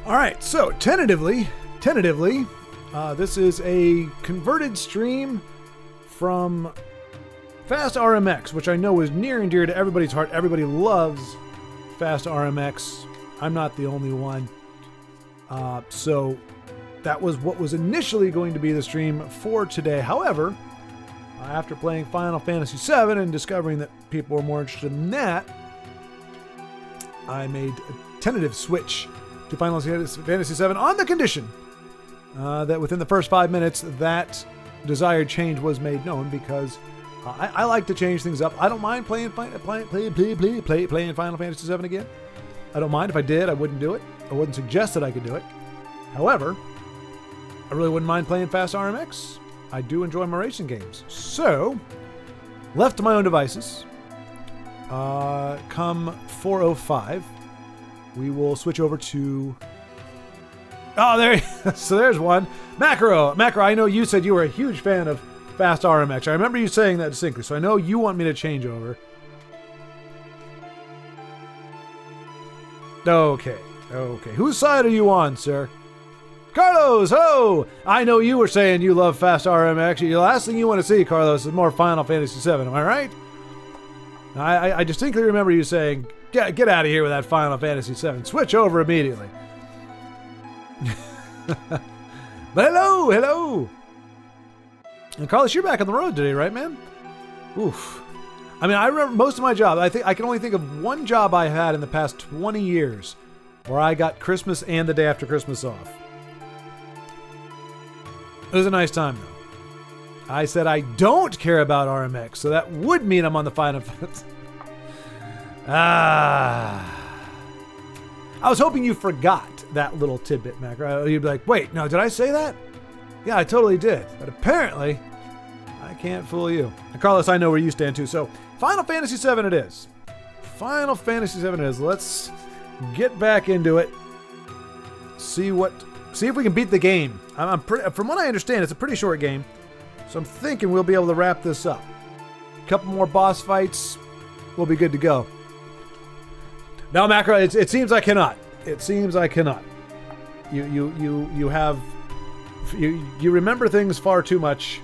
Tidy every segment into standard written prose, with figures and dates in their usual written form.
All right, so tentatively, this is a converted stream from Fast RMX, which I know is near and dear to everybody's heart. Everybody loves Fast RMX. I'm not the only one. So that was what was initially going to be the stream for today. However, after playing Final Fantasy VII and discovering that people were more interested in that, I made a tentative switch to Final Fantasy VII on the condition that within the first 5 minutes that desired change was made known, because I like to change things up. I don't mind playing Final Fantasy VII again. I don't mind. If I did, I wouldn't do it. I wouldn't suggest that I could do it. However, I really wouldn't mind playing Fast RMX. I do enjoy my racing games. So, left to my own devices, come 4:05, we will switch over to... Oh, there. So there's one. Macro, I know you said you were a huge fan of Fast RMX. I remember you saying that distinctly, so I know you want me to change over. Okay. Whose side are you on, sir? Carlos, ho! I know you were saying you love Fast RMX. The last thing you want to see, Carlos, is more Final Fantasy VII. Am I right? I distinctly remember you saying, get out of here with that Final Fantasy VII. Switch over immediately. But hello! And Carlos, you're back on the road today, right, man? Oof. I mean, I remember most of my job. I think I can only think of one job I had in the past 20 years where I got Christmas and the day after Christmas off. It was a nice time, though. I said I don't care about RMX, so that would mean I'm on the Final Fantasy. I was hoping you forgot that little tidbit, Macro. You'd be like, wait, no, did I say that? Yeah, I totally did. But apparently, I can't fool you. And Carlos, I know where you stand, too. So, Final Fantasy VII it is. Final Fantasy VII it is. Let's get back into it. See if we can beat the game. From what I understand, it's a pretty short game. So I'm thinking we'll be able to wrap this up. A couple more boss fights. We'll be good to go. Now, Macro, it seems I cannot. It seems I cannot. You remember things far too much.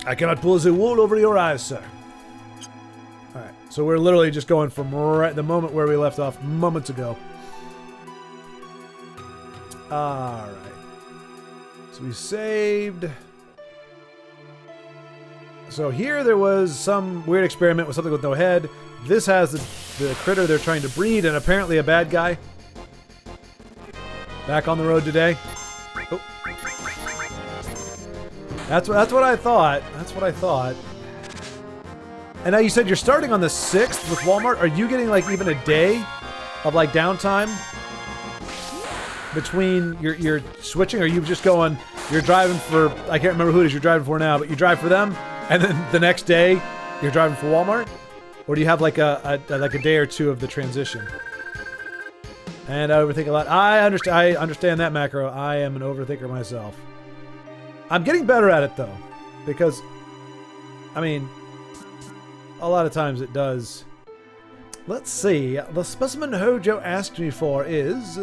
I cannot pull the wool over your eyes, sir. All right, so we're literally just going from right the moment where we left off moments ago. All right. So we saved. So here there was some weird experiment with something with no head. This has the critter they're trying to breed, and apparently a bad guy. Back on the road today. Oh. That's what I thought. That's what I thought. And now you said you're starting on the 6th with Walmart. Are you getting like even a day of like downtime between your switching? Or are you just going, you're driving for, I can't remember who it is you're driving for now, but you drive for them and then the next day you're driving for Walmart? Or do you have like a day or two of the transition? And I overthink a lot. I understand that, Macro. I am an overthinker myself. I'm getting better at it though, because I mean, a lot of times it does. Let's see. The specimen Hojo asked me for is...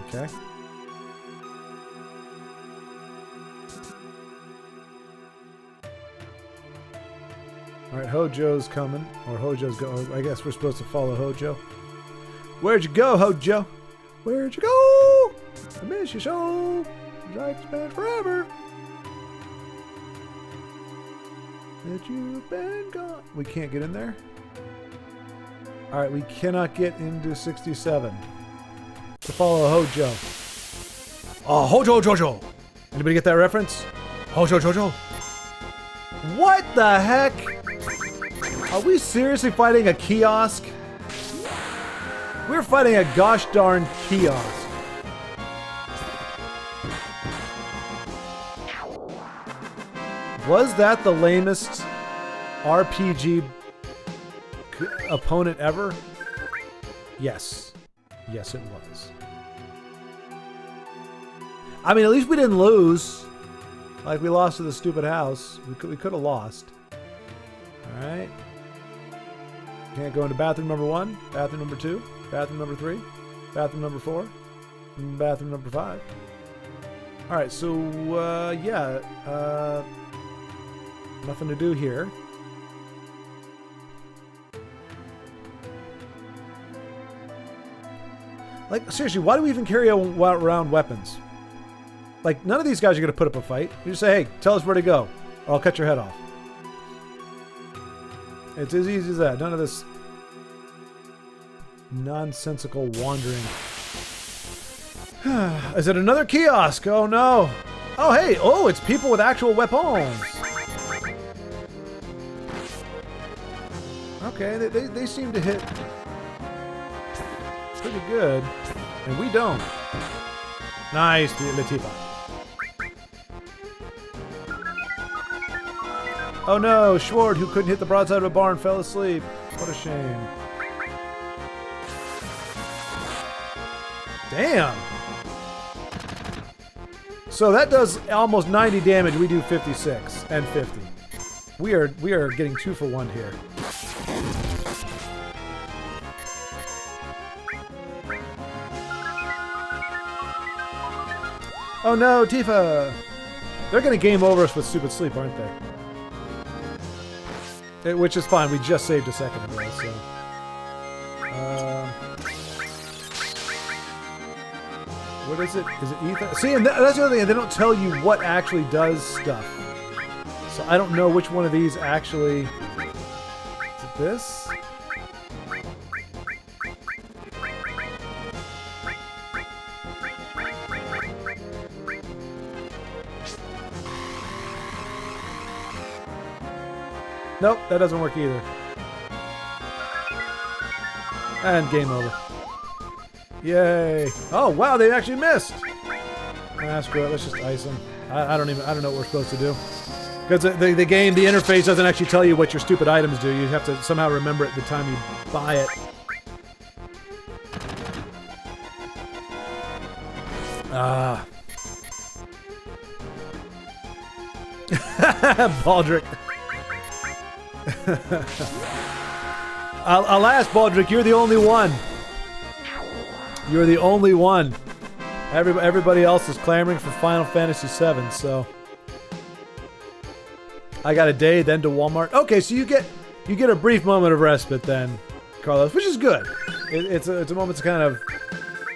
Okay. Alright, Hojo's coming. Or Hojo's going. I guess we're supposed to follow Hojo. Where'd you go, Hojo? Where'd you go? I miss you so. Like it's been forever. That you've been gone. We can't get in there? Alright, we cannot get into 67. To follow Hojo. Oh, Hojo Jojo! Anybody get that reference? Hojo Jojo? What the heck? Are we seriously fighting a kiosk? We're fighting a gosh darn kiosk. Was that the lamest RPG opponent ever? Yes. Yes, it was. I mean, at least we didn't lose. Like we lost to the stupid house. We could have lost. All right. Can't go into bathroom number 1, bathroom number 2, bathroom number 3, bathroom number 4, and bathroom number 5. All right, so yeah, nothing to do here. Like, seriously, why do we even carry around weapons? Like, none of these guys are going to put up a fight. You just say, hey, tell us where to go, or I'll cut your head off. It's as easy as that. None of this nonsensical wandering. Is it another kiosk? Oh, no. Oh, hey. Oh, it's people with actual weapons. Okay, they seem to hit pretty good. And we don't. Nice, Latifa. Oh no, Schwaaard, who couldn't hit the broadside of a barn, fell asleep. What a shame. Damn. So that does almost 90 damage. We do 56 and 50. We are getting 2 for 1 here. Oh no, Tifa! They're gonna game over us with stupid sleep, aren't they? Which is fine. We just saved a second ago, so. What is it? Is it ether? See, and that's the other thing. They don't tell you what actually does stuff. So I don't know which one of these actually. Is it this? Nope, that doesn't work either. And game over. Yay! Oh wow, they actually missed. Screw it. Let's just ice them. I don't know what we're supposed to do. Because the game, the interface doesn't actually tell you what your stupid items do. You have to somehow remember it the time you buy it. Ah. Baldric. Alas, Baldric, you're the only one. You're the only one. Everybody else is clamoring for Final Fantasy VII, so I got a day, then to Walmart. Okay, so you get a brief moment of respite then, Carlos, which is good. It's a moment to kind of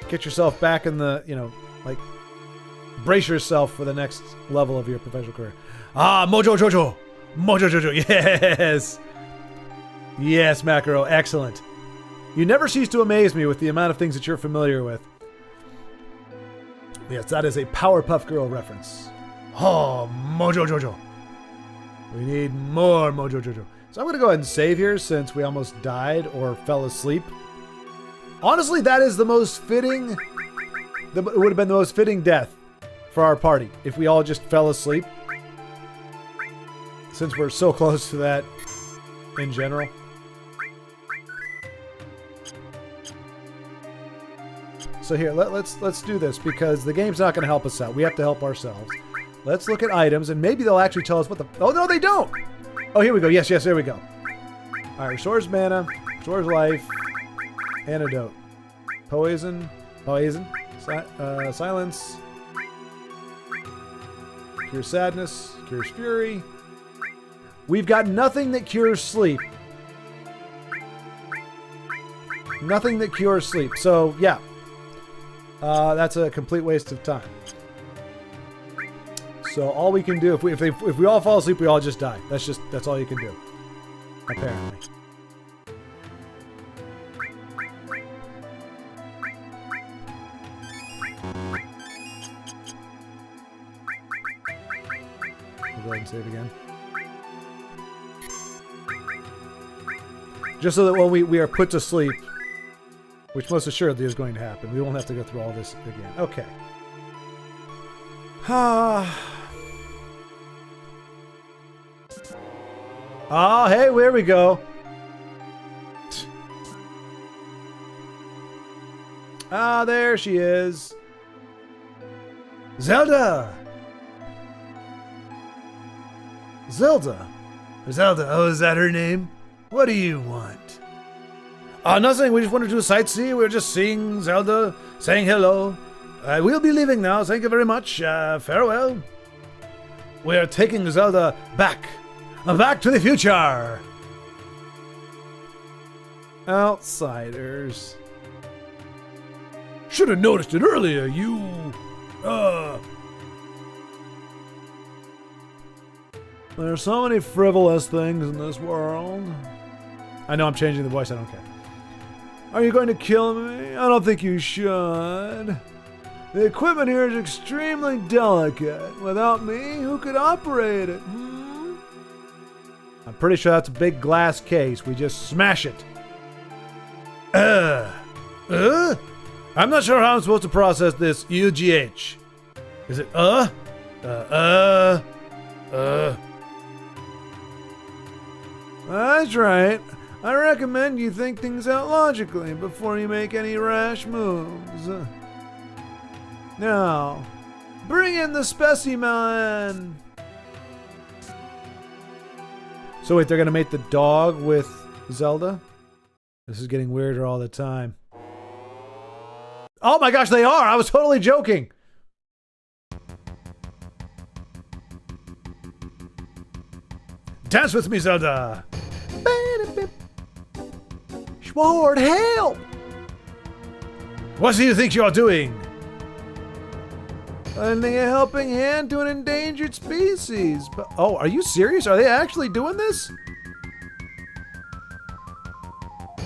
get yourself back in the, like, brace yourself for the next level of your professional career. Ah, Mojo Jojo! Mojo Jojo, yes! Yes, Macro, excellent. You never cease to amaze me with the amount of things that you're familiar with. Yes, that is a Powerpuff Girl reference. Oh, Mojo Jojo. We need more Mojo Jojo. So I'm going to go ahead and save here since we almost died or fell asleep. Honestly, that is the most fitting... It would have been the most fitting death for our party if we all just fell asleep. Since we're so close to that in general. So here, let's do this because the game's not going to help us out. We have to help ourselves. Let's look at items and maybe they'll actually tell us what the... Oh, no, they don't! Oh, here we go. Yes, there we go. All right, restores mana, restores life, antidote, poison, silence, cures sadness, cures fury. We've got nothing that cures sleep. Nothing that cures sleep. So, yeah. That's a complete waste of time. So all we can do, if we all fall asleep, we all just die. That's all you can do. Apparently. We'll go ahead and save again. Just so that when we are put to sleep, which most assuredly is going to happen, we won't have to go through all this again. Okay. Oh, hey, there we go. Ah, there she is. Zelda! Zelda. Zelda, oh, is that her name? What do you want? Nothing. We just wanted to sightsee. We were just seeing Zelda, saying hello. We'll be leaving now. Thank you very much. Farewell. We are taking Zelda back. Back to the future. Outsiders. Should have noticed it earlier, you... There are so many frivolous things in this world. I know I'm changing the voice, I don't care. Are you going to kill me? I don't think you should. The equipment here is extremely delicate. Without me, who could operate it? I'm pretty sure that's a big glass case. We just smash it. I'm not sure how I'm supposed to process this UGH. Is it That's right. I recommend you think things out logically before you make any rash moves. Now, bring in the specimen. So wait, they're gonna make the dog with Zelda? This is getting weirder all the time. Oh my gosh, they are! I was totally joking! Dance with me, Zelda! Schwaaard, help! What do you think you're doing? Lending a helping hand to an endangered species. But, oh, are you serious? Are they actually doing this?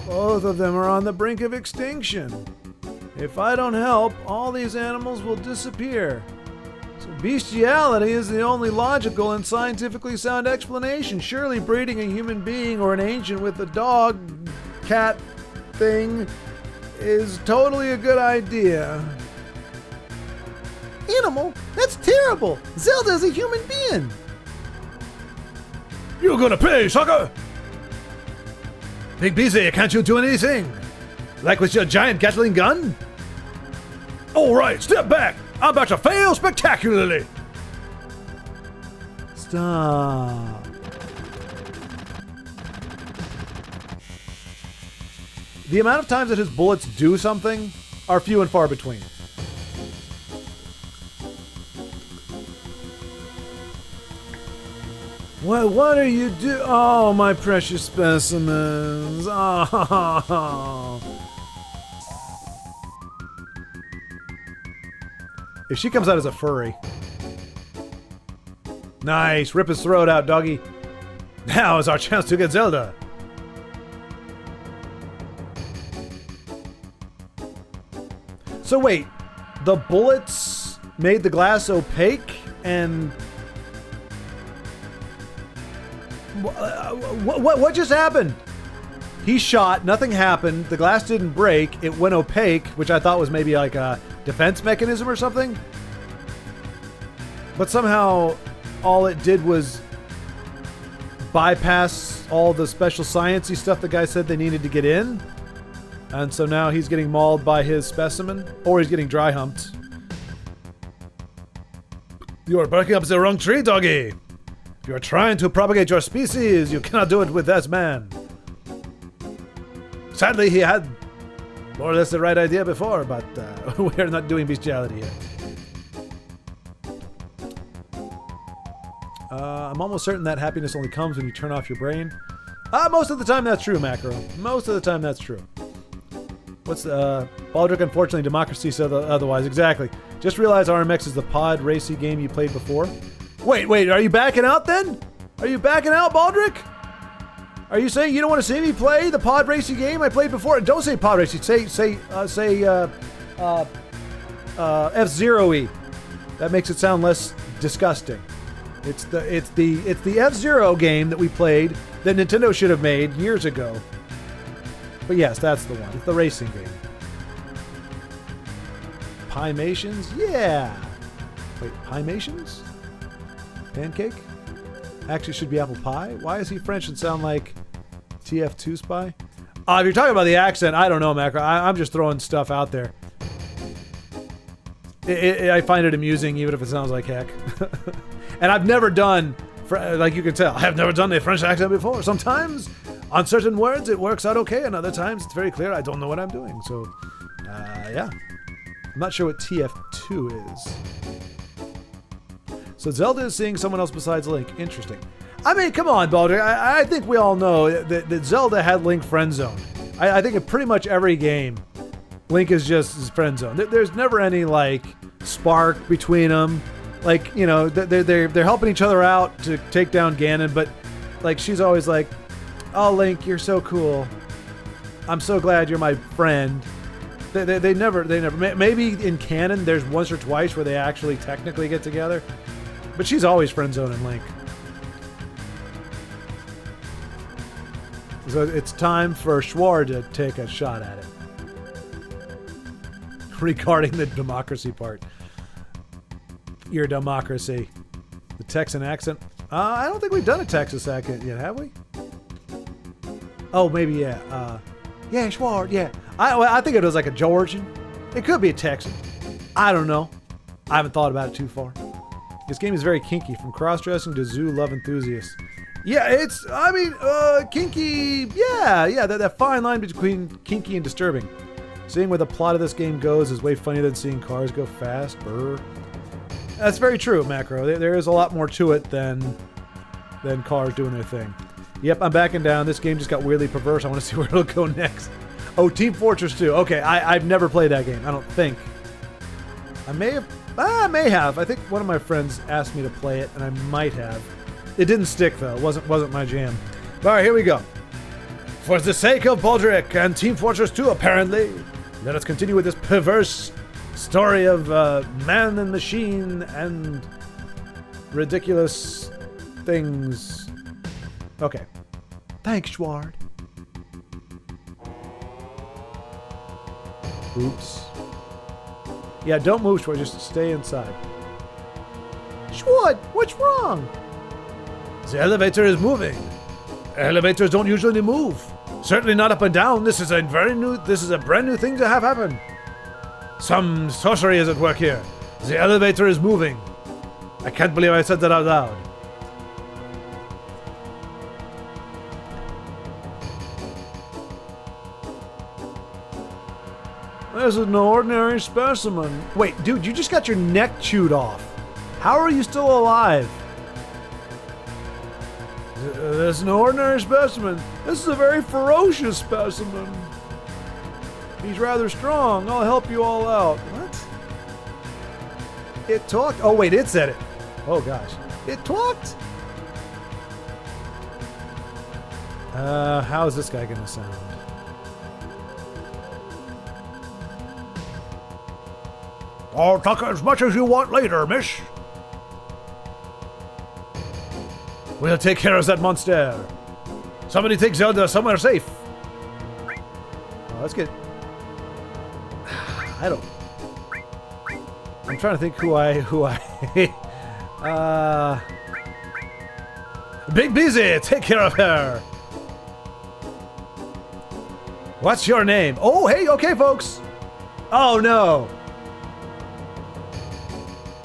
Both of them are on the brink of extinction. If I don't help, all these animals will disappear. So bestiality is the only logical and scientifically sound explanation. Surely breeding a human being or an ancient with a dog, cat thing is totally a good idea. Animal? That's terrible! Zelda is a human being! You're gonna pay, sucker! Big Beezy, can't you do anything? Like with your giant Gatling gun? Alright, step back! I'm about to fail spectacularly! Stop. The amount of times that his bullets do something are few and far between. What are you doing? Oh, my precious specimens. Oh. If she comes out as a furry. Nice. Rip his throat out, doggy. Now is our chance to get Zelda. So wait. The bullets made the glass opaque and... What just happened? He shot, nothing happened, the glass didn't break, it went opaque, which I thought was maybe like a defense mechanism or something. But somehow all it did was bypass all the special sciencey stuff the guy said they needed to get in. And so now he's getting mauled by his specimen, or he's getting dry humped. You are barking up the wrong tree, doggy. If you are trying to propagate your species, you cannot do it with that man. Sadly, he had more or less the right idea before, but we are not doing bestiality yet. I'm almost certain that happiness only comes when you turn off your brain. Most of the time that's true, Macro. Most of the time that's true. What's Baldric? Unfortunately, democracy said otherwise. Exactly. Just realize RMX is the pod racy game you played before. Wait, are you backing out then? Are you backing out, Baldric? Are you saying you don't want to see me play the pod racing game I played before? Don't say pod racing, say F-Zero-y. That makes it sound less disgusting. It's the F-Zero game that we played that Nintendo should have made years ago. But yes, that's the one. It's the racing game. Piemations? Yeah. Wait, Piemations? Pancake? Actually should be apple pie? Why is he French and sound like TF2 Spy? If you're talking about the accent, I don't know, Macro. I'm just throwing stuff out there. I find it amusing even if it sounds like heck. And I've never done Like you can tell, I have never done a French accent before. Sometimes, on certain words, it works out okay, and other times it's very clear I don't know what I'm doing. So, yeah. I'm not sure what TF2 is. So Zelda is seeing someone else besides Link. Interesting. I mean, come on, Baldrick. I think we all know that Zelda had Link friend-zoned. I think in pretty much every game, Link is just friend-zoned. There's never any, like, spark between them. Like, you know, they're helping each other out to take down Ganon, but, like, she's always like, oh, Link, you're so cool. I'm so glad you're my friend. They never, maybe in canon there's once or twice where they actually technically get together, but she's always friend-zoning Link. So it's time for Schwaaard to take a shot at it. Regarding the democracy part. Your democracy. The Texan accent. I don't think we've done a Texas accent yet, have we? Oh, maybe, yeah. Yeah, Schwaaard, yeah. I think it was like a Georgian. It could be a Texan. I don't know. I haven't thought about it too far. This game is very kinky, from cross-dressing to zoo love enthusiasts. Yeah, it's, I mean, kinky, yeah, that fine line between kinky and disturbing. Seeing where the plot of this game goes is way funnier than seeing cars go fast. Brr. That's very true, Macro. There is a lot more to it than cars doing their thing. Yep, I'm backing down. This game just got weirdly perverse. I want to see where it'll go next. Oh, Team Fortress 2. Okay, I've never played that game. I don't think. I may have. I think one of my friends asked me to play it, and I might have. It didn't stick, though. It wasn't my jam. All right, here we go. For the sake of Baldrick and Team Fortress 2, apparently, let us continue with this perverse story of man and machine and ridiculous things. Okay. Thanks, Schwaaard. Oops. Yeah, don't move, Schwaaard. Just stay inside. Schwaaard, what's wrong? The elevator is moving. Elevators don't usually move. Certainly not up and down. This is a brand new thing to have happen. Some sorcery is at work here. The elevator is moving. I can't believe I said that out loud. This is an ordinary specimen. Wait, dude, you just got your neck chewed off. How are you still alive? This is an ordinary specimen. This is a very ferocious specimen. He's rather strong. I'll help you all out. What? It talked? Oh, wait, it said it. Oh, gosh. It talked? How is this guy gonna sound? I'll talk as much as you want later, miss. We'll take care of that monster. Somebody take Zelda somewhere safe. Oh, let's get... I'm trying to think who I... Big Beezy, take care of her. What's your name? Oh, hey, okay, folks. Oh, no.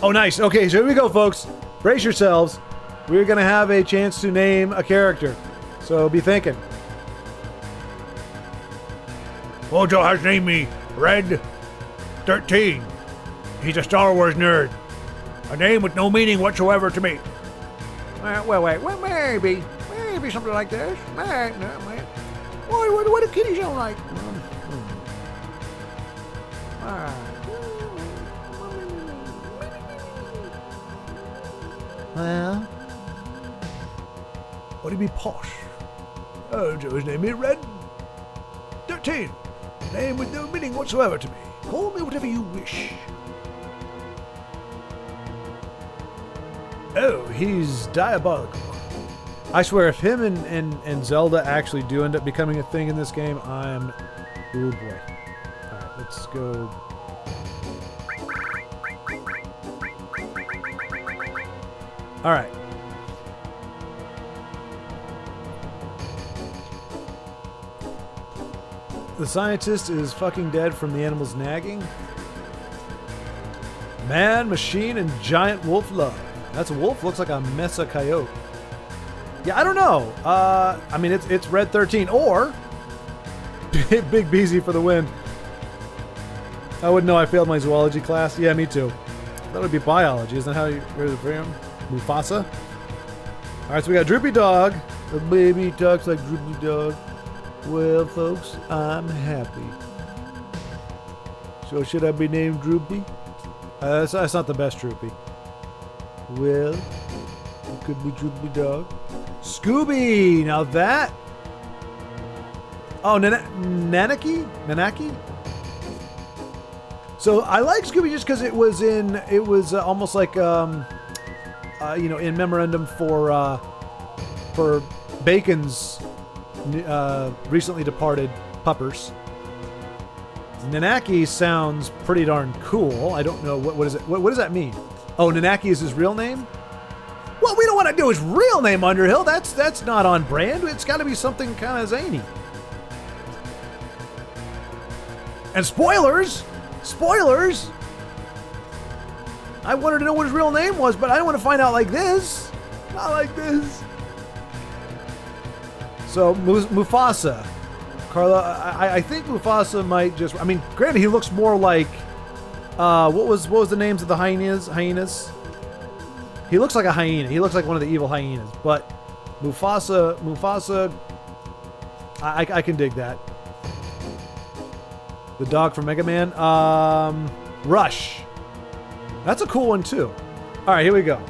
Oh, nice. Okay, so here we go, folks. Brace yourselves. We're going to have a chance to name a character. So be thinking. Mojo has named me Red 13. He's a Star Wars nerd. A name with no meaning whatsoever to me. Well, maybe something like this. What do kitties sound like? Well, what do you be posh? Oh, Joe's name is Red 13. Name with no meaning whatsoever to me. Call me whatever you wish. Oh, he's diabolical. I swear, if him and Zelda actually do end up becoming a thing in this game, I'm... Oh boy. Alright, let's go... Alright. The scientist is fucking dead from the animal's nagging. Man, machine, and giant wolf love. That's a wolf. Looks like a mesa coyote. Yeah, I don't know. I mean, it's red 13 or Big Beezy for the win. I wouldn't know. I failed my zoology class. Yeah, me too. That would be biology. Isn't that how you read it from? Mufasa. All right, so we got Droopy Dog. The baby talks like Droopy Dog. Well, folks, I'm happy. So should I be named Droopy? That's not the best Droopy. Well, it could be Droopy Dog. Scooby! Now that... Oh, Nanaki? So I like Scooby just because it was almost like, you know, in memorandum for Bacon's recently departed puppers. Nanaki sounds pretty darn cool. I don't know what is it. What does that mean? Oh, Nanaki is his real name? Well, we don't want to do his real name, Underhill. That's not on brand. It's got to be something kind of zany. And spoilers! Spoilers! I wanted to know what his real name was, but I don't want to find out like this. Not like this. So, Mufasa. Carla, I think Mufasa might just... I mean, granted, he looks more like... what was the names of the hyenas? He looks like a hyena. He looks like one of the evil hyenas. But Mufasa... I can dig that. The dog from Mega Man. Rush. That's a cool one, too. All right, here we go.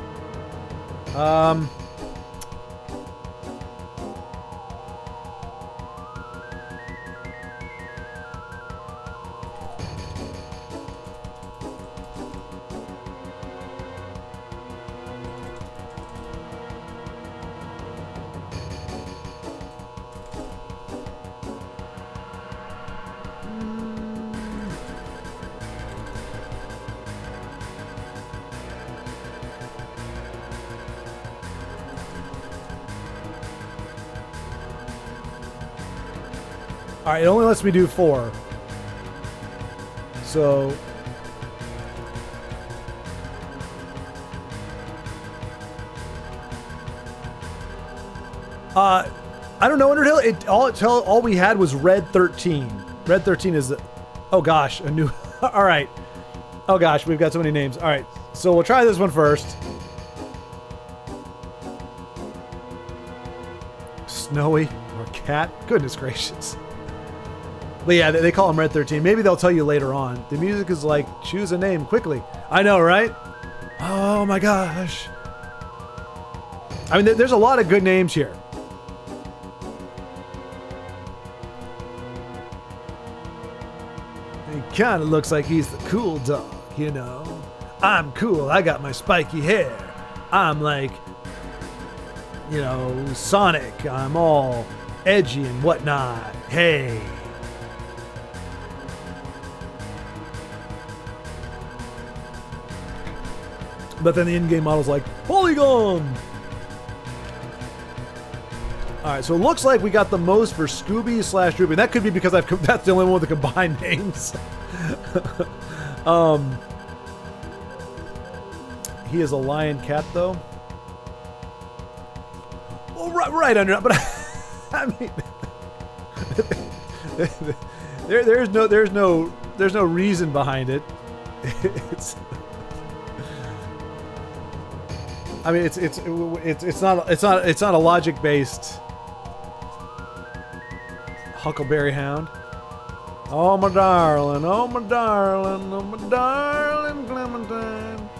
All right, it only lets me do 4. So... I don't know, Underhill. All we had was Red 13. Red 13 is the... Oh gosh, a new... All right. Oh gosh, we've got so many names. All right, so we'll try this one first. Snowy or Cat? Goodness gracious. But yeah, they call him Red 13. Maybe they'll tell you later on. The music is like, choose a name quickly. I know, right? Oh my gosh. I mean, there's a lot of good names here. He kind of looks like he's the cool dog, you know? I'm cool. I got my spiky hair. I'm like, you know, Sonic. I'm all edgy and whatnot. Hey. But then the in-game model's like, Polygon! Alright, so it looks like we got the most for Scooby / Droopy. That could be because that's the only one with the combined names. He is a lion cat, though. Well, right under, but I mean, there's no reason behind it. I mean, it's not a logic based Huckleberry Hound. Oh my darling, oh my darling, oh my darling Clementine.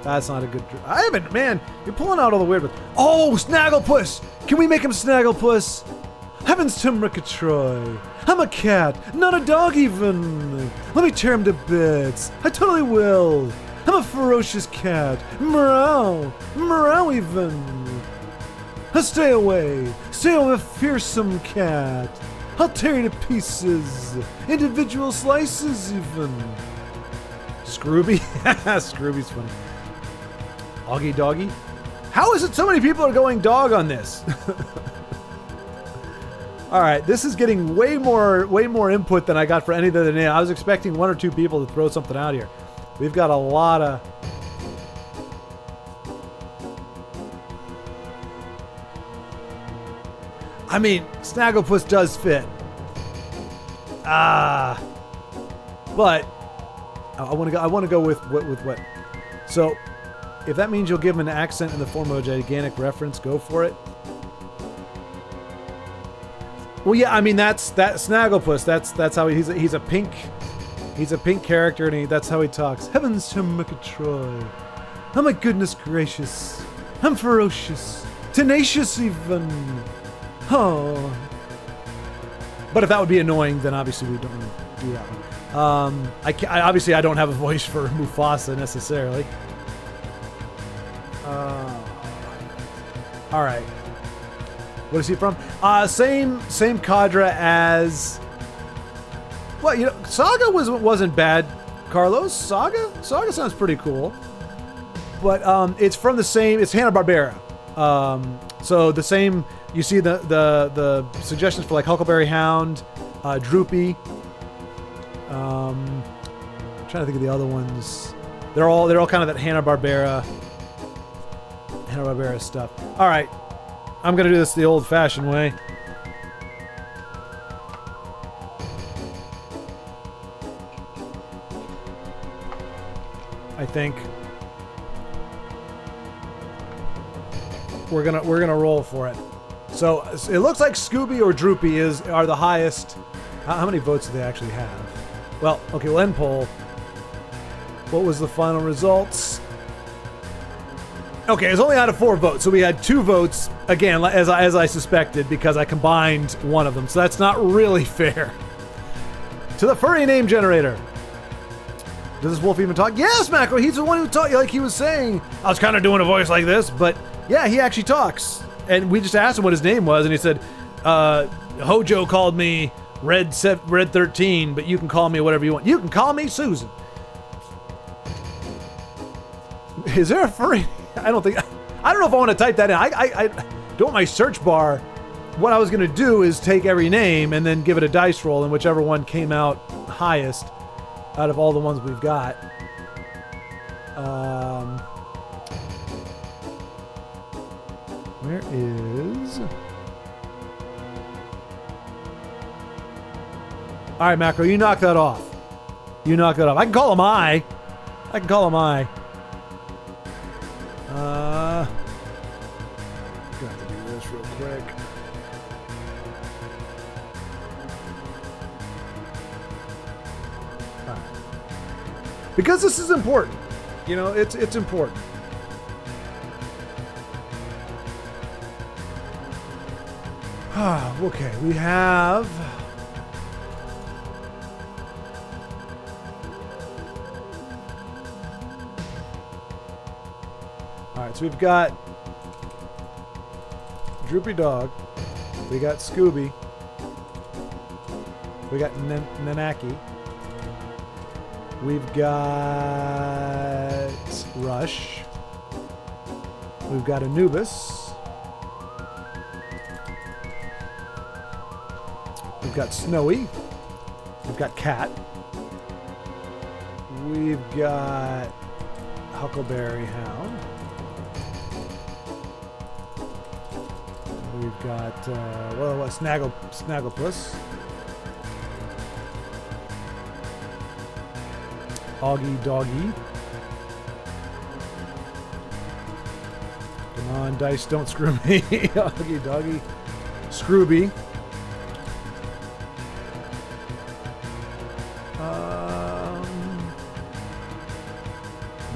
That's not a good. I haven't, man. You're pulling out all the weird ones. Oh, Snagglepuss! Can we make him Snagglepuss? Heavens to Murgatroyd. I'm a cat, not a dog even. Let me tear him to bits. I totally will. I'm a ferocious cat. Meow. Meow even. Stay away, a fearsome cat. I'll tear you to pieces. Individual slices even. Scrooby? Scrooby's funny. Augie Doggy? How is it so many people are going dog on this? Alright, this is getting way more input than I got for any other name. I was expecting 1 or 2 people to throw something out here. We've got a lot of... I mean, Snagglepuss does fit. But I want to go with what. So, if that means you'll give him an accent in the form of a gigantic reference, go for it. Well, yeah, I mean that Snagglepuss. That's how he's a pink character, and that's how he talks. Heavens to Murgatroyd. Oh my goodness gracious. I'm ferocious, tenacious even. Oh. But if that would be annoying, then obviously we don't want to do that one. I don't have a voice for Mufasa necessarily. All right. What is he from? Same cadre as. Well, you know, Saga wasn't bad. Carlos, Saga sounds pretty cool. But it's from the same. It's Hanna-Barbera. So the same. You see the suggestions for like Huckleberry Hound, Droopy. I'm trying to think of the other ones. They're all kind of that Hanna-Barbera stuff. All right, I'm gonna do this the old-fashioned way. I think we're gonna roll for it. So it looks like Scooby or Droopy are the highest. How many votes do they actually have? Well, okay, we'll end poll. What was the final results? Okay, it's only out of 4 votes, so we had 2 votes again, as I suspected, because I combined one of them. So that's not really fair. To the furry name generator. Does this wolf even talk? Yes, Macro. He's the one who talked. Like he was saying, I was kind of doing a voice like this, but yeah, he actually talks. And we just asked him what his name was, and he said, Hojo called me Red 13, but you can call me whatever you want. You can call me Susan. Is there a furry? I don't know if I want to type that in. I don't want my search bar. What I was going to do is take every name and then give it a dice roll, and whichever one came out highest out of all the ones we've got. Where is... Alright, Macro, you knock that off. I can call him I. I'm gonna have to do this real quick. All right. Because this is important. You know, it's important. Okay, we have... Alright, so we've got Droopy Dog, we got Scooby, we got Nanaki, we've got Rush, we've got Anubis, we've got Snowy, we've got Cat, we've got Huckleberry Hound, we've got Snagglepuss, Augie Doggy. Come on, dice, don't screw me. Augie Doggy. Scrooby.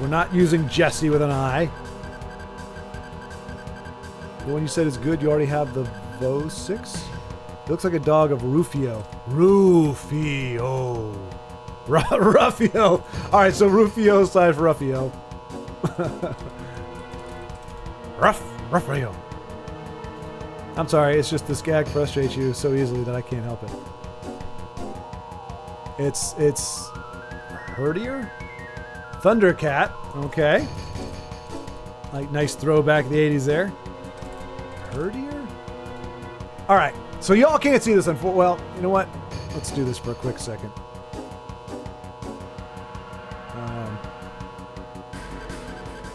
We're not using Jesse with an I. The one you said is good, you already have the VO6? It looks like a dog of Rufio. Rufio. Rufio. Alright, so Rufio side for Rufio. Rufio. I'm sorry, it's just this gag frustrates you so easily that I can't help it. It's Herdier? Thundercat. Okay. Like, nice throwback to the 80s there. Herdier? Alright, so y'all can't see this well, you know what? Let's do this for a quick second.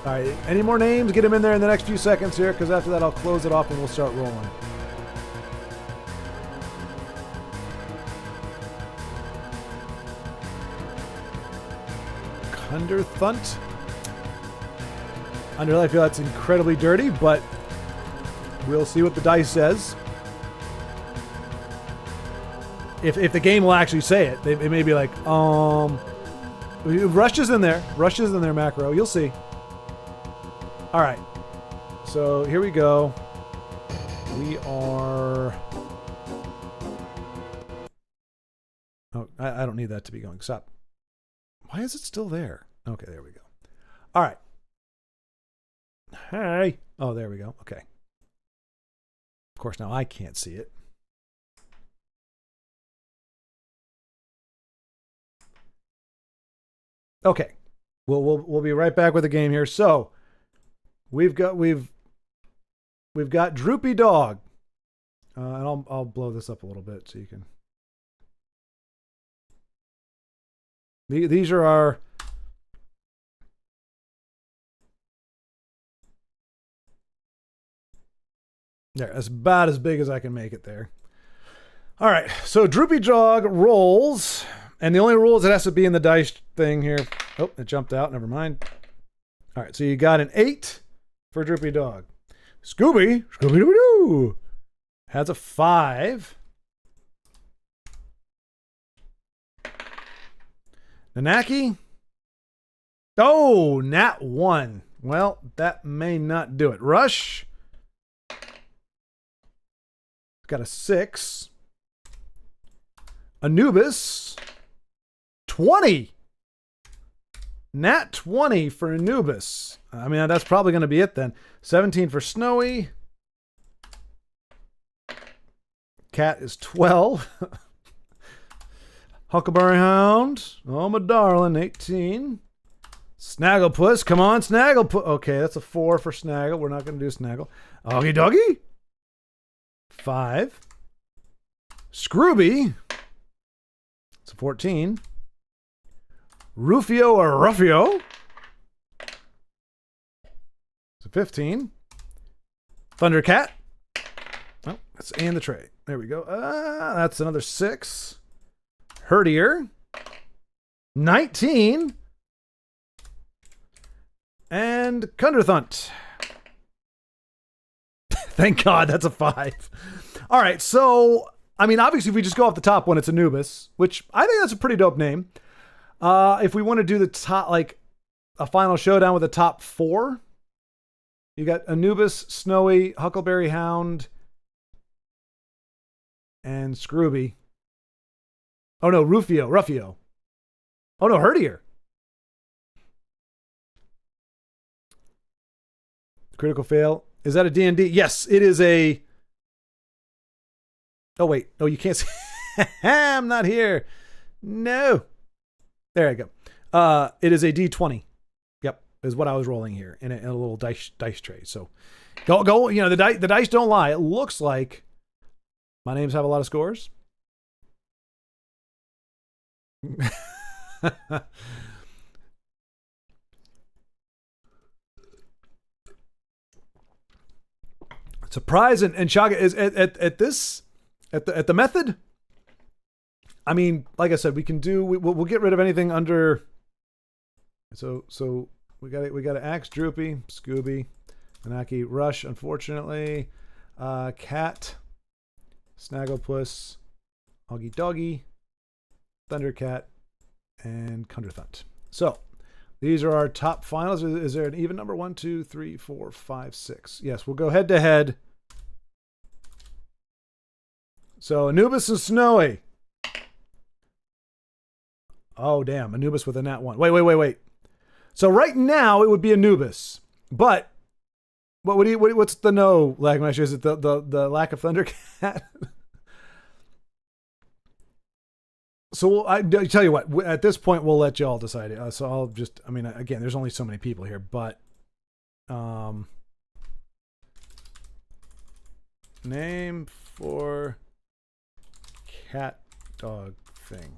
Alright, any more names? Get them in there in the next few seconds here, because after that I'll close it off and we'll start rolling. Thunder Thunt. I feel that's incredibly dirty, but we'll see what the dice says. If the game will actually say it, it may be like, Rush is in there. Rush is in there, Macro. You'll see. All right. So here we go. We are... Oh, I don't need that to be going. Stop. Why is it still there? Okay, there we go. All right. Hey. Oh, there we go. Okay. Of course, now I can't see it. Okay. We'll be right back with the game here. So, we've got Droopy Dog. And I'll blow this up a little bit so you can... These are our... There, that's about as big as I can make it there. All right, so Droopy Dog rolls, and the only rule is it has to be in the dice thing here. Oh, it jumped out, never mind. All right, so you got an 8 for Droopy Dog. Scooby-Doo, has a 5. Nanaki? Oh, nat 1. Well, that may not do it. Rush? Got a 6. Anubis? 20. Nat 20 for Anubis. I mean, that's probably going to be it then. 17 for Snowy. Cat is 12. Huckleberry Hound. Oh, my darling. 18. Snagglepuss. Come on, Snagglepuss. Okay, that's a 4 for Snaggle. We're not going to do Snaggle. Augie Doggy. 5. Scrooby. It's a 14. Rufio or Ruffio. It's a 15. Thundercat. Oh, that's A in the tray. There we go. That's another 6. Herdier. 19. And Cunderthunt. Thank God, that's a 5. All right, so, I mean, obviously, if we just go off the top one, it's Anubis, which I think that's a pretty dope name. If we want to do the top, like, a final showdown with the top 4, you got Anubis, Snowy, Huckleberry Hound, and Scrooby. Oh, no, Ruffio. Oh, no, Herdier. Critical fail. Is that a D&D? Yes, it is a... Oh, wait. Oh, you can't see... I'm not here. No. There I go. It is a D20. Yep, is what I was rolling here in a little dice tray. So, go. You know, the dice don't lie. It looks like my names have a lot of scores. Surprise and Chaga is at the method. I mean, like I said, we can do. We'll get rid of anything under. So we got to axe Droopy, Scooby, Manaki, Rush. Unfortunately, Cat, Snagglepuss, Augie Doggy, Thundercat, and Cunderthunt. So these are our top finals. Is there an even number? 1, 2, 3, 4, 5, 6. Yes, we'll go head to head. So Anubis and Snowy. Oh, damn. Anubis with a nat 1. Wait. So right now it would be Anubis. But what's the no lag measure? Is it the lack of Thundercat? So I tell you what, at this point, we'll let y'all decide it. So I'll just, I mean, again, there's only so many people here, but name for cat dog thing.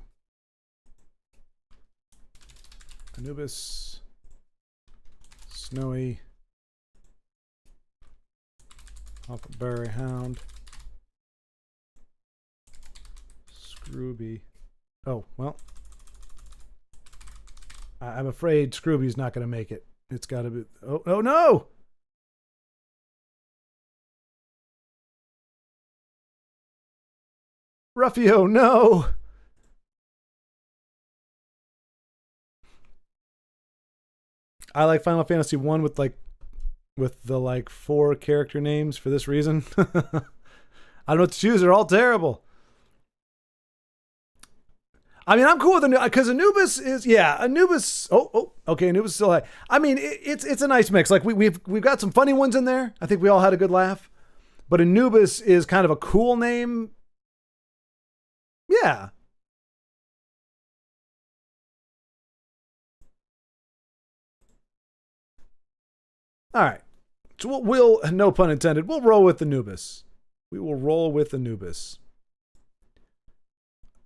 Anubis, Snowy, Huckleberry Hound, Scrooby. Oh, well. I'm afraid Scrooby's not going to make it. It's got to be... Oh, no! Ruffio, no! I like Final Fantasy 1 with the 4 character names for this reason. I don't know what to choose. They're all terrible. I mean, I'm cool with because Anubis is Anubis. Okay, Anubis is still high. I mean, it's a nice mix. Like we've got some funny ones in there. I think we all had a good laugh. But Anubis is kind of a cool name. Yeah. All right. So we'll no pun intended. We'll roll with Anubis. We will roll with Anubis.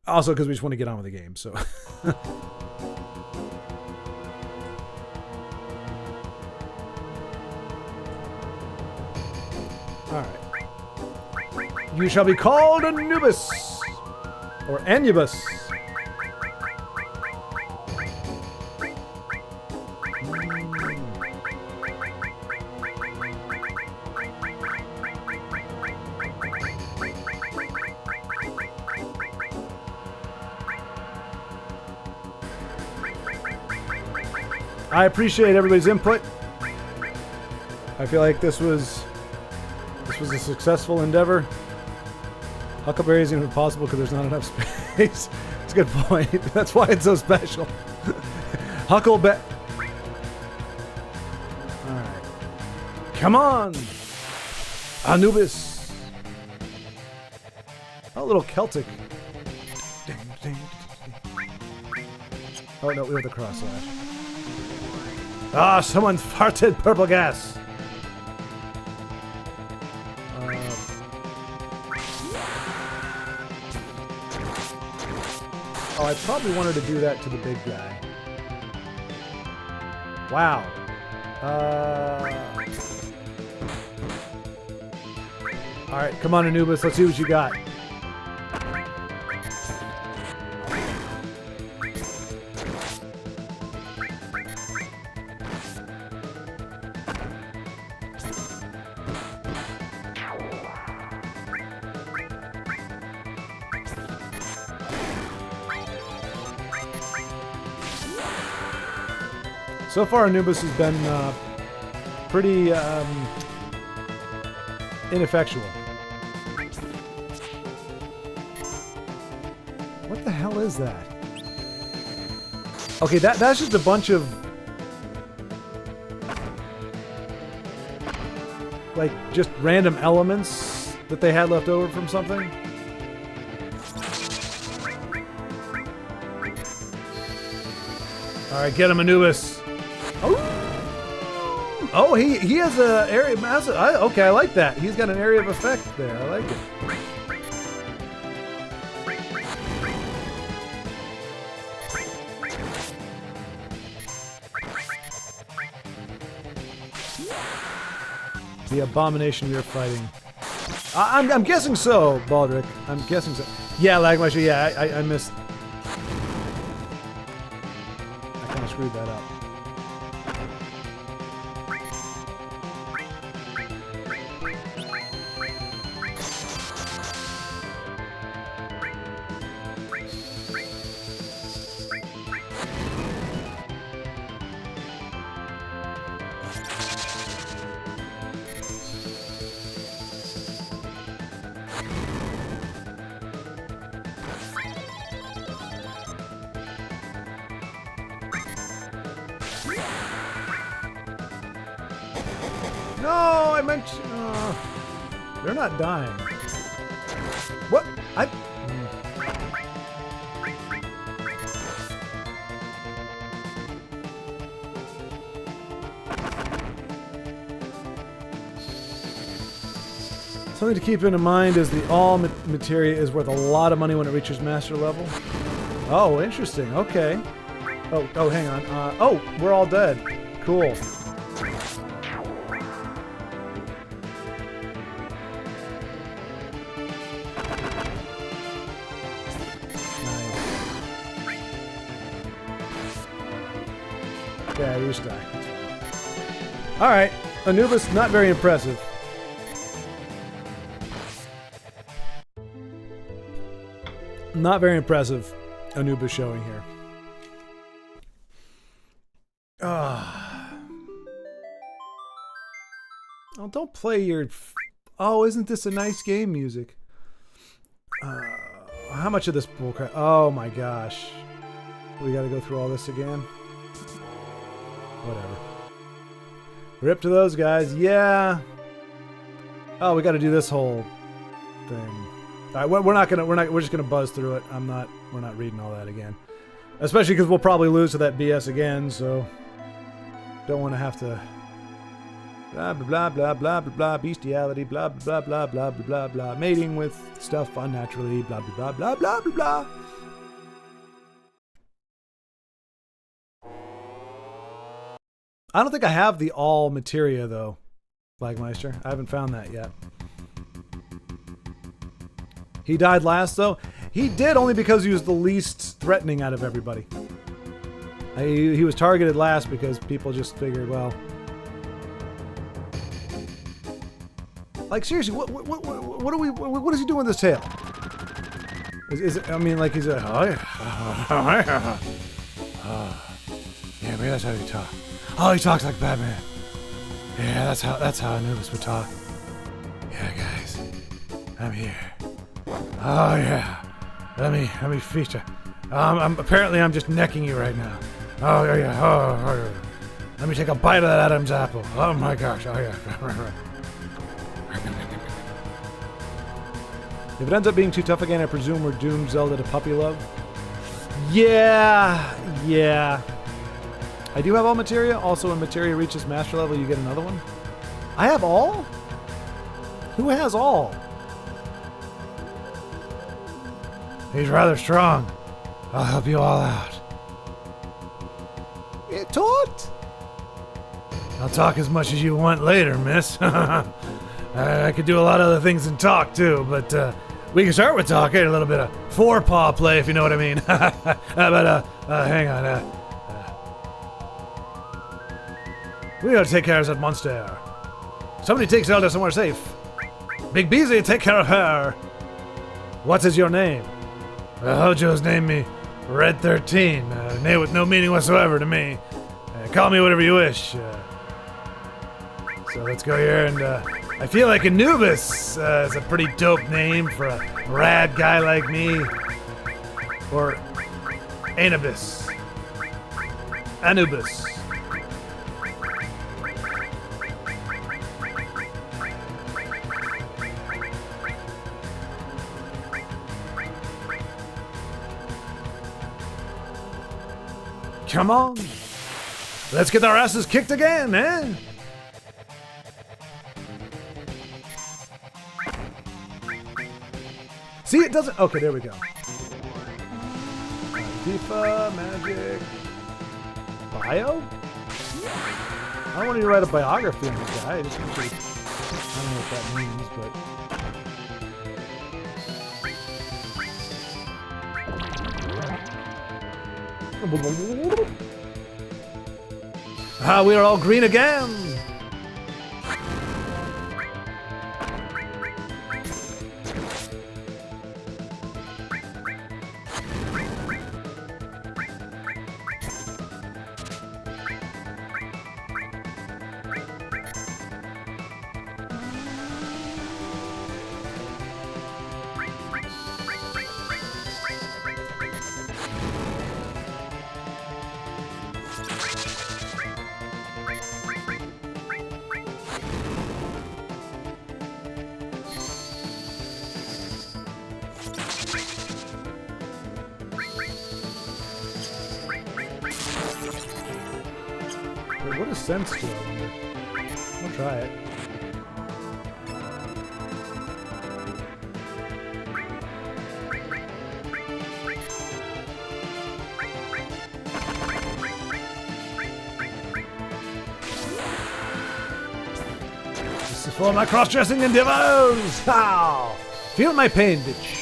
Also, because we just want to get on with the game, so. All right. You shall be called Anubis. Or Anubis. I appreciate everybody's input. I feel like this was a successful endeavor. Huckleberry isn't even possible because there's not enough space. It's a good point. That's why it's so special. Huckleberry. All right. Come on, Anubis. A little Celtic. Oh no, we have the cross slash. Ah, someone farted purple gas. Oh, I probably wanted to do that to the big guy. Wow. All right, come on, Anubis. Let's see what you got. So far, Anubis has been pretty ineffectual. What the hell is that? Okay, that's just a bunch of just random elements that they had left over from something. All right, get him, Anubis. Oh, he has an area massive. Okay, I like that. He's got an area of effect there. I like it. The abomination we are fighting. I'm guessing so, Baldric. I'm guessing so. Yeah, Lagmasher. Yeah, I missed. I kind of screwed that up. No, I meant... they're not dying. What? Something to keep in mind is the all materia is worth a lot of money when it reaches master level. Oh, interesting. Okay. Oh, hang on. Oh, we're all dead. Cool. Yeah, you're stuck. Alright, Anubis, not very impressive. Not very impressive, Anubis showing here. Oh, don't play your... Oh, isn't this a nice game music? How much of this bullcrap? Oh my gosh. We gotta go through all this again? Whatever. Rip to those guys. Yeah. Oh, we gotta do this whole thing. Alright, we're just gonna buzz through it. We're not reading all that again. Especially because we'll probably lose to that BS again, so... Don't want to have to... Blah, blah, blah, blah, blah, blah, bestiality, blah, blah, blah, blah, blah, blah, blah, mating with stuff unnaturally, blah, blah, blah, blah, blah, blah, blah. I don't think I have the all materia, though, Flagmeister. I haven't found that yet. He died last, though? He did only because he was the least threatening out of everybody. He was targeted last because people just figured, well... Like, seriously, what is he doing with his tail? Is it, I mean, like, he's a... Yeah, maybe that's how he talks. Oh, he talks like Batman. Yeah, that's how Anubis would talk. Yeah, guys, I'm here. Oh yeah, let me feature. Apparently I'm just necking you right now. Oh yeah. Oh. Let me take a bite of that Adam's apple. Oh my gosh. Oh yeah. If it ends up being too tough again, I presume we're doomed Zelda to puppy love. Yeah. I do have all materia. Also, when materia reaches master level, you get another one. I have all? Who has all? He's rather strong. I'll help you all out. You talked? I'll talk as much as you want later, miss. I could do a lot of other things than talk, too, but we can start with talking. A little bit of forepaw play, if you know what I mean. But hang on. We gotta take care of that monster. Somebody take Zelda somewhere safe. Big Beezy, take care of her. What is your name? Hojo's named me Red 13. Name with no meaning whatsoever to me. Call me whatever you wish. So let's go here, and I feel like Anubis is a pretty dope name for a rad guy like me. Or Anubis. Anubis. Come on. Let's get our asses kicked again, eh? See, it doesn't... Okay, there we go. Latifa, magic... Bio? I don't want you to write a biography on this guy. I just want you to... I don't know what that means, but... Ah, we are all green again! What does sense do? I'll try it. This is for my cross-dressing endeavors! How? Feel my pain, bitch.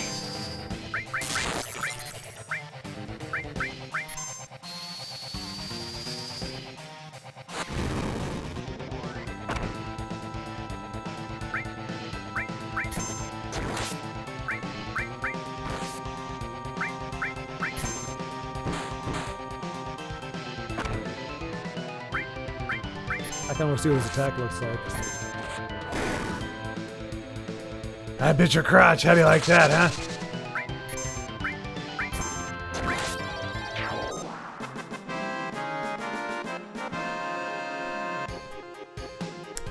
kind of want to see what his attack looks like. I bit your crotch. How do you like that, huh?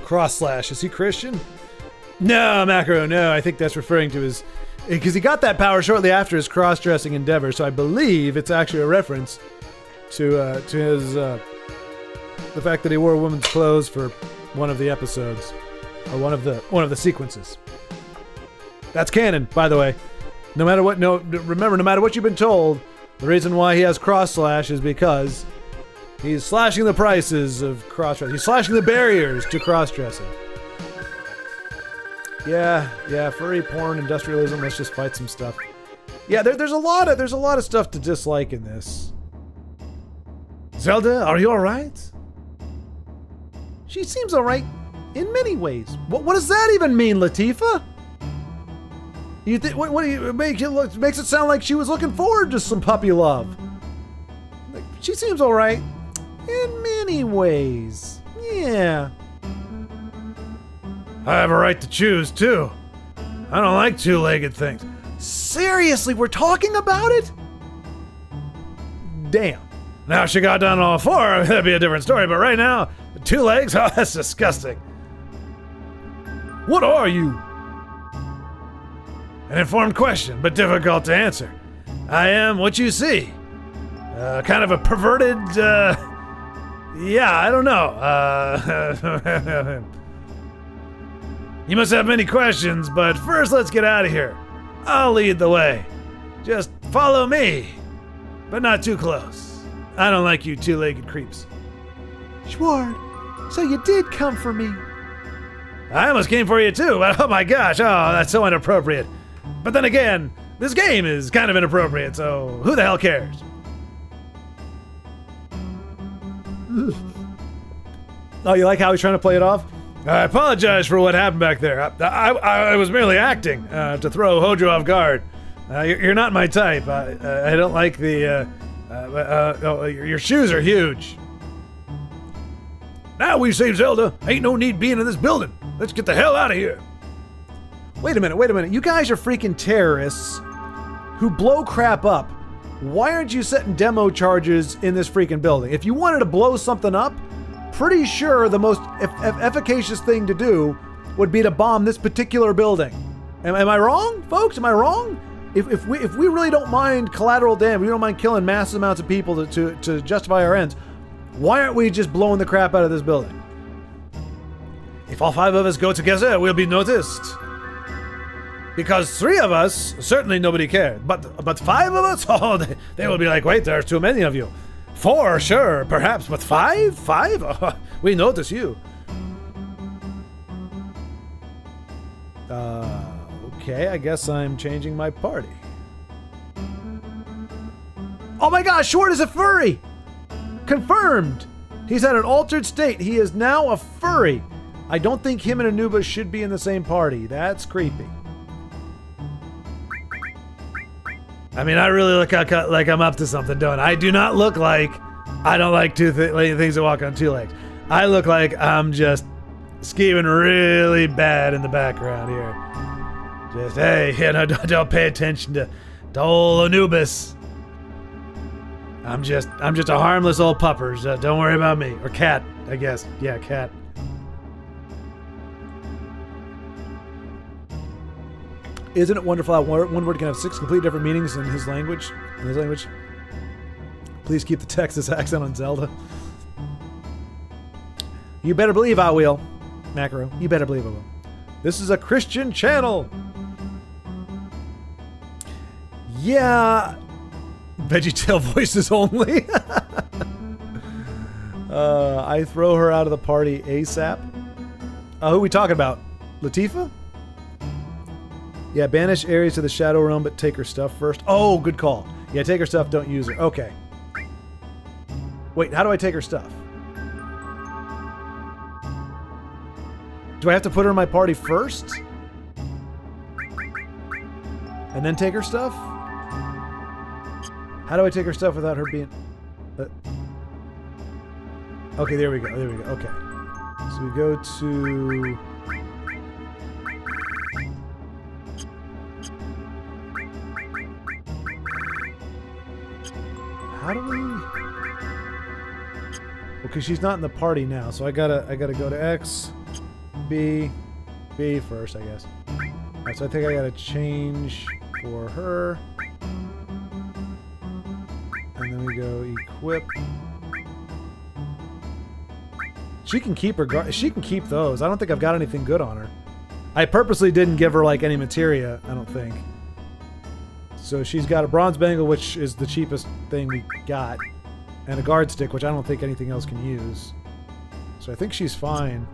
Cross slash. Is he Christian? No, Macro, no. I think that's referring to his... Because he got that power shortly after his cross-dressing endeavor, so I believe it's actually a reference to his... the fact that he wore women's clothes for one of the episodes. Or one of the sequences. That's canon, by the way. Remember, no matter what you've been told, the reason why he has cross slash is because he's slashing the prices of cross-dressing. He's slashing the barriers to cross-dressing. Yeah, furry porn, industrialism, let's just fight some stuff. Yeah, there's a lot of stuff to dislike in this. Zelda, are you alright? She seems alright in many ways. What does that even mean, Latifa? You think what do you makes it sound like she was looking forward to some puppy love? Like, she seems alright in many ways. Yeah. I have a right to choose too. I don't like two-legged things. Seriously, we're talking about it? Damn. Now if she got down on all four, that'd be a different story, but right now, 2 legs? Oh, that's disgusting. What are you? An informed question, but difficult to answer. I am what you see. Kind of a perverted, yeah, I don't know. You must have many questions, but first let's get out of here. I'll lead the way. Just follow me, but not too close. I don't like you two-legged creeps. Schwaaard, so you did come for me. I almost came for you too, but oh my gosh, oh, that's so inappropriate. But then again, this game is kind of inappropriate, so who the hell cares? Oh, you like how he's trying to play it off? I apologize for what happened back there. I was merely acting to throw Hojo off guard. You're not my type. I don't like the... your shoes are huge. Now we've saved Zelda. Ain't no need being in this building. Let's get the hell out of here. Wait a minute. You guys are freaking terrorists who blow crap up. Why aren't you setting demo charges in this freaking building? If you wanted to blow something up, pretty sure the most efficacious thing to do would be to bomb this particular building. Am I wrong, folks? Am I wrong? If we really don't mind collateral damage, we don't mind killing massive amounts of people to justify our ends, why aren't we just blowing the crap out of this building? If all 5 of us go together, we'll be noticed. Because 3 of us, certainly nobody cared. But 5 of us? Oh, they will be like, wait, there's too many of you. 4, sure, perhaps, but 5? 5? Oh, we notice you. Okay, I guess I'm changing my party. Oh my gosh, Schwaaard is a furry! Confirmed! He's at an altered state. He is now a furry. I don't think him and Anubis should be in the same party. That's creepy. I mean, I really look like I'm up to something, don't I? I do not look like I don't like things that walk on 2 legs. I look like I'm just scheming really bad in the background here. Just, hey, don't pay attention to old Anubis. I'm just a harmless old puppers. Don't worry about me. Or cat, I guess. Yeah, cat. Isn't it wonderful how one word can have 6 completely different meanings in his language? Please keep the Texas accent on Zelda. You better believe I will, Macro. You better believe I will. This is a Christian channel. Yeah. VeggieTale voices only. I throw her out of the party ASAP. Who are we talking about? Latifa? Yeah, banish Ares to the Shadow Realm, but take her stuff first. Oh, good call. Yeah, take her stuff, don't use her. Okay. Wait, how do I take her stuff? Do I have to put her in my party first? And then take her stuff? How do I take her stuff without her being... Okay, there we go. Okay. So we go to... How do we... Okay, she's not in the party now, so I gotta go to X, B first, I guess. Alright, so I think I gotta change for her. And then we go equip. She can keep her she can keep those. I don't think I've got anything good on her. I purposely didn't give her like any materia, I don't think. So she's got a bronze bangle, which is the cheapest thing we got, and a guard stick, which I don't think anything else can use. So I think she's fine.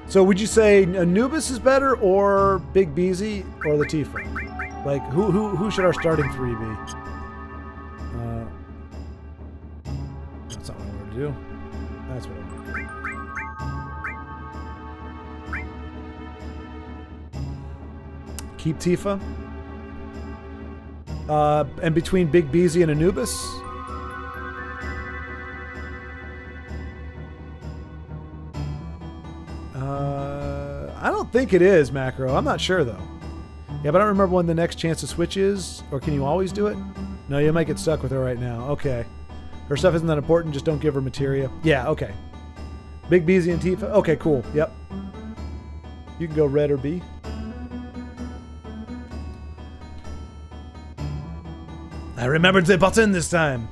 So would you say Anubis is better, or Big Beezy, or Latifa? Like, who should our starting three be? That's not what I wanted to do. That's what I wanted to do. Keep Tifa. And between Big Beezy and Anubis? I don't think it is, Macro. I'm not sure, though. Yeah, but I don't remember when the next chance to switch is. Or can you always do it? No, you might get stuck with her right now. Okay. Her stuff isn't that important. Just don't give her materia. Yeah, okay. Big Beezy and Tifa. Okay, cool. Yep. You can go red or B. I remembered the button this time.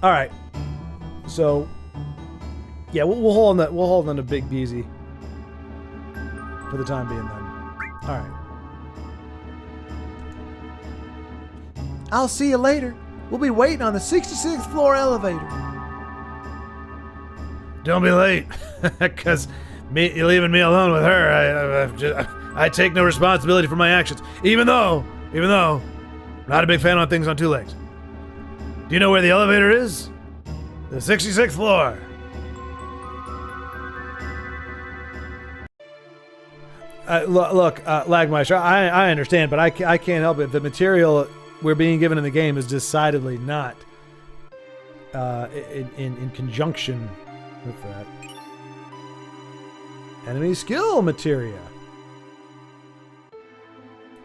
All right. So, yeah, we'll hold on to Big Beezy for the time being. Then. All right. I'll see you later. We'll be waiting on the 66th floor elevator. Don't be late, because you're leaving me alone with her. I take no responsibility for my actions, even though I'm not a big fan on things on two legs. Do you know where the elevator is? The 66th floor. Look, Lagmeister, I understand, but I can't help it. The material we're being given in the game is decidedly not in conjunction with that. Enemy skill materia.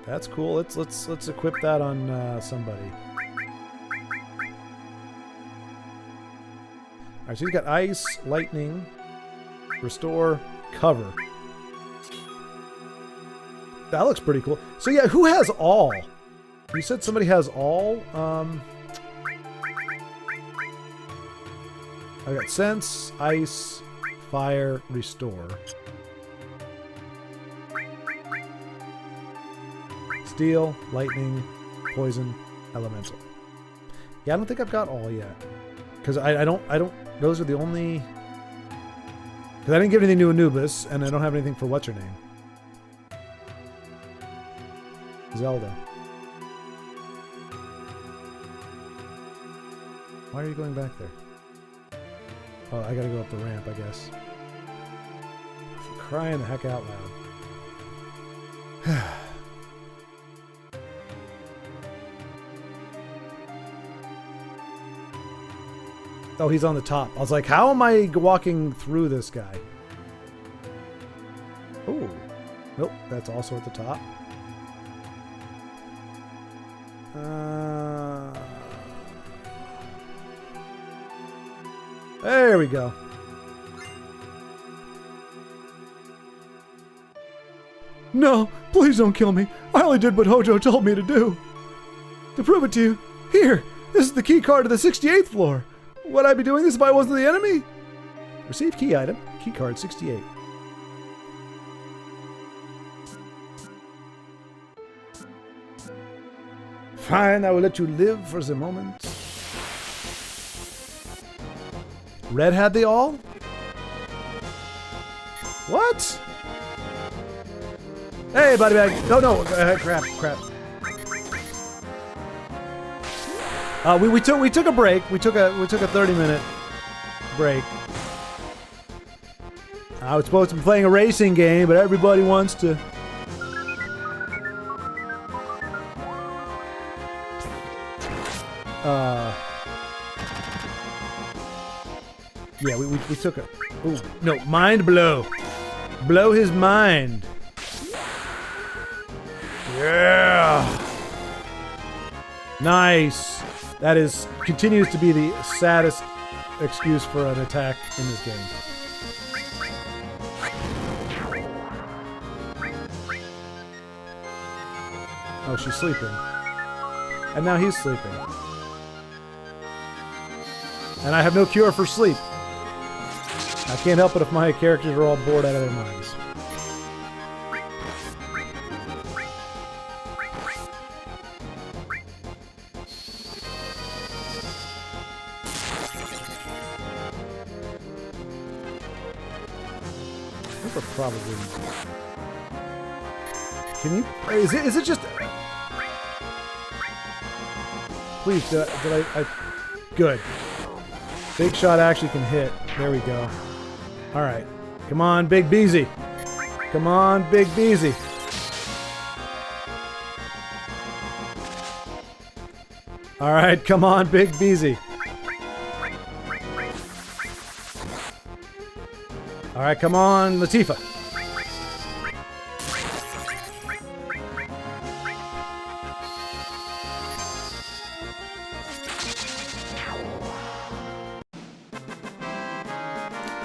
That's cool. Let's equip that on somebody. Alright, so he's got ice, lightning, restore, cover. That looks pretty cool. So yeah, who has all? You said somebody has all? I got sense, ice, fire, restore. Steel, lightning, poison, elemental. Yeah, I don't think I've got all yet. Because I don't, those are the only... Because I didn't give anything to Anubis, and I don't have anything for what's her name. Zelda. Why are you going back there? Oh, I gotta go up the ramp, I guess. I'm crying the heck out loud. Oh, he's on the top. I was like, how am I walking through this guy? Oh. Nope, that's also at the top. There we go. No, please don't kill me. I only did what Hojo told me to do. To prove it to you, here, this is the key card to the 68th floor. Would I be doing this if I wasn't the enemy? Receive key item. Key card 68. Fine, I will let you live for the moment. Red had they all? What? Hey, buddy bag. No, crap. We took a break. We took a 30-minute break. I was supposed to be playing a racing game, but everybody wants to. Yeah, we took a... Ooh, no, mind blow. Blow his mind. Yeah! Nice! That continues to be the saddest excuse for an attack in this game. Oh, she's sleeping. And now he's sleeping. And I have no cure for sleep. I can't help it if my characters are all bored out of their minds. I think we're probably... Can you... Is it just... Please, did I... Good. Big shot actually can hit. There we go. Alright. Come on, Big Beezy. Come on, Big Beezy. Alright, come on, Big Beezy. Alright, come on, Latifa.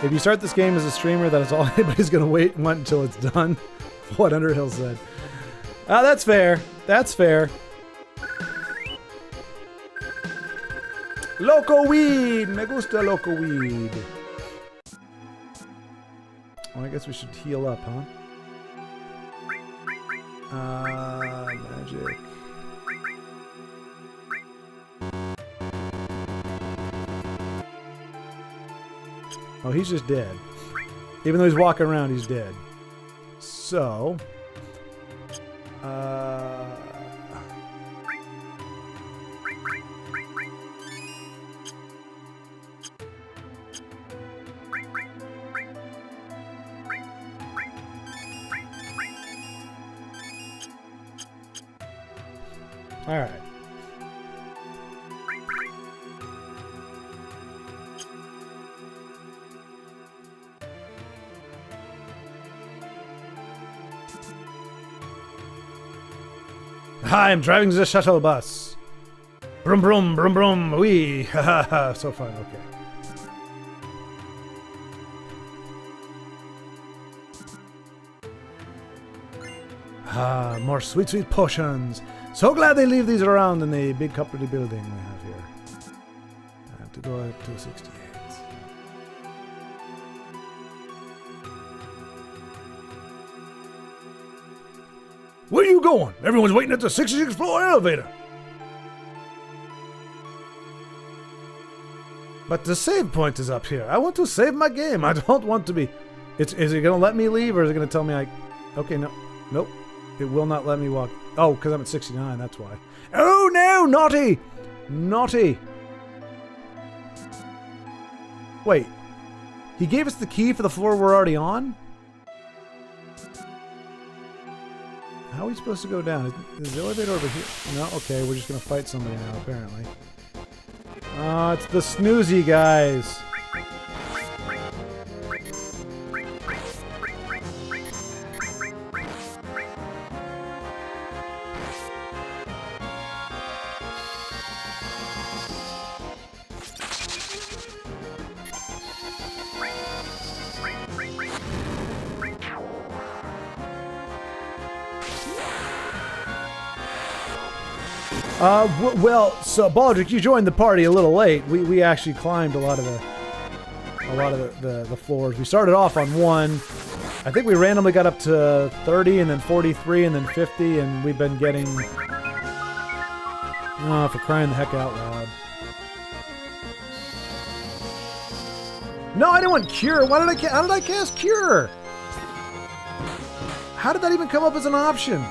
If you start this game as a streamer, that is all anybody's going to want until it's done. What Underhill said. Ah, that's fair. That's fair. Loco weed! Me gusta loco weed. Well, I guess we should heal up, huh? Magic. Oh, he's just dead. Even though he's walking around, he's dead. So... Alright. Hi, I'm driving the shuttle bus. Brum brum brum brum wee. Ha ha ha. So fun. Okay. Ah, more sweet, sweet potions. So glad they leave these around in the big company building we have here. I have to go up to 68. Where are you going? Everyone's waiting at the 66th floor elevator. But the save point is up here. I want to save my game. I don't want to be... Is it going to let me leave or is it going to tell me I... Okay, no. Nope. It will not let me walk. Oh, because I'm at 69, that's why. Oh no, naughty! Naughty! Wait. He gave us the key for the floor we're already on? How are we supposed to go down? Is the elevator over here? No? Okay, we're just going to fight somebody now, apparently. Oh, it's the snoozy guys. Well, so Baldric, you joined the party a little late. We actually climbed a lot of the floors. We started off on 1. I think we randomly got up to 30 and then 43 and then 50 and we've been getting... Oh, for crying the heck out loud. No, I didn't want Cure. How did I cast Cure? How did that even come up as an option?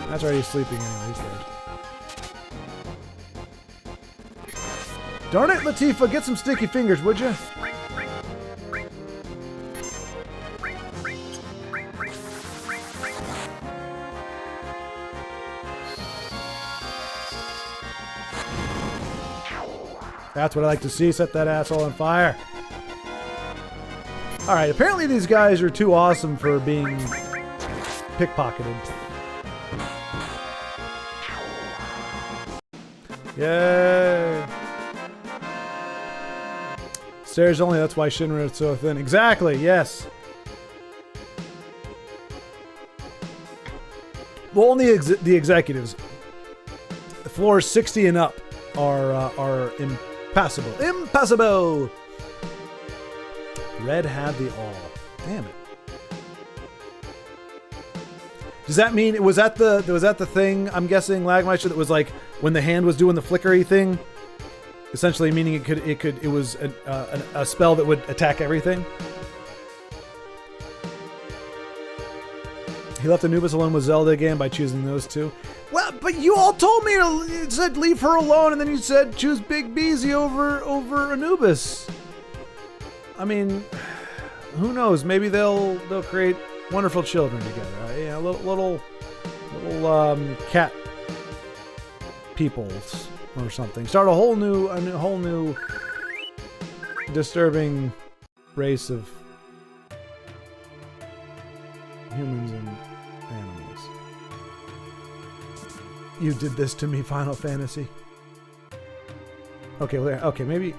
That's right, he's sleeping anyway, he's dead. Darn it, Latifa, get some sticky fingers, would you? That's what I like to see. Set that asshole on fire. Alright, apparently these guys are too awesome for being pickpocketed. Yay! Stairs only, that's why Shinra is so thin. Exactly, yes. Well, only the executives. The floors 60 and up are impassable. Impassable! Red had the all. Damn it. Does that mean was that the thing? I'm guessing Lagmeister that was like when the hand was doing the flickery thing, essentially meaning it was a spell that would attack everything. He left Anubis alone with Zelda again by choosing those two. Well, but you all told me you said leave her alone, and then you said choose Big Beezy over Anubis. I mean, who knows? Maybe they'll create wonderful children together. Yeah, little cat peoples or something. Start a whole new disturbing race of humans and animals. You did this to me, Final Fantasy. Okay, well, okay, maybe.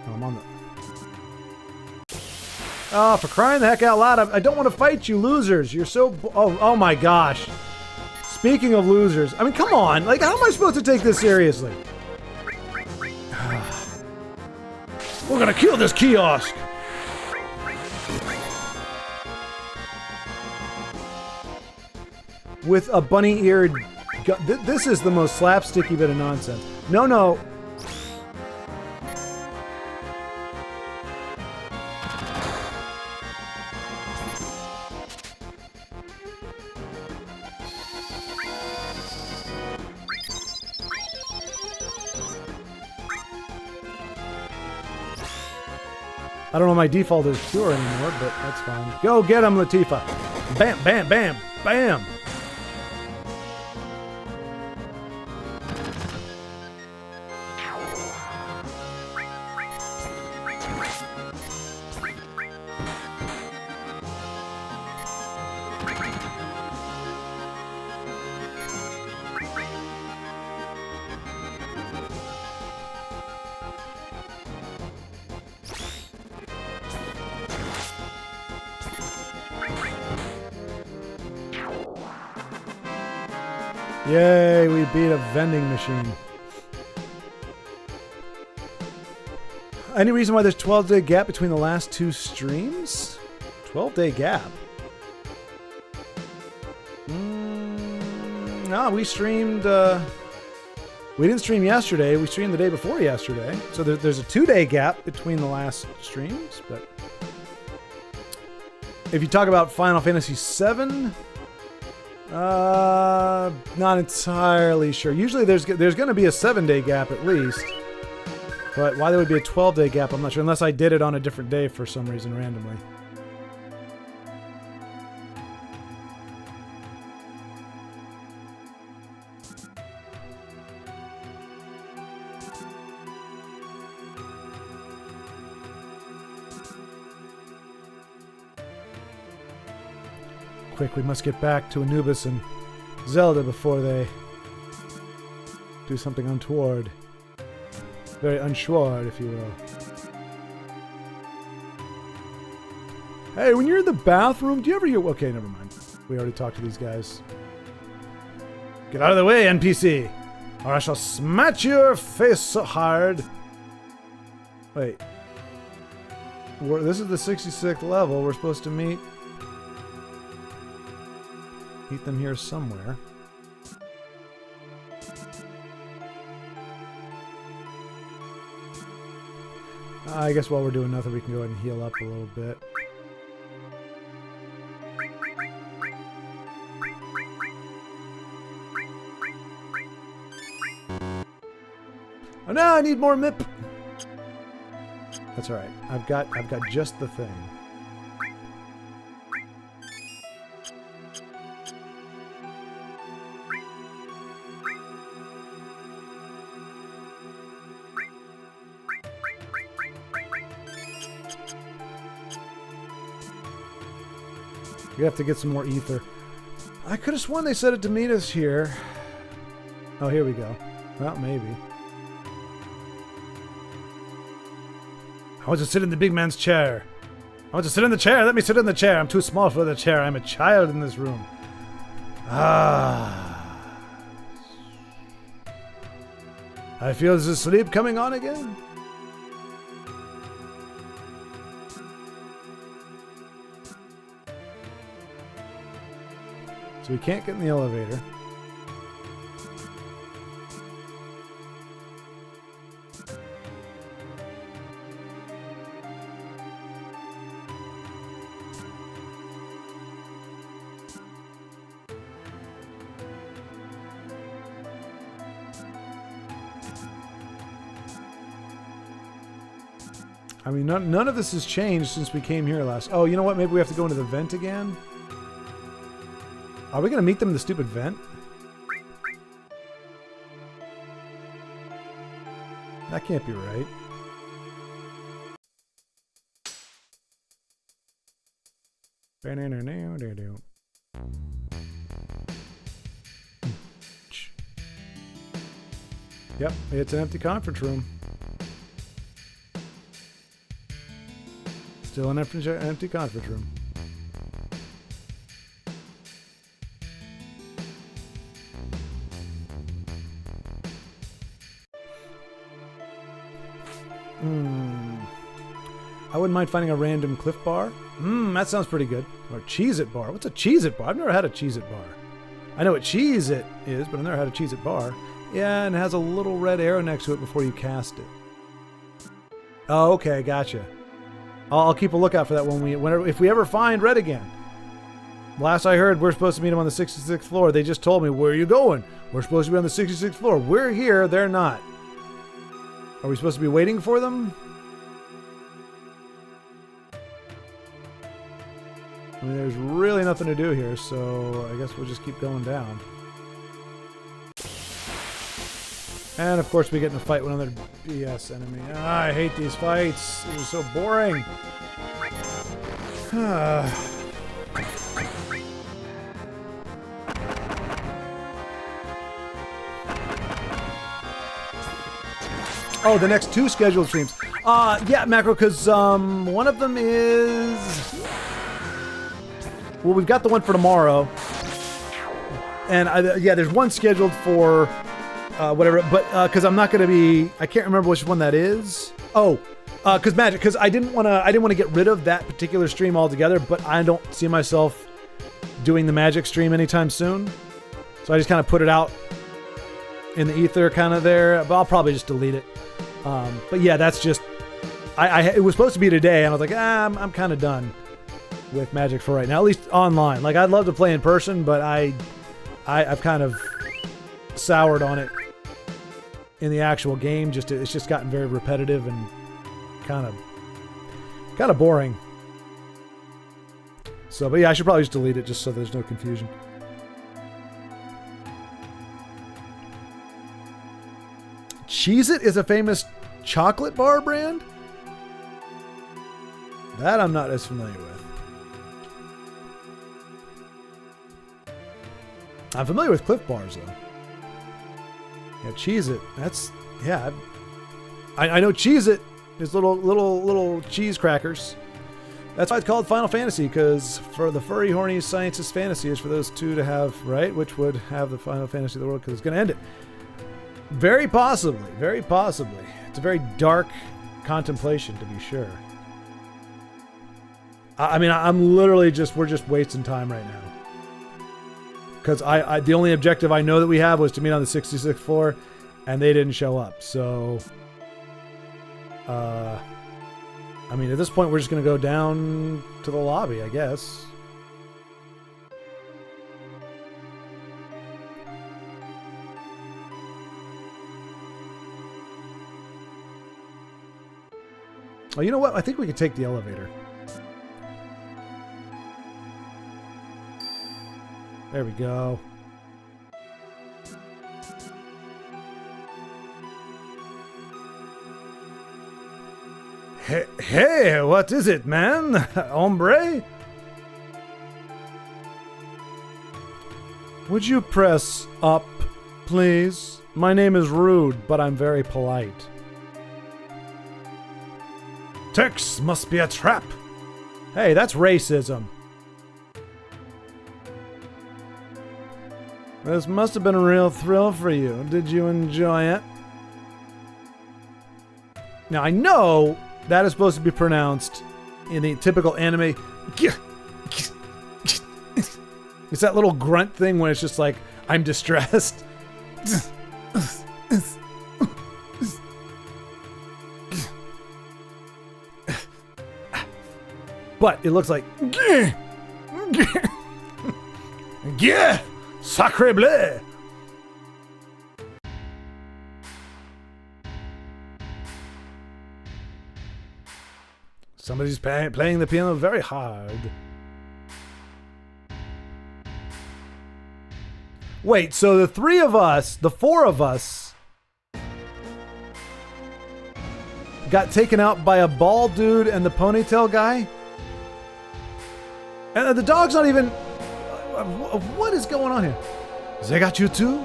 Oh, I'm on the. Oh, for crying the heck out loud! I don't want to fight you, losers. You're so. Oh my gosh. Speaking of losers, I mean, come on. Like, how am I supposed to take this seriously? We're gonna kill this kiosk. With a bunny-eared gun. This is the most slapsticky bit of nonsense. No. I don't know my default is pure anymore, but that's fine. Go get him, Latifa. Bam, bam, bam, bam. Yay, we beat a vending machine. Any reason why there's 12-day gap between the last two streams? 12-day gap? No, we streamed... we didn't stream yesterday. We streamed the day before yesterday. So there's a 2-day gap between the last streams, but... If you talk about Final Fantasy VII... not entirely sure. Usually there's going to be a 7-day gap at least. But why there would be a 12-day gap, I'm not sure. Unless I did it on a different day for some reason randomly. Quick, we must get back to Anubis and Zelda before they do something untoward. Very unschwaaard, if you will. Hey, when you're in the bathroom, do you ever hear... Okay, never mind. We already talked to these guys. Get out of the way, NPC! Or I shall smash your face so hard. Wait. This is the 66th level. We're supposed to meet them here somewhere. I guess while we're doing nothing, we can go ahead and heal up a little bit. Oh no, I need more MIP. That's all right. I've got just the thing. We have to get some more ether. I could have sworn they said it to meet us here. Oh, here we go. Well, maybe. I want to sit in the big man's chair. I want to sit in the chair. Let me sit in the chair. I'm too small for the chair. I'm a child in this room. Ah. I feel the sleep coming on again. So we can't get in the elevator. I mean, none of this has changed since we came here last. Oh, you know what? Maybe we have to go into the vent again? Are we going to meet them in the stupid vent? That can't be right. Yep, it's an empty conference room. Still an empty conference room. I wouldn't mind finding a random Cliff Bar. That sounds pretty good. Or Cheez-It Bar. What's a Cheez-It Bar? I've never had a Cheez-It Bar. I know what Cheez-It is, but I've never had a Cheez-It Bar. Yeah, and it has a little red arrow next to it before you cast it. Oh, okay, gotcha. I'll keep a lookout for that if we ever find Red again. Last I heard, we're supposed to meet him on the 66th floor. They just told me, where are you going? We're supposed to be on the 66th floor. We're here, they're not. Are we supposed to be waiting for them? I mean, there's really nothing to do here, so I guess we'll just keep going down. And of course we get in a fight with another BS enemy. I hate these fights. They're so boring. Oh, the next 2 scheduled streams. Yeah, Macro, because one of them is... Well, we've got the one for tomorrow. And yeah, there's one scheduled for... whatever, but because I'm not going to be, I can't remember which one that is. Oh, because Magic, because I didn't want to get rid of that particular stream altogether, but I don't see myself doing the Magic stream anytime soon, so I just kind of put it out in the ether, kind of there. But I'll probably just delete it. But yeah, that's just, it was supposed to be today, and I was like, I'm kind of done with Magic for right now, at least online. Like, I'd love to play in person, but I've kind of soured on it in the actual game. It's just gotten very repetitive and kind of boring. So, but yeah, I should probably just delete it just so there's no confusion. Cheez-It is a famous chocolate bar brand? That I'm not as familiar with. I'm familiar with Cliff Bars though. Yeah, Cheez-It. That's, yeah. I know Cheez-It is little cheese crackers. That's why it's called Final Fantasy, because for the furry, horny scientist fantasy is for those two to have, right? Which would have the Final Fantasy of the world, because it's going to end it. Very possibly. Very possibly. It's a very dark contemplation, to be sure. I mean, I'm literally we're just wasting time right now. Because the only objective I know that we have was to meet on the 66th floor, and they didn't show up. So, I mean, at this point, we're just going to go down to the lobby, I guess. Oh, you know what? I think we could take the elevator. There we go. Hey, what is it, man? Hombre? Would you press up, please? My name is Rude, but I'm very polite. Tex must be a trap. Hey, that's racism. This must have been a real thrill for you. Did you enjoy it? Now, I know that is supposed to be pronounced in the typical anime. It's that little grunt thing when it's just like, I'm distressed. But it looks like, sacre bleu. Somebody's playing the piano very hard. Wait, so the three of us, the four of us, got taken out by a bald dude and the ponytail guy? And the dog's not even... What is going on here? They got you too?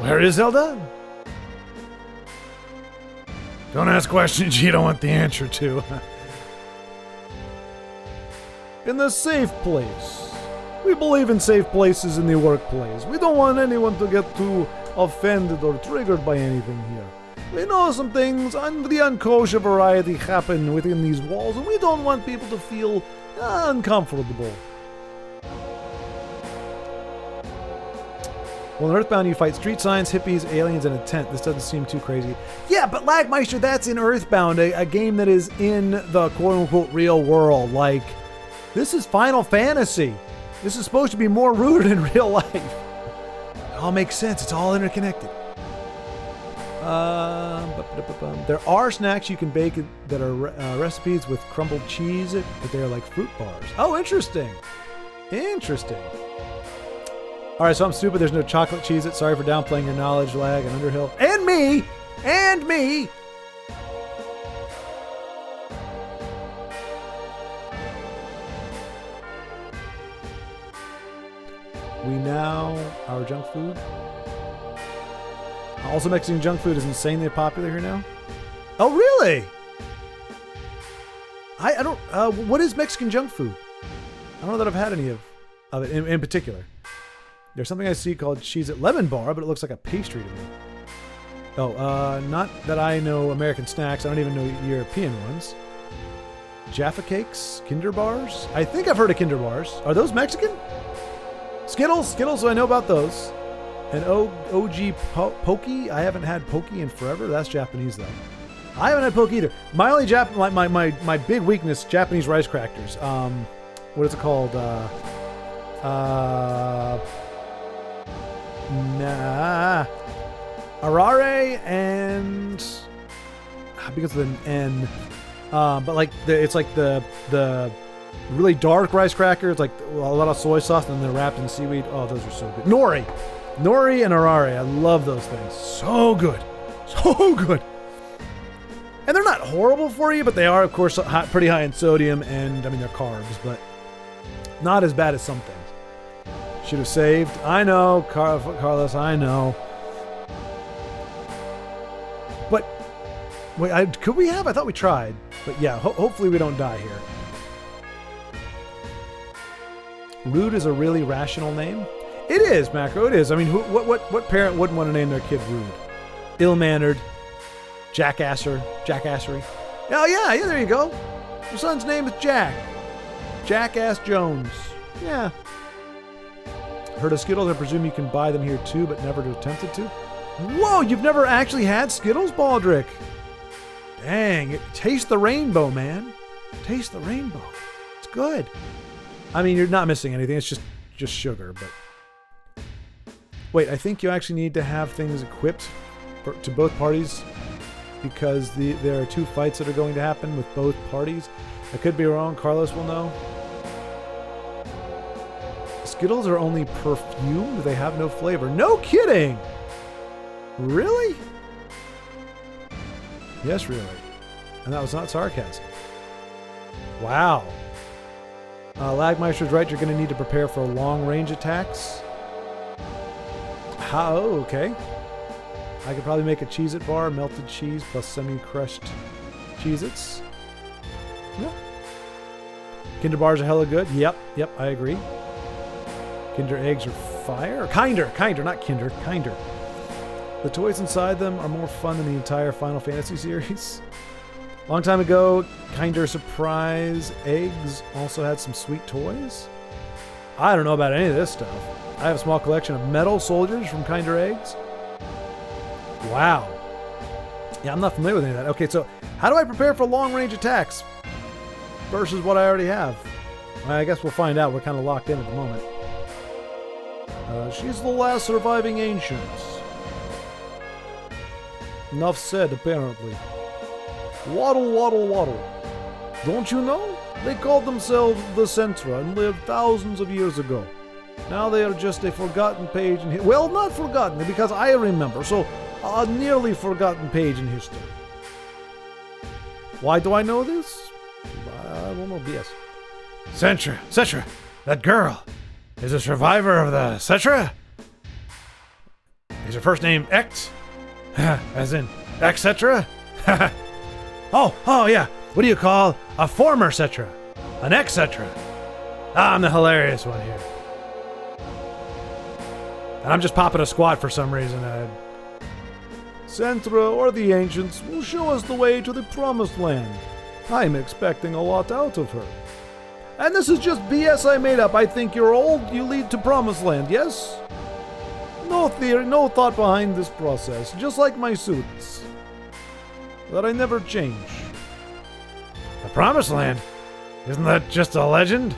Where is Zelda? Don't ask questions you don't want the answer to. In the safe place. We believe in safe places in the workplace. We don't want anyone to get too offended or triggered by anything here. We know some things on the unkosher variety happen within these walls, and we don't want people to feel uncomfortable. Well, in Earthbound, you fight street signs, hippies, aliens, and a tent. This doesn't seem too crazy. Yeah, but Lagmeister, that's in Earthbound, a game that is in the quote-unquote real world. Like, this is Final Fantasy. This is supposed to be more rooted in real life. It all makes sense. It's all interconnected. There are snacks you can bake that are recipes with crumbled cheese, but they're like fruit bars. Oh, interesting. Interesting. All right, so I'm stupid. There's no chocolate cheese. Sorry for downplaying your knowledge, Lag, and Underhill. And me! And me! We now... Our junk food? Also, Mexican junk food is insanely popular here now. Oh, really? I don't... what is Mexican junk food? I don't know that I've had any of it in particular. There's something I see called Cheez-It Lemon Bar, but it looks like a pastry to me. Oh, not that I know American snacks. I don't even know European ones. Jaffa Cakes? Kinder Bars? I think I've heard of Kinder Bars. Are those Mexican? Skittles? Skittles, I know about those. And OG Pokey? I haven't had Pokey in forever. That's Japanese, though. I haven't had Poke either. My only my big weakness, Japanese rice crackers. What is it called? Arare and because of an N. But like it's like the really dark rice crackers, like a lot of soy sauce, and then they're wrapped in seaweed. Oh, those are so good. Nori and arare. I love those things. So good. So good. And they're not horrible for you, but they are, of course, pretty high in sodium, and I mean, they're carbs, but not as bad as some things. Should have saved. I know, Carlos, I know. But, wait, could we have? I thought we tried. But yeah, hopefully we don't die here. Rude is a really rational name. It is, Macro, it is. I mean, what parent wouldn't want to name their kid Rude? Ill-mannered, jackassery. Oh, yeah, there you go. Your son's name is Jack. Jackass Jones. Yeah. Heard of Skittles? I presume you can buy them here too, but never attempted to. Whoa, you've never actually had Skittles, Baldrick? Dang, taste the rainbow, man. Taste the rainbow. It's good. I mean, you're not missing anything. It's just sugar, but... Wait, I think you actually need to have things equipped to both parties because there are two fights that are going to happen with both parties. I could be wrong. Carlos will know. Skittles are only perfumed. They have no flavor. No kidding! Really? Yes, really. And that was not sarcasm. Wow. Lagmeister's right, you're going to need to prepare for long-range attacks. How? Oh, okay. I could probably make a Cheez-It bar, melted cheese plus semi-crushed Cheez-Its. Yeah. Kinder bars are hella good. Yep, I agree. Kinder eggs are fire. Kinder, not Kinder, Kinder. The toys inside them are more fun than the entire Final Fantasy series. Long time ago, Kinder Surprise eggs also had some sweet toys. I don't know about any of this stuff. I have a small collection of metal soldiers from Kinder eggs. Wow. Yeah, I'm not familiar with any of that. Okay, so how do I prepare for long-range attacks versus what I already have? I guess we'll find out. We're kind of locked in at the moment. She's the last surviving ancient. Enough said, apparently. Waddle, waddle, waddle. Don't you know? They called themselves the Centra and lived thousands of years ago. Now they are just a forgotten page in history. Well, not forgotten, because I remember, so a nearly forgotten page in history. Why do I know this? I don't know, BS. Centra, that girl is a survivor of the Centra? Is her first name X? As in, etc. Oh, yeah. What do you call a former Cetra? An etc. I'm the hilarious one here. And I'm just popping a squat for some reason. Centra, or the Ancients, will show us the way to the Promised Land. I'm expecting a lot out of her. And this is just BS I made up. I think you're old, you lead to Promised Land, yes? No theory, no thought behind this process, just like my suits. That I never change. The Promised Land? Isn't that just a legend?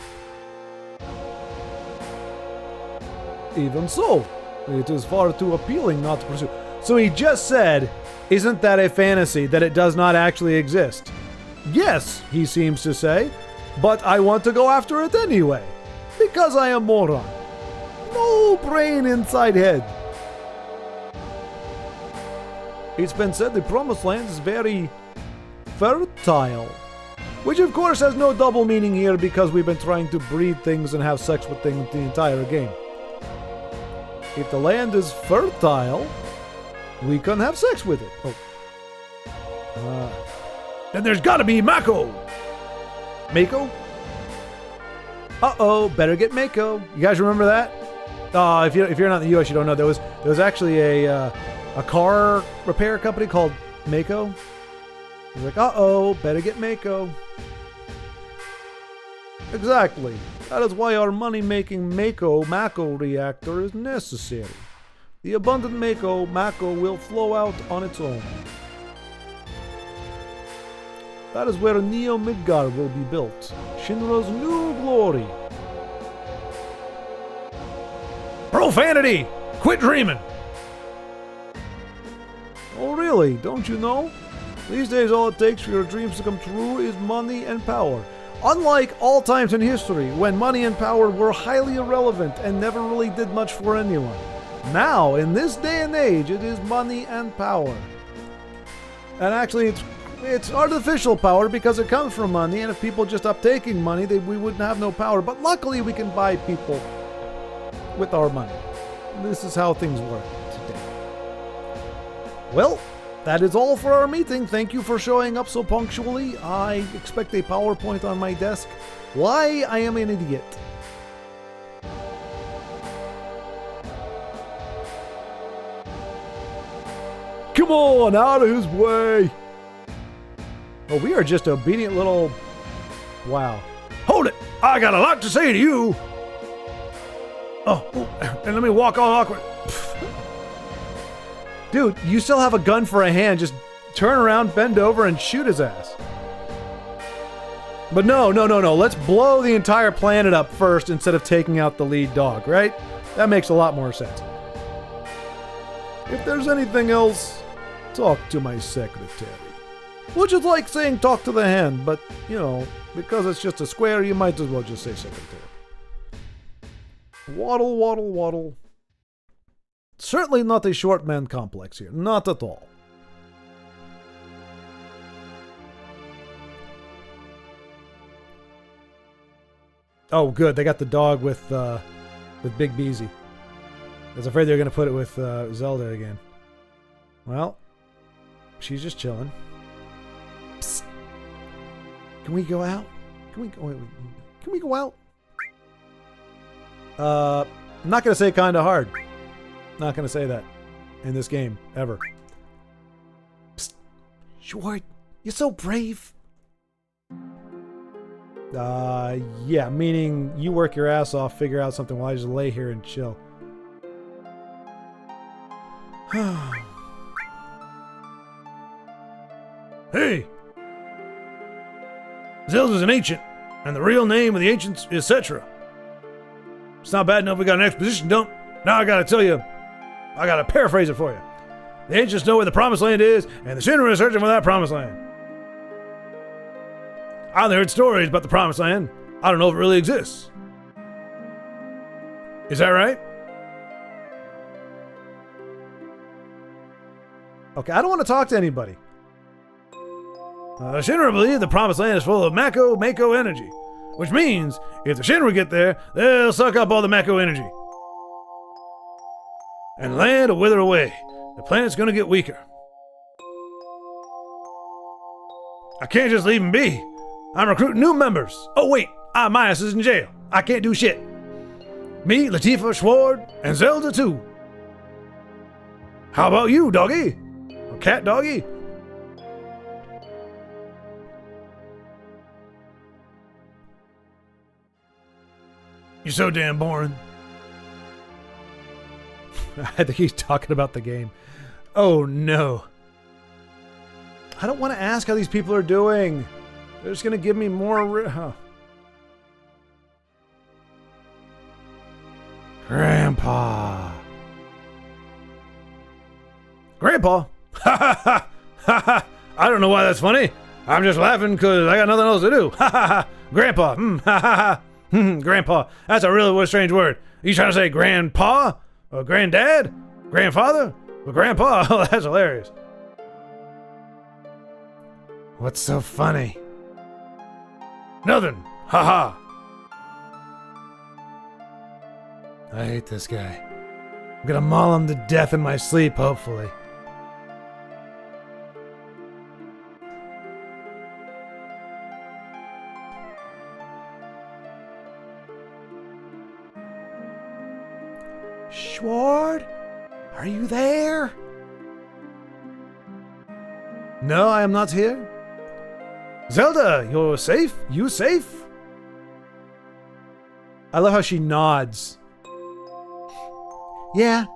Even so, it is far too appealing not to pursue. So he just said, isn't that a fantasy, that it does not actually exist? Yes, he seems to say, but I want to go after it anyway, because I am moron. No brain inside head. It's been said the Promised Land is very fertile. Which of course has no double meaning here because we've been trying to breed things and have sex with things the entire game. If the land is fertile, we can have sex with it. Then there's gotta be Mako! Mako? Uh-oh, better get Mako. You guys remember that? If you're not in the US, you don't know. There was actually a car repair company called Mako. He's like, uh-oh, better get Mako. Exactly. That is why our money-making Mako reactor is necessary. The abundant Mako will flow out on its own. That is where Neo Midgar will be built. Shinra's new glory. Profanity! Quit dreaming! Oh really? Don't you know? These days all it takes for your dreams to come true is money and power. Unlike all times in history, when money and power were highly irrelevant and never really did much for anyone. Now, in this day and age, it is money and power. And actually, it's artificial power because it comes from money, and if people just stopped taking money, we wouldn't have no power. But luckily, we can buy people with our money. This is how things work today. Well, that is all for our meeting. Thank you for showing up so punctually. I expect a PowerPoint on my desk. Why I am an idiot. Come on, out of his way. Oh, we are just obedient little... Wow. Hold it! I got a lot to say to you! Oh, and let me walk all awkward. Dude, you still have a gun for a hand. Just turn around, bend over, and shoot his ass. But no. Let's blow the entire planet up first instead of taking out the lead dog, right? That makes a lot more sense. If there's anything else, talk to my secretary. Which is like saying talk to the hand, but, you know, because it's just a square, you might as well just say secretary. Waddle, waddle, waddle. Certainly not a short man complex here. Not at all. Oh, good. They got the dog with Big Beezy. I was afraid they were going to put it with Zelda again. Well, she's just chilling. Psst. Can we go out? Can we go out? I'm not going to say kind of hard. Not going to say that in this game, ever. Psst. Schwaaard, you're so brave. Yeah, meaning you work your ass off, figure out something while I just lay here and chill. Hey! Zelda's an ancient, and the real name of the ancients is Cetra. It's not bad enough we got an exposition dump. Now I gotta tell you, I gotta paraphrase it for you. The ancients know where the promised land is, and the Shinra is searching for that promised land. I only heard stories about the promised land. I don't know if it really exists. Is that right? Okay, I don't want to talk to anybody. The Shinra believe the promised land is full of Mako energy, which means if the Shinra get there, they'll suck up all the Mako energy. And the land will wither away. The planet's gonna get weaker. I can't just leave him be. I'm recruiting new members. Oh wait, Mias is in jail. I can't do shit. Me, Latifa, Schwaaard, and Zelda too. How about you, doggy? Or cat doggy? You're so damn boring. I think he's talking about the game. Oh no. I don't want to ask how these people are doing. They're just going to give me more... Grandpa. Grandpa? Ha ha ha! Ha ha! I don't know why that's funny. I'm just laughing because I got nothing else to do. Ha ha ha! Grandpa. Ha ha ha! Grandpa. That's a really strange word. Are you trying to say grandpa? Or granddad? Grandfather? Or grandpa? Oh, that's hilarious. What's so funny? Nothing. Ha ha. I hate this guy. I'm gonna maul him to death in my sleep, hopefully. Schwaaard? Are you there? No, I am not here. Zelda, you're safe? You safe? I love how she nods. Yeah,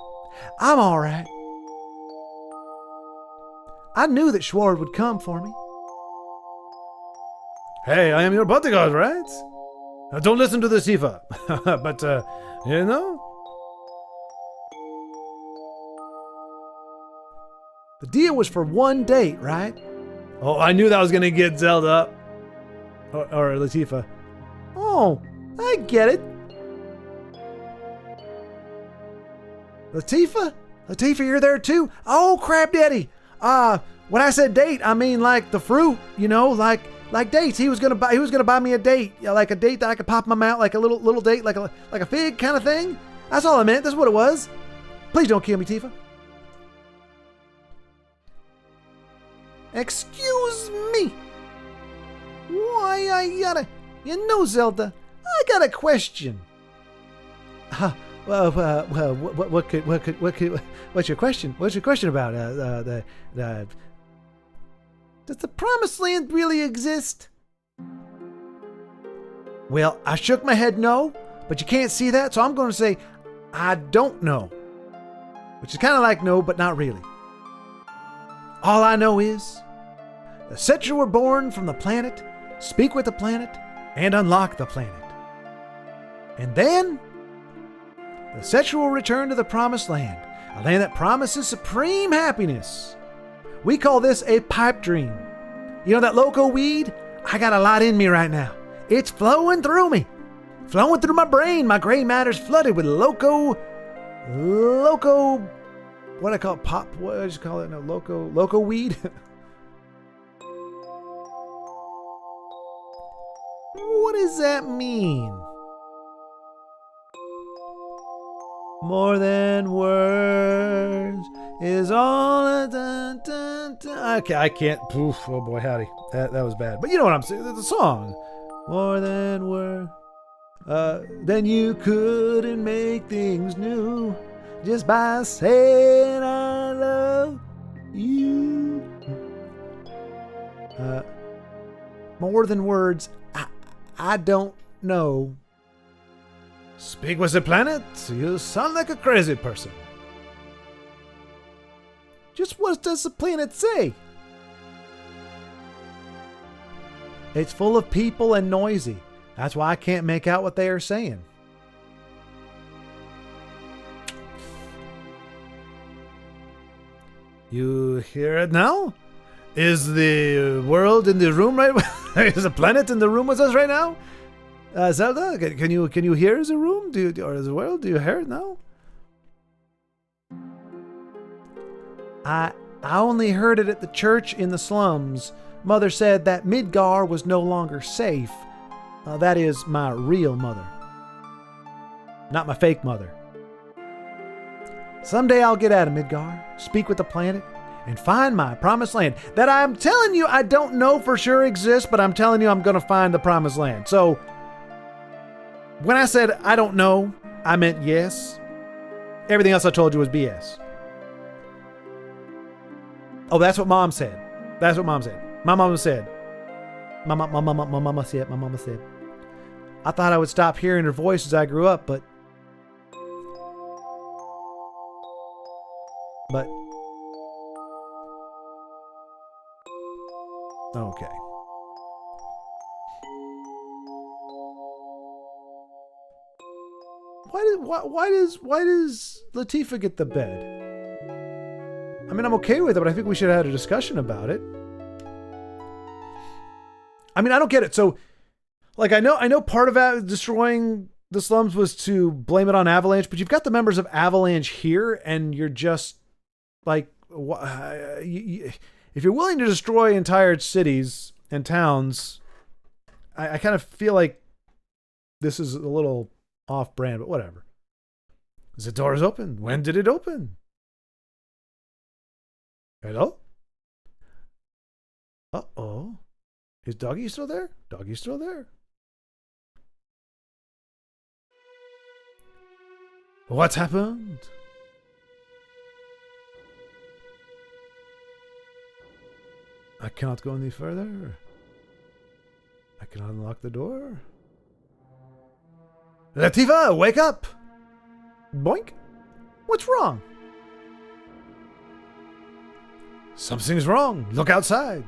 I'm alright. I knew that Schwaaard would come for me. Hey, I am your bodyguard, right? Now, don't listen to the Sifa. But, you know? The deal was for one date, right? Oh, I knew that was going to get Zelda up. Or Latifa. Oh, I get it. Latifa? Latifa, you're there too? Oh, crap daddy. When I said date, I mean like the fruit, you know, like dates. He was gonna buy me a date, like a date that I could pop in my mouth, like a little date, like a fig kind of thing. That's all I meant. That's what it was. Please don't kill me, Tifa. Excuse me. Why I gotta... You know, Zelda, I got a question. What's your question? What's your question about? Does the Promised Land really exist? Well, I shook my head no, but you can't see that, so I'm going to say I don't know. Which is kind of like no, but not really. All I know is the Cetra were born from the planet, speak with the planet, and unlock the planet. And then the Cetra will return to the Promised Land, a land that promises supreme happiness. We call this a pipe dream. You know that loco weed? I got a lot in me right now. It's flowing through me. Flowing through my brain. My gray matter's flooded with loco, what do I call it? Pop, what do I just call it? No, loco weed? What does that mean? More than words is all a dun, dun, dun. Okay, I can't. Oof, oh boy, howdy. That was bad. But you know what I'm saying? The song. More than words. Then you couldn't make things new just by saying I love you. More than words. I don't know. Speak with the planet? You sound like a crazy person. Just what does the planet say? It's full of people and noisy. That's why I can't make out what they are saying. You hear it now? Is the world in the room right? Is the planet in the room with us right now? Zelda, can you hear the room? Or the world? Do you hear it now? I only heard it at the church in the slums. Mother said that Midgar was no longer safe. That is my real mother, not my fake mother. Someday I'll get out of Midgar, speak with the planet, and find my promised land that I'm telling you I don't know for sure exists, but I'm telling you I'm going to find the promised land. So when I said I don't know, I meant yes. Everything else I told you was BS. Oh, that's what Mom said. That's what Mom said. My mama said. My mama said. I thought I would stop hearing her voice as I grew up, but okay. Why does Latifa get the bed? I mean, I'm okay with it, but I think we should have had a discussion about it. I mean, I don't get it. So, like, I know part of destroying the slums was to blame it on Avalanche, but you've got the members of Avalanche here, and you're just like, if you're willing to destroy entire cities and towns, I kind of feel like this is a little off-brand, but whatever. The door is open. When did it open? Hello? Uh-oh. Is Doggy still there? Doggy's still there. What's happened? I cannot go any further. I cannot unlock the door. Latifa, wake up! Boink. What's wrong? Something's wrong. Look outside.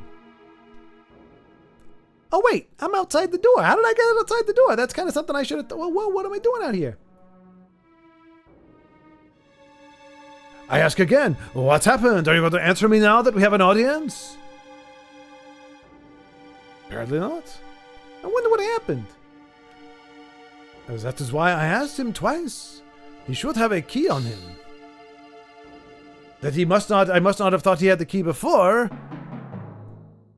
Oh, wait. I'm outside the door. How did I get outside the door? That's kind of something I should have... Well, what am I doing out here? I ask again. What's happened? Are you going to answer me now that we have an audience? Apparently not. I wonder what happened. That is why I asked him twice. He should have a key on him. That he must not... I must not have thought he had the key before.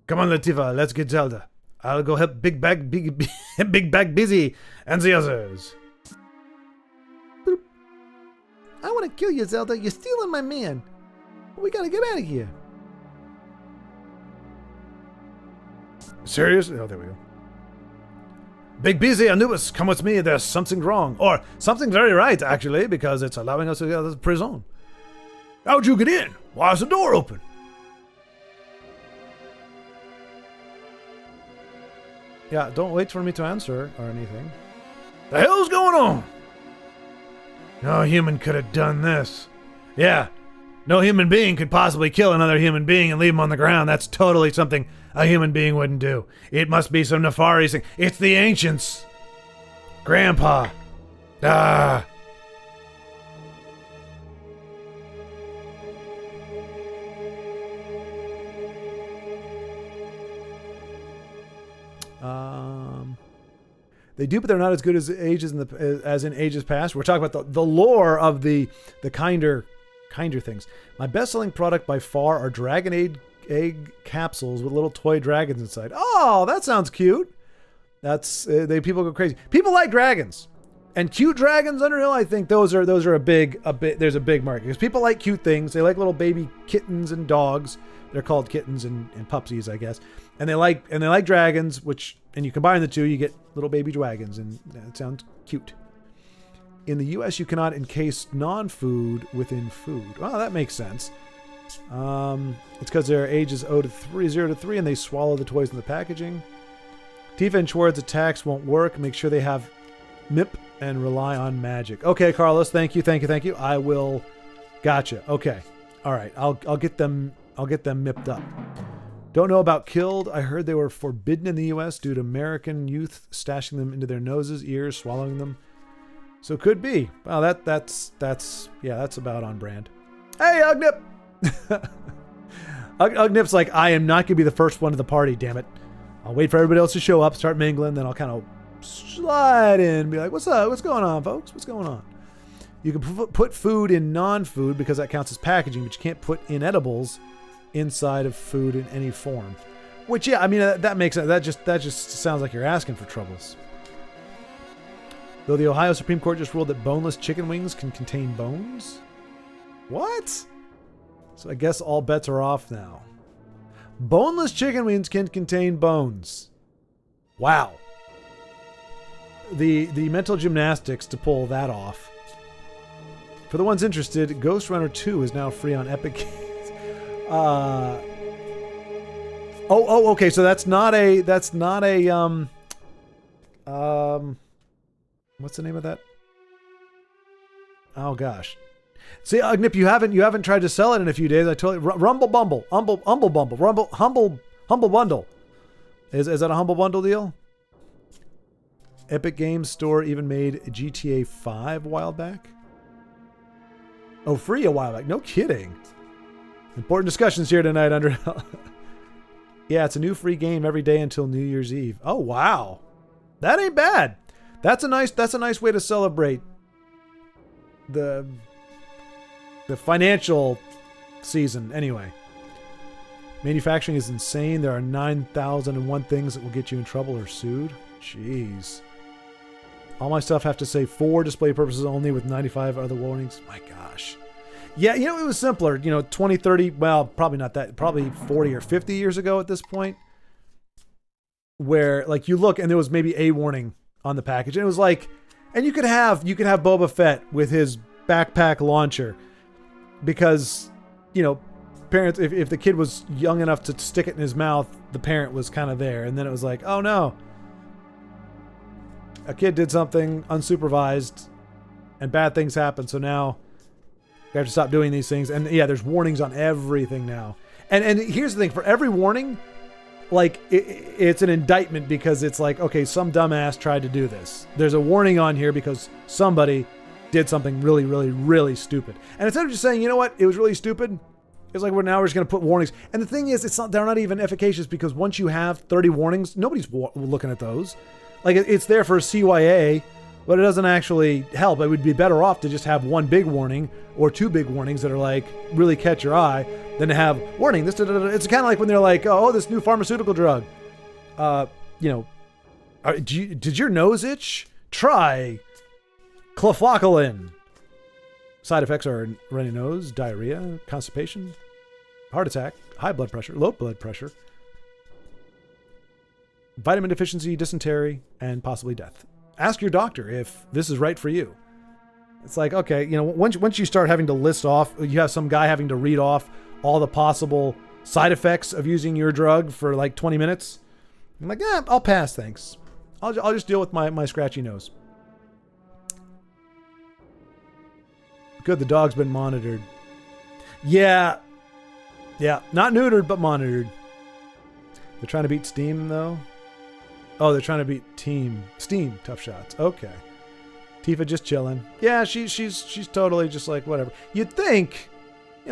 Come on, Latifa. Let's get Zelda. I'll go help Big Bag Beezy and the others. Boop. I want to kill you, Zelda. You're stealing my man. We gotta get out of here. Serious? Oh, there we go. Big Beezy, Anubis, come with me. There's something wrong. Or something very right, actually, because it's allowing us to get out of the prison. How'd you get in? Why is the door open? Yeah, don't wait for me to answer or anything. The hell's going on? No human could have done this. Yeah, no human being could possibly kill another human being and leave him on the ground. That's totally something a human being wouldn't do. It must be some nefarious thing. It's the ancients. Grandpa. Ah. They do, but they're not as good as as in ages past. We're talking about the lore of the kinder things. My best-selling product by far are dragon egg capsules with little toy dragons inside. Oh, that sounds cute. That's people go crazy. People like dragons, And cute dragons, Unreal, I think those are a big there's a big market. Because people like cute things. They like little baby kittens and dogs. They're called kittens and pupsies, I guess. And they like dragons, and you combine the two, you get little baby dragons, and that sounds cute. In the US, you cannot encase non-food within food. Well, that makes sense. It's because their age is 0 to 3, and they swallow the toys in the packaging. Tifa and Schwaaard's attacks won't work. Make sure they have MIP and rely on magic. Okay, Carlos, thank you. I will. Gotcha. Okay. All right. I'll get them MIP'd up. Don't know about killed. I heard they were forbidden in the US due to American youth stashing them into their noses, ears, swallowing them. So could be. Well, that's about on brand. Hey, Ugnip! Ugnip's like, I am not gonna be the first one to the party, damn it. I'll wait for everybody else to show up, start mingling, then I'll kind of slide in and be like, what's up? What's going on, folks? What's going on? You can put food in non-food because that counts as packaging, but you can't put inedibles inside of food in any form. Which, yeah, I mean, that makes sense. That just sounds like you're asking for troubles. Though the Ohio Supreme Court just ruled that boneless chicken wings can contain bones? What? So I guess all bets are off now. Boneless chicken wings can contain bones. Wow. The mental gymnastics to pull that off. For the ones interested, Ghost Runner 2 is now free on Epic Games. Okay, so that's not a what's the name of that? Oh gosh. See, Ugnip, you haven't tried to sell it in a few days. I totally Humble Bundle. Is that a Humble Bundle deal? Epic Games Store even made GTA 5 a while back. Oh, free a while back. No kidding. Important discussions here tonight, Under. Yeah, it's a new free game every day until New Year's Eve. Oh wow, that ain't bad. That's a nice way to celebrate the financial season. Anyway, manufacturing is insane. There are 9,001 things that will get you in trouble or sued. Jeez. All my stuff have to say for display purposes only with 95 other warnings. My gosh. Yeah, it was simpler, 20, 30, well, probably not that, probably 40 or 50 years ago at this point, where like you look and there was maybe a warning on the package. And it was like, and you could have Boba Fett with his backpack launcher because, parents, if the kid was young enough to stick it in his mouth, the parent was kind of there. And then it was like, oh no, a kid did something unsupervised and bad things happen. So now you have to stop doing these things. And yeah, there's warnings on everything now. And here's the thing, for every warning, like it's an indictment because it's like, okay, some dumbass tried to do this. There's a warning on here because somebody did something really, really, really stupid. And instead of just saying, you know what, it was really stupid, it's like, we're just going to put warnings. And the thing is, they're not even efficacious because once you have 30 warnings, nobody's looking at those. Like it's there for CYA, but it doesn't actually help. It would be better off to just have one big warning or two big warnings that are like really catch your eye than to have warning. It's kind of like when they're like, oh, this new pharmaceutical drug. Did your nose itch? Try clofacillin. Side effects are runny nose, diarrhea, constipation, heart attack, high blood pressure, low blood pressure, vitamin deficiency, dysentery, and possibly death. Ask your doctor if this is right for you. It's like, okay, once you start having to list off, you have some guy having to read off all the possible side effects of using your drug for like 20 minutes. I'm like, I'll pass, thanks. I'll just deal with my scratchy nose. Good, the dog's been monitored. Yeah, not neutered, but monitored. They're trying to beat Steam, though. Oh, they're trying to beat Steam Tough Shots. Okay. Tifa just chilling. Yeah, she's totally just like, whatever. You'd think,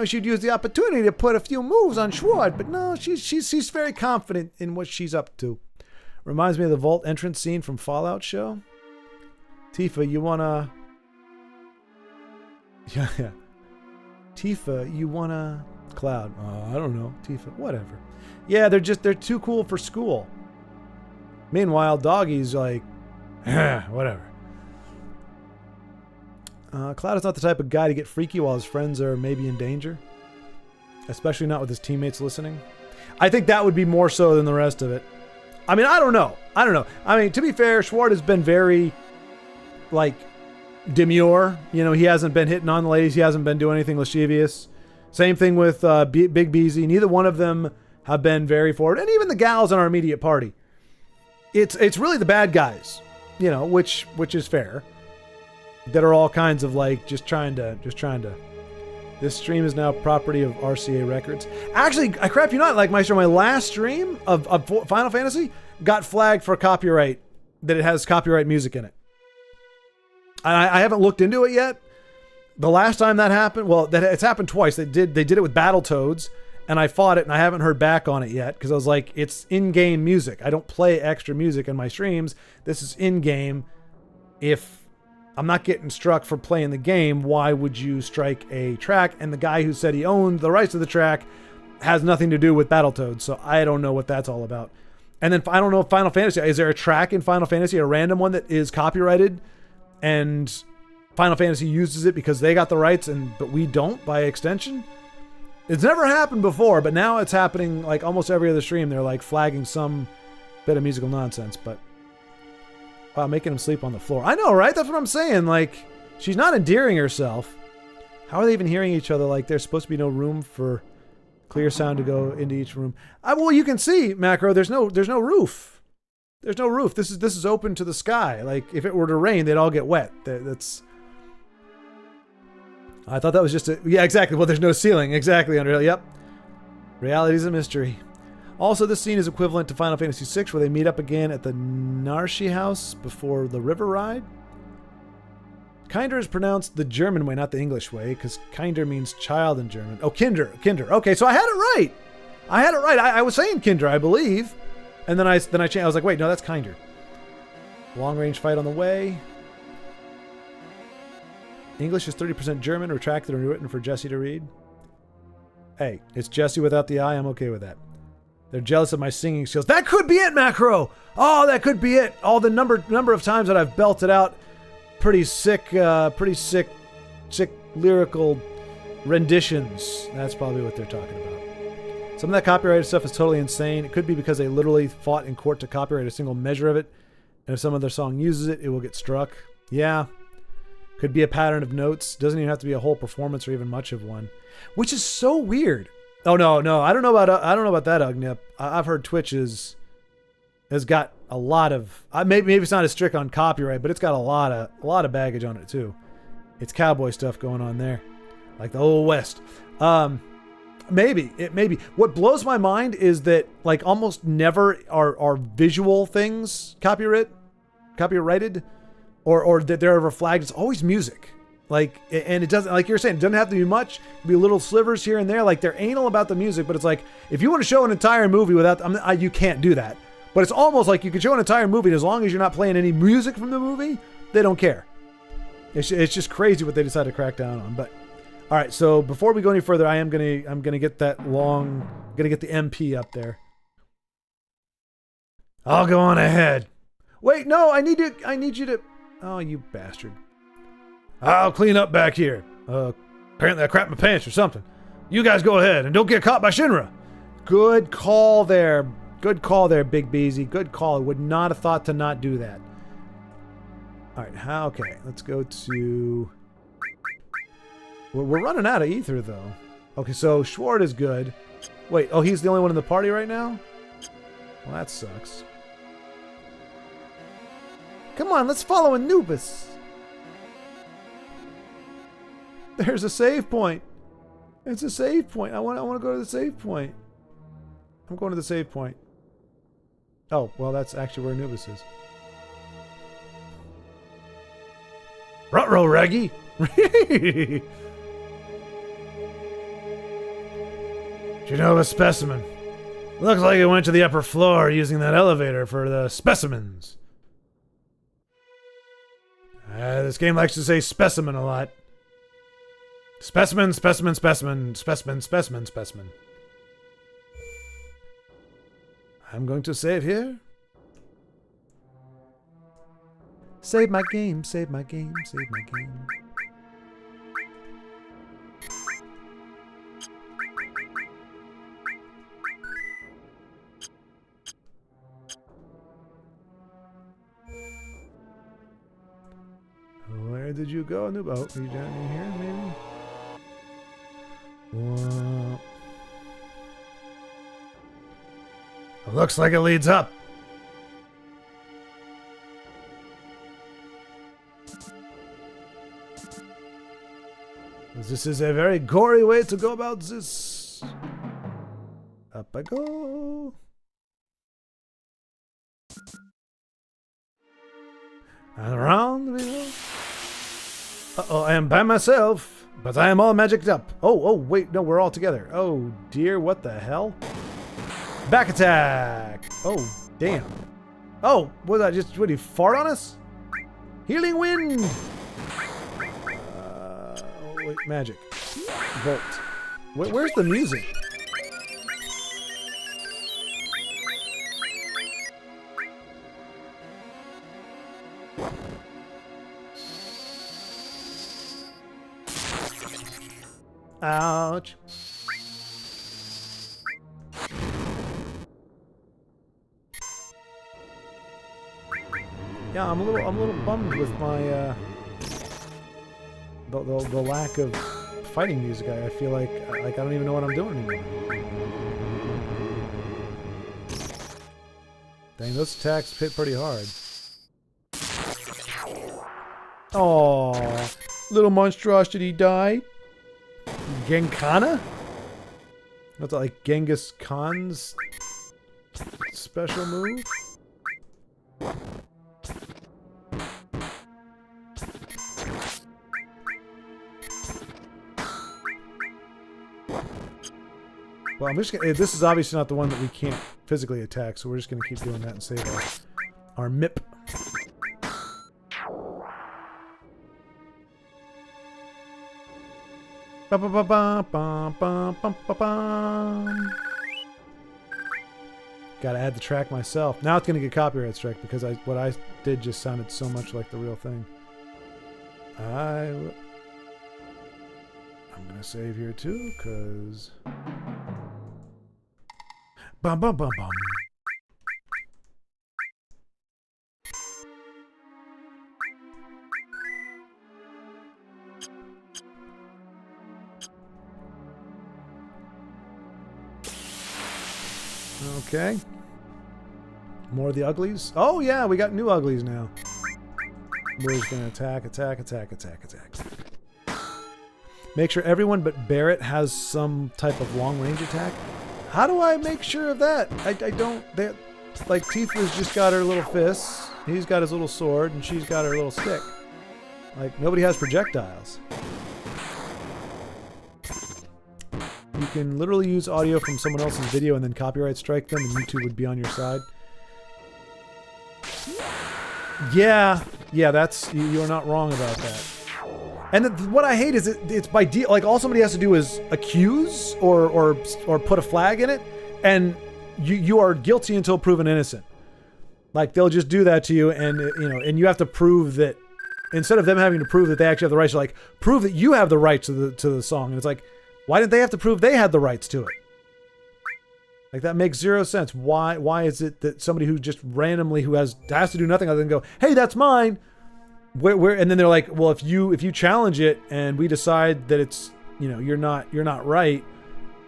she'd use the opportunity to put a few moves on Schwaaard, but no, she's very confident in what she's up to. Reminds me of the vault entrance scene from Fallout show. Tifa, you wanna... Yeah. Tifa, you wanna... Cloud. I don't know. Tifa, whatever. Yeah, they're too cool for school. Meanwhile, Doggy's like, whatever. Cloud is not the type of guy to get freaky while his friends are maybe in danger. Especially not with his teammates listening. I think that would be more so than the rest of it. I mean, I don't know. I mean, to be fair, Schwaaard has been very, like, demure. You know, he hasn't been hitting on the ladies. He hasn't been doing anything lascivious. Same thing with Big Beezy. Neither one of them have been very forward. And even the gals in our immediate party. It's really the bad guys, you know, which is fair. That are all kinds of like just trying to. This stream is now property of RCA Records. Actually, I crap you not, like my last stream of Final Fantasy got flagged for copyright, that it has copyright music in it. I haven't looked into it yet. The last time that happened, well, it's happened twice. They did it with Battletoads, and I fought it, and I haven't heard back on it yet because I was like, it's in-game music. I don't play extra music in my streams. This is in-game. If I'm not getting struck for playing the game, why would you strike a track? And the guy who said he owned the rights to the track has nothing to do with Battletoads, so I don't know what that's all about. And then I don't know if Final Fantasy, is there a track in Final Fantasy, a random one that is copyrighted, and Final Fantasy uses it because they got the rights, but we don't by extension? It's never happened before, but now it's happening like almost every other stream. They're like flagging some bit of musical nonsense, but wow, making him sleep on the floor. I know, right? That's what I'm saying. Like, she's not endearing herself. How are they even hearing each other? Like, there's supposed to be no room for clear sound to go into each room. Well, you can see, Macro, there's no roof. There's no roof. This is open to the sky. Like, if it were to rain, they'd all get wet. That's... I thought that was just a... Yeah, exactly. Well, there's no ceiling. Exactly, Unreal. Yep. Reality's a mystery. Also, this scene is equivalent to Final Fantasy VI, where they meet up again at the Narshi house before the river ride. Kinder is pronounced the German way, not the English way, because Kinder means child in German. Oh, Kinder. Okay, so I had it right. I was saying Kinder, I believe. And then I changed. I was like, wait, no, that's Kinder. Long-range fight on the way. English is 30% German, retracted and written for Jesse to read. Hey, it's Jesse without the I. I'm okay with that. They're jealous of my singing skills. That could be it, Macro. Oh, that could be it. All the number of times that I've belted out pretty sick lyrical renditions. That's probably what they're talking about. Some of that copyrighted stuff is totally insane. It could be because they literally fought in court to copyright a single measure of it. And if some other song uses it, it will get struck. Yeah. Could be a pattern of notes. Doesn't even have to be a whole performance or even much of one. Which is so weird. Oh no! I don't know about that, Ugnip. I've heard Twitch has got a lot of maybe it's not as strict on copyright, but it's got a lot of baggage on it too. It's cowboy stuff going on there, like the old West. Maybe. What blows my mind is that like almost never are visual things copyrighted, or that they're ever flagged. It's always music. Like, and it doesn't, like you're saying, it doesn't have to be much. It can be little slivers here and there. Like, they're anal about the music, but it's like, if you want to show an entire movie without, you can't do that. But it's almost like you can show an entire movie, and as long as you're not playing any music from the movie, they don't care. It's just crazy what they decided to crack down on. But, all right, so before we go any further, I'm gonna get the MP up there. I'll go on ahead. Wait, no, I need you to, oh, you bastard. I'll clean up back here. Apparently I crapped my pants or something. You guys go ahead and don't get caught by Shinra. Good call there, Big Beezy. Good call. I would not have thought to not do that. All right, okay, let's go to... We're running out of ether, though. Okay, so Schwaaard is good. Wait, oh, he's the only one in the party right now? Well, that sucks. Come on, let's follow Anubis. There's a save point. It's a save point. I want to go to the save point. I'm going to the save point. Oh, well, that's actually where Anubis is. Ruh-roh, Reggie. Genova specimen. Looks like it went to the upper floor using that elevator for the specimens. This game likes to say specimen a lot. Specimen. I'm going to save here. Save my game. did you go, noob? Oh, are you down in here, maybe? Whoa. It looks like it leads up. This is a very gory way to go about this. Up I go. And around we go. Uh-oh, I am by myself, but I am all magicked up. Oh, wait, no, we're all together. Oh, dear, what the hell? Back attack. Oh, damn. Oh, what did he fart on us? Healing wind. Wait, magic. Volt. Where's the music? Ouch. Yeah, I'm a little bummed with my the lack of fighting music. I feel like I don't even know what I'm doing anymore. Dang, those attacks hit pretty hard. Oh, little monstrosity died. Genkana? What's that, like Genghis Khan's special move? Well, I'm just gonna, this is obviously not the one that we can't physically attack, so we're just gonna keep doing that and save our MIP. Ba ba ba ba ba ba ba ba ba. Gotta add the track myself. Now it's gonna get copyright strike because what I did just sounded so much like the real thing. I'm gonna save here too, cause bum bum bum bum. Okay. More of the uglies. Oh yeah, we got new uglies now. We're just gonna attack. Make sure everyone but Barrett has some type of long range attack. How do I make sure of that? I don't. Like Tifa's just got her little fists. He's got his little sword, and she's got her little stick. Like nobody has projectiles. You can literally use audio from someone else's video and then copyright strike them, and YouTube would be on your side. Yeah, that's you're not wrong about that. And what I hate is it's by deal. Like all somebody has to do is accuse or put a flag in it, and you are guilty until proven innocent. Like they'll just do that to you, and and you have to prove that instead of them having to prove that they actually have the rights, to like prove that you have the rights to the song. And it's like, why didn't they have to prove they had the rights to it? Like that makes zero sense. Why is it that somebody who just randomly has to do nothing other than go, hey, that's mine. And then they're like, well, if you challenge it and we decide that it's you're not right,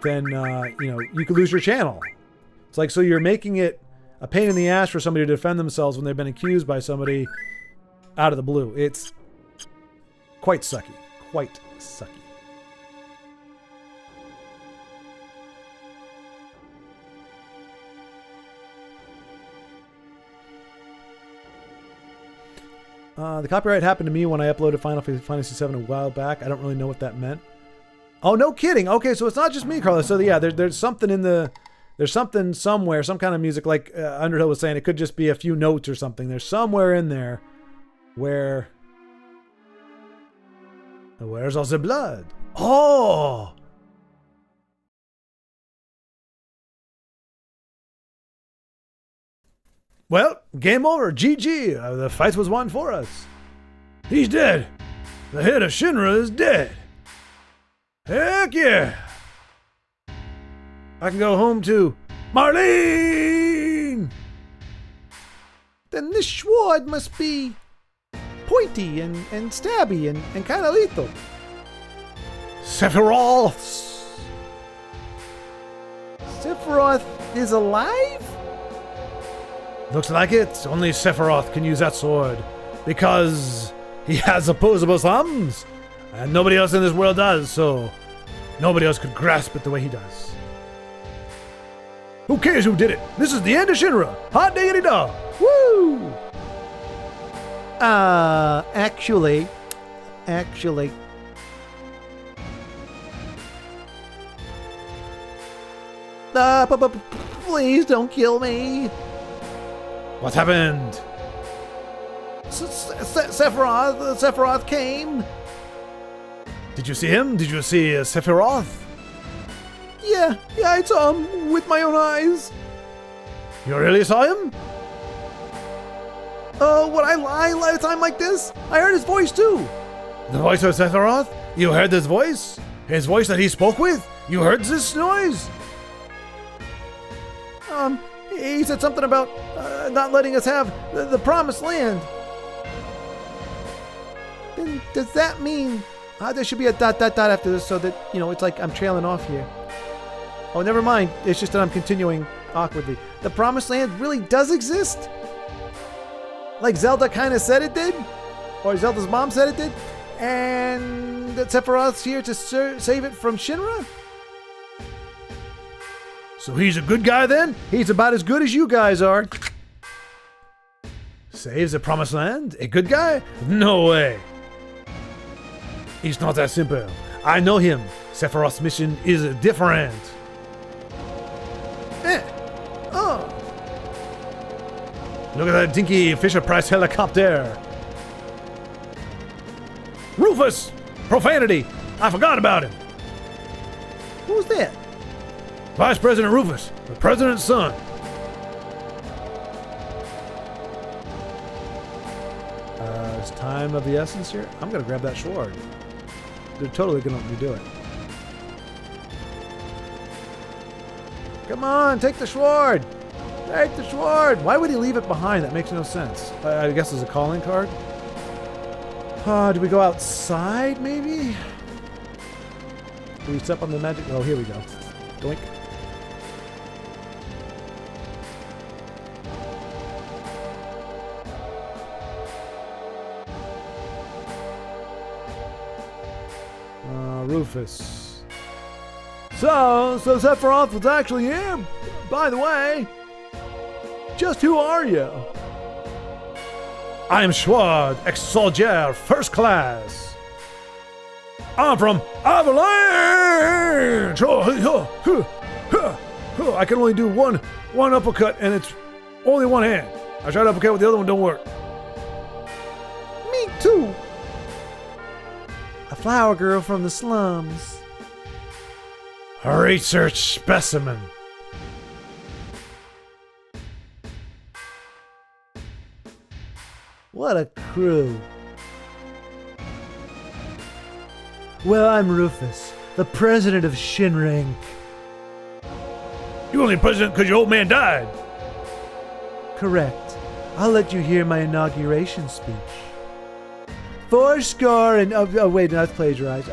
then you could lose your channel. It's like, so you're making it a pain in the ass for somebody to defend themselves when they've been accused by somebody out of the blue. It's quite sucky. Quite sucky. The copyright happened to me when I uploaded Final Fantasy VII a while back. I don't really know what that meant. Oh, no kidding. Okay, so it's not just me, Carlos. So yeah, there's something there's something somewhere, some kind of music, like Underhill was saying. It could just be a few notes or something. There's somewhere in there where... Where's all the blood? Oh! Well, game over. GG. The fight was won for us. He's dead. The head of Shinra is dead. Heck yeah. I can go home to Marlene. Then this Schwaaard must be pointy and stabby and kind of lethal. Sephiroth! Sephiroth is alive? Looks like it. Only Sephiroth can use that sword. Because he has opposable thumbs. And nobody else in this world does, so nobody else could grasp it the way he does. Who cares who did it? This is the end of Shinra. Hot diggity dog. Woo! Actually. Please don't kill me. What happened? Sephiroth came. Did you see him? Did you see Sephiroth? Yeah, I saw him with my own eyes. You really saw him? Would I lie at a time like this? I heard his voice too. The voice of Sephiroth? You heard this voice? His voice that he spoke with? You heard this noise? He said something about not letting us have the promised land. Then does that mean there should be a ... after this so that, it's like I'm trailing off here. Oh, never mind. It's just that I'm continuing awkwardly. The promised land really does exist? Like Zelda kind of said it did? Or Zelda's mom said it did? And that Sephiroth's here to save it from Shinra? So he's a good guy then? He's about as good as you guys are. Saves the promised land? A good guy? No way. He's not that simple. I know him. Sephiroth's mission is different. Oh. Look at that dinky Fisher-Price helicopter. Rufus! Profanity! I forgot about him. Who's that? Vice President Rufus, the president's son. It's time of the essence here. I'm going to grab that Schwaaard. They're totally going to let me do it. Come on, take the Schwaaard. Take the Schwaaard. Why would he leave it behind? That makes no sense. I guess it's a calling card. Do we go outside, maybe? Do we step on the magic? Oh, here we go. Doink. Rufus. So Sephiroth was actually here. By the way, just who are you? I am Schwaaard, ex-soldier, first class. I'm from Avalanche. I can only do one uppercut, and it's only one hand. I try to uppercut with the other one, don't work. Me too. A flower girl from the slums. A research specimen. What a crew. Well, I'm Rufus, the president of Shinra Inc. You're only president because your old man died. Correct. I'll let you hear my inauguration speech. 80 and... Oh, wait, no, that's plagiarized.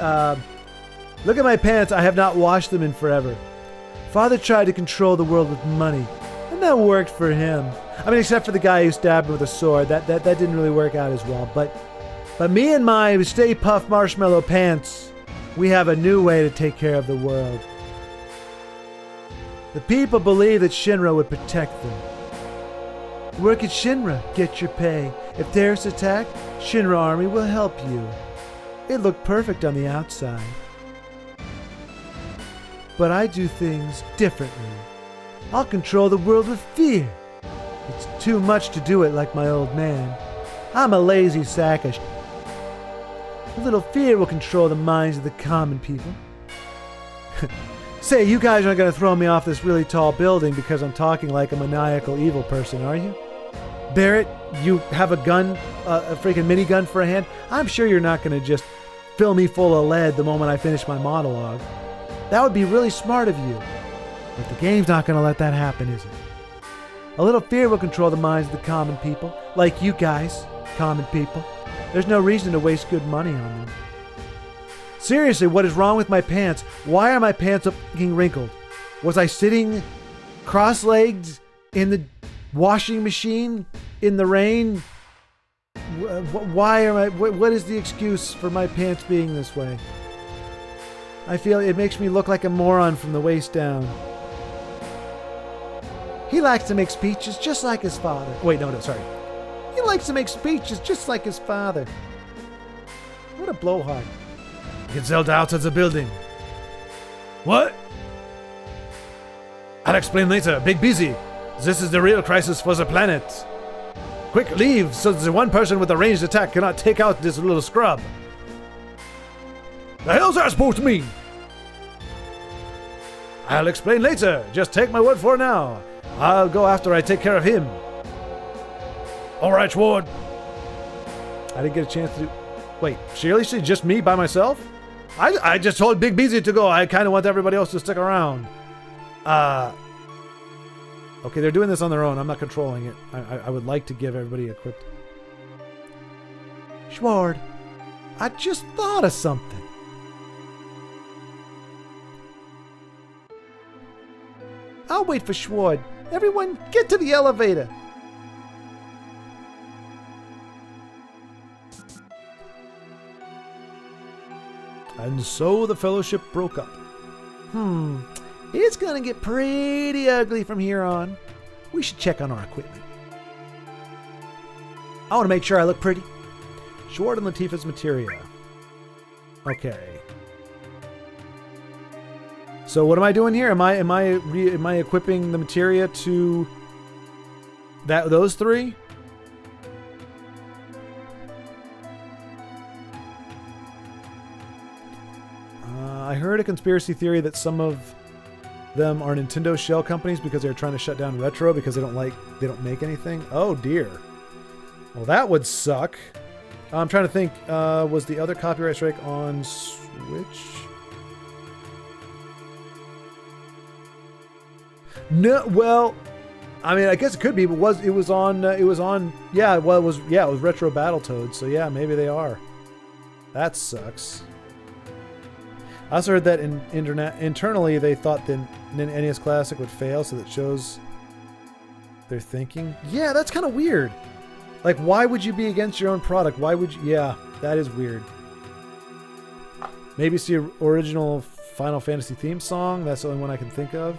Look at my pants. I have not washed them in forever. Father tried to control the world with money, and that worked for him. I mean, except for the guy who stabbed me with a sword. That didn't really work out as well. But me and my Stay Puft Marshmallow Pants, we have a new way to take care of the world. The people believe that Shinra would protect them. Work at Shinra, get your pay. If terrorists attack, Shinra Army will help you. It looked perfect on the outside. But I do things differently. I'll control the world with fear. It's too much to do it like my old man. I'm a lazy sack of A little fear will control the minds of the common people. Say, you guys aren't going to throw me off this really tall building because I'm talking like a maniacal evil person, are you? Barrett, you have a gun, a freaking minigun for a hand? I'm sure you're not going to just fill me full of lead the moment I finish my monologue. That would be really smart of you. But the game's not going to let that happen, is it? A little fear will control the minds of the common people, like you guys, common people. There's no reason to waste good money on them. Seriously, what is wrong with my pants? Why are my pants fucking wrinkled? Was I sitting cross-legged in the washing machine in the rain? Why am I? What is the excuse for my pants being this way? I feel it makes me look like a moron from the waist down. He likes to make speeches just like his father. Wait, no, sorry. He likes to make speeches just like his father. What a blowhard. Get Zelda out of the building. What? I'll explain later. Big Beezy. This is the real crisis for the planet. Quick, leave so the one person with a ranged attack cannot take out this little scrub. The hell's that supposed to mean? I'll explain later. Just take my word for it now. I'll go after I take care of him. All right, Schwaaard. I didn't get a chance to do... Wait, seriously? Just me by myself? I just told Big Beezy to go. I kind of want everybody else to stick around. Okay, they're doing this on their own. I'm not controlling it. I would like to give everybody equipped. Schwaaard, I just thought of something. I'll wait for Schwaaard. Everyone, get to the elevator. And so the fellowship broke up. It's gonna get pretty ugly from here on. We should check on our equipment. I want to make sure I look pretty. Schwaaard and Latifa's materia. Okay. So what am I doing here? Am I equipping the materia to those three? I heard a conspiracy theory that some of them are Nintendo shell companies because they're trying to shut down Retro because they don't make anything. Oh dear. Well, that would suck. I'm trying to think. Was the other copyright strike on Switch? No. Well, I mean, I guess it could be, but it was on. Yeah. Well, it was Retro Battletoads. So yeah, maybe they are. That sucks. I also heard that internally they thought the NES Classic would fail, so that shows their thinking. Yeah, that's kind of weird. Like, why would you be against your own product? Why would you? Yeah, that is weird. Maybe it's the original Final Fantasy theme song. That's the only one I can think of.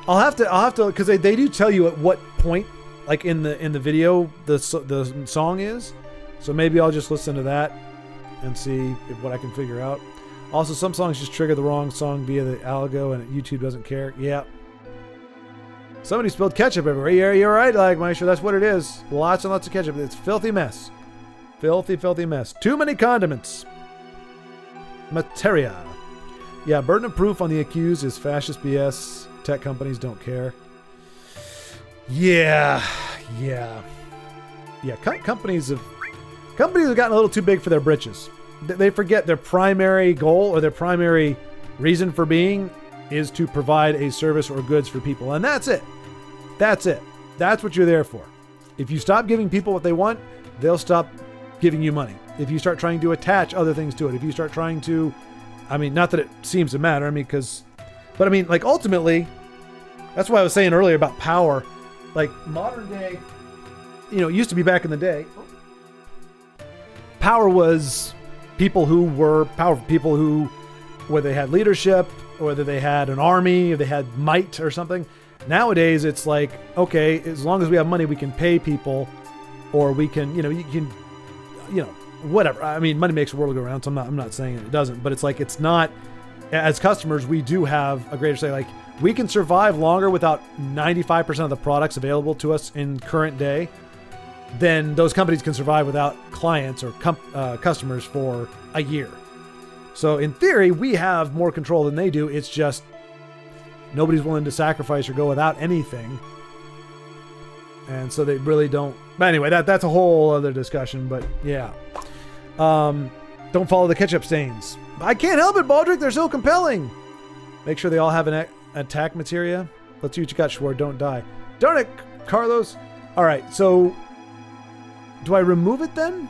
I'll have to, because they do tell you at what point, like in the video, the song is. So maybe I'll just listen to that and see what I can figure out. Also, some songs just trigger the wrong song via the algo, and YouTube doesn't care. Yeah. Somebody spilled ketchup everywhere. Yeah, you're right, like Maestro. That's what it is. Lots and lots of ketchup. It's a filthy mess. Filthy, filthy mess. Too many condiments. Materia. Yeah, burden of proof on the accused is fascist BS. Tech companies don't care. Yeah. Companies have gotten a little too big for their britches. They forget their primary goal or their primary reason for being is to provide a service or goods for people. And that's it. That's it. That's what you're there for. If you stop giving people what they want, they'll stop giving you money. If you start trying to attach other things to it, if you start trying to, I mean, not that it seems to matter, I mean, but I mean, like ultimately, that's why I was saying earlier about power. Like modern day, it used to be back in the day, power was people who were powerful, people who, whether they had leadership, or whether they had an army, or they had might or something. Nowadays, it's like, okay, as long as we have money, we can pay people, or we can, whatever. I mean, money makes the world go round, so I'm not saying it doesn't, but it's like, it's not, as customers, we do have a greater say. Like, we can survive longer without 95% of the products available to us in current day than those companies can survive without clients or customers for a year. So in theory, we have more control than they do. It's just nobody's willing to sacrifice or go without anything. And so they really don't. But anyway, that's a whole other discussion. But yeah. Don't follow the ketchup stains. I can't help it, Baldric. They're so compelling. Make sure they all have an attack materia. Let's see what you got, Schwaaard. Don't die. Darn it, Carlos. All right, so do I remove it then?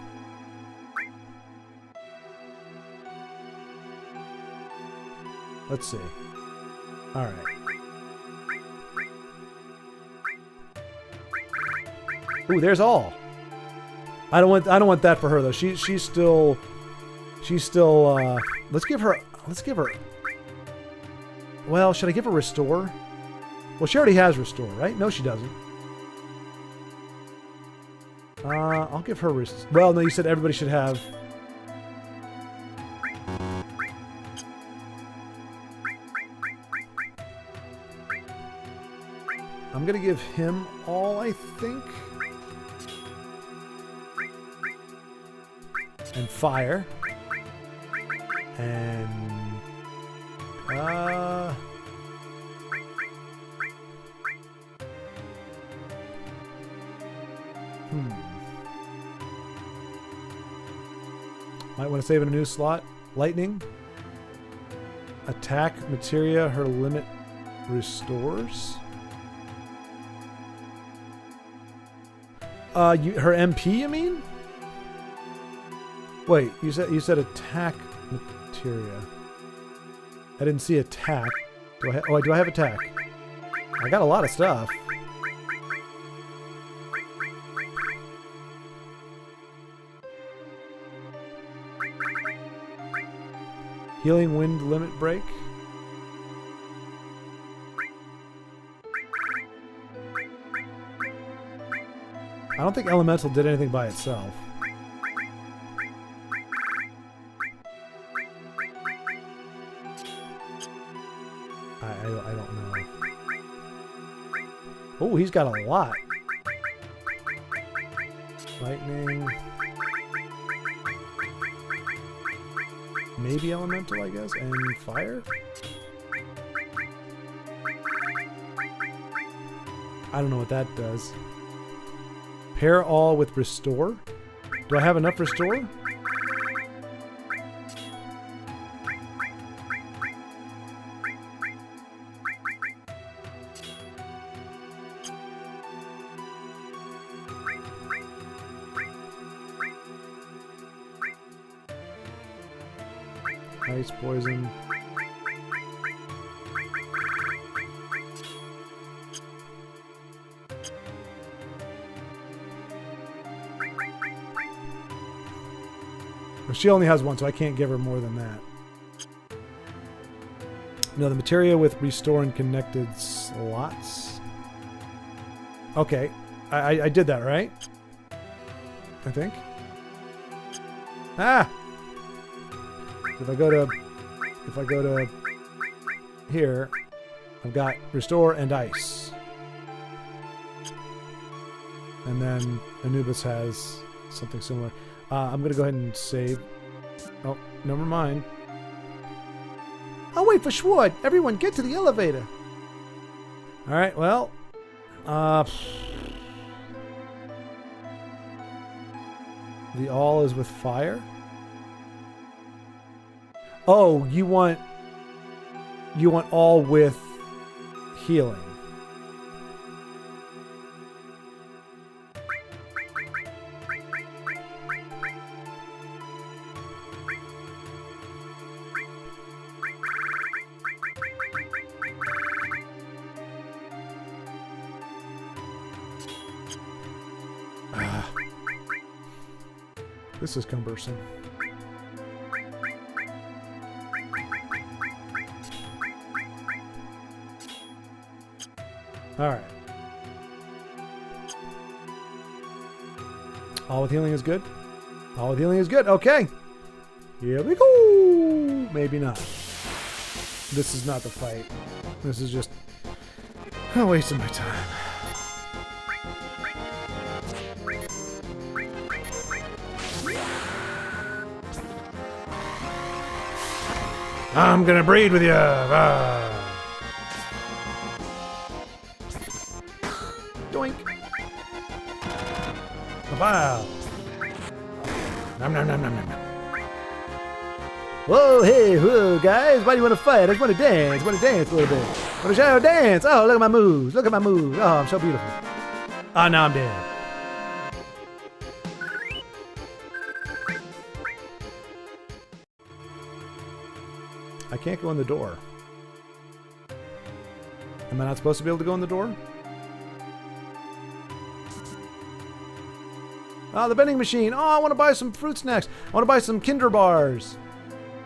Let's see. All right. Ooh, there's all. I don't want that for her though. She's still let's give her well, should I give her restore? Well, she already has restore, right? No, she doesn't. I'll give her well, no, you said everybody should have. I'm gonna give him all, I think. And fire. And might want to save in a new slot. Lightning. Attack materia, her limit restores. Her MP, you mean? Wait, you said attack materia. I didn't see attack. Do I have attack? I got a lot of stuff. Healing wind limit break. I don't think elemental did anything by itself. I don't know. Oh, he's got a lot. Lightning. Maybe elemental, I guess, and fire? I don't know what that does. Pair all with restore? Do I have enough restore? Ice, poison. Well, she only has one, so I can't give her more than that. No, the materia with restore and connected slots. Okay, I did that, right? I think. Ah! If I go to here, I've got restore and ice. And then Anubis has something similar. I'm going to go ahead and save. Oh, never mind. I'll wait for Schwaaard. Everyone get to the elevator. All right, well. The all is with fire. Oh, you want all with healing. This is cumbersome. All right. All with healing is good. All with healing is good. Okay. Here we go. Maybe not. This is not the fight. This is just a waste of my time. I'm gonna breed with you. Doink. Wow. Nom nom nom nom nom. Whoa, hey, whoa, guys. Why do you want to fight? I just want to dance. I want to dance a little bit. I want to show dance. Oh, look at my moves. Look at my moves. Oh, I'm so beautiful. Oh, now I'm dead. I can't go in the door. Am I not supposed to be able to go in the door? Ah, the vending machine. Oh, I want to buy some fruit snacks. I want to buy some Kinder bars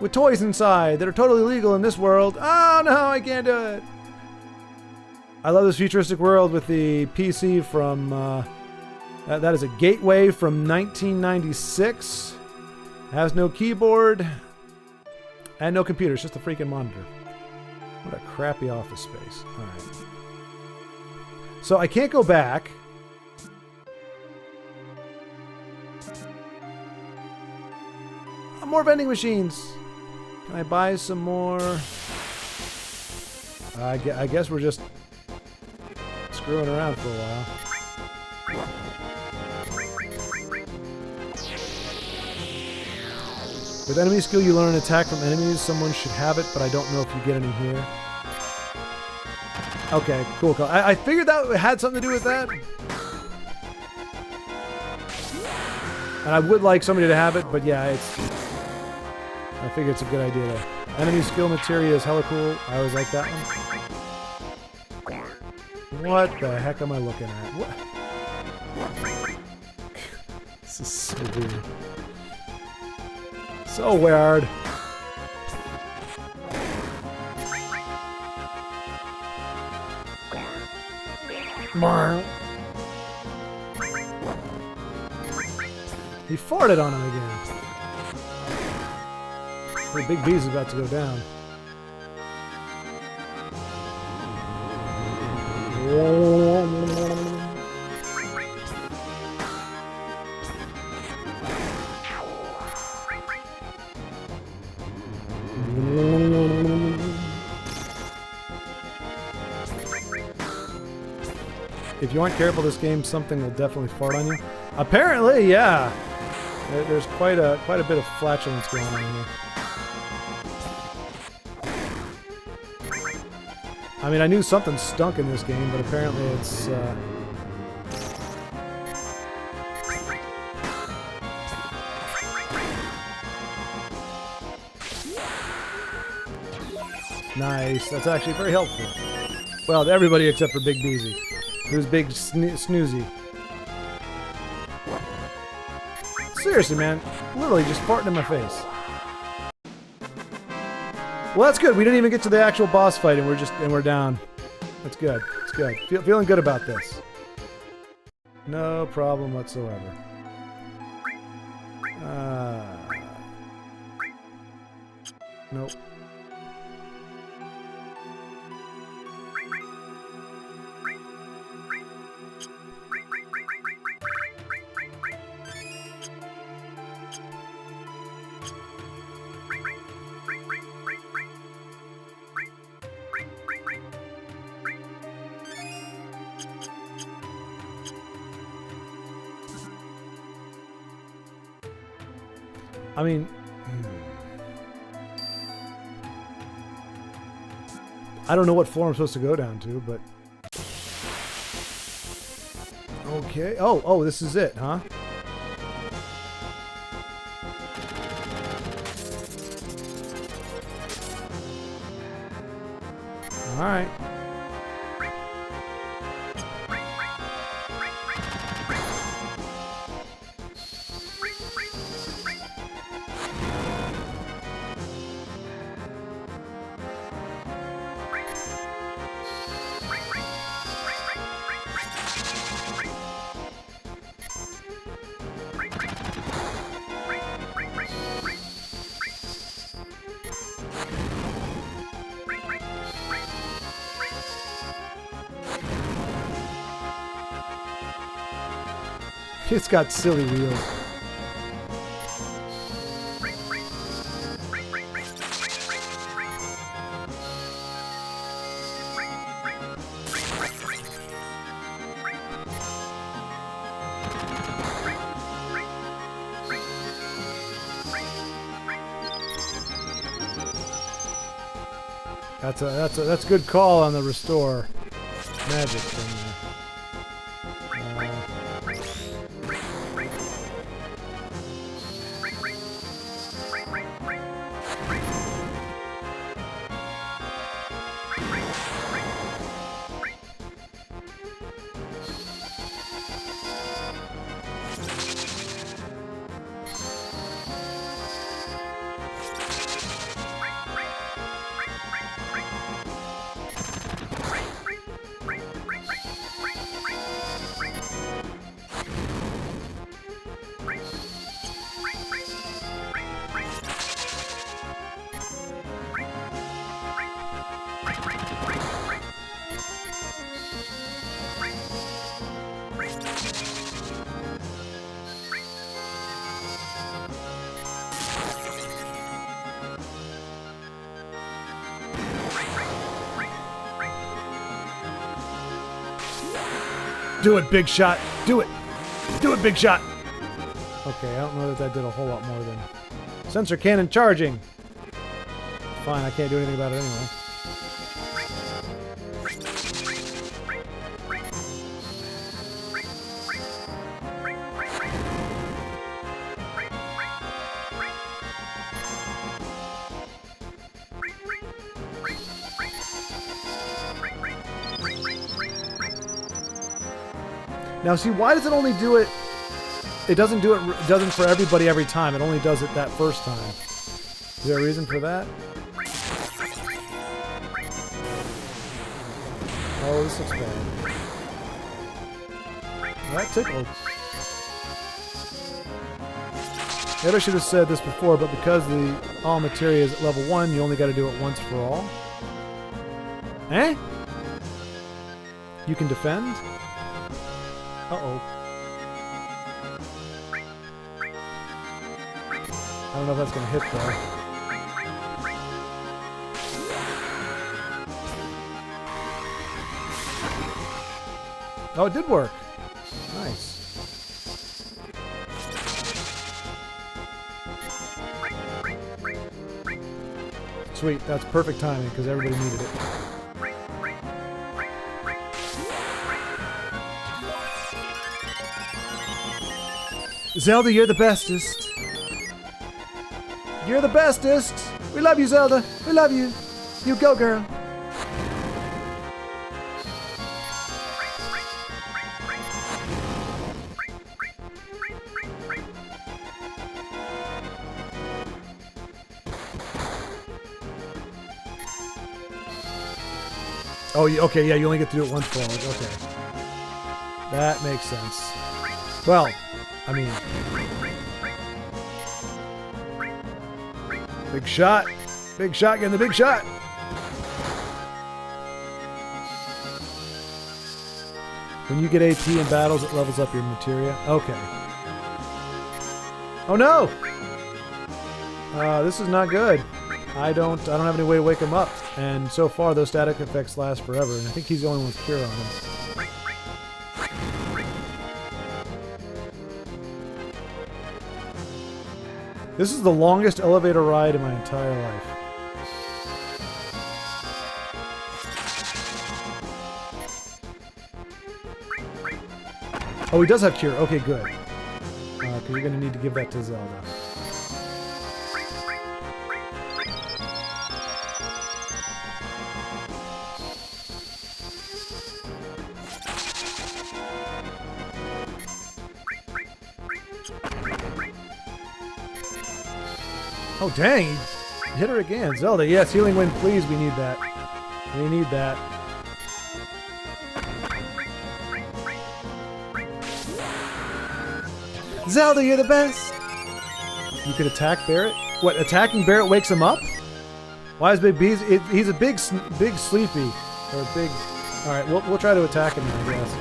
with toys inside that are totally legal in this world. Oh, no, I can't do it. I love this futuristic world with the PC from... that is a Gateway from 1996. Has no keyboard and no computer. It's just a freaking monitor. What a crappy office space. All right. So I can't go back. More vending machines. Can I buy some more? I guess we're just screwing around for a while. With enemy skill, you learn an attack from enemies. Someone should have it, but I don't know if you get any here. Okay, cool. I figured that had something to do with that. And I would like somebody to have it, but yeah, I figure it's a good idea to. Enemy skill materia is hella cool. I always like that one. What the heck am I looking at? What? This is so weird. So weird. He farted on him again. The big B's about to go down. If you aren't careful this game, something will definitely fart on you. Apparently, yeah. There's quite a bit of flatulence going on here. I mean, I knew something stunk in this game, but apparently it's... Nice. That's actually very helpful. Well, to everybody except for Big Beezy, who's big snoozy. Seriously, man. Literally just farting in my face. Well, that's good. We didn't even get to the actual boss fight, and we're down. That's good. It's good. Feeling good about this. No problem whatsoever. Nope. I mean, I don't know what floor I'm supposed to go down to, but okay. Oh, this is it, huh? All right. It's got silly wheels. That's a good call on the restore magic thing. Do it, big shot. Do it. Do it, big shot. Okay, I don't know that that did a whole lot more than... Sensor cannon charging. Fine, I can't do anything about it anyway. Now, see, why does it only do it? It doesn't do it. Doesn't for everybody every time. It only does it that first time. Is there a reason for that? Oh, this looks bad. That tickled. Maybe I should have said this before, but because the all materia is at level 1, you only got to do it once for all. Eh? You can defend? Uh-oh. I don't know if that's going to hit, though. Oh, it did work. Nice. Sweet. That's perfect timing, because everybody needed it. Zelda, you're the bestest. You're the bestest. We love you, Zelda. We love you. You go, girl. Oh, okay, yeah, you only get to do it once for all. Okay. That makes sense. Well, I mean... Big shot. Big shot, getting the big shot. When you get AP in battles, it levels up your materia. Okay. Oh no! This is not good. I don't have any way to wake him up. And so far, those static effects last forever. And I think he's the only one with cure on him. This is the longest elevator ride in my entire life. Oh, he does have cure. Okay, good. Because you're going to need to give that to Zelda. Oh, dang. He hit her again. Zelda, yes, healing wind, please. We need that. We need that. Zelda, you're the best. You could attack Barret? What, attacking Barret wakes him up? Why is Big Beezy? He's a big sleepy. Or big... Alright, we'll try to attack him, I guess.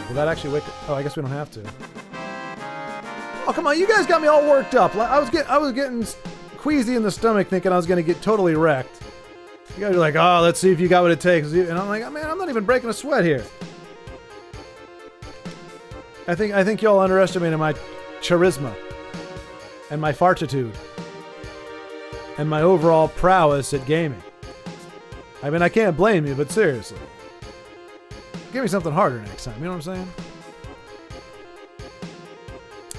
Will that actually wake... Oh, I guess we don't have to. Oh, come on, you guys got me all worked up. I was getting queasy in the stomach thinking I was going to get totally wrecked. You guys are like, oh, let's see if you got what it takes. And I'm like, oh, man, I'm not even breaking a sweat here. I think y'all underestimated my charisma and my fartitude and my overall prowess at gaming. I mean, I can't blame you, but seriously. Give me something harder next time, you know what I'm saying?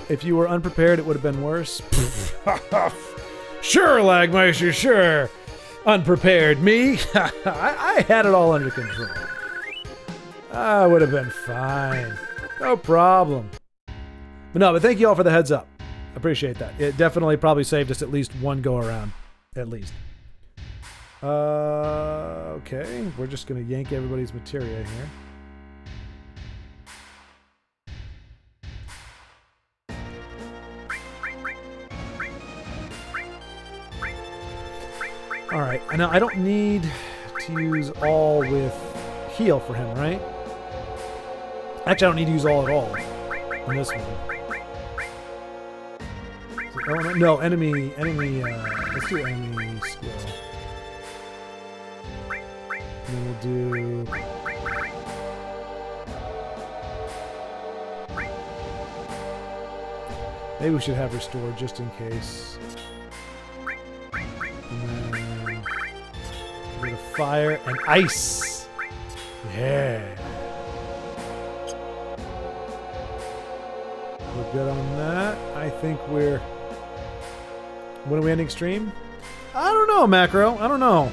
If you were unprepared, it would have been worse. Sure, Lagmeister, sure. Unprepared. Me? I had it all under control. I would have been fine. No problem. But thank you all for the heads up. Appreciate that. It definitely probably saved us at least one go around. At least. Okay. We're just going to yank everybody's materia here. Alright, now I don't need to use all with heal for him, right? Actually, I don't need to use all at all on this one. Oh, no, enemy, let's do enemy skill. And then we'll do... Maybe we should have restored just in case. And then... a bit of fire and ice! Yeah! We're good on that. I think we're... When are we ending stream? I don't know, Macro. I don't know.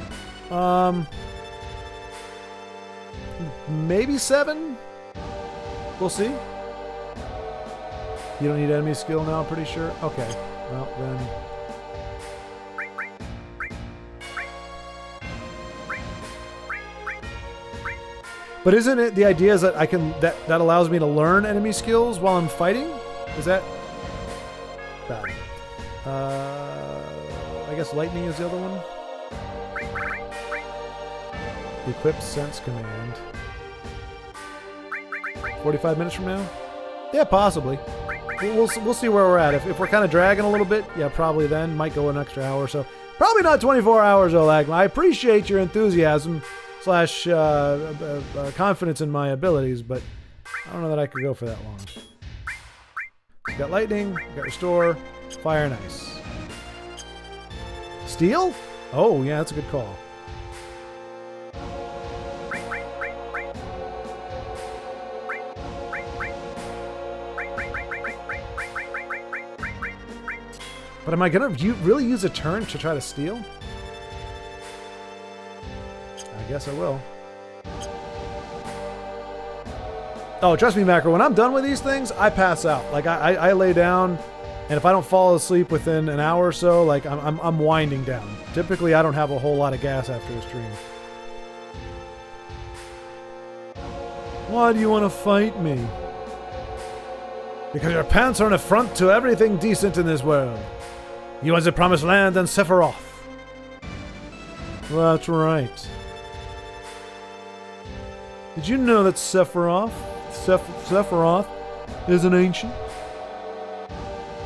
Maybe 7? We'll see. You don't need enemy skill now, I'm pretty sure? Okay. Well, then... But isn't it the idea is that I can... That allows me to learn enemy skills while I'm fighting? Is that... bad? I guess lightning is the other one. Equip sense command. 45 minutes from now? Yeah, possibly. We'll see where we're at. If we're kind of dragging a little bit, yeah, probably then. Might go an extra hour or so. Probably not 24 hours, Olag. I appreciate your enthusiasm / confidence in my abilities, but I don't know that I could go for that long. We got lightning, we got restore, fire and ice. Steel? Oh, yeah, that's a good call. But am I going to really use a turn to try to steal? I guess I will. Oh, trust me, Macro, when I'm done with these things, I pass out. Like, I lay down, and if I don't fall asleep within an hour or so, like, I'm winding down. Typically, I don't have a whole lot of gas after a stream. Why do you want to fight me? Because your pants are an affront to everything decent in this world. You as the Promised Land and Sephiroth. That's right. Did you know that Sephiroth is an ancient?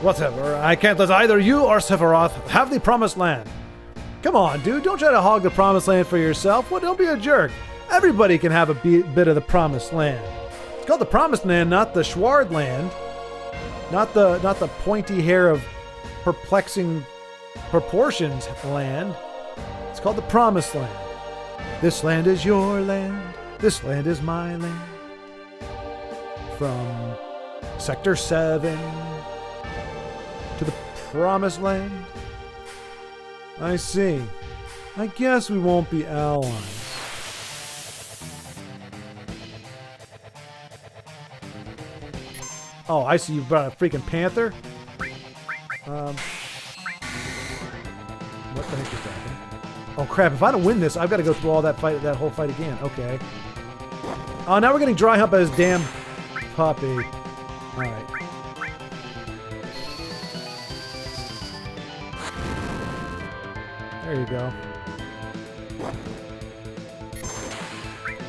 Whatever, I can't let either you or Sephiroth have the Promised Land. Come on, dude, don't try to hog the Promised Land for yourself. Well, don't be a jerk. Everybody can have a bit of the Promised Land. It's called the Promised Land, not the Schwaaard Land. Not the pointy hair of perplexing proportions land. It's called the Promised Land. This land is your land. This land is my land. From Sector 7 to the Promised Land. I see. I guess we won't be allies. Oh, I see you brought a freaking panther. What the heck is that? Oh crap! If I don't win this, I've got to go through all that whole fight again. Okay. Oh, now we're getting dry hump as damn puppy. All right. There you go.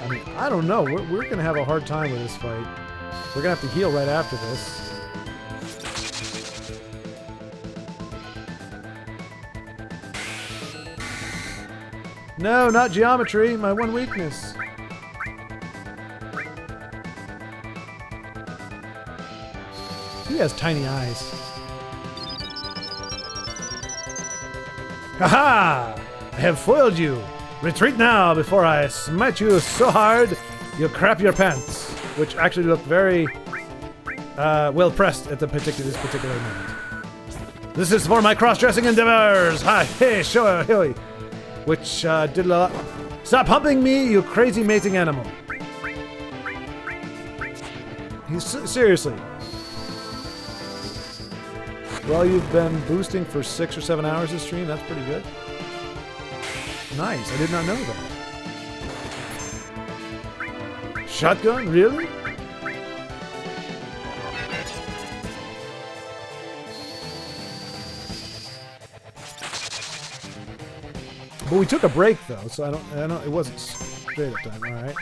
I mean, I don't know. We're gonna have a hard time with this fight. We're gonna have to heal right after this. No, not geometry, my one weakness. He has tiny eyes. Haha! I have foiled you. Retreat now before I smite you so hard you'll crap your pants. Which actually looked very well pressed at this particular moment. This is for my cross-dressing endeavors. Hi, hey, show, hey. Which did a lot. Stop humping me, you crazy mating animal. He's seriously. Well, you've been boosting for 6 or 7 hours this stream. That's pretty good. Nice. I did not know that. Shotgun? Really? But we took a break though, so I don't. It wasn't straight up time. All right.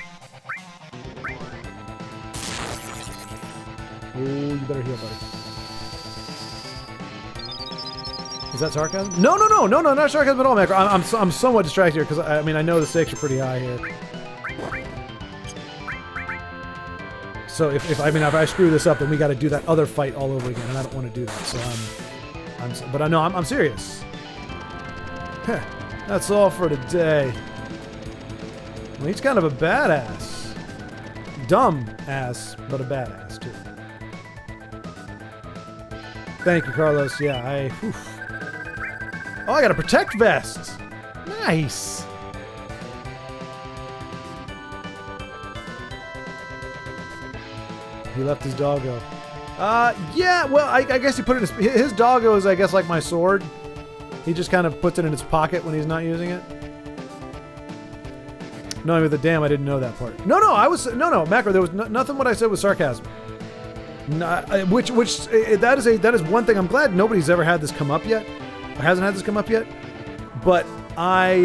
Oh, you better heal, buddy. Is that sarcasm? No, not sarcasm at all, Macro. I'm somewhat distracted here because I mean I know the stakes are pretty high here. So if I screw this up, then we got to do that other fight all over again, and I don't want to do that. So but I know I'm serious. Heh, that's all for today. Well, he's kind of a badass, dumb ass, but a badass too. Thank you, Carlos. Yeah, Oh, I got a protect vest. Nice. He left his doggo. Yeah, well, I guess he put it in his doggo is, I guess, like my sword. He just kind of puts it in his pocket when he's not using it. No, with the damn, I didn't know that part. No, Macro, there was nothing what I said was sarcasm. That is one thing. I'm glad nobody's ever had this come up yet. Or hasn't had this come up yet. But a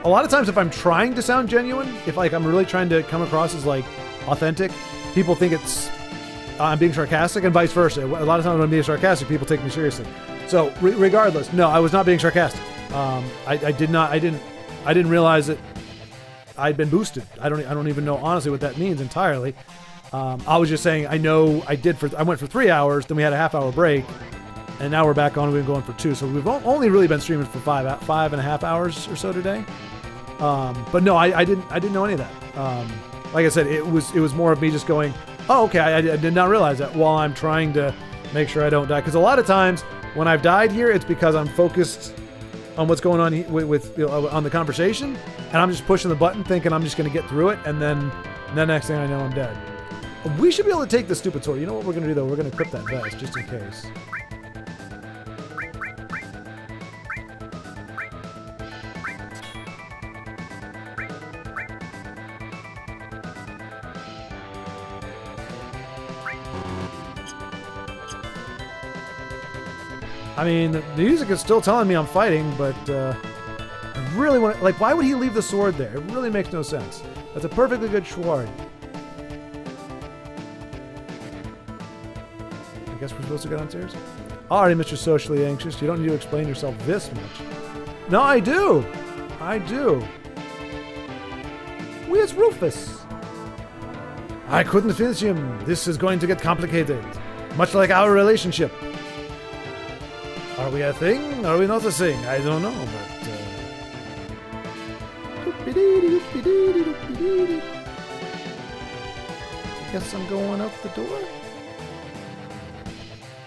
lot of times if I'm trying to sound genuine, if like I'm really trying to come across as like authentic, people think it's I'm being sarcastic, and vice versa. A lot of times when I'm being sarcastic, people take me seriously. So regardless, no, I was not being sarcastic. I didn't realize that I'd been boosted. I don't even know honestly what that means entirely. I was just saying I went for 3 hours, then we had a half-hour break, and now we're back on. We've been going for 2, so we've only really been streaming for 5.5 hours or so today. But no, I didn't know any of that. Like I said, it was more of me just going, oh, okay, I did not realize that while I'm trying to make sure I don't die. Because a lot of times when I've died here, it's because I'm focused on what's going on with on the conversation, and I'm just pushing the button thinking I'm just going to get through it, and then the next thing I know, I'm dead. We should be able to take the stupid sword. You know what we're going to do, though? We're going to equip that vest, just in case. I mean, the music is still telling me I'm fighting, but I really want to... Like, why would he leave the sword there? It really makes no sense. That's a perfectly good Schwaaard. I guess we're supposed to go downstairs? Alrighty, Mr. Socially Anxious. You don't need to explain yourself this much. No, I do. I do. Where's Rufus? I couldn't finish him. This is going to get complicated. Much like our relationship. Are we a thing? Are we not a thing? I don't know, but... Guess I'm going out the door?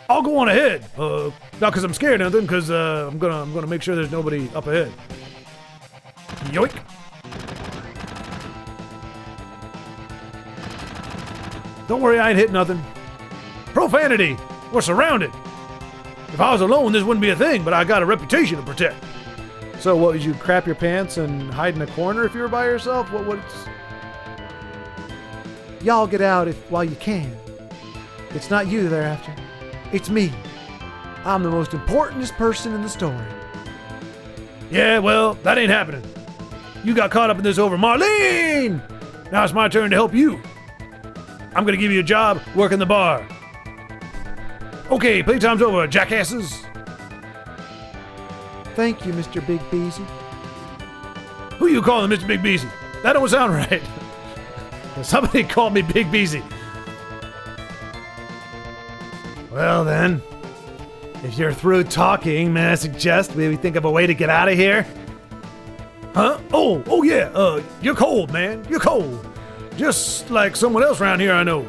I'll go on ahead. Not because I'm scared or nothing, because I'm gonna make sure there's nobody up ahead. Yoink! Don't worry, I ain't hit nothing. Profanity! We're surrounded! If I was alone, this wouldn't be a thing, but I got a reputation to protect. So what, would you crap your pants and hide in a corner if you were by yourself? Y'all get out while you can. It's not you they're after. It's me. I'm the most importantest person in the story. Yeah, well, that ain't happening. You got caught up in this over Marlene! Now it's my turn to help you. I'm gonna give you a job working the bar. Okay, playtime's over, jackasses. Thank you, Mr. Big Beezy. Who you calling Mr. Big Beezy? That don't sound right. Somebody called me Big Beezy. Well then, if you're through talking, may I suggest we think of a way to get out of here? Huh? Oh yeah, you're cold, man. You're cold. Just like someone else around here I know.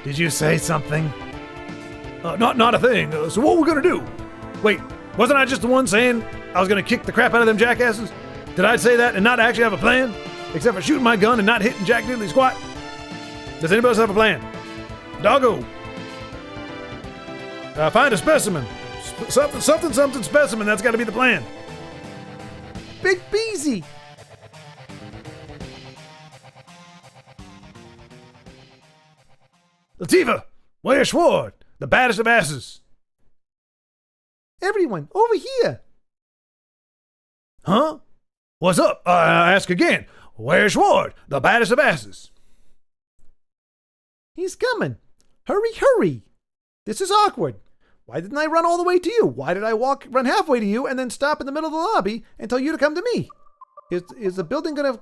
Did you say something? Not a thing. So what we're gonna do? Wait, wasn't I just the one saying I was gonna kick the crap out of them jackasses? Did I say that and not actually have a plan? Except for shooting my gun and not hitting Jack Diddley squat? Does anybody else have a plan? Doggo. Find a specimen. Something specimen. That's got to be the plan. Big Beezy. Latifa, where's Schwaaard? The baddest of asses. Everyone, over here. Huh? What's up? I ask again. Where's Schwaaard? The baddest of asses. He's coming. Hurry, hurry. This is awkward. Why didn't I run all the way to you? Why did I run halfway to you and then stop in the middle of the lobby and tell you to come to me? Is the building gonna...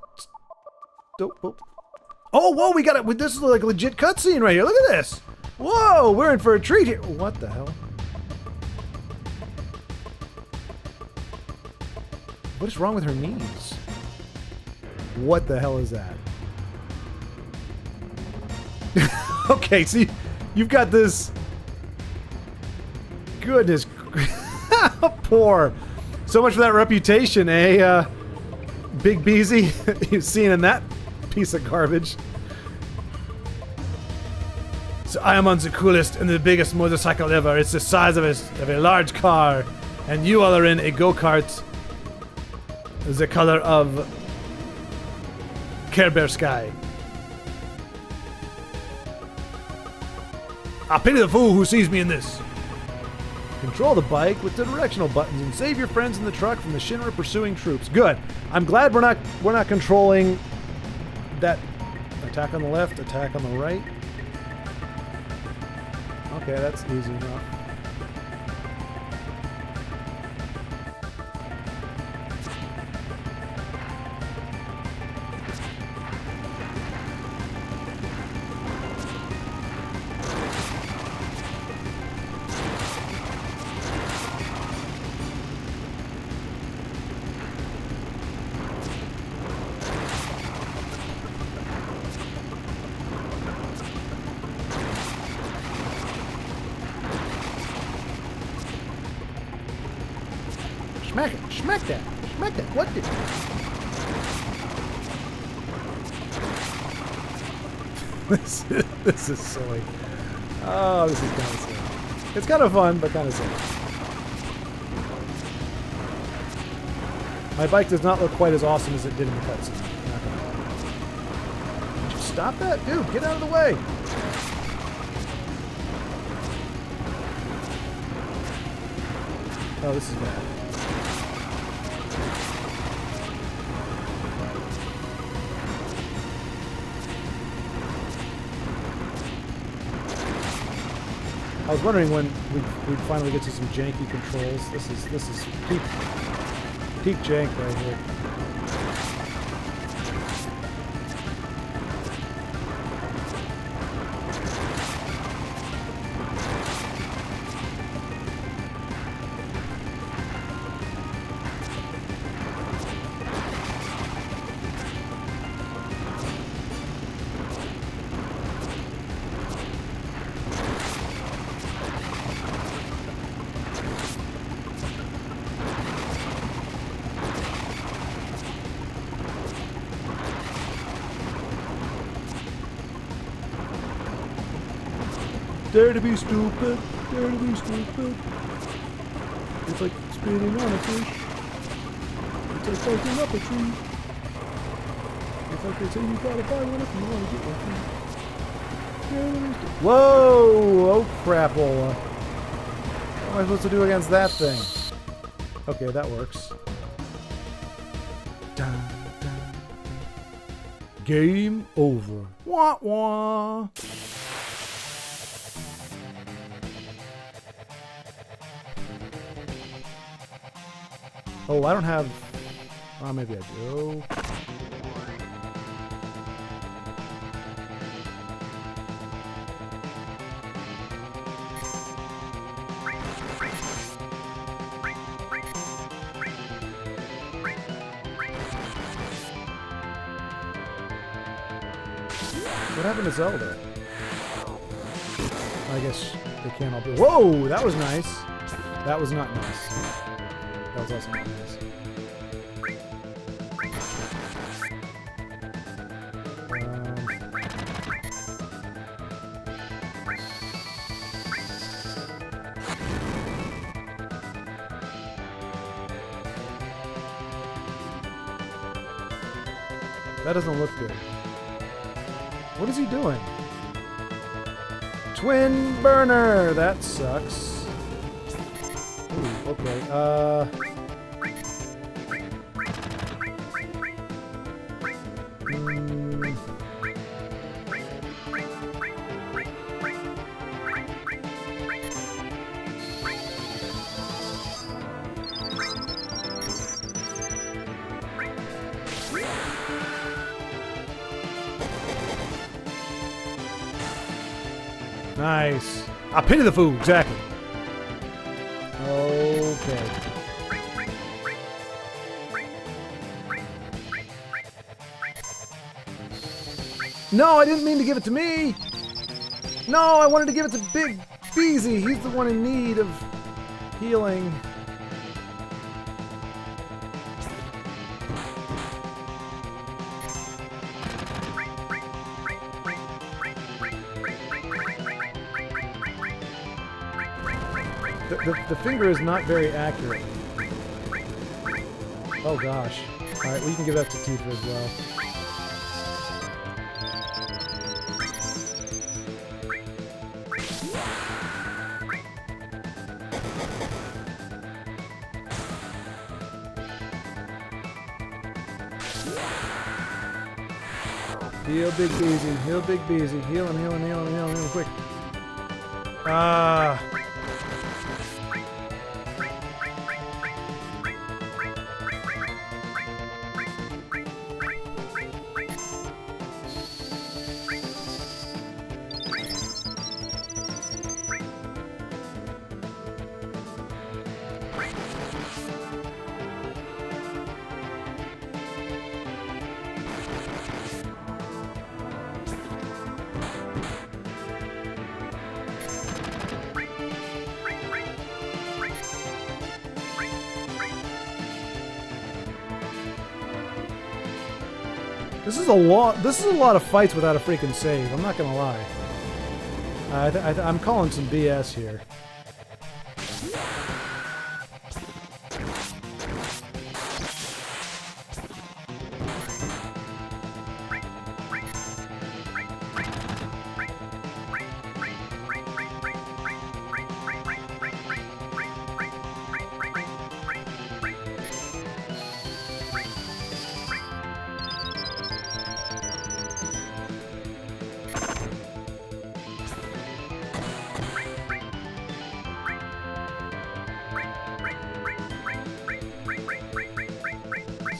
Oh, whoa, we got it. This is like a legit cutscene right here. Look at this. Whoa, we're in for a treat here. What the hell? What is wrong with her knees? What the hell is that? Okay, see, you've got this... Goodness. Poor. So much for that reputation, eh? Big Beezy. You've seen in that piece of garbage. So I am on the coolest and the biggest motorcycle ever. It's the size of a large car. And you all are in a go-kart the color of Care Bear Sky. I pity the fool who sees me in this. Control the bike with the directional buttons and save your friends in the truck from the Shinra pursuing troops. Good. I'm glad we're not controlling that attack on the left, attack on the right. Okay, that's easy enough. Smack it. Smack that. Smack that. What did... This is silly. Oh, this is kind of silly. It's kind of fun, but kind of silly. My bike does not look quite as awesome as it did in the cutscene. Did you stop that? Dude, get out of the way. Oh, this is bad. I was wondering when we'd finally get to some janky controls. This is peak jank right here. Dare to be stupid, dare to be stupid. It's like spitting on a fish. It's like barking up a tree. It's like they say you gotta buy one if you want to get one free. Whoa! Oh crapola. What am I supposed to do against that thing? Okay, that works. Dun, dun, dun. Game over. Wah wah. Oh, I don't have... Oh, maybe I do. What happened to Zelda? I guess they can't all be... Whoa! That was nice. That was not nice. That was also not nice. That doesn't look good. What is he doing? Twin burner! That sucks. Ooh, okay. Nice. I pity the food, exactly. Okay. No, I didn't mean to give it to me. No, I wanted to give it to Big Beezy. He's the one in need of healing. The finger is not very accurate. Oh gosh. Alright, we can give that to Tifa as well. Heal Big Beezy, heal Big Beezy, heal him, heal him, heal him, heal him, heal him, quick. Ah. This is a lot of fights without a freaking save. I'm not gonna lie. I'm calling some BS here.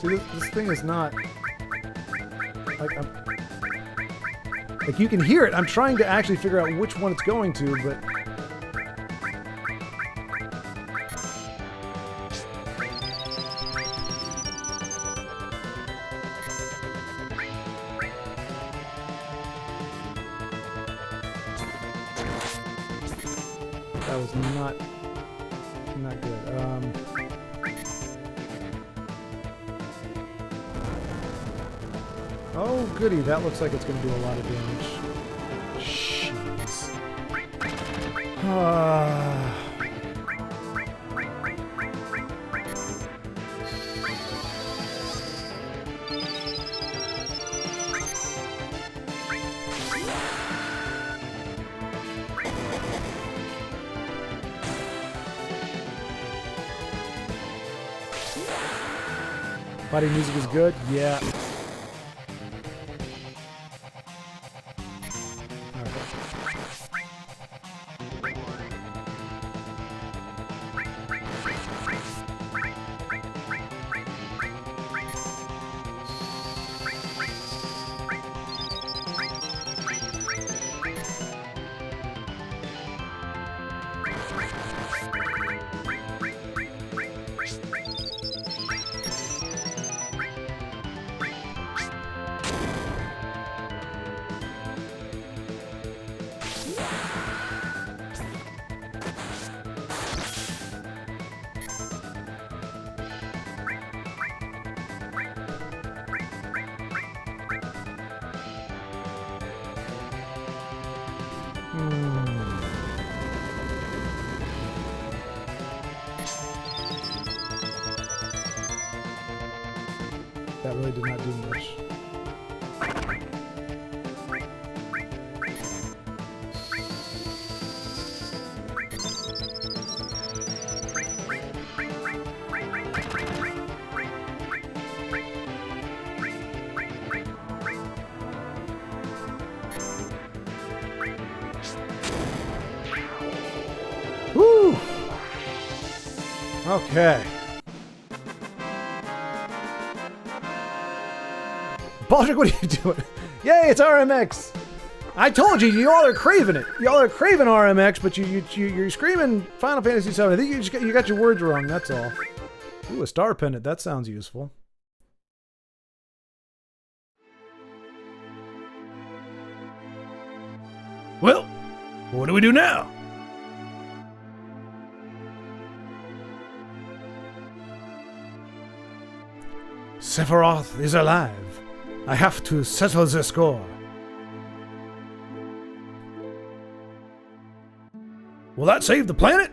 See, this thing is not... Like, you can hear it. I'm trying to actually figure out which one it's going to, but... That was not good. Oh, goody. That looks like it's going to do a lot of damage. Jeez. Body music is good? Yeah. That really did not do much. Woo! Okay. Baldric, what are you doing? Yay, it's RMX! I told you, y'all are craving it. Y'all are craving RMX, but you're screaming Final Fantasy VII. I think you got your words wrong, that's all. Ooh, a star pendant. That sounds useful. Well, what do we do now? Sephiroth is alive. I have to settle the score. Will that save the planet?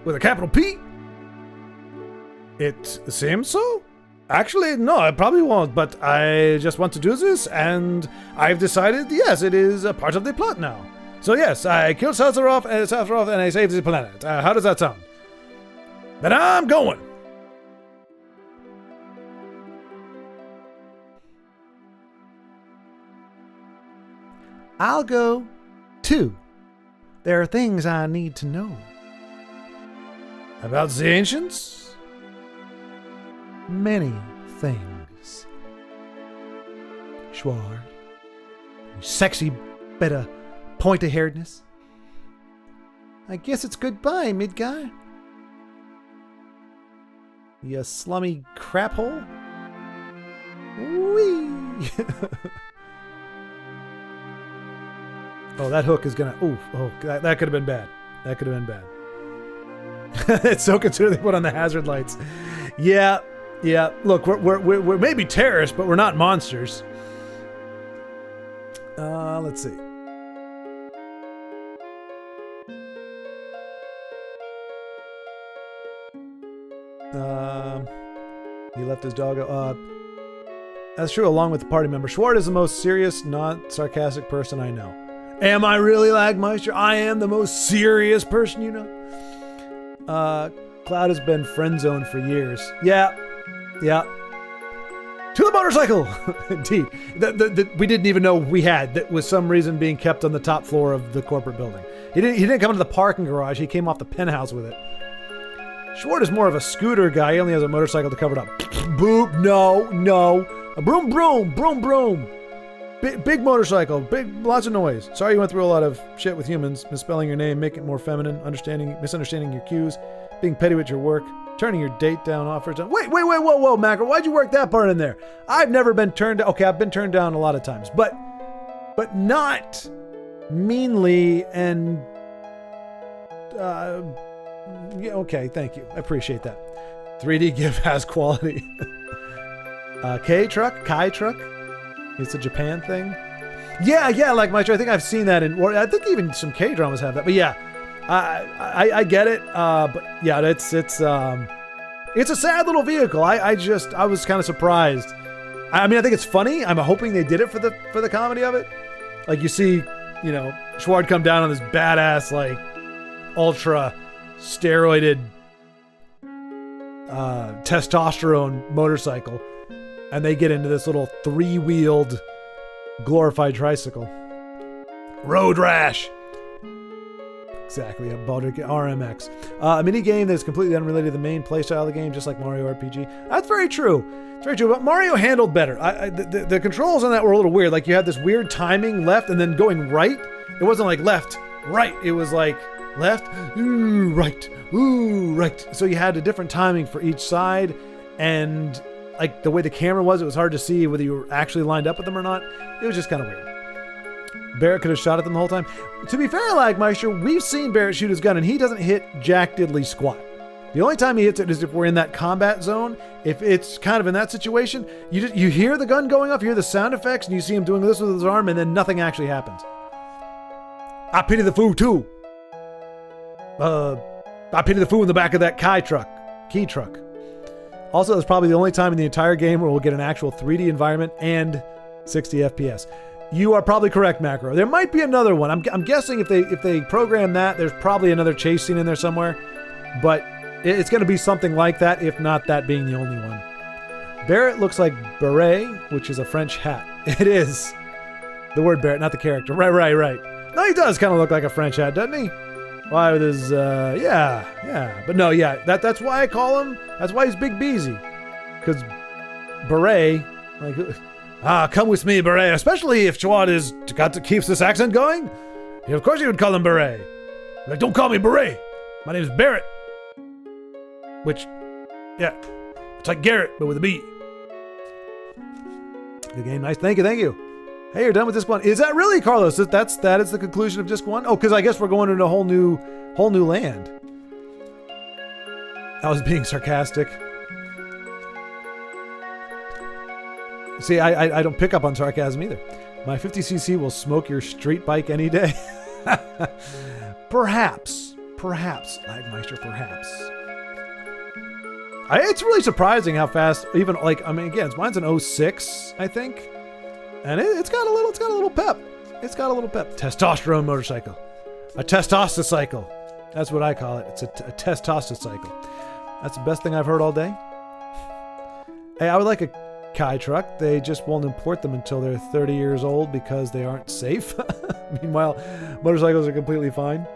With a capital P? It seems so? Actually, no, it probably won't, but I just want to do this, and I've decided, yes, it is a part of the plot now. So yes, I killed Sephiroth and I saved the planet. How does that sound? Then I'm going. I'll go, too. There are things I need to know. About the ancients? Many things. Schwaaard, you sexy bit of pointy-hairedness. I guess it's goodbye, mid-guy. You slummy crap hole. Whee! Oh, that hook is gonna. Ooh, oh, that could have been bad. That could have been bad. It's so considered they put on the hazard lights. Yeah. Look, we're maybe terrorists, but we're not monsters. Let's see. He left his dog. That's true. Along with the party member, Schwaaard is the most serious, not sarcastic person I know. Am I really Lagmeister? I am the most serious person you know. Cloud has been friend zoned for years. Yeah. To the motorcycle! Indeed. We didn't even know we had. That was some reason being kept on the top floor of the corporate building. He didn't come into the parking garage. He came off the penthouse with it. Schwaaard is more of a scooter guy. He only has a motorcycle to cover it up. Boop. No. A broom. Big motorcycle, lots of noise. Sorry you went through a lot of shit with humans, misspelling your name, making it more feminine, misunderstanding your cues, being petty with your work, turning your date down offers. Wait, whoa, Macro, why'd you work that part in there? I've never been turned down. Okay, I've been turned down a lot of times, but not meanly and, yeah, okay, thank you. I appreciate that. 3D GIF has quality. Kai truck. It's a Japan thing. Yeah, like Mike, I think I've seen that in, or I think even some K-dramas have that. But yeah, I get it. But yeah, it's a sad little vehicle. I was kind of surprised. I mean, I think it's funny. I'm hoping they did it for the comedy of it. Like you see, Schwaaard come down on this badass, like ultra steroided testosterone motorcycle. And they get into this little 3-wheeled glorified tricycle. Road rash. Exactly, a Baldur's Gate RMX. A mini game that's completely unrelated to the main playstyle of the game, just like Mario RPG. That's very true. It's very true, but Mario handled better. The controls on that were a little weird. Like you had this weird timing left and then going right. It wasn't like left, right. It was like left, ooh, right. So you had a different timing for each side, and like the way the camera was, it was hard to see whether you were actually lined up with them or not. It was just kind of weird. Barrett could have shot at them the whole time. To be fair, Lagmeister, we've seen Barrett shoot his gun and he doesn't hit jack diddly squat. The only time he hits it is if we're in that combat zone. If it's kind of in that situation, you hear the gun going off, you hear the sound effects, and you see him doing this with his arm, and then nothing actually happens. I pity the fool too. I pity the fool in the back of that key truck. Also, it's probably the only time in the entire game where we'll get an actual 3D environment and 60 FPS. You are probably correct, Macro. There might be another one. I'm guessing if they program that, there's probably another chase scene in there somewhere. But it's going to be something like that, if not that being the only one. Barrett looks like beret, which is a French hat. It is. The word Barrett, not the character. Right. No, he does kind of look like a French hat, doesn't he? Why with his, yeah. But no, yeah, that's why I call him, that's why he's Big Beezy. Because beret, like, Come with me, Beret, especially if Schwaaard keeps this accent going. Yeah, of course you would call him Beret. Like, don't call me Beret. My name's Barrett. Which, yeah, it's like Garrett, but with a B. Good game, nice. Thank you. Hey, you're done with disc 1. Is that really, Carlos? That is the conclusion of disc 1? Oh, because I guess we're going into a whole new land. I was being sarcastic. See, I don't pick up on sarcasm either. My 50cc will smoke your street bike any day. Perhaps, Lagmeister, perhaps. It's really surprising how fast, even again, mine's an 06, I think. And it's got a little pep. It's got a little pep. Testosterone motorcycle. A testostocycle. That's what I call it. It's a testostocycle. That's the best thing I've heard all day. Hey, I would like a Kai truck. They just won't import them until they're 30 years old because they aren't safe. Meanwhile, motorcycles are completely fine.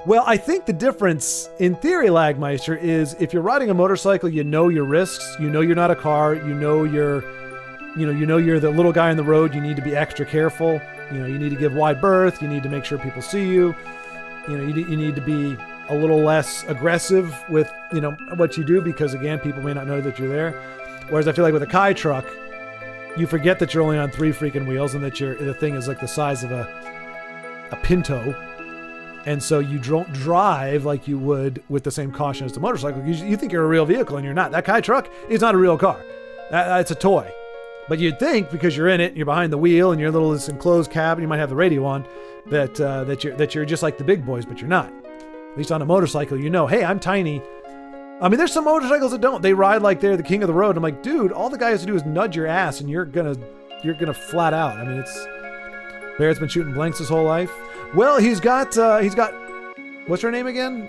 Well, I think the difference, in theory, Lagmeister, is if you're riding a motorcycle, you know your risks. You know you're not a car. You know you're the little guy on the road. You need to be extra careful. You need to give wide berth. You need to make sure people see you. You need to be a little less aggressive with, what you do because, again, people may not know that you're there. Whereas I feel like with a Kai truck, you forget that you're only on 3 freaking wheels and that the thing is like the size of a Pinto. And so you don't drive like you would with the same caution as the motorcycle. You think you're a real vehicle and you're not. That Kai truck is not a real car. It's a toy. But you'd think because you're in it, you're behind the wheel, and you're in this enclosed cabin, you might have the radio on, that you're just like the big boys, but you're not. At least on a motorcycle, hey, I'm tiny. I mean, there's some motorcycles that don't. They ride like they're the king of the road. I'm like, dude, all the guy has to do is nudge your ass, and you're gonna flat out. I mean, Barrett's been shooting blanks his whole life. Well, he's got what's her name again?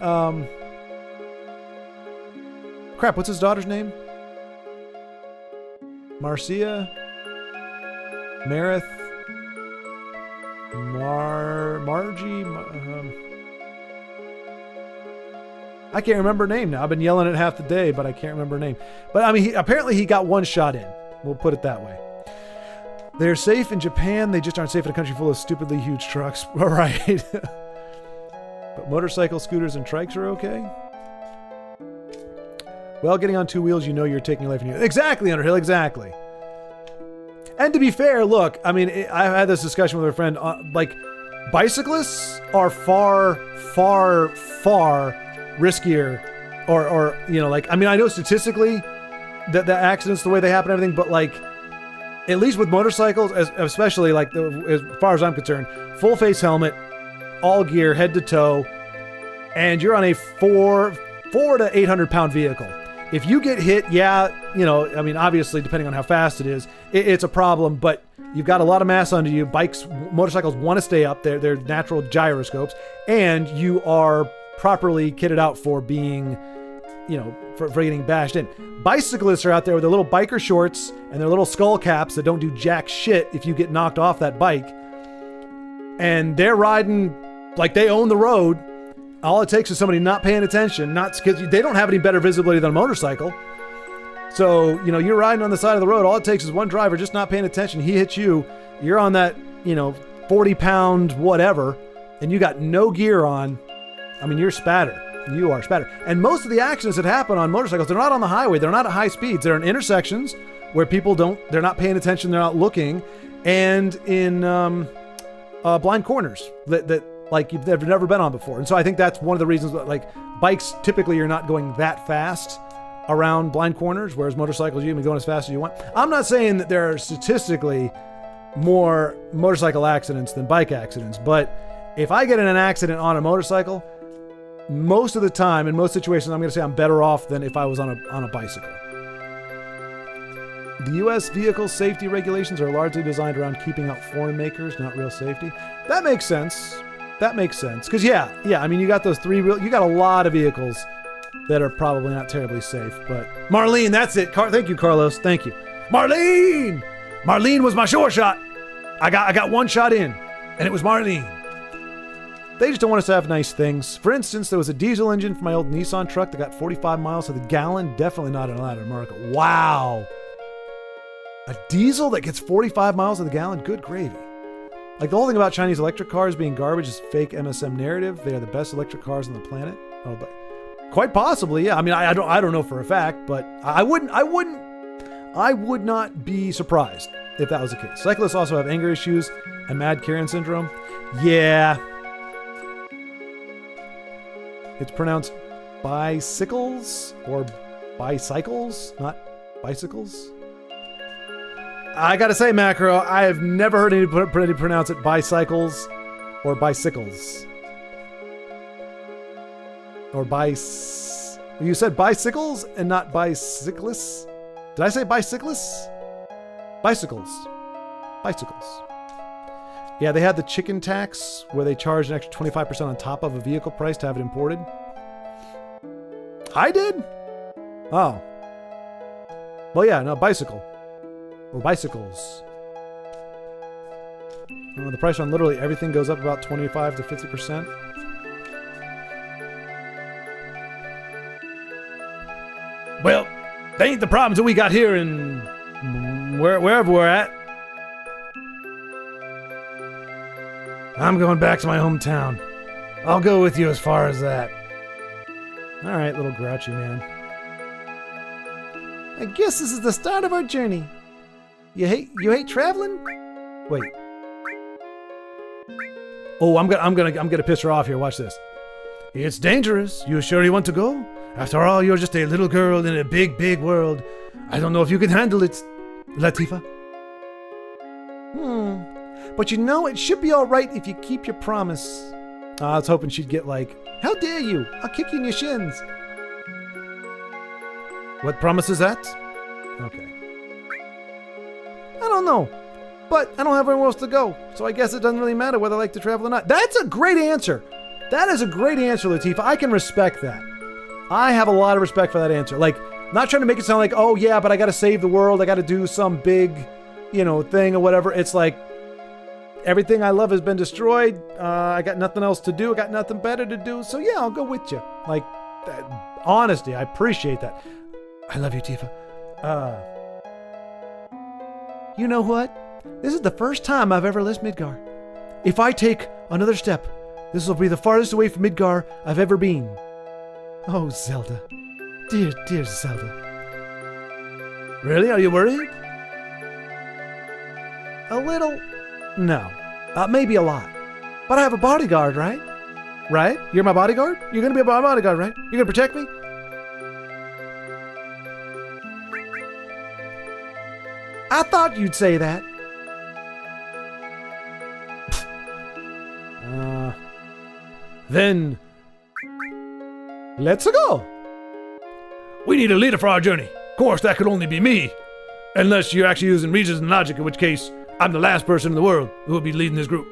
Crap, what's his daughter's name? Marcia, Marith, Margie. I can't remember her name now. I've been yelling it half the day, but I can't remember her name. But I mean, apparently he got one shot in. We'll put it that way. They're safe in Japan. They just aren't safe in a country full of stupidly huge trucks. All right. But motorcycles, scooters, and trikes are okay. Well, getting on 2 wheels, you're taking your life in your... Exactly, Underhill, exactly. And to be fair, look, I mean, I had this discussion with a friend. Bicyclists are far, far, far riskier. I know statistically that the accidents, the way they happen, everything, but at least with motorcycles, especially as far as I'm concerned, full face helmet, all gear, head to toe, and you're on a 4 to 800 pound vehicle. If you get hit, obviously, depending on how fast it is, it's a problem, but you've got a lot of mass under you. Motorcycles want to stay up. They're natural gyroscopes, and you are properly kitted out for being, for getting bashed in. Bicyclists are out there with their little biker shorts and their little skull caps that don't do jack shit if you get knocked off that bike. And they're riding like they own the road. All it takes is somebody not paying attention, not because they don't have any better visibility than a motorcycle. So, you're riding on the side of the road. All it takes is one driver just not paying attention. He hits you. You're on that, 40-pound whatever, and you got no gear on. I mean, you're spattered. You are spattered. And most of the accidents that happen on motorcycles, they're not on the highway. They're not at high speeds. They're in intersections where people they're not paying attention. They're not looking. And in blind corners that they've never been on before. And so I think that's one of the reasons that bikes, typically you're not going that fast around blind corners, whereas motorcycles, you can be going as fast as you want. I'm not saying that there are statistically more motorcycle accidents than bike accidents, but if I get in an accident on a motorcycle, most of the time, in most situations, I'm going to say I'm better off than if I was on a bicycle. The U.S. vehicle safety regulations are largely designed around keeping out foreign makers, not real safety. That makes sense. Because I mean, you got those 3-wheel, you got a lot of vehicles that are probably not terribly safe. But Marlene, that's it. Thank you, Carlos. Thank you, Marlene. Marlene was my sure shot. I got one shot in, and it was Marlene. They just don't want us to have nice things. For instance, there was a diesel engine for my old Nissan truck that got 45 miles to the gallon. Definitely not allowed in America. Wow. A diesel that gets 45 miles to the gallon? Good gravy. Like the whole thing about Chinese electric cars being garbage is fake MSM narrative. They are the best electric cars on the planet. Oh, but quite possibly, yeah. I mean, I don't know for a fact, but I would not be surprised if that was the case. Cyclists also have anger issues and mad carrion syndrome. Yeah. It's pronounced bicycles or bicycles, not bicycles. I gotta say, Macro, I have never heard anybody pronounce it bicycles or bicycles. Or you said bicycles and not bicyclists? Did I say bicyclists? Bicycles. Bicycles. Yeah, they had the chicken tax where they charged an extra 25% on top of a vehicle price to have it imported. I did? Oh. Well, yeah, no, bicycle. Or bicycles. The price on literally everything goes up about 25 to 50%. Well, they ain't the problems that we got here in wherever we're at. I'm going back to my hometown. I'll go with you as far as that. All right, little grouchy man. I guess this is the start of our journey. You hate traveling? Wait. Oh, I'm gonna piss her off here. Watch this. It's dangerous. You sure you want to go? After all, you're just a little girl in a big, big world. I don't know if you can handle it, Latifa. But you know, it should be all right if you keep your promise. I was hoping she'd get like, how dare you? I'll kick you in your shins. What promise is that? Okay. I don't know, but I don't have anywhere else to go, so I guess it doesn't really matter whether I like to travel or not. That's a great answer. That is a great answer, Latifa. I can respect that. I have a lot of respect for that answer. Like, not trying to make it sound like, oh yeah, but I got to save the world. I got to do some big, thing or whatever. It's like, everything I love has been destroyed. I got nothing else to do. I got nothing better to do. So yeah, I'll go with you. Like, honesty, I appreciate that. I love you, Tifa. You know what? This is the first time I've ever left Midgar. If I take another step, this will be the farthest away from Midgar I've ever been. Oh, Zelda. Dear, dear Zelda. Really? Are you worried? A little? No. Maybe a lot. But I have a bodyguard, right? Right? You're my bodyguard? You're gonna be my bodyguard, right? You're gonna protect me? I thought you'd say that. Then, let's go. We need a leader for our journey. Of course, that could only be me. Unless you're actually using reason and logic, in which case, I'm the last person in the world who will be leading this group.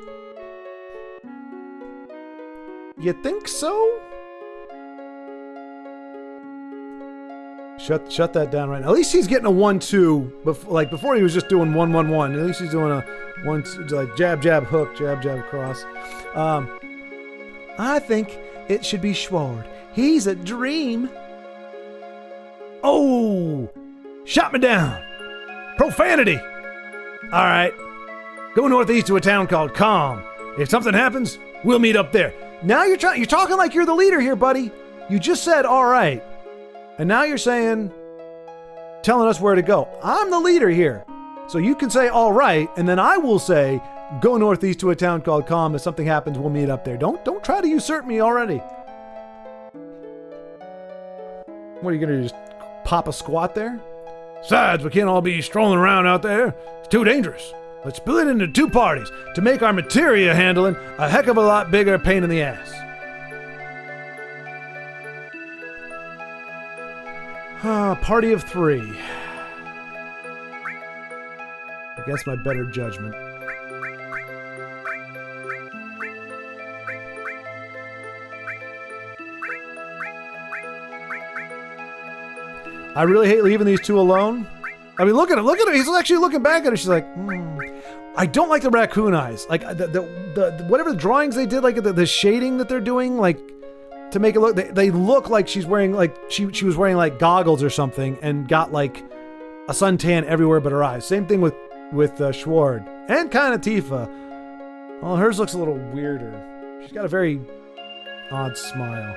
You think so? Shut that down right now. At least he's getting a 1-2. Like before, he was just doing 1-1-1. At least he's doing a 1-2, like jab, jab, hook, jab, jab, cross. I think it should be Schwaaard. He's a dream. Oh, shot me down. Profanity. All right, go northeast to a town called Calm. If something happens, we'll meet up there. Now you're talking like you're the leader here, buddy. You just said all right. And now you're telling us where to go. I'm the leader here. So you can say, all right, and then I will say, go northeast to a town called Calm. If something happens, we'll meet up there. Don't try to usurp me already. What are you going to do, just pop a squat there? Besides, we can't all be strolling around out there. It's too dangerous. Let's split it into two parties to make our materia handling a heck of a lot bigger pain in the ass. Party of three. Against my better judgment. I really hate leaving these two alone. I mean, look at him. He's actually looking back at her. She's like, I don't like the raccoon eyes. Like the whatever the drawings they did, like the shading that they're doing, like to make it look, they look like she's wearing like she was wearing like goggles or something and got like a suntan everywhere but her eyes. Same thing with Schwaaard and kind of Tifa. Well, hers looks a little weirder. She's got a very odd smile.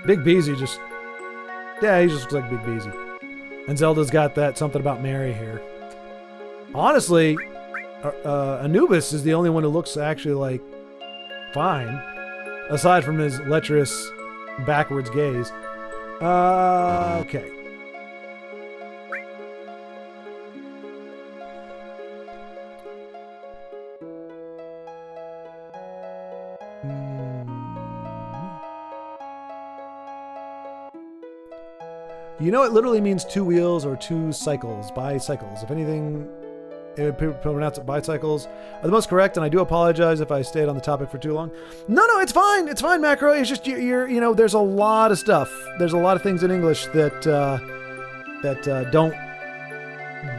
Big Beezy just, yeah, he just looks like Big Beezy. And Zelda's got that something about Mary hair. Honestly, Anubis is the only one who looks actually like fine, aside from his lecherous backwards gaze. Okay. You know, it literally means two wheels or two cycles, bicycles. If anything, people pronounce it bicycles are the most correct, and I do apologize if I stayed on the topic for too long. No, it's fine. It's fine, Macro. It's just you're you know, there's a lot of stuff. There's a lot of things in English that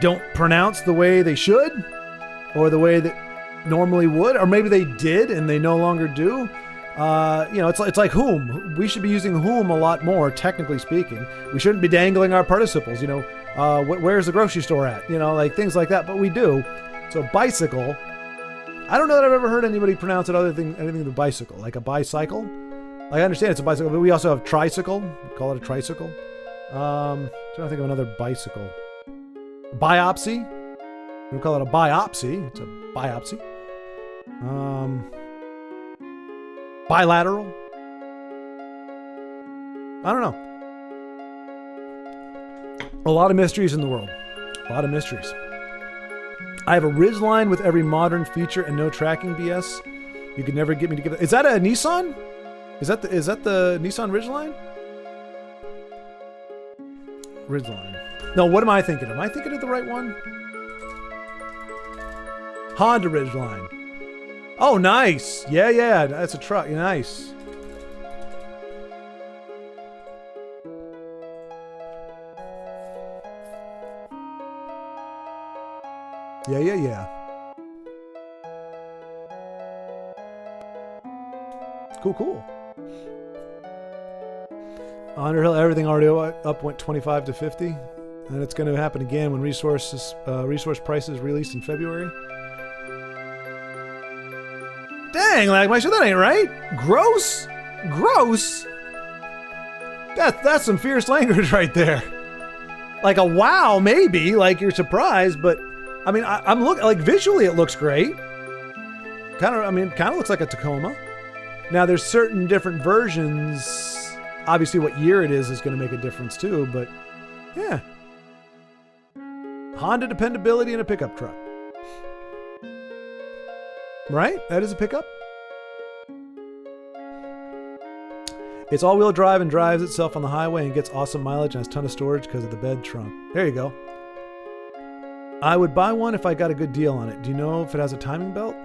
don't pronounce the way they should, or the way that normally would, or maybe they did and they no longer do. You know, it's like whom. We should be using whom a lot more, technically speaking. We shouldn't be dangling our participles, you know. Where's the grocery store at? You know, like things like that, but we do. So bicycle, I don't know that I've ever heard anybody pronounce it anything than bicycle, like a bicycle. Like, I understand it's a bicycle, but we also have tricycle. We call it a tricycle. Trying to think of another bicycle. Biopsy. We call it a biopsy. It's a biopsy. Bilateral. I don't know. A lot of mysteries in the world. A lot of mysteries. I have a Ridgeline with every modern feature and no tracking BS. You could never get me to give it. Is that a Nissan? Is that the Nissan Ridgeline? Ridgeline. No, what am I thinking? Am I thinking of the right one? Honda Ridgeline. Oh, nice. Yeah, that's a truck. Nice. Yeah. Cool. Underhill, everything already up went 25 to 50. And it's going to happen again when resource prices released in February. Dang, Lagmeister, that ain't right. Gross? That's some fierce language right there. Like a wow, maybe, like you're surprised, but I mean, I'm looking, like visually it looks great. Kind of looks like a Tacoma. Now there's certain different versions. Obviously what year it is going to make a difference too, but yeah. Honda dependability in a pickup truck. Right? That is a pickup. It's all-wheel drive and drives itself on the highway and gets awesome mileage and has a ton of storage because of the bed trunk. There you go. I would buy one if I got a good deal on it. Do you know if it has a timing belt?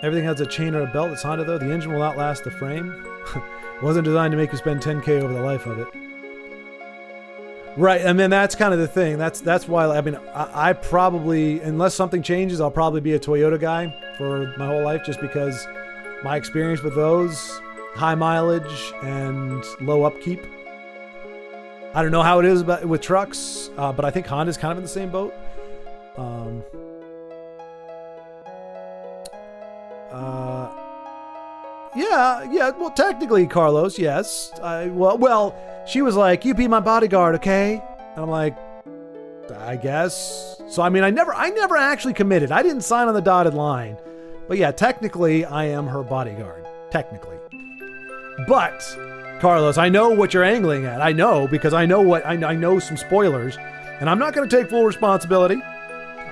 Everything has a chain or a belt. It's Honda though. The engine will outlast the frame. It wasn't designed to make you spend $10,000 over the life of it. Right, and then that's kind of the thing. That's why, I mean, I probably, unless something changes, I'll probably be a Toyota guy for my whole life, just because my experience with those, high mileage and low upkeep. I don't know how it is with trucks, but I think Honda's kind of in the same boat. Yeah. Well, technically, Carlos, yes. Well, she was like, "You be my bodyguard, okay?" And I'm like, "I guess." So I mean, I never actually committed. I didn't sign on the dotted line, but yeah, technically, I am her bodyguard. Technically, but Carlos, I know what you're angling at. I know because I know some spoilers, and I'm not going to take full responsibility.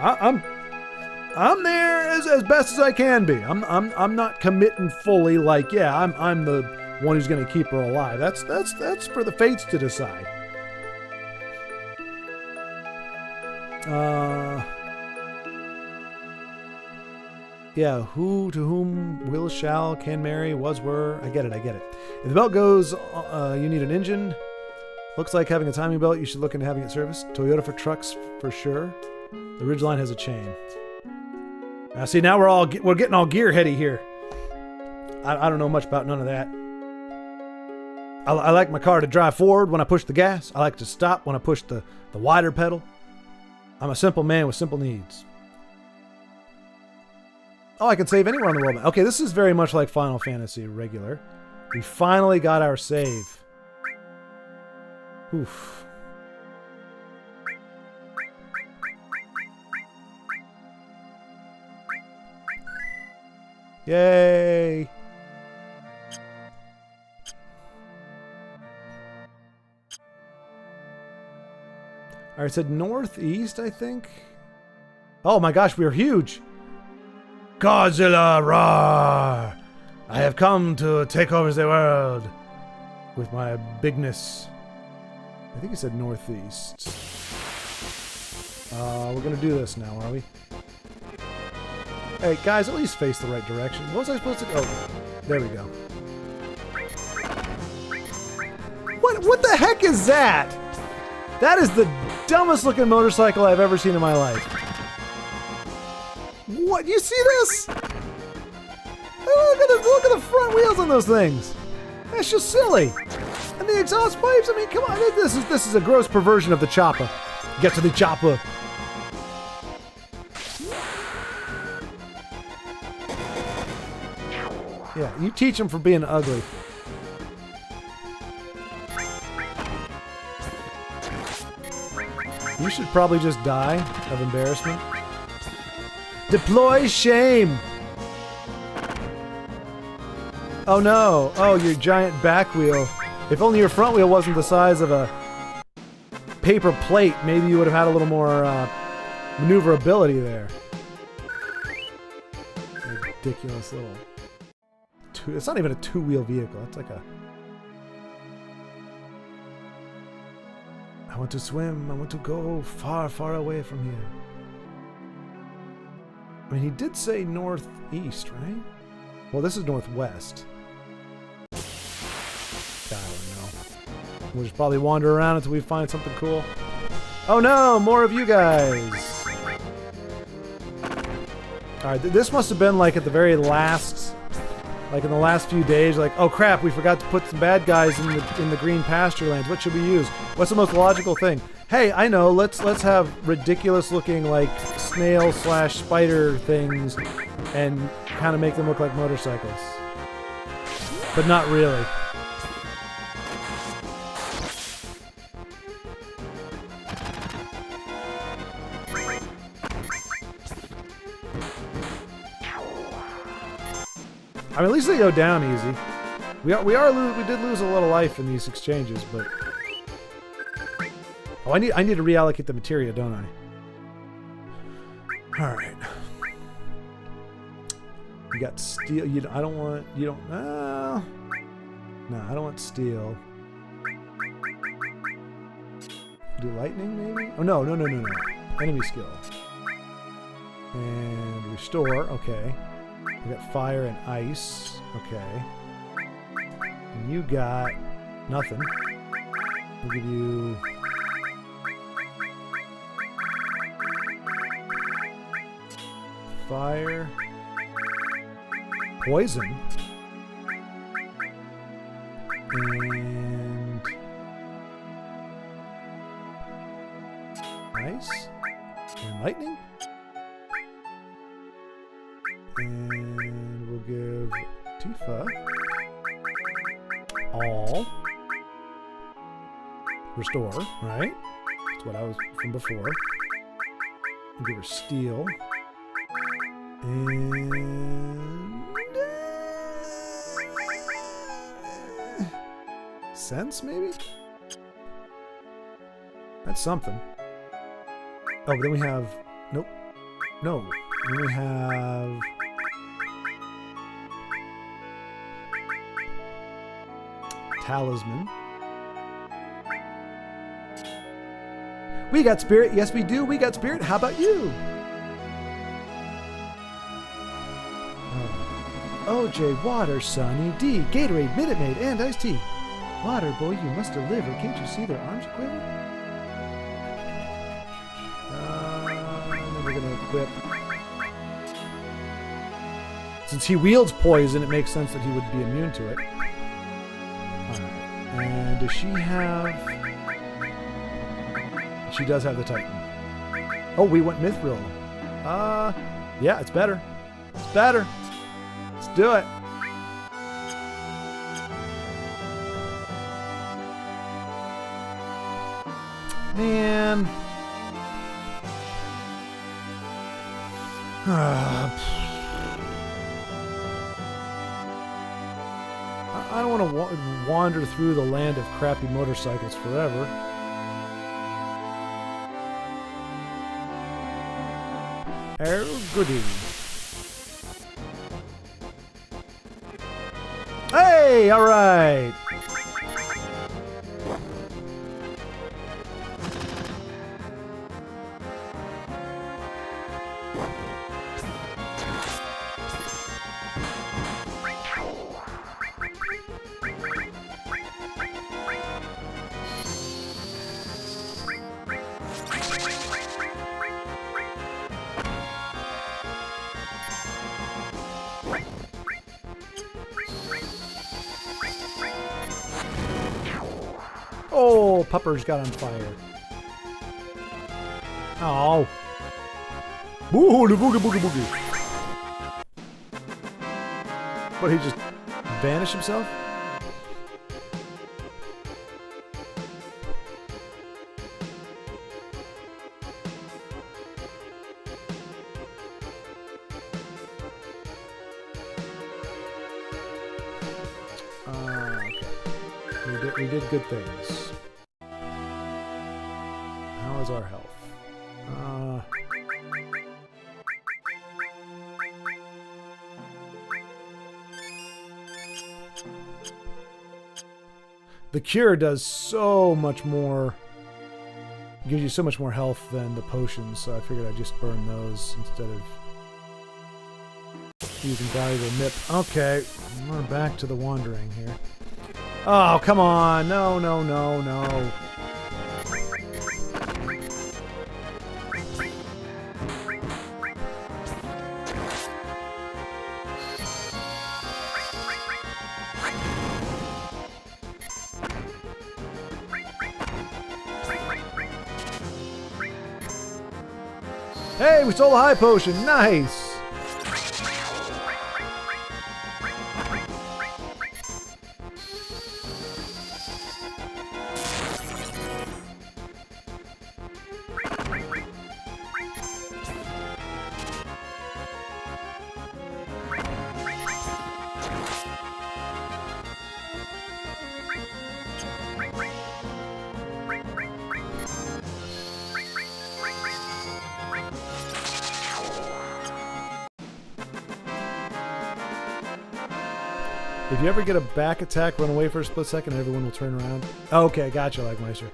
I'm there as best as I can be. I'm not committing fully. Like, yeah, I'm the one who's going to keep her alive. That's for the fates to decide. Yeah, who to whom will, shall, can marry, was, were. I get it. If the belt goes, you need an engine. Looks like having a timing belt. You should look into having it serviced. Toyota for trucks for sure. The Ridgeline has a chain. See, now we're getting all gearheady here. I don't know much about none of that. I like my car to drive forward when I push the gas. I like to stop when I push the wider pedal. I'm a simple man with simple needs. Oh, I can save anywhere on the world. Okay, this is very much like Final Fantasy regular. We finally got our save. Oof. Yay! Alright, it said northeast, I think. Oh my gosh, we're huge! Godzilla, roar! I have come to take over the world with my bigness. I think it said northeast. We're gonna do this now, are we? Hey, guys, at least face the right direction. What was I supposed to... Oh, there we go. What the heck is that? That is the dumbest looking motorcycle I've ever seen in my life. What? You see this? Look at the front wheels on those things. That's just silly. And the exhaust pipes, I mean, come on. This is a gross perversion of the chopper. Get to the chopper. Yeah, you teach them for being ugly. You should probably just die of embarrassment. Deploy shame! Oh no! Oh, your giant back wheel. If only your front wheel wasn't the size of a paper plate, maybe you would have had a little more maneuverability there. Ridiculous little... It's not even a two-wheel vehicle. It's like a... I want to swim. I want to go far, far away from here. I mean, he did say northeast, right? Well, this is northwest. I don't know. We'll just probably wander around until we find something cool. Oh no! More of you guys! Alright, this must have been like at the very last... Like in the last few days, like, oh crap, we forgot to put some bad guys in the green pasture lands. What should we use? What's the most logical thing? Hey, I know, let's have ridiculous looking like snail / spider things and kind of make them look like motorcycles. But not really. I mean, at least they go down easy. We did lose a little life in these exchanges, but oh, I need to reallocate the materia, don't I? All right. You got steel. I don't want. You don't. No, I don't want steel. Do lightning maybe? Oh no. Enemy skill and restore. Okay. We got fire and ice. Okay. And you got nothing. We'll give you... fire. Poison. And... ice. And lightning. And we'll give Tifa all restore, right? That's what I was from before. We'll give her steel. And sense maybe? That's something. Oh, but then we have nope. No. Then we have talisman. We got spirit. Yes, we do. We got spirit. How about you? OJ, water, Sunny, D, Gatorade, Minute Maid, and iced tea. Water, boy, you must deliver. Can't you see their arms quiver? And then we're going to equip. Since he wields poison, it makes sense that he would be immune to it. Alright, And does she have... She does have the Titan. Oh, we went Mithril. Yeah, it's better. It's better. Let's do it. Man. I don't want to wander through the land of crappy motorcycles forever. Oh, goody. Hey, all right. Oh, Puppers got on fire. Oh. Boogie, boogie, boogie, boogie. But he just vanished himself? Okay. We did good things. How is our health? The cure does so much more, gives you so much more health than the potions, so I figured I'd just burn those instead of using valuable nip. Okay, we're back to the wandering here. Oh, come on. No, no, no, no. Hey, we stole a high potion. Nice. If you ever get a back attack, run away for a split second, and everyone will turn around. Okay, gotcha, Lagmeister.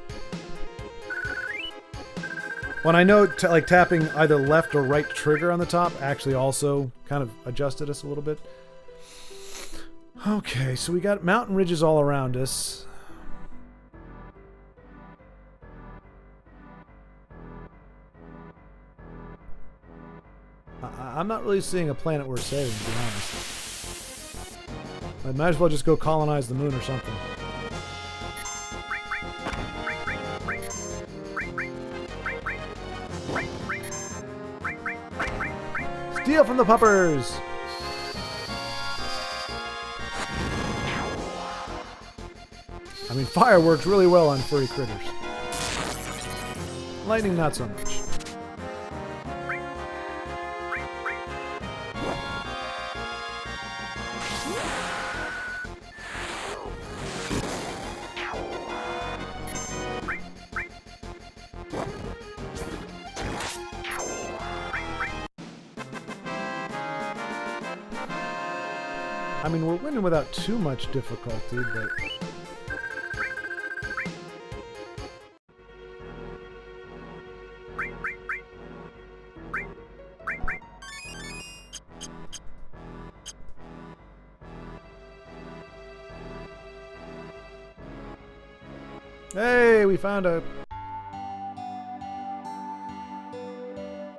When I know like tapping either left or right trigger on the top actually also kind of adjusted us a little bit. Okay, so we got mountain ridges all around us. I'm not really seeing a planet worth saving, to be honest. I might as well just go colonize the moon or something. Steal from the puppers! I mean, fire works really well on furry critters. Lightning, not so much. I mean, we're winning without too much difficulty, but... Hey, we found a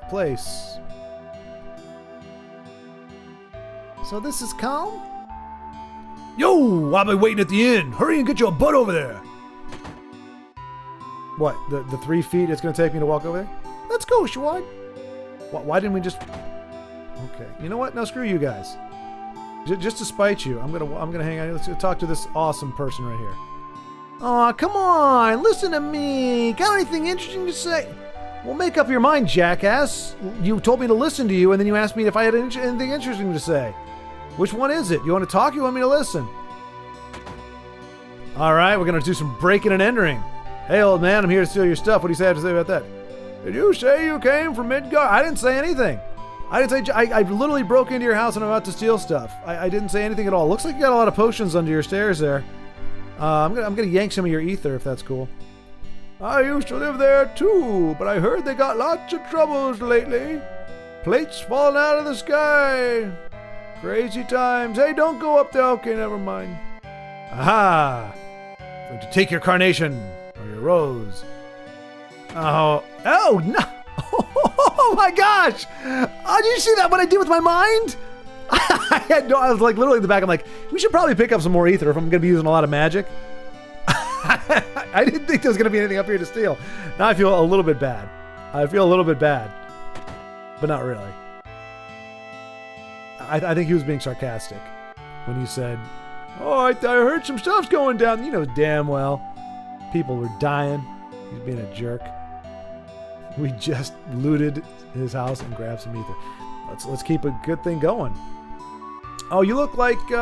place. So this is calm? Yo, I'll be waiting at the inn. Hurry and get your butt over there. What, the 3 feet it's going to take me to walk over there? Let's go, Schwaaard. Why didn't we just... Okay, you know what? No, screw you guys. Just to spite you, I'm gonna hang out. Let's talk to this awesome person right here. Aw, come on, listen to me. Got anything interesting to say? Well, make up your mind, jackass. You told me to listen to you, and then you asked me if I had anything interesting to say. Which one is it? You want to talk or you want me to listen? All right, we're gonna do some breaking and entering. Hey, old man, I'm here to steal your stuff. What do you have to say about that? Did you say you came from Midgard? I didn't say anything. I literally broke into your house and I'm about to steal stuff. I didn't say anything at all. Looks like you got a lot of potions under your stairs there. I'm gonna yank some of your ether if that's cool. I used to live there too, but I heard they got lots of troubles lately. Plates falling out of the sky. Crazy times. Hey, don't go up there. Okay, never mind. Aha! Going to take your carnation or your rose. Oh no! Oh my gosh! Oh, did you see that? What I did with my mind? I was like literally in the back. I'm like, we should probably pick up some more ether if I'm going to be using a lot of magic. I didn't think there was going to be anything up here to steal. Now I feel a little bit bad. But not really. I think he was being sarcastic when he said, "Oh, I heard some stuff's going down." You know damn well, people were dying. He's being a jerk. We just looted his house and grabbed some ether. Let's keep a good thing going. Oh, you look like 3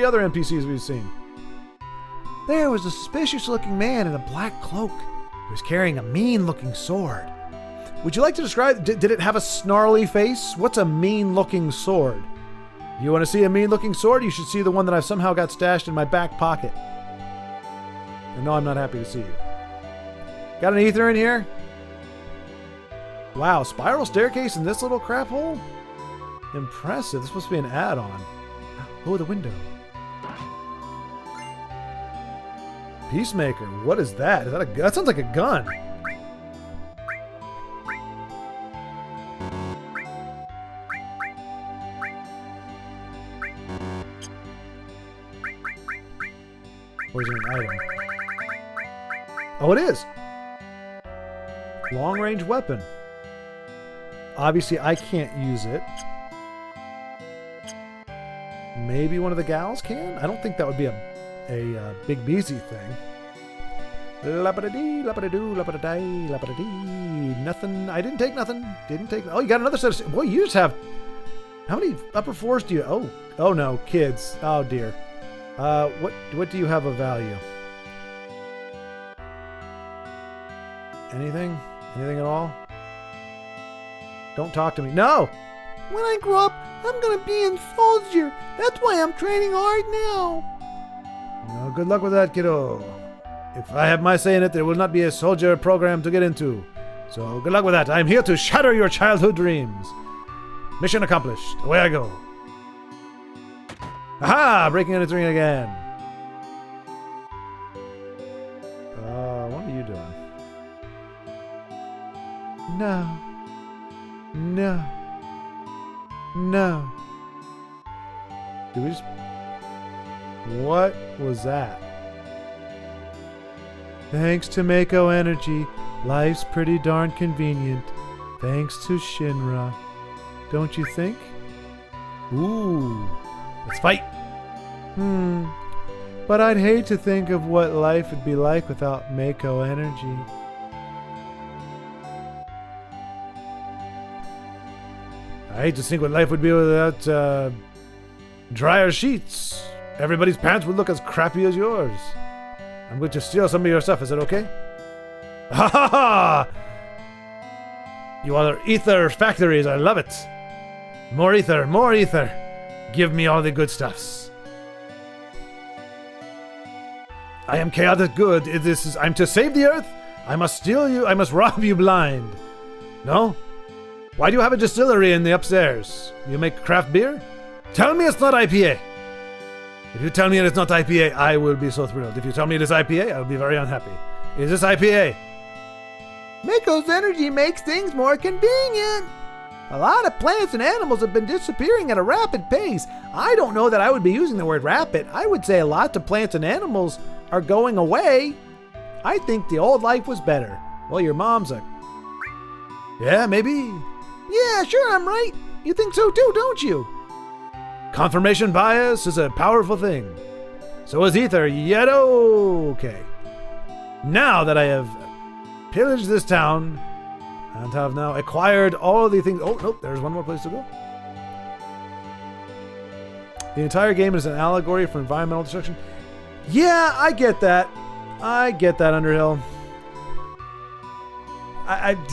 other NPCs we've seen. There was a suspicious-looking man in a black cloak. He was carrying a mean-looking sword. Would you like to describe... Did it have a snarly face? What's a mean-looking sword? You want to see a mean-looking sword? You should see the one that I've somehow got stashed in my back pocket. And no, I'm not happy to see you. Got an ether in here? Wow, spiral staircase in this little crap hole? Impressive. This is supposed to be an add-on. Oh, the window. Peacemaker. What is that? Is that a gun? That sounds like a gun. Or is it an item? Oh, it is. Long-range weapon. Obviously, I can't use it. Maybe one of the gals can? I don't think that would be a big Beezy thing. Lapadadee, lapadadoo, lapadadee, lapadadee. Nothing. I didn't take nothing. Oh, you got another set of... Boy, you just have... How many upper 4s do you... Oh no, kids. Oh, dear. What do you have of value? Anything? Anything at all? Don't talk to me. No! When I grow up, I'm gonna be a soldier. That's why I'm training hard now. Well, good luck with that, kiddo. If I have my say in it, there will not be a soldier program to get into. So good luck with that. I'm here to shatter your childhood dreams. Mission accomplished. Away I go. Aha! Breaking and entering again. What are you doing? No. No. No. Did we just... What was that? Thanks to Mako Energy, life's pretty darn convenient. Thanks to Shinra. Don't you think? Ooh. Let's fight. But I'd hate to think of what life would be like without Mako Energy. I hate to think what life would be without dryer sheets. Everybody's pants would look as crappy as yours. I'm going to steal some of your stuff. Is that okay? Ha ha ha! You are ether factories. I love it. More ether, more ether. Give me all the good stuffs. I am chaotic good. I'm to save the earth. I must steal you. I must rob you blind. No? Why do you have a distillery in the upstairs? You make craft beer? Tell me it's not IPA. If you tell me it's not IPA, I will be so thrilled. If you tell me it is IPA, I will be very unhappy. Is this IPA? Mako's energy makes things more convenient. A lot of plants and animals have been disappearing at a rapid pace. I don't know that I would be using the word rapid. I would say a lot of plants and animals are going away. I think the old life was better. Well, your mom's a... Yeah, maybe. Yeah, sure, I'm right. You think so too, don't you? Confirmation bias is a powerful thing. So is ether, yet okay. Now that I have pillaged this town and have now acquired all the things... Oh, nope, there's one more place to go. The entire game is an allegory for environmental destruction. Yeah, I get that. I get that, Underhill.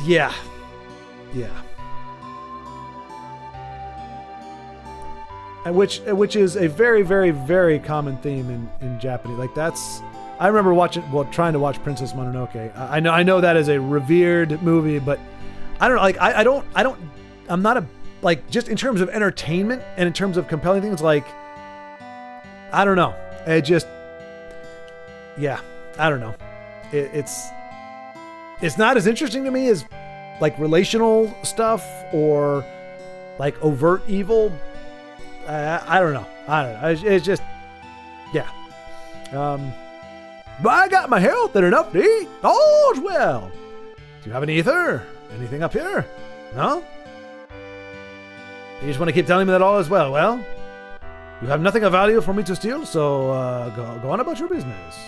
Yeah. Which is a very, very, very common theme in Japanese. Like that's... I remember trying to watch Princess Mononoke. I know that is a revered movie, but I don't know. Like I'm not a, like, just in terms of entertainment and in terms of compelling things, like, I don't know. It just, yeah, I don't know. It's not as interesting to me as like relational stuff or like overt evil. I don't know. It's just, yeah. But I got my health and enough to eat. All's well. Do you have any ether? Anything up here? No? You just want to keep telling me that all is well. Well, you have nothing of value for me to steal, so go on about your business.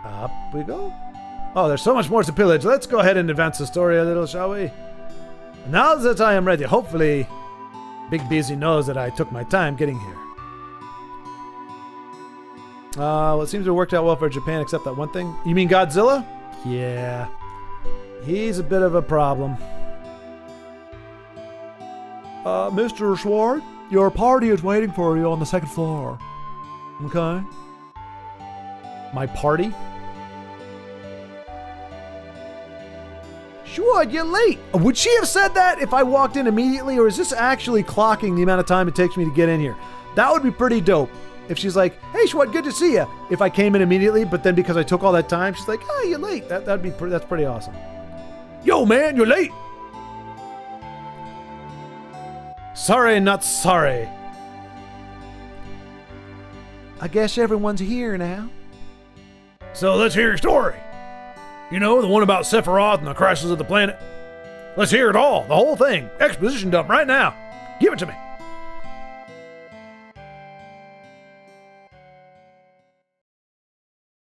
Up we go. Oh, there's so much more to pillage. Let's go ahead and advance the story a little, shall we? Now that I am ready, hopefully Big Beezy knows that I took my time getting here. Well, it seems to have worked out well for Japan, except that one thing. You mean Godzilla? Yeah. He's a bit of a problem. Mr. Schwaaard, your party is waiting for you on the second floor. Okay. My party? Schwaaard, you're late. Would she have said that if I walked in immediately, or is this actually clocking the amount of time it takes me to get in here? That would be pretty dope. If she's like, hey, Schwaaard, good to see you. If I came in immediately, but then because I took all that time, she's like, oh, you're late. That's pretty awesome. Yo, man, you're late. Sorry, not sorry. I guess everyone's here now. So let's hear your story. You know, the one about Sephiroth and the crisis of the planet. Let's hear it all, the whole thing. Exposition dump right now. Give it to me.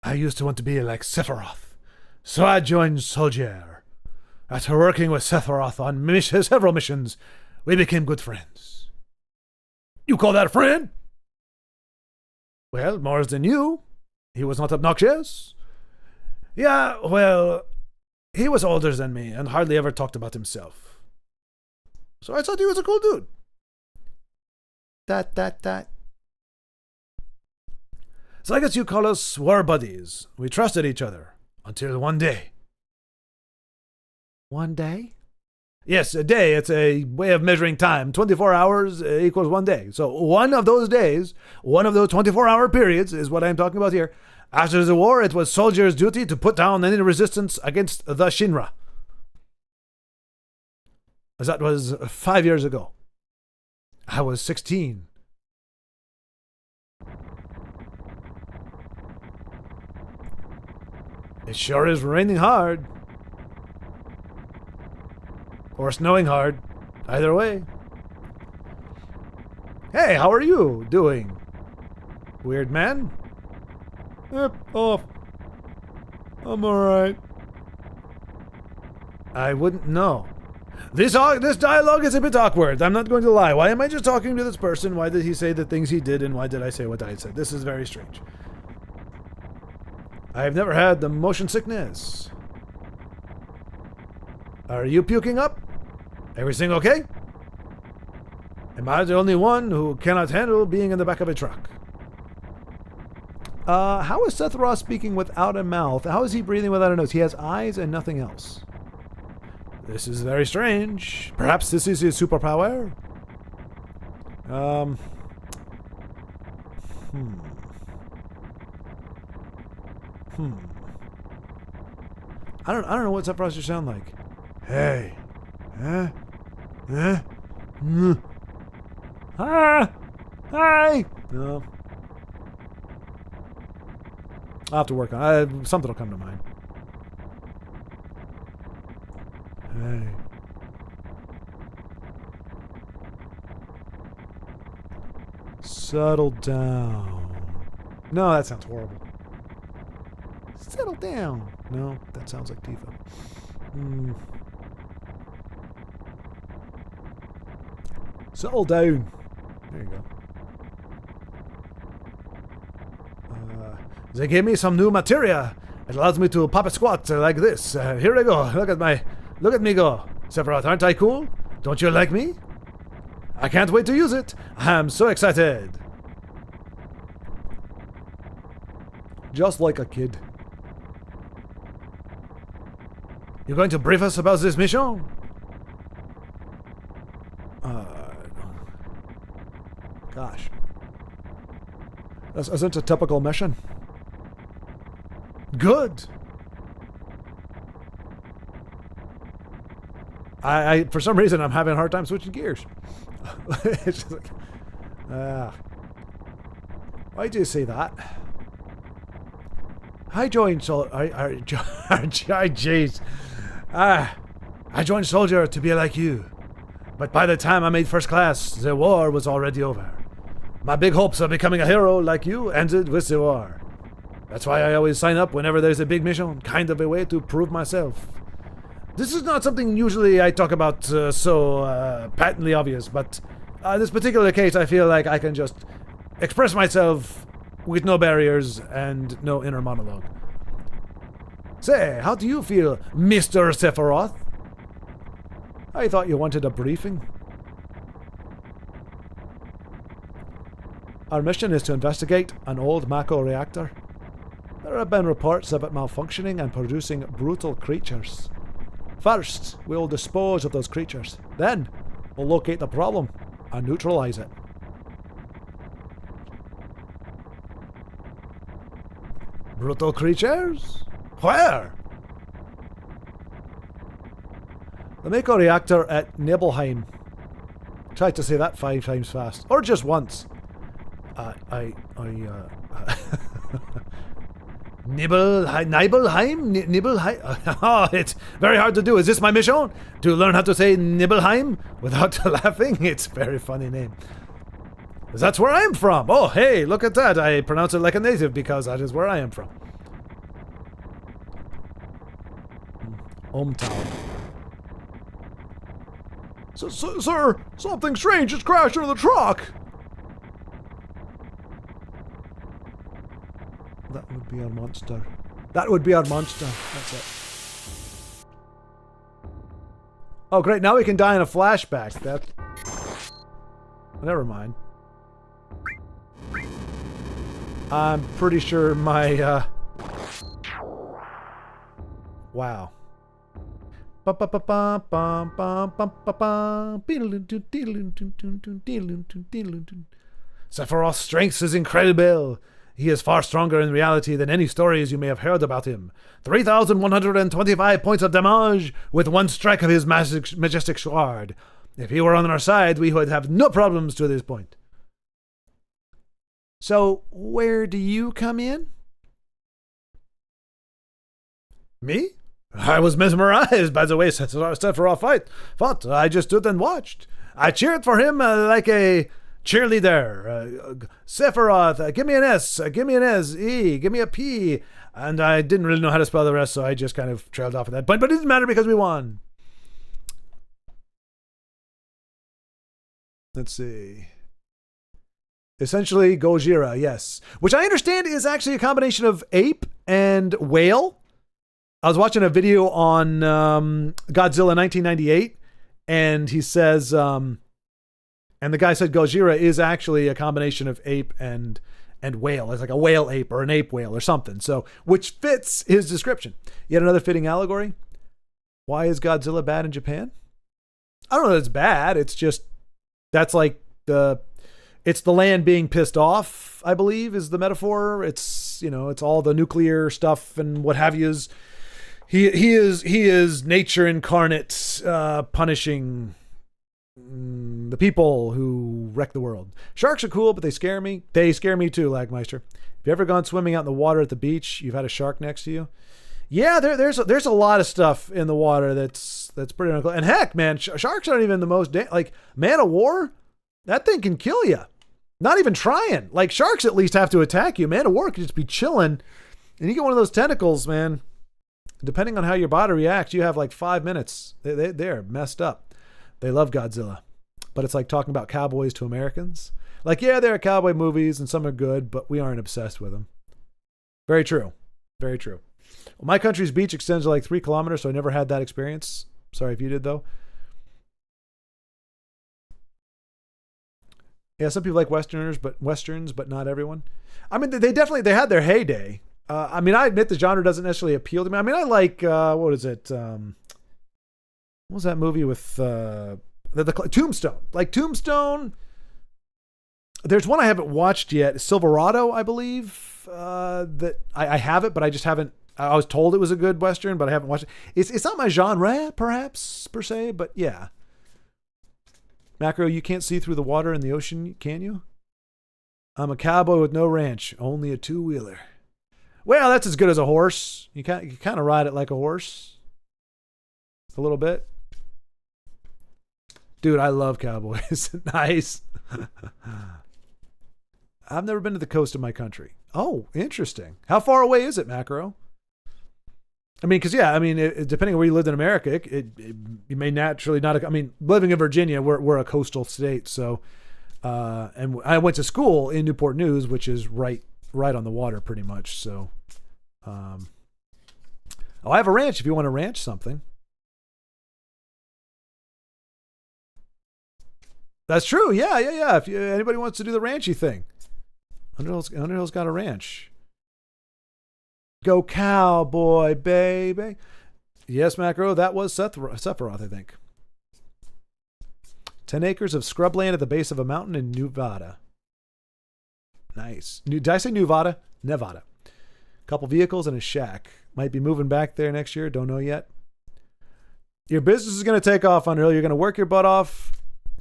I used to want to be like Sephiroth, so I joined Soldier. After working with Sephiroth on several missions, we became good friends. You call that a friend? Well, more than you. He was not obnoxious. Yeah, well, he was older than me and hardly ever talked about himself. So I thought he was a cool dude. So I guess you call us war buddies. We trusted each other until one day. One day? Yes, a day. It's a way of measuring time. 24 hours equals one day. So one of those days, one of those 24-hour periods is what I'm talking about here. After the war, it was Soldier's duty to put down any resistance against the Shinra. That was 5 years ago. I was 16. It sure is raining hard. Or snowing hard. Either way. Hey, how are you doing? Weird man? Off. I'm alright. I wouldn't know. This dialogue is a bit awkward. I'm not going to lie. Why am I just talking to this person? Why did he say the things he did, and why did I say what I said? This is very strange. I've never had the motion sickness. Are you puking up? Everything okay? Am I the only one who cannot handle being in the back of a truck? How is Sephiroth speaking without a mouth? How is he breathing without a nose? He has eyes and nothing else. This is very strange. Perhaps this is his superpower? I don't know what Sephiroth sound like. Hey. Huh? Huh? Ah! Hi! No. I'll have to work on it. Something will come to mind. Hey. Settle down. No, that sounds horrible. Settle down. No, that sounds like Tifa. Settle down. There you go. They gave me some new materia. It allows me to pop a squat like this. Here I go. Look at me go. Sephiroth, aren't I cool? Don't you like me? I can't wait to use it. I'm so excited. Just like a kid. You're going to brief us about this mission? Gosh. This isn't a typical mission. Good. I for some reason I'm having a hard time switching gears. It's just like, why do you say that? I joined jeez. I joined soldier to be like you. But by the time I made first class, the war was already over. My big hopes of becoming a hero like you ended with the war. That's why I always sign up whenever there's a big mission, kind of a way to prove myself. This is not something usually I talk about so patently obvious, but in this particular case I feel like I can just express myself with no barriers and no inner monologue. Say, how do you feel, Mr. Sephiroth? I thought you wanted a briefing. Our mission is to investigate an old Mako reactor. There have been reports of it malfunctioning and producing brutal creatures. First, we'll dispose of those creatures. Then, we'll locate the problem and neutralize it. Brutal creatures? Where? The Mako reactor at Nibelheim. Try to say that 5 times fast. Or just once. Nibelheim? Oh, it's very hard to do. Is this my mission? To learn how to say Nibelheim without laughing? It's a very funny name. That's where I'm from. Oh, hey, look at that. I pronounce it like a native because that is where I am from. Tower. Sir, something strange just crashed into the truck. That would be our monster. That would be our monster. That's it. Oh, great. Now we can die in a flashback. That. Never mind. I'm pretty sure my, Wow. Sephiroth's strength is incredible. He is far stronger in reality than any stories you may have heard about him. 3,125 points of damage with one strike of his majestic Schwaaard. If he were on our side, we would have no problems to this point. So, where do you come in? Me? I was mesmerized by the way Sephiroth fought. I just stood and watched. I cheered for him like a cheerleader. Sephiroth, give me an S, give me an S, E, give me a P. And I didn't really know how to spell the rest, so I just kind of trailed off at that point. But it didn't matter because we won. Let's see. Essentially, Gojira, yes. Which I understand is actually a combination of ape and whale. I was watching a video on Godzilla 1998, and he says, and the guy said Gojira is actually a combination of ape and whale. It's like a whale ape or an ape whale or something. So, which fits his description. Yet another fitting allegory. Why is Godzilla bad in Japan? I don't know that it's bad. It's just, that's like it's the land being pissed off, I believe, is the metaphor. It's, you know, it's all the nuclear stuff and what have yous He is nature incarnate, punishing the people who wreck the world. Sharks are cool, but they scare me. They scare me too, Lagmeister. Have you ever gone swimming out in the water at the beach? You've had a shark next to you? Yeah, there's a lot of stuff in the water that's pretty uncool. And heck, man, sharks aren't even the most like man of war. That thing can kill you. Not even trying. Like sharks at least have to attack you. Man of war can just be chilling, and you get one of those tentacles, man. Depending on how your body reacts, you have like 5 minutes. They're messed up. They love Godzilla, but it's like talking about cowboys to Americans. Like, yeah, there are cowboy movies and some are good, but we aren't obsessed with them. Very true. Very true. Well, my country's beach extends to like 3 kilometers, so I never had that experience. Sorry if you did, though. Yeah, some people like westerns, but not everyone. I mean, they definitely had their heyday. I mean, I admit the genre doesn't necessarily appeal to me. I mean, I like what is it? What was that movie with the Tombstone? Like Tombstone. There's one I haven't watched yet, Silverado, I believe. That I have it, but I just haven't. I was told it was a good western, but I haven't watched it. It's not my genre, perhaps per se, but yeah. Macro, you can't see through the water in the ocean, can you? I'm a cowboy with no ranch, only a 2-wheeler. Well, that's as good as a horse. You kind of ride it like a horse. A little bit. Dude, I love cowboys. Nice. I've never been to the coast of my country. Oh, interesting. How far away is it, Macro? I mean, because, yeah, I mean, depending on where you lived in America, you may naturally not. I mean, living in Virginia, we're a coastal state. So, and I went to school in Newport News, which is right on the water pretty much. So, I have a ranch if you want to ranch something. That's true. Yeah. If anybody wants to do the ranchy thing, Underhill's got a ranch. Go cowboy, baby. Yes, Macro, that was Sephiroth, I think. 10 acres of scrubland at the base of a mountain in Nevada. Nice. Did I say Nevada? Nevada. Couple vehicles and a shack. Might be moving back there next year. Don't know yet. Your business is going to take off, Underhill. You're going to work your butt off.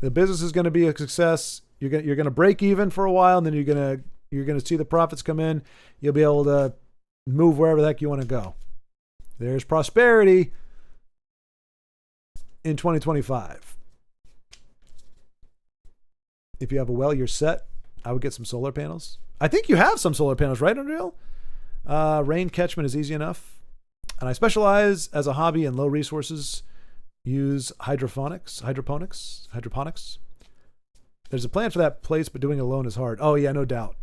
The business is going to be a success. You're going to break even for a while, and then you're going to see the profits come in. You'll be able to move wherever the heck you want to go. There's prosperity in 2025. If you have a well, you're set. I would get some solar panels. I think you have some solar panels, right, Unreal? Rain catchment is easy enough. And I specialize as a hobby in low resources. Use hydroponics. There's a plan for that place, but doing it alone is hard. Oh yeah, no doubt.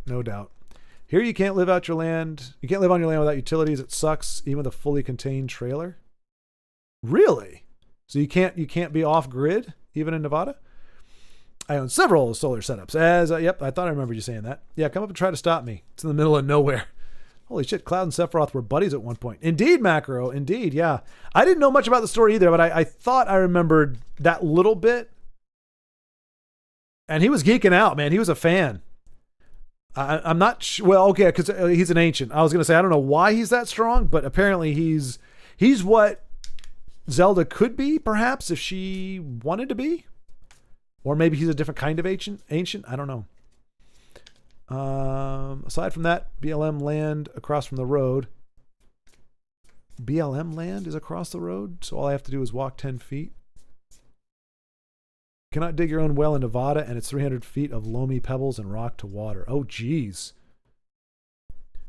Here you can't live out your land. You can't live on your land without utilities. It sucks, even with a fully contained trailer. Really? So you can't be off grid even in Nevada? I own several solar setups. Yep, I thought I remembered you saying that. Yeah, come up and try to stop me. It's in the middle of nowhere. Holy shit, Cloud and Sephiroth were buddies at one point. Indeed, Macro. Indeed, yeah. I didn't know much about the story either, but I thought I remembered that little bit. And he was geeking out, man. He was a fan. I'm not well, okay, because he's an ancient. I was going to say, I don't know why he's that strong, but apparently he's what Zelda could be, perhaps, if she wanted to be. Or maybe he's a different kind of ancient. I don't know. Aside from that, BLM land across from the road. BLM land is across the road, so all I have to do is walk 10 feet. Cannot dig your own well in Nevada, and it's 300 feet of loamy pebbles and rock to water. Oh, geez.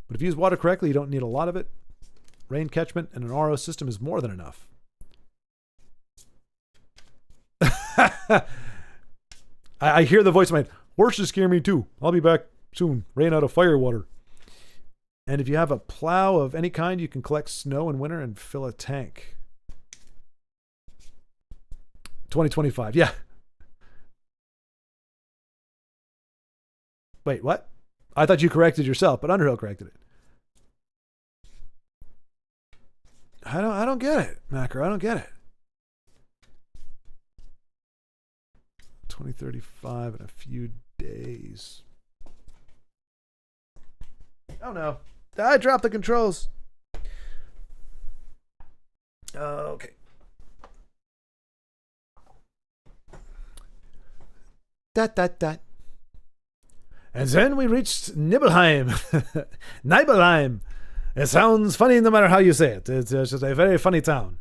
But if you use water correctly, you don't need a lot of it. Rain catchment and an RO system is more than enough. I hear the voice of my horses scare me too. I'll be back soon. Ran out of fire water. And if you have a plow of any kind, you can collect snow in winter and fill a tank. 2025. Yeah. Wait, what? I thought you corrected yourself, but Underhill corrected it. I don't get it, Macro. I don't get it. 2035 in a few days. Oh no. I dropped the controls. Okay. That. And then we reached Nibelheim. Nibelheim. It sounds funny no matter how you say it. It's just a very funny town.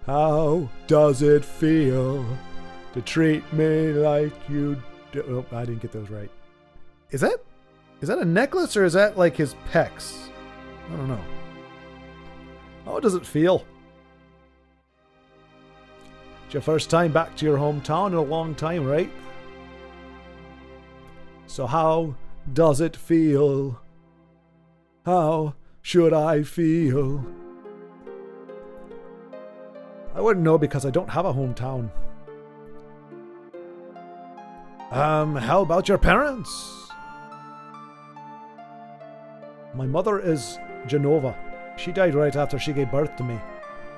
How does it feel to treat me like you do? Oh, I didn't get those right. Is that a necklace or is that like his pecs? I don't know. How does it feel? It's your first time back to your hometown in a long time, right? So how does it feel? How should I feel? I wouldn't know because I don't have a hometown. How about your parents? My mother is Genova. She died right after she gave birth to me.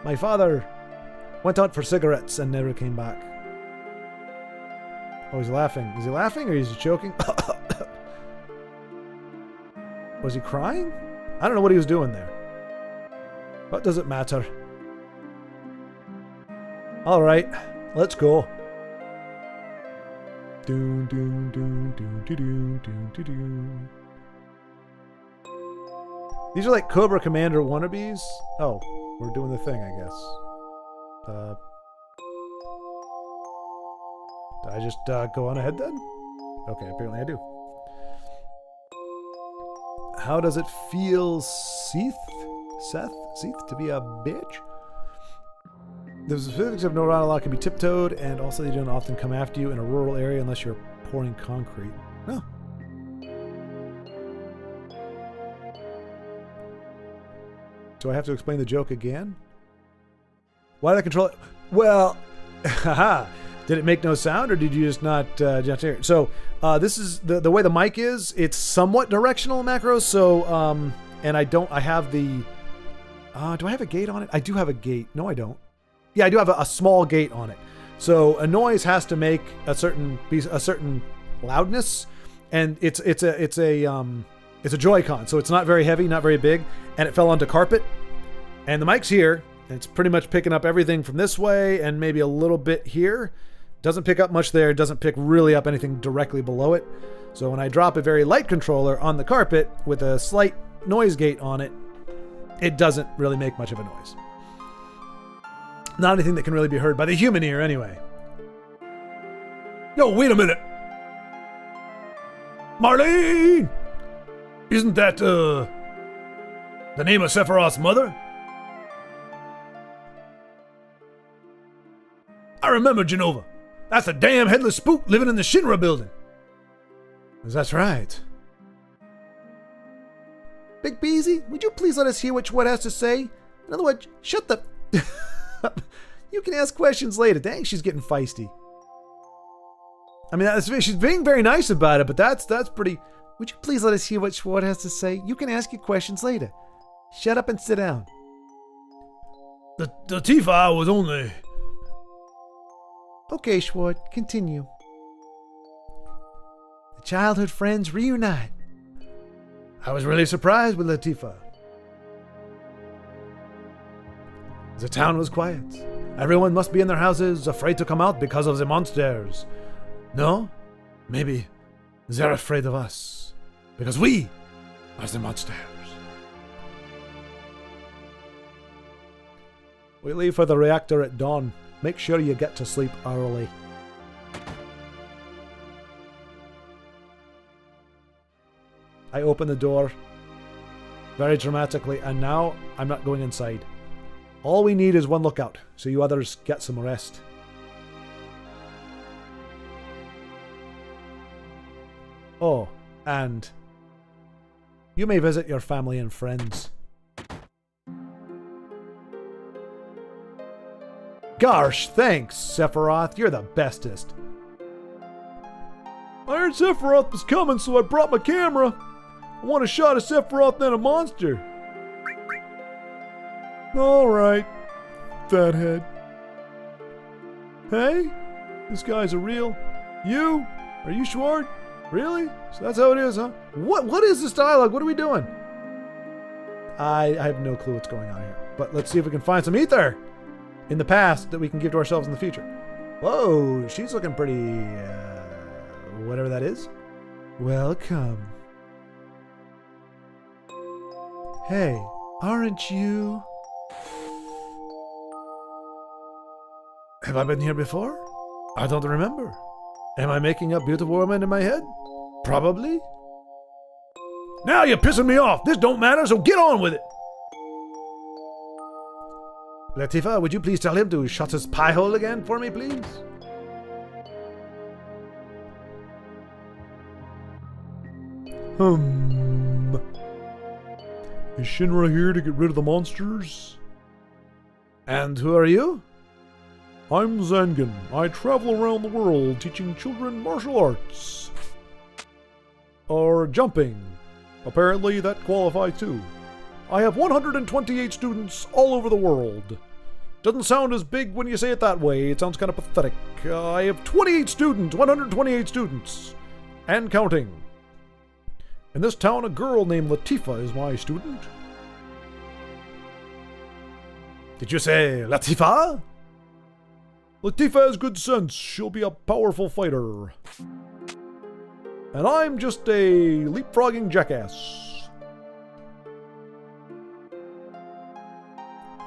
My father went out for cigarettes and never came back. Oh, he's laughing. Is he laughing or is he choking? Was he crying? I don't know what he was doing there. What does it matter? Alright, let's go. Doon, doon, doon, doon, doon, doon, doon, doon. These are like Cobra Commander wannabes. Oh, we're doing the thing, I guess. Did I just go on ahead then? Okay, apparently I do. How does it feel, Seth, to be a bitch? The specifics of Norana can be tiptoed, and also they don't often come after you in a rural area unless you're pouring concrete. Oh. Do I have to explain the joke again? Why did I control it? Well, haha. Did it make no sound, or did you just not hear it? So this is the way the mic is. It's somewhat directional macros. So and I have the. Do I have a gate on it? I do have a gate. No, I don't. Yeah, I do have a small gate on it. So a noise has to make a certain loudness, and it's a Joy-Con, so it's not very heavy, not very big, and it fell onto carpet. And the mic's here, and it's pretty much picking up everything from this way and maybe a little bit here. Doesn't pick up much there, doesn't pick really up anything directly below it. So when I drop a very light controller on the carpet with a slight noise gate on it, it doesn't really make much of a noise. Not anything that can really be heard by the human ear anyway. Yo, wait a minute. Marlene! Isn't that, the name of Sephiroth's mother? I remember Genova. That's a damn headless spook living in the Shinra building. That's right. Big Beezy, would you please let us hear what Schwaaard has to say? In other words, shut the... You can ask questions later. Dang, she's getting feisty. I mean, she's being very nice about it, but that's pretty... Would you please let us hear what Schwaaard has to say? You can ask your questions later. Shut up and sit down. The Tifa was only... Okay, Schwaaard, continue. The childhood friends reunite. I was really surprised with Latifa. The town was quiet. Everyone must be in their houses, afraid to come out because of the monsters. No? Maybe they're afraid of us. Because we are the monsters. We leave for the reactor at dawn. Make sure you get to sleep early. I open the door very dramatically, and now I'm not going inside. All we need is one lookout, so you others get some rest. Oh, and you may visit your family and friends. Gosh, thanks, Sephiroth. You're the bestest. I heard Sephiroth was coming, so I brought my camera. I want a shot of Sephiroth and a monster. Alright, fathead. Hey, this guy's a real... You? Are you Schwaaard? Really? So that's how it is, huh? What is this dialogue? What are we doing? I have no clue what's going on here. But let's see if we can find some ether in the past that we can give to ourselves in the future. Whoa, she's looking pretty, whatever that is. Welcome. Hey, aren't you? Have I been here before? I don't remember. Am I making up beautiful women in my head? Probably. Now you're pissing me off. This don't matter, so get on with it. Latifa, would you please tell him to shut his pie hole again for me, please? Is Shinra here to get rid of the monsters? And who are you? I'm Zangan. I travel around the world teaching children martial arts. Or jumping. Apparently that qualifies too. I have 128 students all over the world. Doesn't sound as big when you say it that way. It sounds kind of pathetic. I have 28 students, 128 students. And counting. In this town, a girl named Latifa is my student. Did you say Latifa? Latifa has good sense. She'll be a powerful fighter. And I'm just a leapfrogging jackass.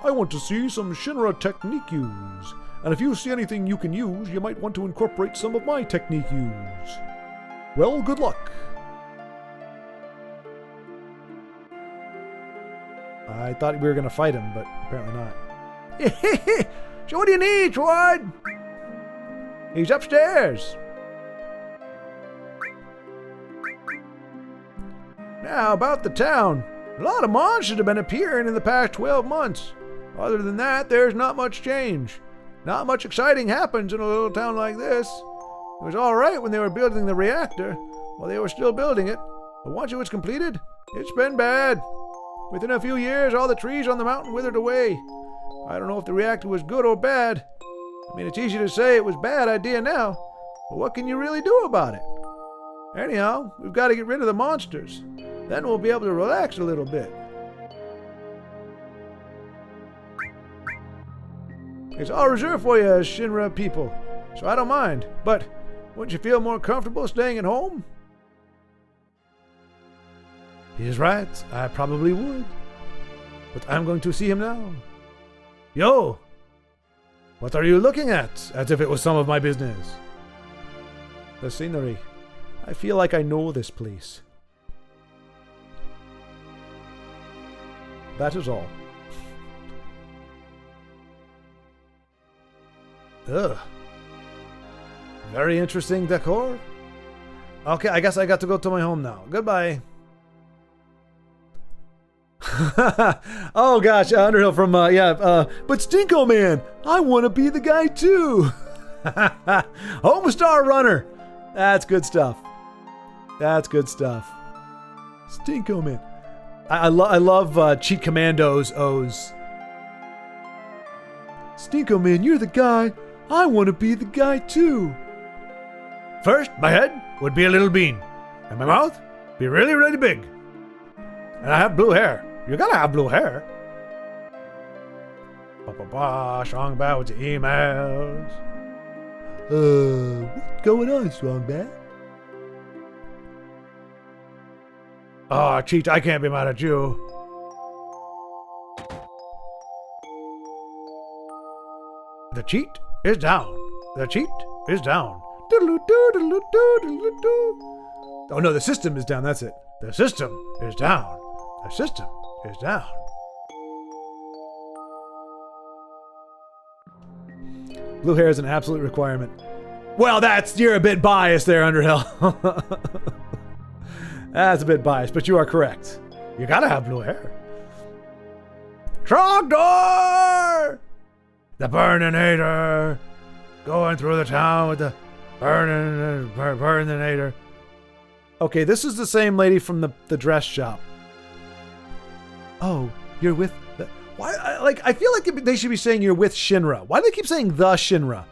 I want to see some Shinra technique use. And if you see anything you can use, you might want to incorporate some of my technique use. Well, good luck. I thought we were going to fight him, but apparently not. So what do you need, Schwaaard? He's upstairs. Now, about the town. A lot of monsters have been appearing in the past 12 months. Other than that, there's not much change. Not much exciting happens in a little town like this. It was alright when they were building the reactor, while they were still building it. But once it was completed, it's been bad. Within a few years, all the trees on the mountain withered away. I don't know if the reactor was good or bad. I mean, it's easy to say it was a bad idea now, but what can you really do about it? Anyhow, we've got to get rid of the monsters. Then we'll be able to relax a little bit. It's all reserved for you as Shinra people, so I don't mind. But wouldn't you feel more comfortable staying at home? He's right, I probably would. But I'm going to see him now. Yo! What are you looking at? As if it was some of my business. The scenery. I feel like I know this place. That is all. Ugh. Very interesting decor. Okay, I guess I got to go to my home now. Goodbye. Oh gosh, Underhill from, but Stinko Man, I want to be the guy too. Homestar Runner. That's good stuff. That's good stuff. Stinko Man. I love Cheat Commando's O's. Stinko Man, you're the guy. I want to be the guy too. First, my head would be a little bean. And my mouth be really, really big. And I have blue hair. You gotta have blue hair. Schwaaard with the emails. What's going on, Schwaaard? Oh, Cheat, I can't be mad at you. The cheat is down. The cheat is down. Oh no, the system is down, that's it. The system is down. The system is down. Blue hair is an absolute requirement. Well, you're a bit biased there, Underhill. That's a bit biased, but you are correct. You gotta have blue hair. Trogdor! The Burninator! Going through the town with the Burninator. Okay, this is the same lady from the dress shop. Oh, you're with the... Why? I feel like they should be saying you're with Shinra. Why do they keep saying the Shinra?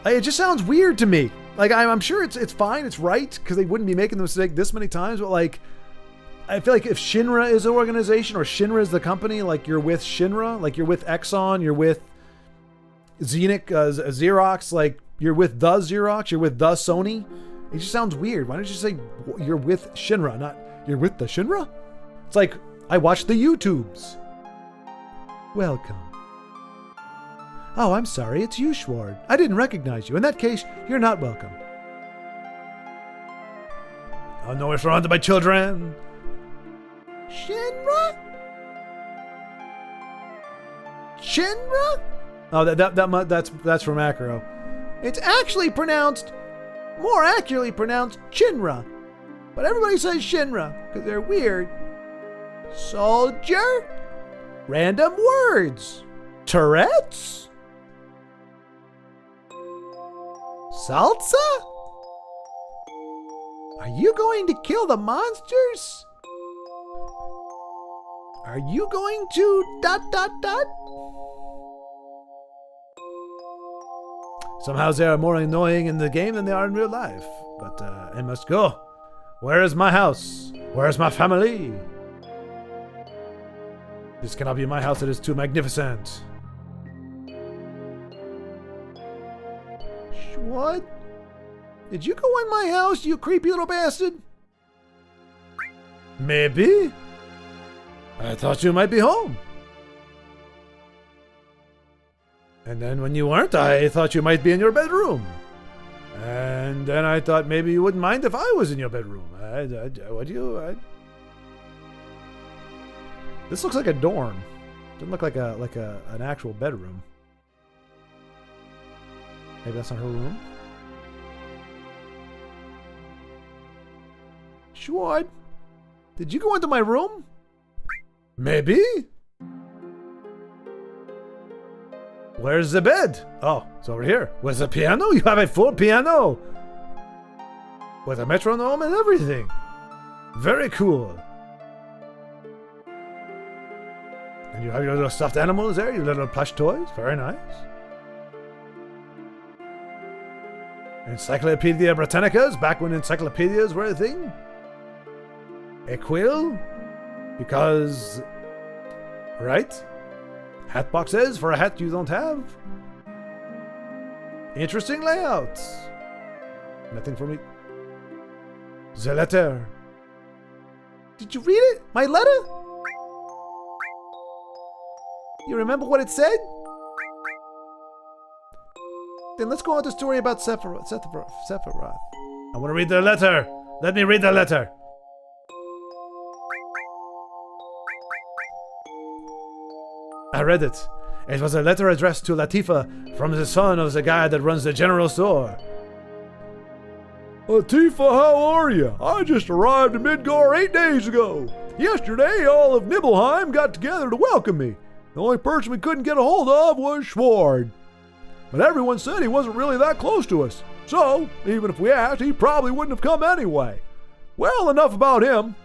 It just sounds weird to me. Like, I'm sure it's fine, it's right, because they wouldn't be making the mistake this many times, but like, I feel like if Shinra is an organization, or Shinra is the company, like you're with Shinra, like you're with Exxon, you're with Xerox, like you're with the Xerox, you're with the Sony. It just sounds weird. Why don't you say you're with Shinra, not you're with the Shinra? It's like, I watch the YouTubes. Welcome. Oh, I'm sorry, it's you, Schwaaard. I didn't recognize you. In that case, you're not welcome. Oh no, we're surrounded by children. Shinra? Shinra? Oh, that's from Acro. It's actually pronounced, more accurately pronounced, Chinra. But everybody says Shinra, because they're weird. Soldier? Random words. Tourette's? Salsa? Are you going to kill the monsters? Are you going to ... Somehow they are more annoying in the game than they are in real life. But I must go. Where is my house? Where is my family? This cannot be my house. It is too magnificent. What? Did you go in my house, you creepy little bastard? Maybe. I thought you might be home. And then when you weren't, I thought you might be in your bedroom. And then I thought maybe you wouldn't mind if I was in your bedroom. This looks like a dorm. Doesn't look like an actual bedroom. Maybe that's not her room. Schwaaard, did you go into my room? Maybe. Where's the bed? Oh, it's over here. Where's the piano? You have a full piano. With a metronome and everything. Very cool. And you have your little stuffed animals there, your little plush toys. Very nice. Encyclopedia Britannicas, back when encyclopedias were a thing. A quill, because, right? Hat boxes for a hat you don't have. Interesting layouts. Nothing for me. The letter. Did you read it? My letter? You remember what it said? Then let's go on to the story about Sephiroth. I want to read the letter. Let me read the letter. I read it. It was a letter addressed to Latifa from the son of the guy that runs the general store. Latifa, how are you? I just arrived in Midgar 8 days ago. Yesterday, all of Nibelheim got together to welcome me. The only person we couldn't get a hold of was Schwaaard. But everyone said he wasn't really that close to us. So, even if we asked, he probably wouldn't have come anyway. Well, enough about him.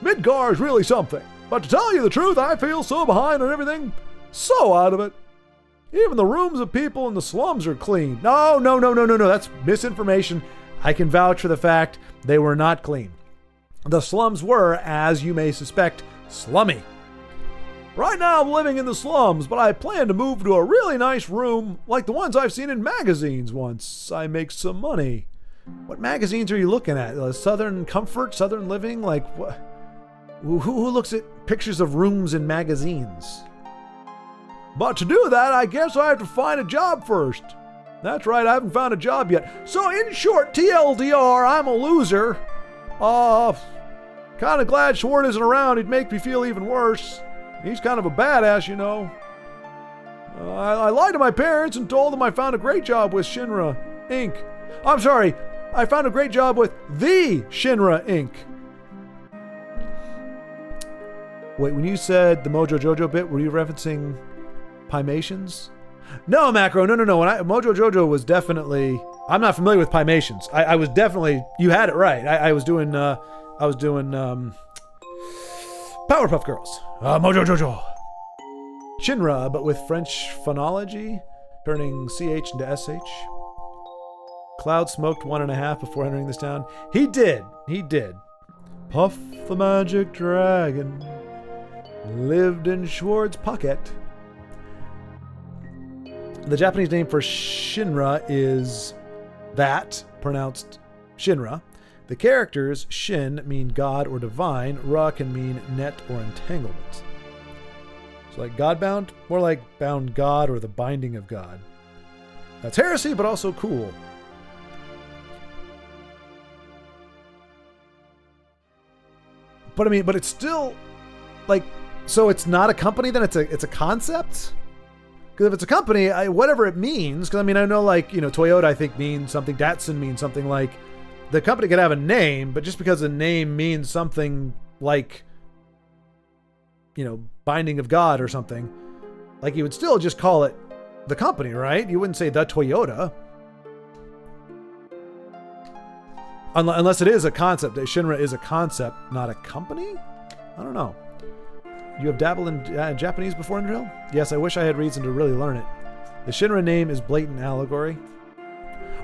Midgar is really something. But to tell you the truth, I feel so behind on everything. So out of it. Even the rooms of people in the slums are clean. No. That's misinformation. I can vouch for the fact they were not clean. The slums were, as you may suspect, slummy. Right now I'm living in the slums, but I plan to move to a really nice room like the ones I've seen in magazines once I make some money. What magazines are you looking at? Southern Comfort? Southern Living? Like, what? Who looks at pictures of rooms in magazines? But to do that, I guess I have to find a job first. That's right, I haven't found a job yet. So in short, TLDR, I'm a loser. Kind of glad Schwaaard isn't around. He'd make me feel even worse. He's kind of a badass, you know. I lied to my parents and told them I found a great job with Shinra Inc. I'm sorry, I found a great job with the Shinra Inc. Wait, when you said the Mojo Jojo bit, were you referencing Pymations? No, Macro, no. Mojo Jojo was definitely... I'm not familiar with Pymations. I was definitely... You had it right. I was doing Powerpuff Girls. Mojo Jojo. Shinra, but with French phonology, turning CH into SH. Cloud smoked 1.5 before entering this town. He did. He did. Puff the magic dragon lived in Schwaaard's pocket. The Japanese name for Shinra is that, pronounced Shinra. The characters Shin mean God or divine. Ra can mean net or entanglement. So like Godbound, more like bound God or the binding of God. That's heresy, but also cool. But I mean, but it's still like, so it's not a company, then it's a concept? Because if it's a company, whatever it means, because I mean, I know like, you know, Toyota I think means something, Datsun means something, like the company could have a name, but just because the name means something like, you know, binding of God or something, like you would still just call it the company, right? You wouldn't say the Toyota. Unless it is a concept. Shinra is a concept, not a company? I don't know. You have dabbled in Japanese before, Underhill? Yes, I wish I had reason to really learn it. The Shinra name is blatant allegory.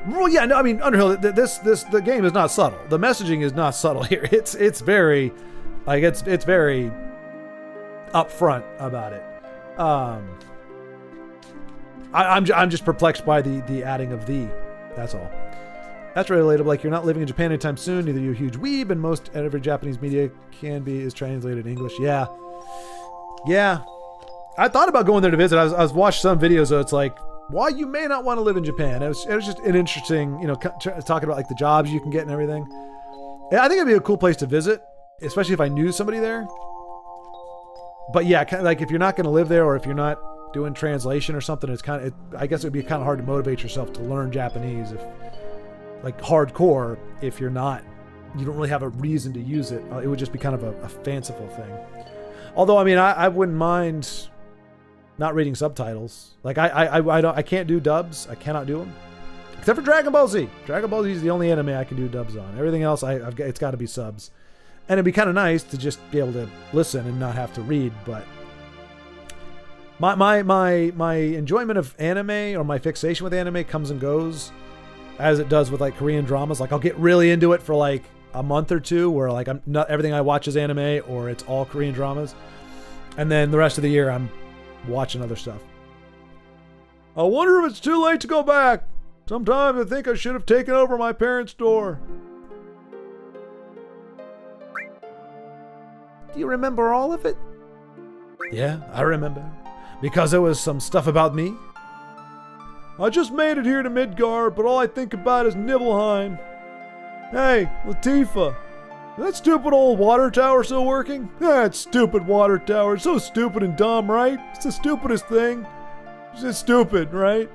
Well, yeah, no, I mean, Underhill, the game is not subtle. The messaging is not subtle here. It's very, like, it's very upfront about it. I'm just perplexed by the adding of the. That's all. That's relatable. Like, you're not living in Japan anytime soon. Neither you're a huge weeb, and most every Japanese media is translated in English. Yeah. I thought about going there to visit. I was watching some videos, so it's like, why you may not want to live in Japan. It was just an interesting, you know, talking about like the jobs you can get and everything. Yeah, I think it'd be a cool place to visit, especially if I knew somebody there. But yeah, kind of like if you're not going to live there, or if you're not doing translation or something, it's kind of, I guess it would be kind of hard to motivate yourself to learn Japanese, if like hardcore, if you don't really have a reason to use it. It would just be kind of a fanciful thing. Although, I mean, I wouldn't mind not reading subtitles. Like I can't do dubs. I cannot do them, except for Dragon Ball Z. Dragon Ball Z is the only anime I can do dubs on. Everything else, it's got to be subs. And it'd be kind of nice to just be able to listen and not have to read. But my enjoyment of anime, or my fixation with anime, comes and goes, as it does with like Korean dramas. Like I'll get really into it for like a month or two, where like I'm not, everything I watch is anime, or it's all Korean dramas, and then the rest of the year I'm watching other stuff. I wonder if it's too late to go back. Sometimes I think I should have taken over my parents' store. Do you remember all of it? Yeah, I remember. Because there was some stuff about me. I just made it here to Midgard, but all I think about is Nibelheim. Hey, Latifa. Is that stupid old water tower still working? That stupid water tower. It's so stupid and dumb, right? It's the stupidest thing. It's just stupid, right?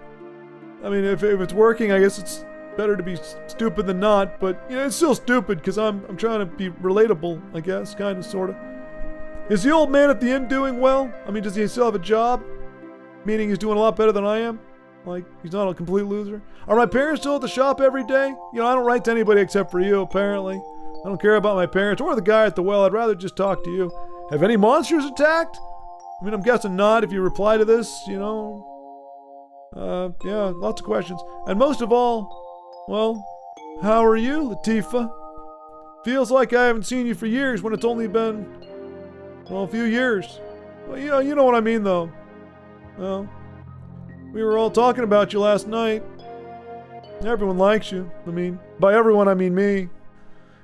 I mean, if it's working, I guess it's better to be stupid than not, but you know, it's still stupid because I'm trying to be relatable, I guess, kind of, sort of. Is the old man at the inn doing well? I mean, does he still have a job? Meaning he's doing a lot better than I am? Like, he's not a complete loser? Are my parents still at the shop every day? You know, I don't write to anybody except for you, apparently. I don't care about my parents or the guy at the well. I'd rather just talk to you. Have any monsters attacked? I mean, I'm guessing not if you reply to this, you know. Yeah, lots of questions. And most of all, well, how are you, Latifa? Feels like I haven't seen you for years when it's only been, well, a few years. Well, you know what I mean, though. Well, we were all talking about you last night. Everyone likes you. I mean, by everyone, I mean me.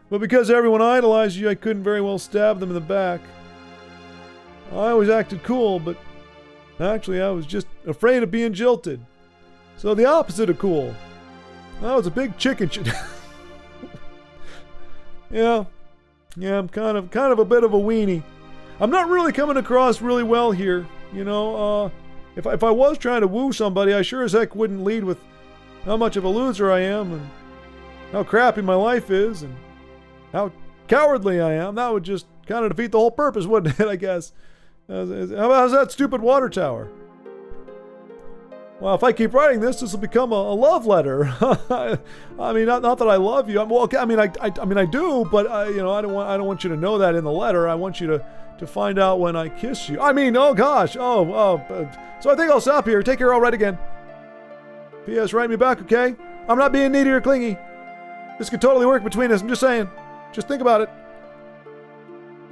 But because everyone idolized you, I couldn't very well stab them in the back. I always acted cool, but actually I was just afraid of being jilted. So the opposite of cool. I was a big chicken shit. Yeah, I'm kind of a bit of a weenie. I'm not really coming across really well here. You know, if I was trying to woo somebody, I sure as heck wouldn't lead with how much of a loser I am and how crappy my life is and how cowardly I am. That would just kind of defeat the whole purpose, wouldn't it, I guess? How's that stupid water tower? Well, if I keep writing this will become a love letter. I mean, not that I love you. I mean, I do, but you know, I don't want you to know that in the letter. I want you to find out when I kiss you. I mean, oh gosh, so I think I'll stop here. Take care. I'll write again. P.S. Write me back, okay? I'm not being needy or clingy. This could totally work between us. I'm just saying. Just think about it.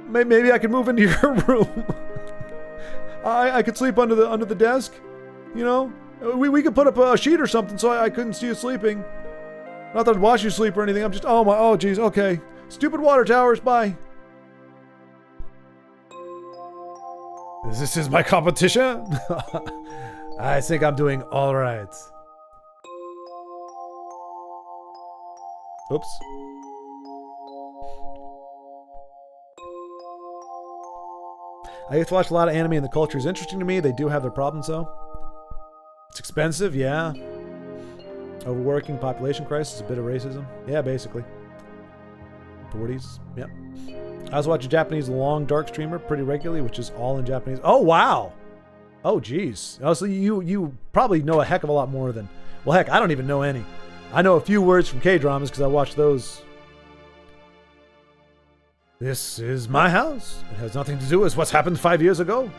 Maybe I could move into your room. I could sleep under the desk. You know, we could put up a sheet or something so I couldn't see you sleeping. Not that I'd watch you sleep or anything. I'm just oh geez, okay. Stupid water towers. Bye. This is my competition. I think I'm doing all right. Oops. I used to watch a lot of anime and the culture is interesting to me. They do have their problems though. It's expensive, yeah. Overworking, population crisis, a bit of racism. Yeah, basically. 40s, yep. I also watch a Japanese long dark streamer pretty regularly, which is all in Japanese. Oh, wow. Oh, geez. Also, you probably know a heck of a lot more than... Well, heck, I don't even know any. I know a few words from K-dramas because I watch those. This is my house. It has nothing to do with what's happened 5 years ago.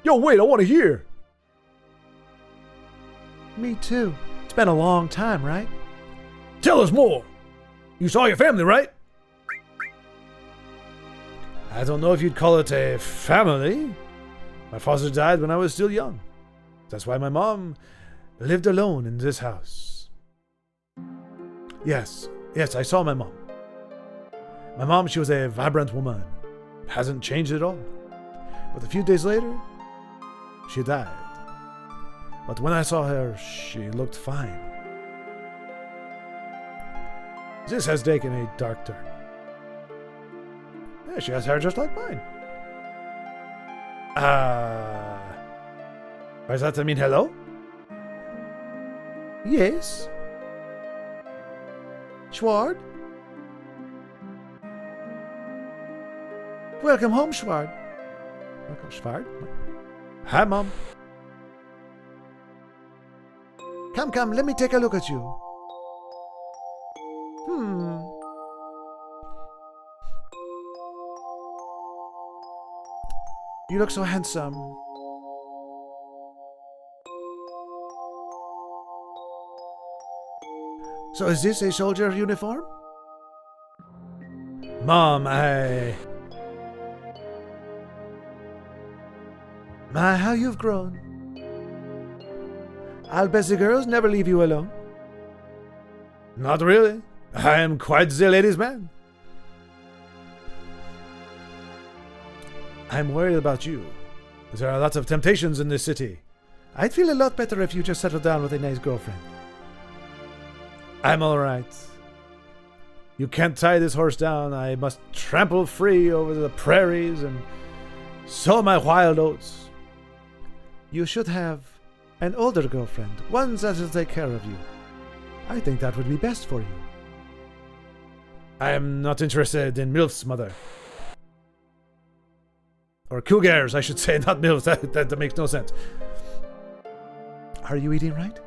Yo, wait, I want to hear. Me too. It's been a long time, right? Tell us more. You saw your family, right? I don't know if you'd call it a family. My father died when I was still young. That's why my mom lived alone in this house. Yes, I saw my mom. My mom, she was a vibrant woman. Hasn't changed at all. But a few days later, she died. But when I saw her, she looked fine. This has taken a dark turn. Yeah, she has hair just like mine. Does that mean hello? Yes. Schwaaard? Welcome home, Schwaaard. Welcome, Schwaaard. Hi, Mom. Come, let me take a look at you. You look so handsome. So is this a soldier uniform? Mom, My, how you've grown. I'll bet the girls never leave you alone. Not really. I am quite the ladies' man. I'm worried about you. There are lots of temptations in this city. I'd feel a lot better if you just settled down with a nice girlfriend. I'm alright. You can't tie this horse down. I must trample free over the prairies and sow my wild oats. You should have an older girlfriend, one that will take care of you. I think that would be best for you. I am not interested in MILFs, mother. Or cougars, I should say, not MILFs. That makes no sense. Are you eating right?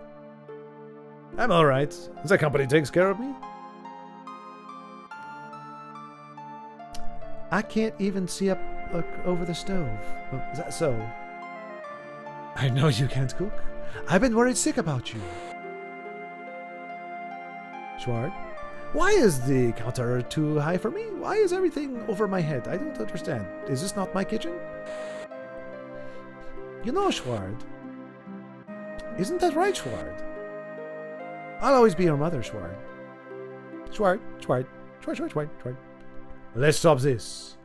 I'm alright. The company takes care of me. I can't even see up over the stove. Oh, is that so? I know you can't cook. I've been worried sick about you. Schwaaard? Why is the counter too high for me? Why is everything over my head? I don't understand. Is this not my kitchen? You know, Schwaaard. Isn't that right, Schwaaard? I'll always be your mother, Schwaaard. Schwaaard. Let's stop this.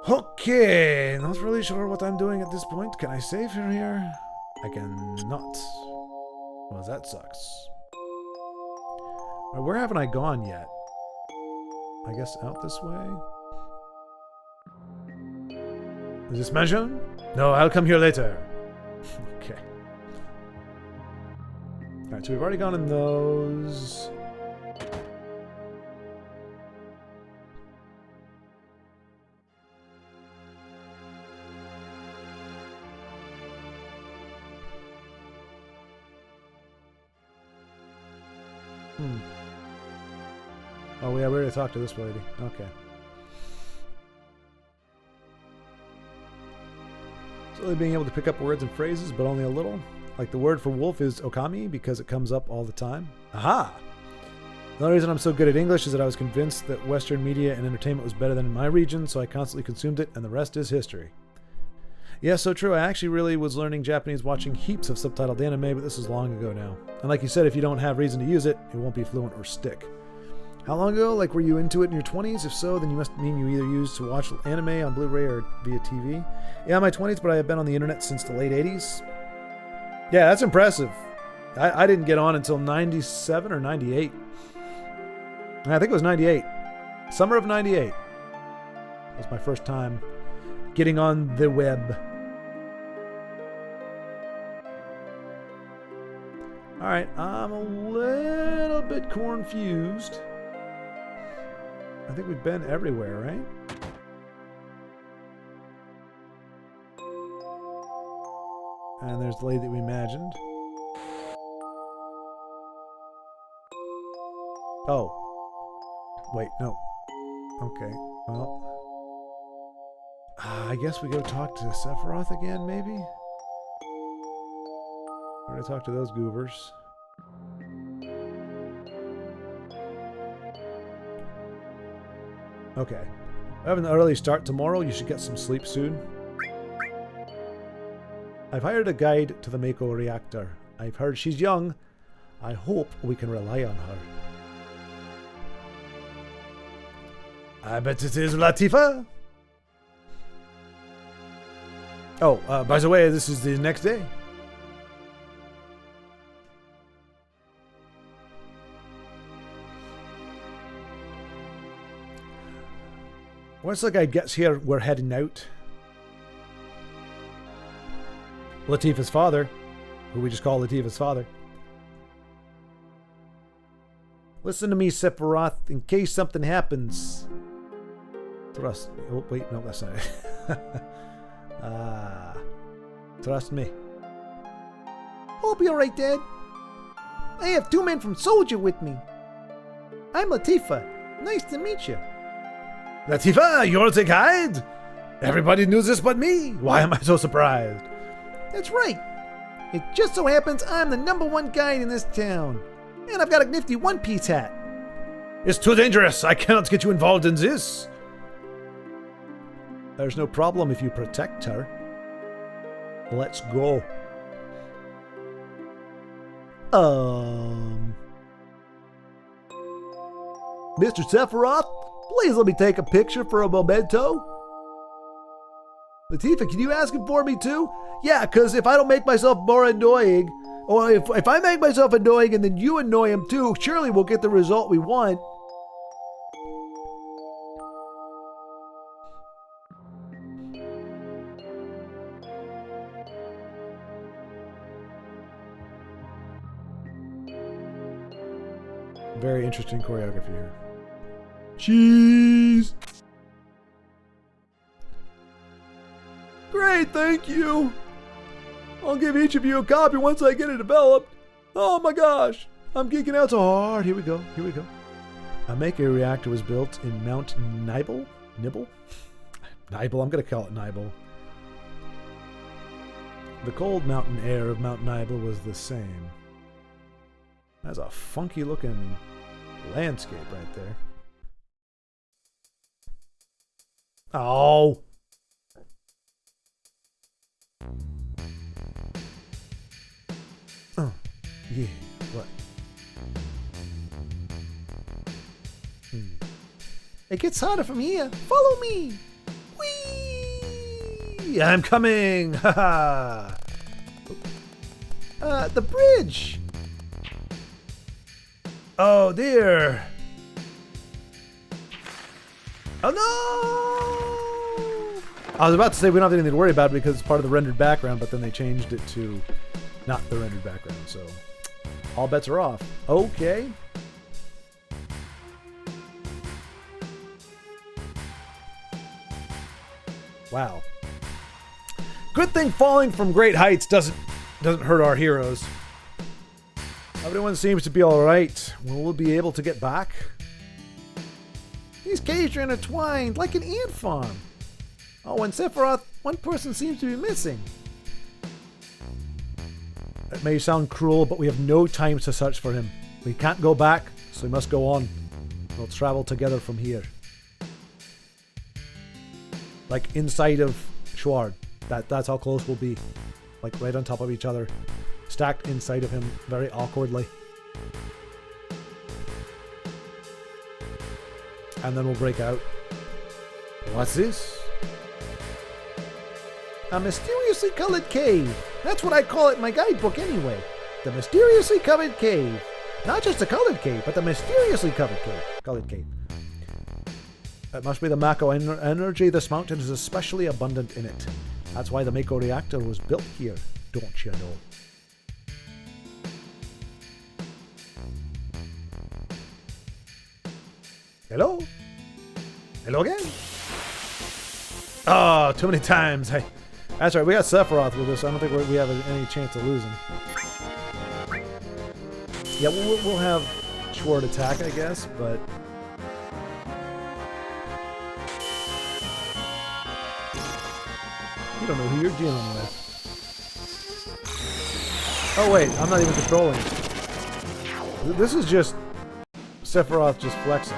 Okay, not really sure what I'm doing at this point. Can I save her here? I cannot. Well, that sucks. Well, where haven't I gone yet? I guess out this way? Is this mansion? No, I'll come here later. Okay. Alright, so we've already gone in those. Oh, yeah, we already talked to this lady. Okay. Slowly being able to pick up words and phrases, but only a little. Like the word for wolf is okami because it comes up all the time. Aha! The only reason I'm so good at English is that I was convinced that Western media and entertainment was better than in my region, so I constantly consumed it, and the rest is history. Yeah, so true. I actually really was learning Japanese watching heaps of subtitled anime, but this is long ago now. And like you said, if you don't have reason to use it, it won't be fluent or stick. How long ago? Like, were you into it in your 20s? If so, then you must mean you either used to watch anime on Blu-ray or via TV. Yeah, in my 20s, but I have been on the internet since the late 80s. Yeah, that's impressive. I didn't get on until 97 or 98. I think it was 98. Summer of 98 was my first time getting on the web. All right, I'm a little bit confused. I think we've been everywhere, right? And there's the lady that we imagined. Oh. Wait, no. Okay, well. I guess we go talk to Sephiroth again, maybe? We're gonna talk to those goobers. Okay. We're having an early start tomorrow. You should get some sleep soon. I've hired a guide to the Mako reactor. I've heard she's young. I hope we can rely on her. I bet it is Latifa. Oh, by the way, this is the next day. Once the guy gets here, we're heading out. Latifa's father, who we just call Latifa's father. Listen to me, Sephiroth, in case something happens. Trust me. Oh, wait, no, that's not it. Trust me. I'll be alright, Dad. I have 2 men from Soldier with me. I'm Latifa. Nice to meet you. Latifa, you're the guide? Everybody knew this but me. Why am I so surprised? That's right. It just so happens I'm the #1 guide in this town. And I've got a nifty one-piece hat. It's too dangerous. I cannot get you involved in this. There's no problem if you protect her. Let's go. Mr. Sephiroth, please let me take a picture for a memento. Latifa, can you ask him for me too? Yeah, because if I don't make myself more annoying, or if I make myself annoying and then you annoy him too, surely we'll get the result we want. Very interesting choreography here. Cheese! Great, thank you! I'll give each of you a copy once I get it developed. Oh my gosh! I'm geeking out so hard. Here we go. Here we go. A Mako reactor was built in Mount Nibel? Nibble? Nibel. I'm going to call it Nibel. The cold mountain air of Mount Nibel was the same. That's a funky looking landscape right there. Oh! Oh, yeah, what? It gets harder from here. Follow me! Whee! I'm coming! Haha! The bridge! Oh dear! Oh no! I was about to say we don't have anything to worry about because it's part of the rendered background, but then they changed it to not the rendered background, so all bets are off. Okay. Wow. Good thing falling from great heights doesn't hurt our heroes. Everyone seems to be alright. Will we be able to get back? These caves are intertwined like an ant farm. Oh, and Sephiroth, one person seems to be missing. It may sound cruel, but we have no time to search for him. We can't go back, so we must go on. We'll travel together from here. Like inside of Schwaaard. That's how close we'll be. Like right on top of each other. Stacked inside of him very awkwardly. And then we'll break out. What's this? A mysteriously colored cave. That's what I call it in my guidebook anyway. The mysteriously covered cave. Not just a colored cave, but the mysteriously colored cave. It must be the Mako energy. This mountain is especially abundant in it. That's why the Mako reactor was built here, don't you know? Hello? Hello again? Oh, too many times. That's right, we got Sephiroth with us. I don't think we have any chance of losing. Yeah, we'll have Schwaaard attack, I guess, but... You don't know who you're dealing with. Oh wait, I'm not even controlling. This is just Sephiroth just flexing.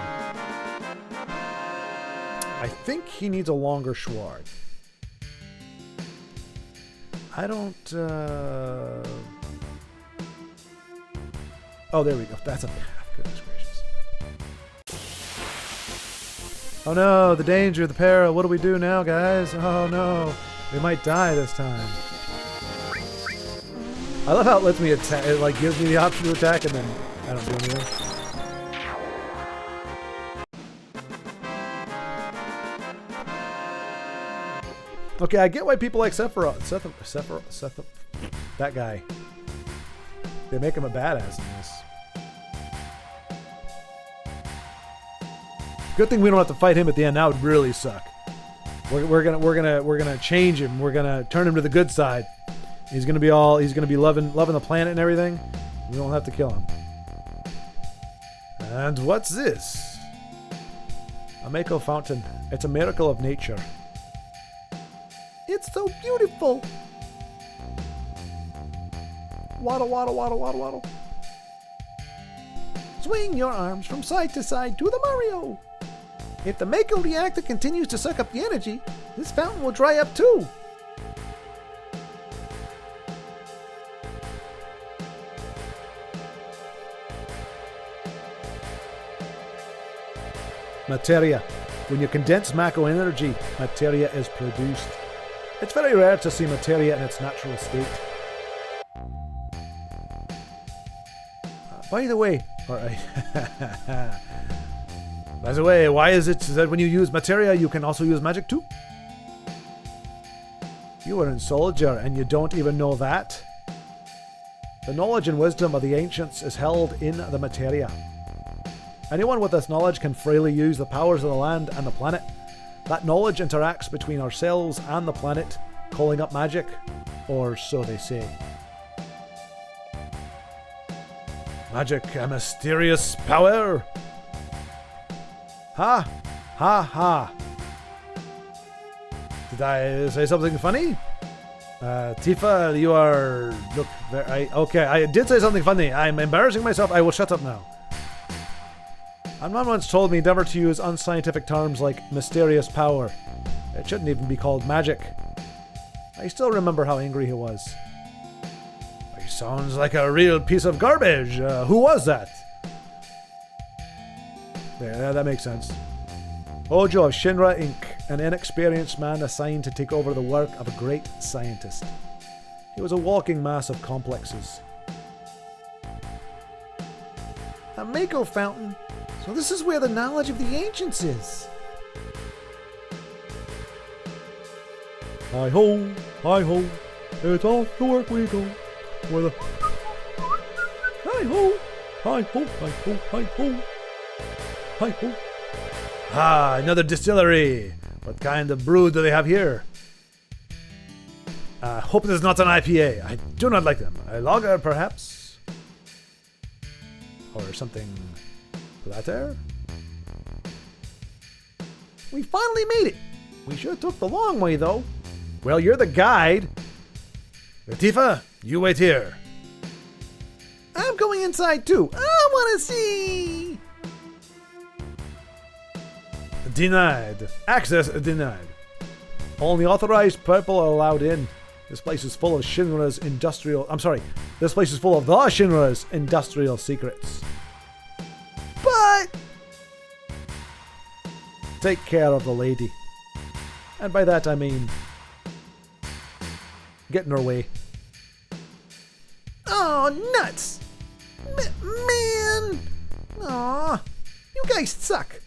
I think he needs a longer Schwaaard. I don't... Oh, there we go. That's a... Goodness gracious. Oh no, the danger, the peril. What do we do now, guys? Oh no. We might die this time. I love how it lets me attack. It like gives me the option to attack and then I don't do anything. Okay, I get why people like Sephiroth. Sephiroth. That guy. They make him a badass in this. Good thing we don't have to fight him at the end. That would really suck. We're gonna change him. We're gonna turn him to the good side. He's gonna be loving the planet and everything. We don't have to kill him. And what's this? A Mako fountain. It's a miracle of nature. It's so beautiful. Waddle, waddle, waddle, waddle, waddle. Swing your arms from side to side to the Mario. If the Mako reactor continues to suck up the energy, this fountain will dry up too. Materia. When you condense Mako energy, materia is produced. It's very rare to see materia in its natural state. By the way, why is it that when you use materia, you can also use magic too? You are in Soldier and you don't even know that? The knowledge and wisdom of the ancients is held in the materia. Anyone with this knowledge can freely use the powers of the land and the planet. That knowledge interacts between ourselves and the planet, calling up magic, or so they say. Magic, a mysterious power. Ha! Ha ha! Did I say something funny? Tifa, you are... Look, okay, I did say something funny. I'm embarrassing myself. I will shut up now. Mom once told me never to use unscientific terms like mysterious power. It shouldn't even be called magic. I still remember how angry he was. He sounds like a real piece of garbage. Who was that? Yeah, that makes sense. Hojo of Shinra Inc., an inexperienced man assigned to take over the work of a great scientist. He was a walking mass of complexes. A Mako fountain. So this is where the knowledge of the ancients is. Hi ho, it's off to work we go. Where the... Hi ho, hi ho, hi ho, hi ho. Hi ho. Ah, another distillery. What kind of brew do they have here? Hope this is not an IPA. I do not like them. A lager, perhaps? Or something flatter? We finally made it. We should have took the long way, though. Well, you're the guide. Latifa, you wait here. I'm going inside, too. I want to see. Denied. Access denied. Only authorized people are allowed in. This place is full of Shinra's industrial... I'm sorry. This place is full of the Shinra's industrial secrets. But... take care of the lady. And by that I mean... get in her way. Oh, nuts! Man! Aw, you guys suck.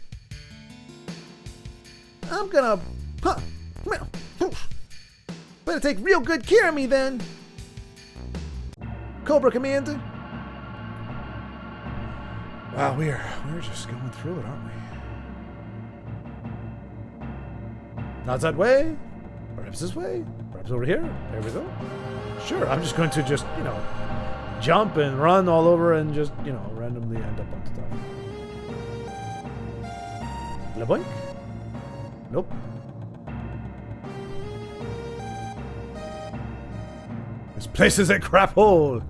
I'm gonna... huh. Better take real good care of me then. Cobra Commander. Wow, we're just going through it, aren't we? Not that way. Perhaps this way. Perhaps over here. There we go. Sure, I'm just going to just, jump and run all over and just, randomly end up on stuff. Blaboink. Nope. This place is a crap hole.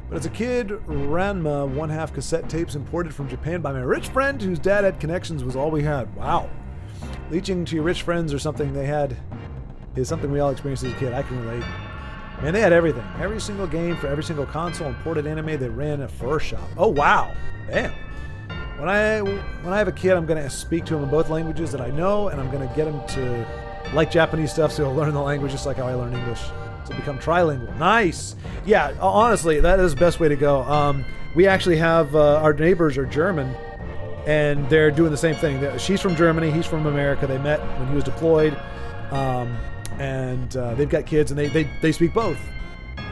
But as a kid, Ranma one-half cassette tapes imported from Japan by my rich friend whose dad had connections was all we had. Wow. Leeching to your rich friends or something they had is something we all experienced as a kid. I can relate. Man, they had everything. Every single game for every single console, imported anime, they ran a fur shop. Oh, wow. Damn. When I have a kid, I'm going to speak to him in both languages that I know, and I'm going to get him to like Japanese stuff so he'll learn the language just like how I learn English. So become trilingual. Nice. Yeah, honestly, that is the best way to go. We actually have our neighbors are German, and they're doing the same thing. She's from Germany, he's from America. They met when he was deployed, and they've got kids, and they speak both.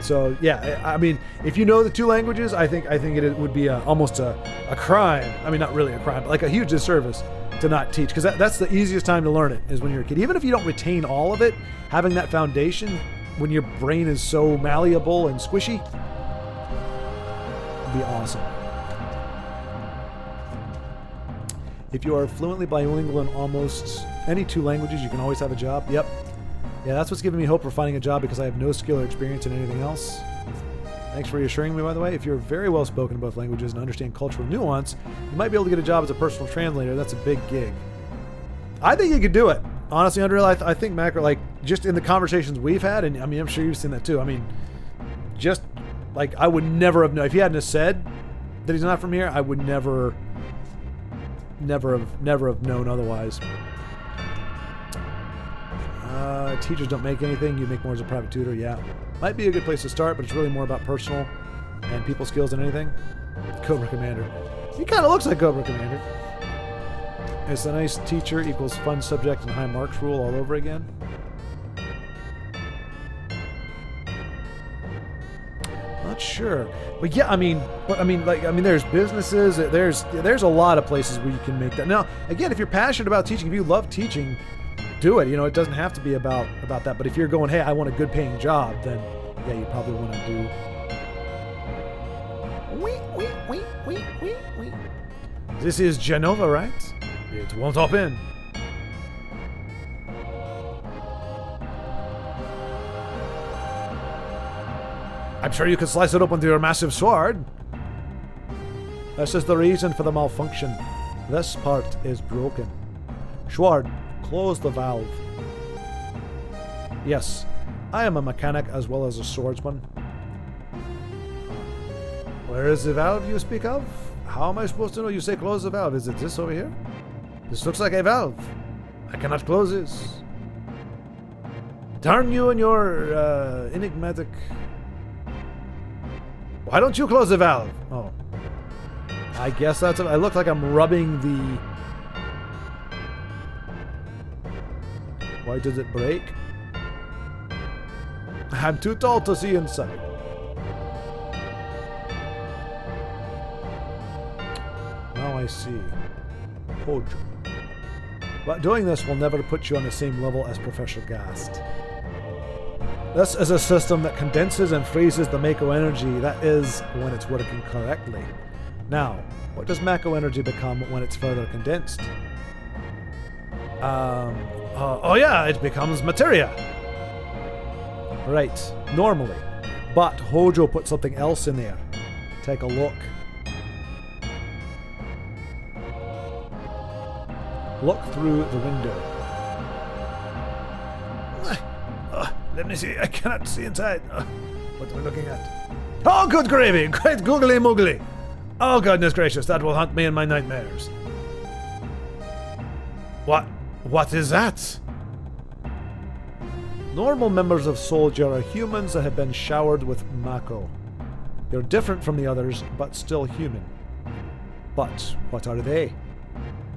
So yeah, I mean, if you know the two languages, I think it would be almost a crime. I mean, not really a crime, but like a huge disservice to not teach, because that's the easiest time to learn it is when you're a kid. Even if you don't retain all of it, having that foundation when your brain is so malleable and squishy would be awesome. If you are fluently bilingual in almost any two languages, you can always have a job. Yep. Yeah, that's what's giving me hope for finding a job, because I have no skill or experience in anything else. Thanks for reassuring me, by the way. If you're very well spoken in both languages and understand cultural nuance, you might be able to get a job as a personal translator. That's a big gig. I think you could do it. Honestly, Unreal, I think Macro, like, just in the conversations we've had, and I mean, I'm sure you've seen that too. I mean, just, like, I would never have known. If he hadn't have said that he's not from here, I would never have known otherwise. Teachers don't make anything. You make more as a private tutor. Yeah. Might be a good place to start, but it's really more about personal and people skills than anything. Cobra Commander. He kind of looks like Cobra Commander. It's a nice teacher equals fun subject and high marks rule all over again. Not sure. But yeah, I mean, there's businesses, there's a lot of places where you can make that. Now, again, if you're passionate about teaching, if you love teaching, do it. It doesn't have to be about that. But if you're going, hey, I want a good paying job, then yeah, you probably want to do. Wee. This is Genova, right? It won't hop in. I'm sure you can slice it open with your massive sword. This is the reason for the malfunction. This part is broken. Schwaaard, close the valve. Yes, I am a mechanic as well as a swordsman. Where is the valve you speak of? How am I supposed to know you say close the valve? Is it this over here? This looks like a valve. I cannot close this. Darn you and your enigmatic... Why don't you close the valve? Oh. I guess that's... I look like I'm rubbing the... Why does it break? I'm too tall to see inside. Now I see. Hojo. But doing this will never put you on the same level as Professor Gast. This is a system that condenses and freezes the Mako energy. That is when it's working correctly. Now, what does Mako energy become when it's further condensed? Oh yeah, it becomes materia. Right, normally. But Hojo put something else in there. Take a look. Look through the window. Let me see. I cannot see inside. What am I looking at? Oh, good gravy! Great googly moogly! Oh, goodness gracious, that will haunt me in my nightmares. What is that? Normal members of Soldier are humans that have been showered with Mako. They're different from the others, but still human. But what are they?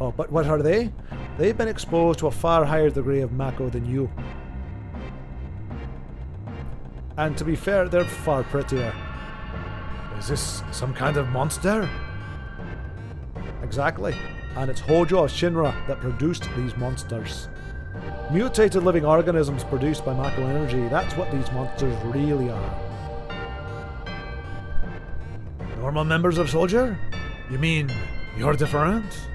Oh, but what are they? They've been exposed to a far higher degree of Mako than you. And to be fair, they're far prettier. Is this some kind of monster? Exactly. And it's Hojo of Shinra that produced these monsters. Mutated living organisms produced by Mako energy, that's what these monsters really are. Normal members of Soldier? You mean you're different?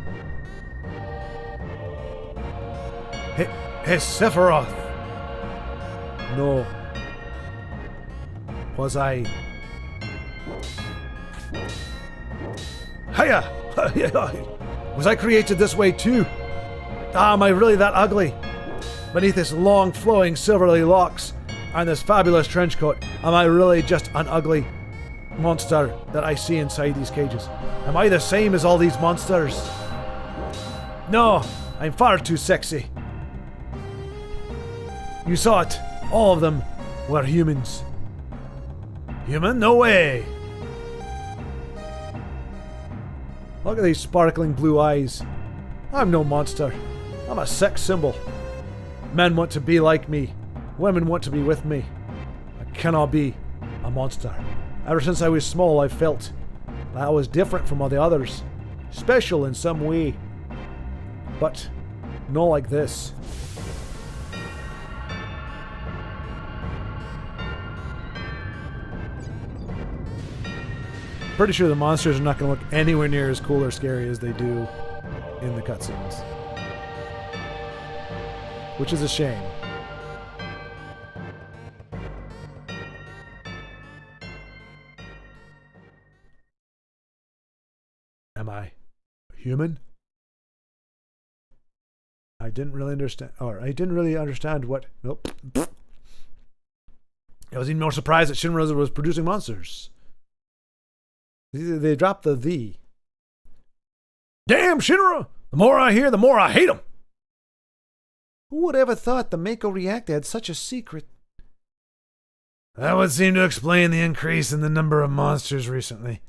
Sephiroth! No. Was I... Hiya! Was I created this way too? Am I really that ugly? Beneath this long, flowing, silvery locks and this fabulous trench coat, am I really just an ugly monster that I see inside these cages? Am I the same as all these monsters? No, I'm far too sexy. You saw it. All of them were humans. Human? No way! Look at these sparkling blue eyes. I'm no monster. I'm a sex symbol. Men want to be like me. Women want to be with me. I cannot be a monster. Ever since I was small, I felt that I was different from all the others. Special in some way. But not like this. Pretty sure the monsters are not going to look anywhere near as cool or scary as they do in the cutscenes. Which is a shame. Am I human? I didn't really understand what... Nope. I was even more surprised that Shinra was producing monsters. They dropped the "the." Damn Shinra! The more I hear, the more I hate them. Who would ever thought the Mako reactor had such a secret? That would seem to explain the increase in the number of monsters recently.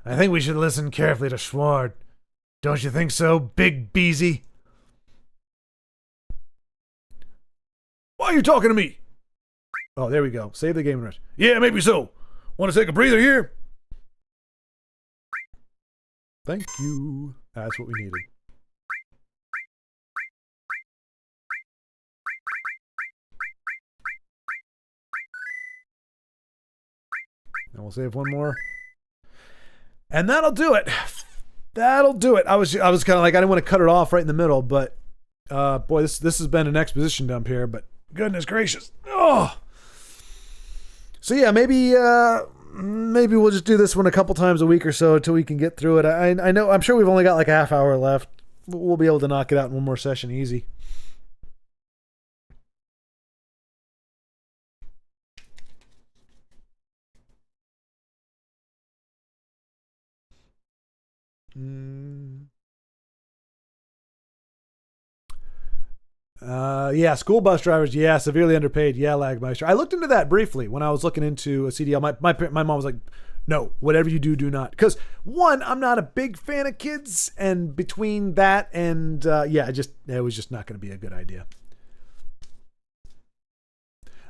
I think we should listen carefully to Schwaaard. Don't you think so, Big Beezy? Why are you talking to me? Oh, there we go. Save the game rush. Yeah, maybe so. Want to take a breather here? Thank you. That's what we needed. And we'll save one more. And that'll do it. That'll do it. I was kind of like, I didn't want to cut it off right in the middle, but boy, this has been an exposition dump here, but goodness gracious. Oh. So yeah, maybe we'll just do this one a couple times a week or so until we can get through it. I know, I'm sure we've only got like a half hour left. We'll be able to knock it out in one more session easy. Yeah, school bus drivers, yeah, severely underpaid, yeah, Lagmeister. I looked into that briefly when I was looking into a CDL. My mom was like, no, whatever you do, do not. Because, one, I'm not a big fan of kids, and between that and, it was just not going to be a good idea.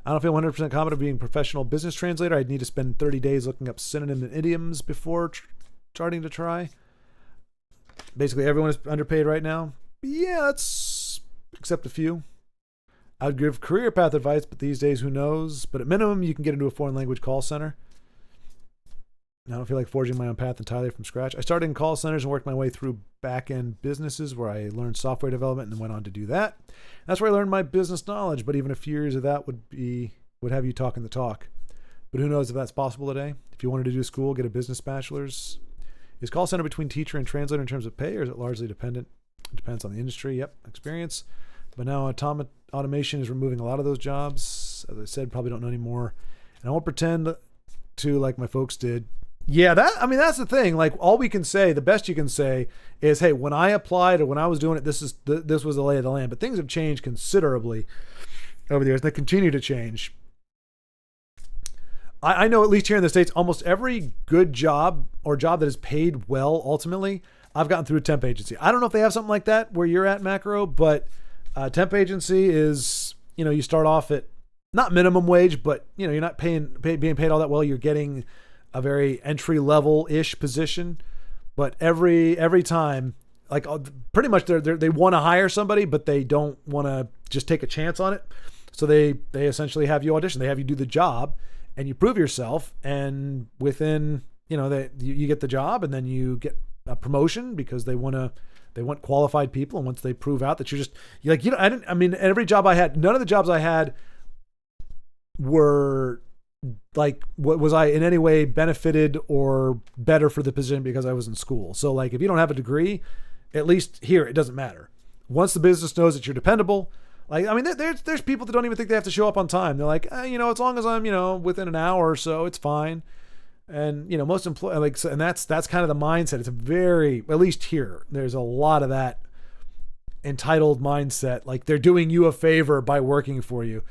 I don't feel 100% confident being a professional business translator. I'd need to spend 30 days looking up synonyms and idioms before starting to try. Basically, everyone is underpaid right now. Yeah, that's... except a few. I would give career path advice, but these days, who knows? But at minimum, you can get into a foreign language call center. I don't feel like forging my own path entirely from scratch. I started in call centers and worked my way through back-end businesses where I learned software development and then went on to do that. That's where I learned my business knowledge, but even a few years of that would have you talking the talk. But who knows if that's possible today? If you wanted to do school, get a business bachelor's. Is call center between teacher and translator in terms of pay, or is it largely dependent? It depends on the industry. Yep, experience. But now automation is removing a lot of those jobs. As I said, probably don't know anymore. And I won't pretend to like my folks did. Yeah, that's the thing. Like, all we can say, the best you can say is, hey, when I applied or when I was doing it, this was the lay of the land. But things have changed considerably over the years. They continue to change. I know, at least here in the States, almost every good job or job that is paid well, ultimately, I've gotten through a temp agency. I don't know if they have something like that where you're at, Macro, but temp agency is, you start off at not minimum wage, but, you're not being paid all that well. You're getting a very entry level ish position, but every time, like, pretty much they want to hire somebody, but they don't want to just take a chance on it. So they essentially have you audition. They have you do the job and you prove yourself. And within, you get the job, and then you get a promotion because they want qualified people. And once they prove out that every job I had, none of the jobs I had were like, was I in any way benefited or better for the position because I was in school? So, like, if you don't have a degree, at least here, it doesn't matter. Once the business knows that you're dependable, there's people that don't even think they have to show up on time. They're like, as long as I'm, within an hour or so, it's fine. And, most employees, and that's kind of the mindset. It's a very, at least here, there's a lot of that entitled mindset. Like, they're doing you a favor by working for you.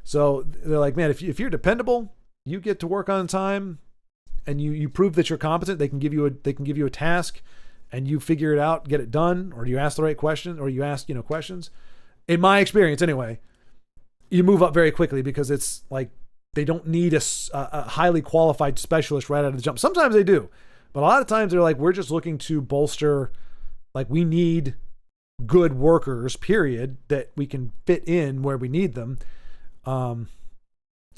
So they're like, man, if you're dependable, you get to work on time, and you prove that you're competent. They can give you a task, and you figure it out, get it done, or you ask the right question, or you ask questions. In my experience, anyway, you move up very quickly because it's like they don't need a highly qualified specialist right out of the jump. Sometimes they do, but a lot of times they're like, we're just looking to bolster. Like, we need good workers, period, that we can fit in where we need them. And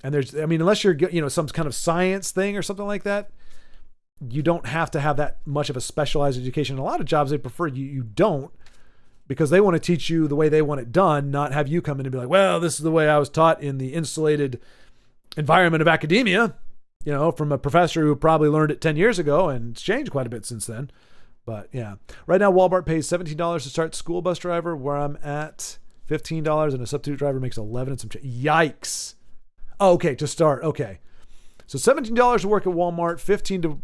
unless you're, some kind of science thing or something like that, you don't have to have that much of a specialized education. A lot of jobs, they prefer you don't, because they want to teach you the way they want it done, not have you come in and be like, well, this is the way I was taught in the insulated environment of academia, from a professor who probably learned it 10 years ago, and it's changed quite a bit since then. But yeah, right now Walmart pays $17 to start school bus driver, where I'm at $15, and a substitute driver makes $11 and some yikes. Oh, okay, to start. Okay. So $17 to work at Walmart, $15 to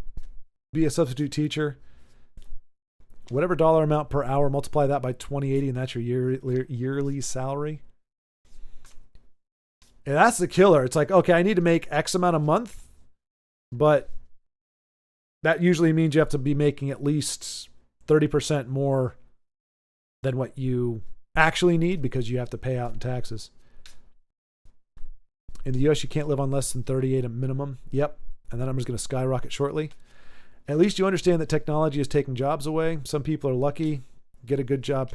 be a substitute teacher. Whatever dollar amount per hour, multiply that by 2080, and that's your yearly salary. And that's the killer. It's like, okay, I need to make X amount a month, but that usually means you have to be making at least 30% more than what you actually need, because you have to pay out in taxes. In the US, you can't live on less than 38 at minimum. Yep. And that number's going to skyrocket shortly. At least you understand that technology is taking jobs away. Some people are lucky, get a good job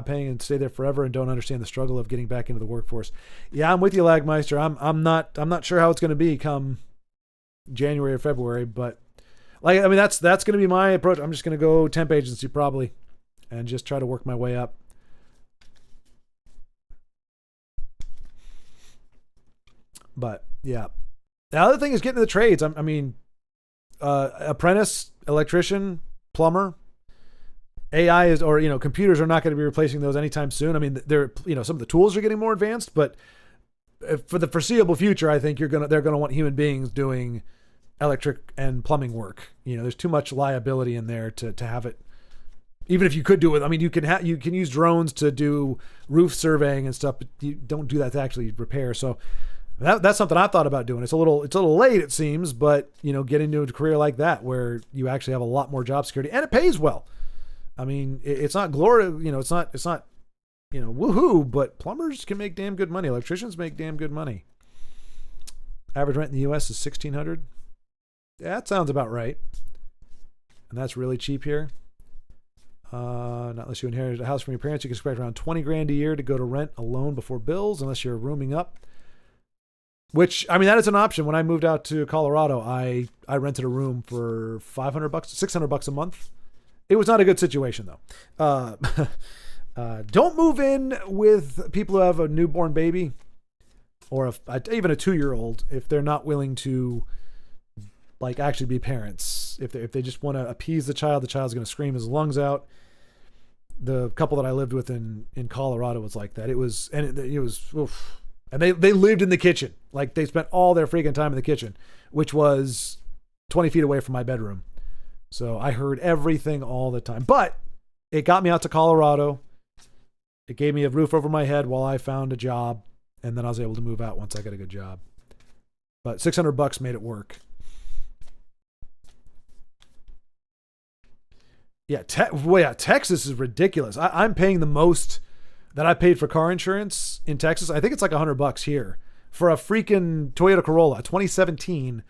paying, and stay there forever, and don't understand the struggle of getting back into the workforce. Yeah, I'm with you, Lagmeister. I'm not sure how it's going to be come January or February, but that's going to be my approach. I'm just going to go temp agency probably, and just try to work my way up. But yeah, the other thing is getting to the trades. Apprentice, electrician, plumber. AI is, or computers are not going to be replacing those anytime soon. I mean, they're some of the tools are getting more advanced, but for the foreseeable future, I think they're going to want human beings doing electric and plumbing work. There's too much liability in there to have it. Even if you could do it, you can use drones to do roof surveying and stuff, but you don't do that to actually repair. So that's something I thought about doing. It's a little late, it seems, but getting into a career like that where you actually have a lot more job security, and it pays well. I mean, it's not glory, it's not woohoo, but plumbers can make damn good money. Electricians make damn good money. Average rent in the US is $1,600. Yeah, that sounds about right. And that's really cheap here. Not unless you inherited a house from your parents, you can expect around 20 grand a year to go to rent alone before bills, unless you're rooming up. Which, I mean, that is an option. When I moved out to Colorado, I rented a room for $500, $600 a month. It was not a good situation, though. Don't move in with people who have a newborn baby or even a 2-year-old if they're not willing to like actually be parents. If they just want to appease the child's going to scream his lungs out. The couple that I lived with in Colorado was like that. It was oof. And they lived in the kitchen. Like they spent all their freaking time in the kitchen, which was 20 feet away from my bedroom. So I heard everything all the time, but it got me out to Colorado. It gave me a roof over my head while I found a job. And then I was able to move out once I got a good job. But $600 made it work. Yeah, Texas is ridiculous. I'm paying the most that I paid for car insurance in Texas. I think it's like $100 here for a freaking Toyota Corolla, 2017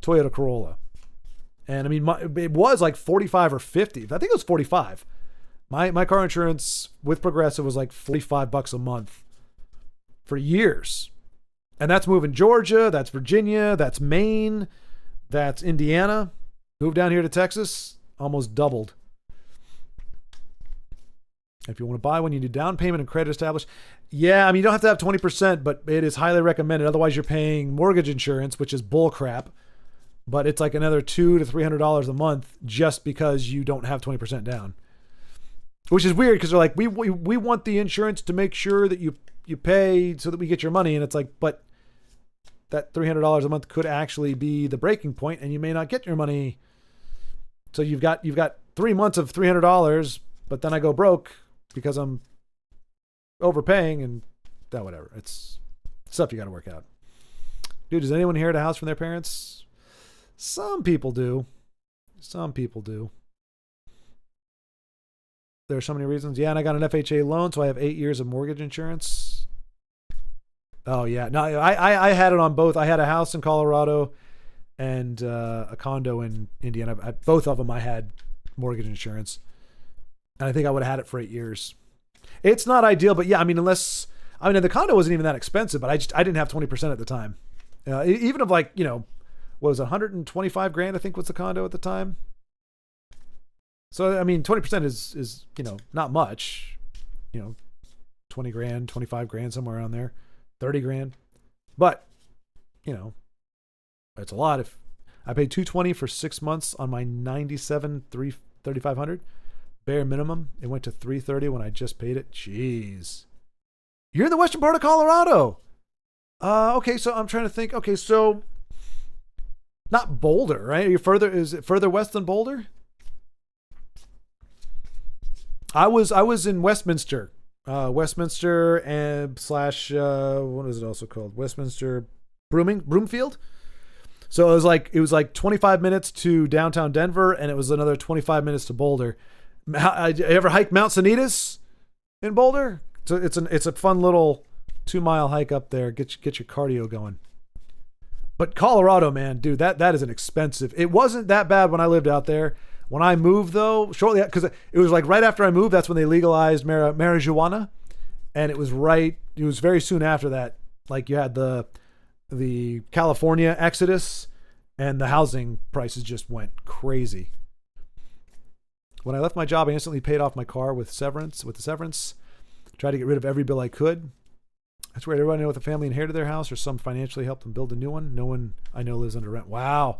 Toyota Corolla. And I mean, it was like 45 or 50. I think it was 45. My car insurance with Progressive was like $45 a month for years. And that's moving Georgia, that's Virginia, that's Maine, that's Indiana. Moved down here to Texas, almost doubled. If you want to buy one, you need down payment and credit established. Yeah, I mean, you don't have to have 20%, but it is highly recommended. Otherwise, you're paying mortgage insurance, which is bull crap. But it's like another $200 to $300 a month just because you don't have 20% down. Which is weird because they're like, we want the insurance to make sure that you pay so that we get your money. And it's like, but that $300 a month could actually be the breaking point and you may not get your money. So you've got 3 months of $300, but then I go broke because I'm overpaying and that whatever. It's stuff you got to work out. Dude, does anyone inherit a house from their parents? Some people do. There are so many reasons. Yeah, and I got an FHA loan, so I have 8 years of mortgage insurance. Oh, yeah. No, I had it on both. I had a house in Colorado and a condo in Indiana. Both of them I had mortgage insurance. And I think I would have had it for 8 years. It's not ideal, but yeah, I mean, the condo wasn't even that expensive, but I didn't have 20% at the time. Even of like, what was it, 125 grand, I think was the condo at the time. So, I mean, 20% is, not much, 20 grand, 25 grand, somewhere around there, 30 grand. But, it's a lot. If I paid $220 for 6 months on my 97 3500 bare minimum, it went to $330 when I just paid it. Jeez. You're in the western part of Colorado. Okay, so I'm trying to think. Okay, so not Boulder, right? Is it further west than Boulder? I was in Westminster. Westminster and slash what is it also called? Westminster Broomfield. So it was like 25 minutes to downtown Denver, and it was another 25 minutes to Boulder. You ever hike Mount Sanitas in Boulder? So it's a fun little 2-mile hike up there. Get your cardio going. But Colorado, man, dude, that is an expensive. It wasn't that bad when I lived out there. When I moved, though, shortly, because it was like right after I moved, that's when they legalized marijuana, and it was very soon after that. Like you had the California exodus, and the housing prices just went crazy. When I left my job, I instantly paid off my car with the severance. Tried to get rid of every bill I could. That's where everybody I know with a family inherited their house, or some financially helped them build a new one. No one I know lives under rent. Wow.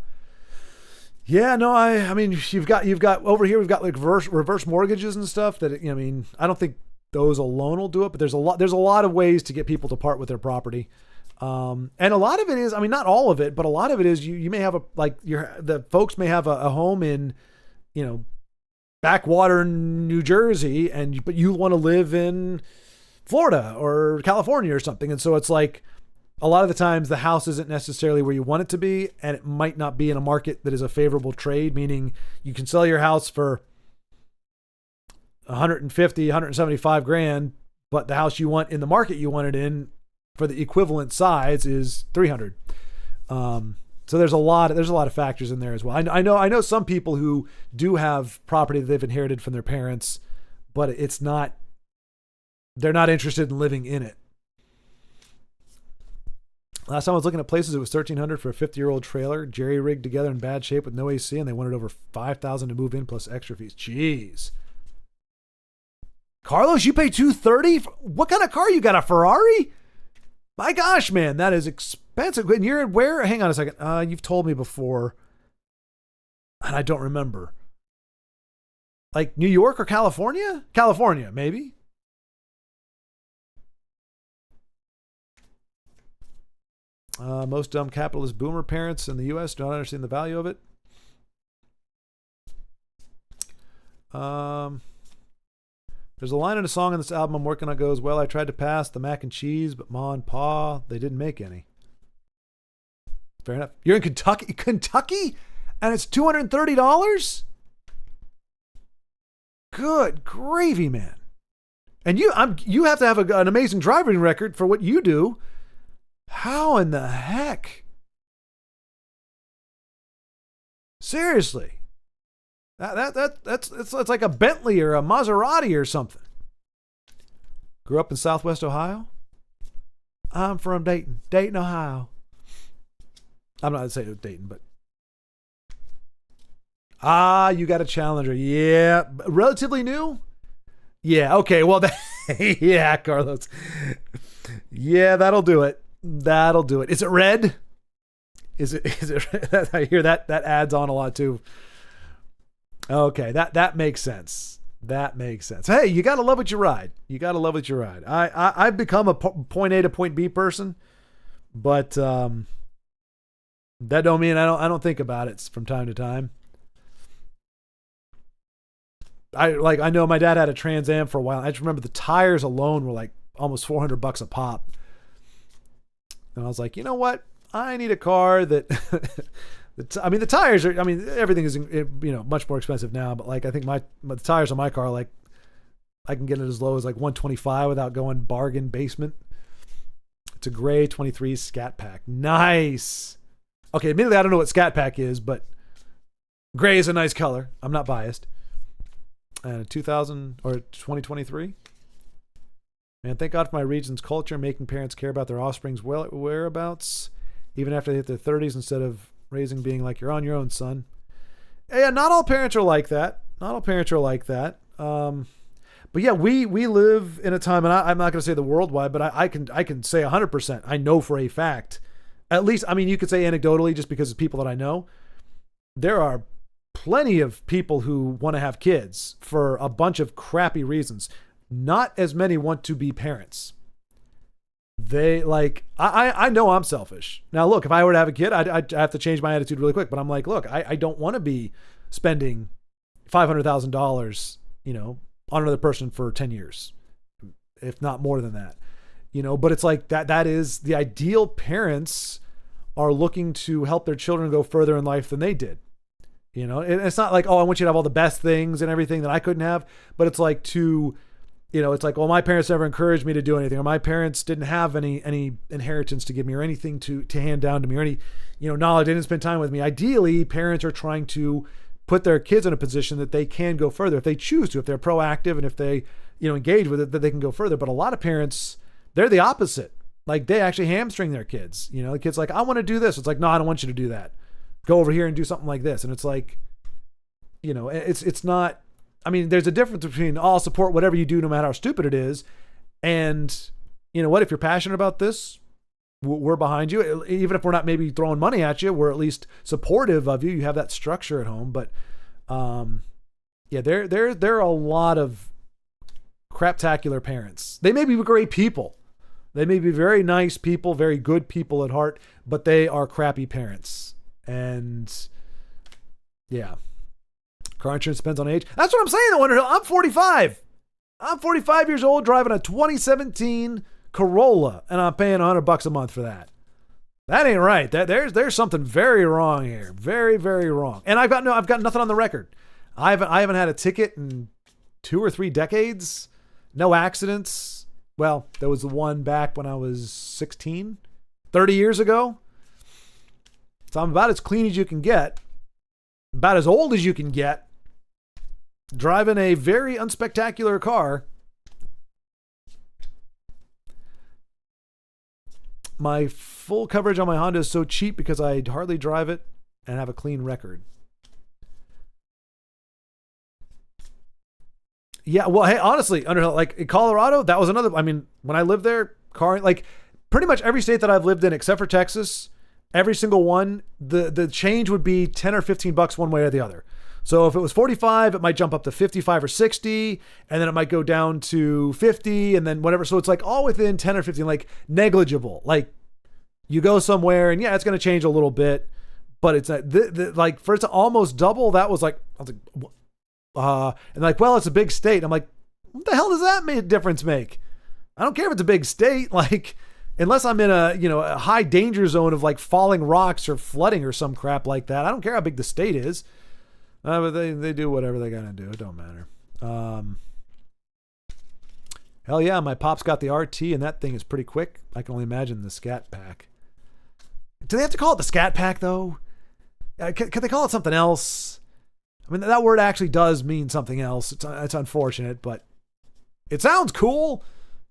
Yeah, no, I mean, you've got over here, we've got like reverse mortgages and stuff that, I mean, I don't think those alone will do it, but there's a lot of ways to get people to part with their property. And a lot of it is, I mean, not all of it, but a lot of it is you may have the folks may have a home in, backwater New Jersey, but you want to live in Florida or California or something. And so it's like, a lot of the times the house isn't necessarily where you want it to be, and it might not be in a market that is a favorable trade, meaning you can sell your house for 150, 175 grand, but the house you want in the market you want it in for the equivalent size is 300. So there's a lot of factors in there as well. I know some people who do have property that they've inherited from their parents, but it's not, they're not interested in living in it. Last time I was looking at places, it was $1,300 for a 50-year-old trailer, jerry rigged together in bad shape with no AC, and they wanted over $5,000 to move in plus extra fees. Jeez. Carlos, you pay $230? What kind of car you got? A Ferrari? My gosh, man, that is expensive. And you're where? Hang on a second. You've told me before, and I don't remember. Like New York or California? California, maybe. Most dumb capitalist boomer parents in the U.S. don't understand the value of it. There's a line in a song on this album I'm working on goes, well, I tried to pass the mac and cheese, but Ma and Pa, they didn't make any. Fair enough. You're in Kentucky? Kentucky? And it's $230? Good gravy, man. And you have to have an amazing driving record for what you do. How in the heck? Seriously. That's like a Bentley or a Maserati or something. Grew up in Southwest Ohio. I'm from Dayton, Ohio. I'm not going to say Dayton, but. You got a Challenger. Yeah. Relatively new? Yeah. Okay. Well, yeah, Carlos. Yeah, that'll do it. That'll do it. Is it red? Is it? I hear that adds on a lot too. Okay, that makes sense. That makes sense. Hey, you gotta love what you ride. You gotta love what you ride. I've become a point A to point B person, but that don't mean I don't think about it from time to time. I know my dad had a Trans Am for a while. I just remember the tires alone were like almost $400 a pop. And I was like, you know what? I need a car that, the tires are, everything is, much more expensive now, but like, I think the tires on my car, like I can get it as low as like 125 without going bargain basement. It's a gray 23 Scat Pack. Nice. Okay. Admittedly, I don't know what Scat Pack is, but gray is a nice color. I'm not biased. 2000 or 2023. Man, thank God for my region's culture, making parents care about their offspring's whereabouts, even after they hit their 30s, instead of raising being like, you're on your own, son. Yeah, not all parents are like that. Not all parents are like that. But yeah, we live in a time, and I'm not going to say the worldwide, but I can say 100%. I know for a fact, at least, you could say anecdotally, just because of people that I know, there are plenty of people who want to have kids for a bunch of crappy reasons. Not as many want to be parents. They like, I know I'm selfish. Now, look, if I were to have a kid, I'd have to change my attitude really quick. But I'm like, look, I don't want to be spending $500,000, on another person for 10 years, if not more than that, but it's like that is the ideal. Parents are looking to help their children go further in life than they did. And it's not like, oh, I want you to have all the best things and everything that I couldn't have, but it's like it's like, well, my parents never encouraged me to do anything, or my parents didn't have any inheritance to give me, or anything to hand down to me, or any, knowledge. They didn't spend time with me. Ideally, parents are trying to put their kids in a position that they can go further if they choose to, if they're proactive and if they, engage with it, that they can go further. But a lot of parents, they're the opposite. Like, they actually hamstring their kids. The kid's like, I want to do this. It's like, no, I don't want you to do that. Go over here and do something like this. And it's like, it's not. There's a difference between I'll support whatever you do, no matter how stupid it is. And you know what? If you're passionate about this, we're behind you. Even if we're not maybe throwing money at you, we're at least supportive of you. You have that structure at home. But there are a lot of craptacular parents. They may be great people. They may be very nice people, very good people at heart, but they are crappy parents. And yeah. Car insurance depends on age. That's what I'm saying, though, Underhill. I'm 45. I'm 45 years old driving a 2017 Corolla, and I'm paying $100 a month for that. That ain't right. There's something very wrong here. Very, very wrong. And I've got nothing on the record. I haven't had a ticket in 2 or 3 decades. No accidents. Well, there was the one back when I was 16, 30 years ago. So I'm about as clean as you can get, about as old as you can get. driving a very unspectacular car. My full coverage on my Honda is so cheap because I hardly drive it and have a clean record. Yeah, well, hey, honestly, Underhill, like in Colorado, that was another. I mean, when I lived there, car, like pretty much every state that I've lived in except for Texas, every single one, the change would be 10 or 15 bucks one way or the other. So if it was 45, it might jump up to 55 or 60, and then it might go down to 50, and then whatever. So it's like all within 10 or 15, like negligible. Like you go somewhere, and yeah, it's going to change a little bit, but it's like for it to almost double, that was like, I was like, and like, well, it's a big state. I'm like, what the hell does that difference make? I don't care if it's a big state, like unless I'm in a high danger zone of like falling rocks or flooding or some crap like that. I don't care how big the state is. But they do whatever they gotta do. It don't matter. Hell yeah, my pop's got the RT, and that thing is pretty quick. I can only imagine the Scat Pack. Do they have to call it the Scat Pack though? Could they call it something else? I mean, that word actually does mean something else. It's unfortunate, but it sounds cool.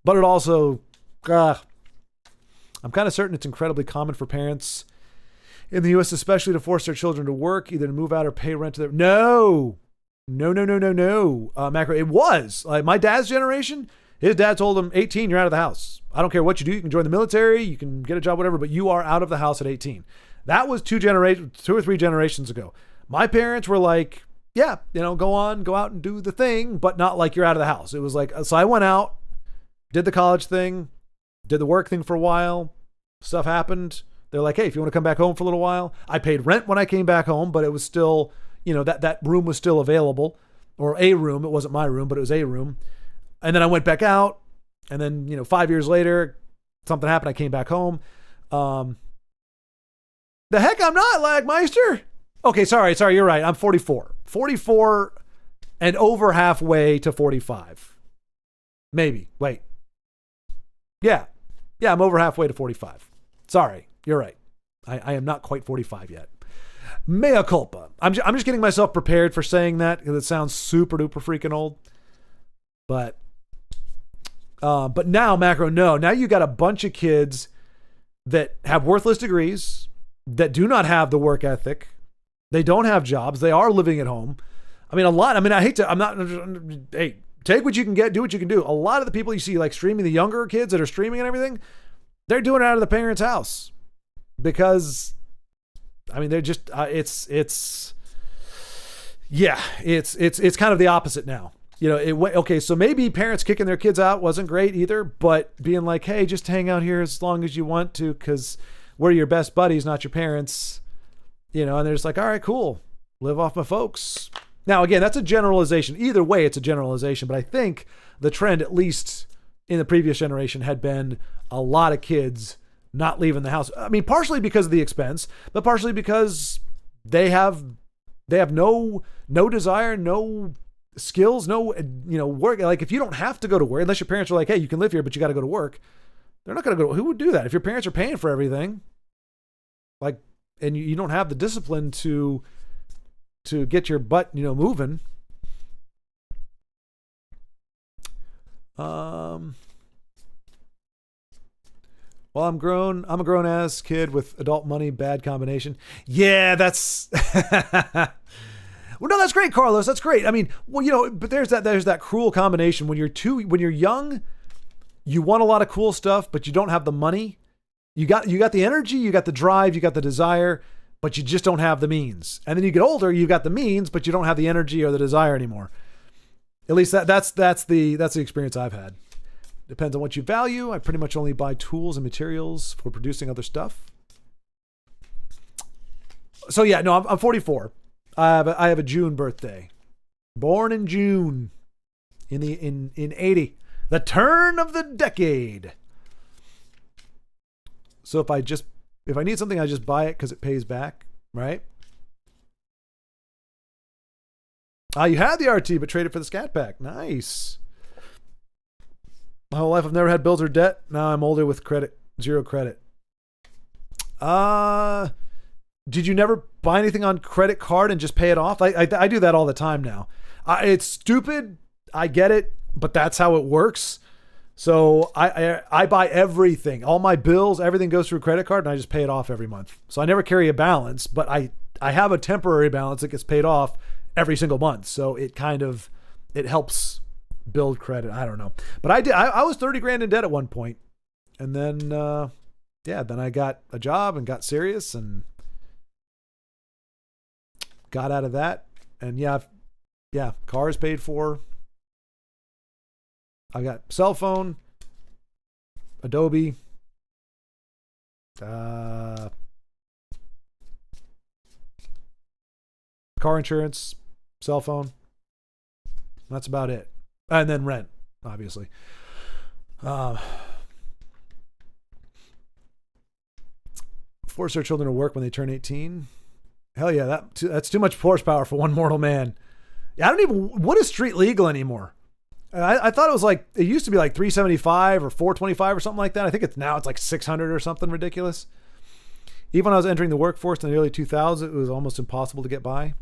But it also, I'm kind of certain it's incredibly common for parents in the U.S. especially to force their children to work, either to move out or pay rent to their... No. Macro, it was. Like my dad's generation, his dad told him, 18, you're out of the house. I don't care what you do. You can join the military, you can get a job, whatever, but you are out of the house at 18. That was 2 or 3 generations ago. My parents were like, yeah, go out and do the thing, but not like you're out of the house. It was like, so I went out, did the college thing, did the work thing for a while, stuff happened. They're like, hey, if you want to come back home for a little while. I paid rent when I came back home, but it was still, that room was still available, or a room. It wasn't my room, but it was a room. And then I went back out, and then, 5 years later, something happened. I came back home. The heck I'm not, Lagmeister. Okay, sorry, you're right. I'm 44. 44 and over halfway to 45. Maybe. Wait. Yeah, I'm over halfway to 45. Sorry. You're right. I am not quite 45 yet. Mea culpa. I'm just getting myself prepared for saying that because it sounds super duper freaking old. But now, Macro, no. Now you got a bunch of kids that have worthless degrees, that do not have the work ethic. They don't have jobs. They are living at home. I mean, a lot. I mean, I hate to, I'm not, hey, take what you can get, do what you can do. A lot of the people you see like streaming, the younger kids that are streaming and everything, they're doing it out of the parents' house. Because, I mean, they're just, it's kind of the opposite now. Okay, so maybe parents kicking their kids out wasn't great either, but being like, hey, just hang out here as long as you want to, because we're your best buddies, not your parents, and they're just like, all right, cool, live off my folks. Now, again, that's a generalization. Either way, it's a generalization, but I think the trend, at least in the previous generation, had been a lot of kids not leaving the house. I mean, partially because of the expense, but partially because they have no desire, no skills, no, work. Like if you don't have to go to work, unless your parents are like, hey, you can live here, but you got to go to work. They're not going to go. Who would do that? If your parents are paying for everything, like, and you don't have the discipline to get your butt, moving. Well, I'm a grown ass kid with adult money, bad combination. Yeah, that's well, no, that's great, Carlos. That's great. I mean, well, but there's that cruel combination when you're young, you want a lot of cool stuff, but you don't have the money. You got the energy, you got the drive, you got the desire, but you just don't have the means. And then you get older, you've got the means, but you don't have the energy or the desire anymore. At least that's the experience I've had. Depends on what you value. I pretty much only buy tools and materials for producing other stuff. So yeah, no, I'm 44. I have a June birthday. Born in June in 80. The turn of the decade. So if I need something, I just buy it because it pays back, right? You had the RT but traded for the Scat Pack. Nice. My whole life I've never had bills or debt. Now I'm older with credit, 0 credit. Did you never buy anything on credit card and just pay it off? I do that all the time now. It's stupid. I get it, but that's how it works. So I buy everything, all my bills, everything goes through a credit card, and I just pay it off every month. So I never carry a balance, but I have a temporary balance that gets paid off every single month. So it helps build credit. I don't know, but I was 30 grand in debt at one point, and then then I got a job and got serious and got out of that. And car is paid for. I got cell phone, Adobe, car insurance, cell phone. That's about it. And then rent, obviously. Force their children to work when they turn 18. Hell yeah, that's too much horsepower for one mortal man. Yeah, what is street legal anymore? I thought it was like, it used to be like 375 or 425 or something like that. I think it's like 600 or something ridiculous. Even when I was entering the workforce in the early 2000s, it was almost impossible to get by.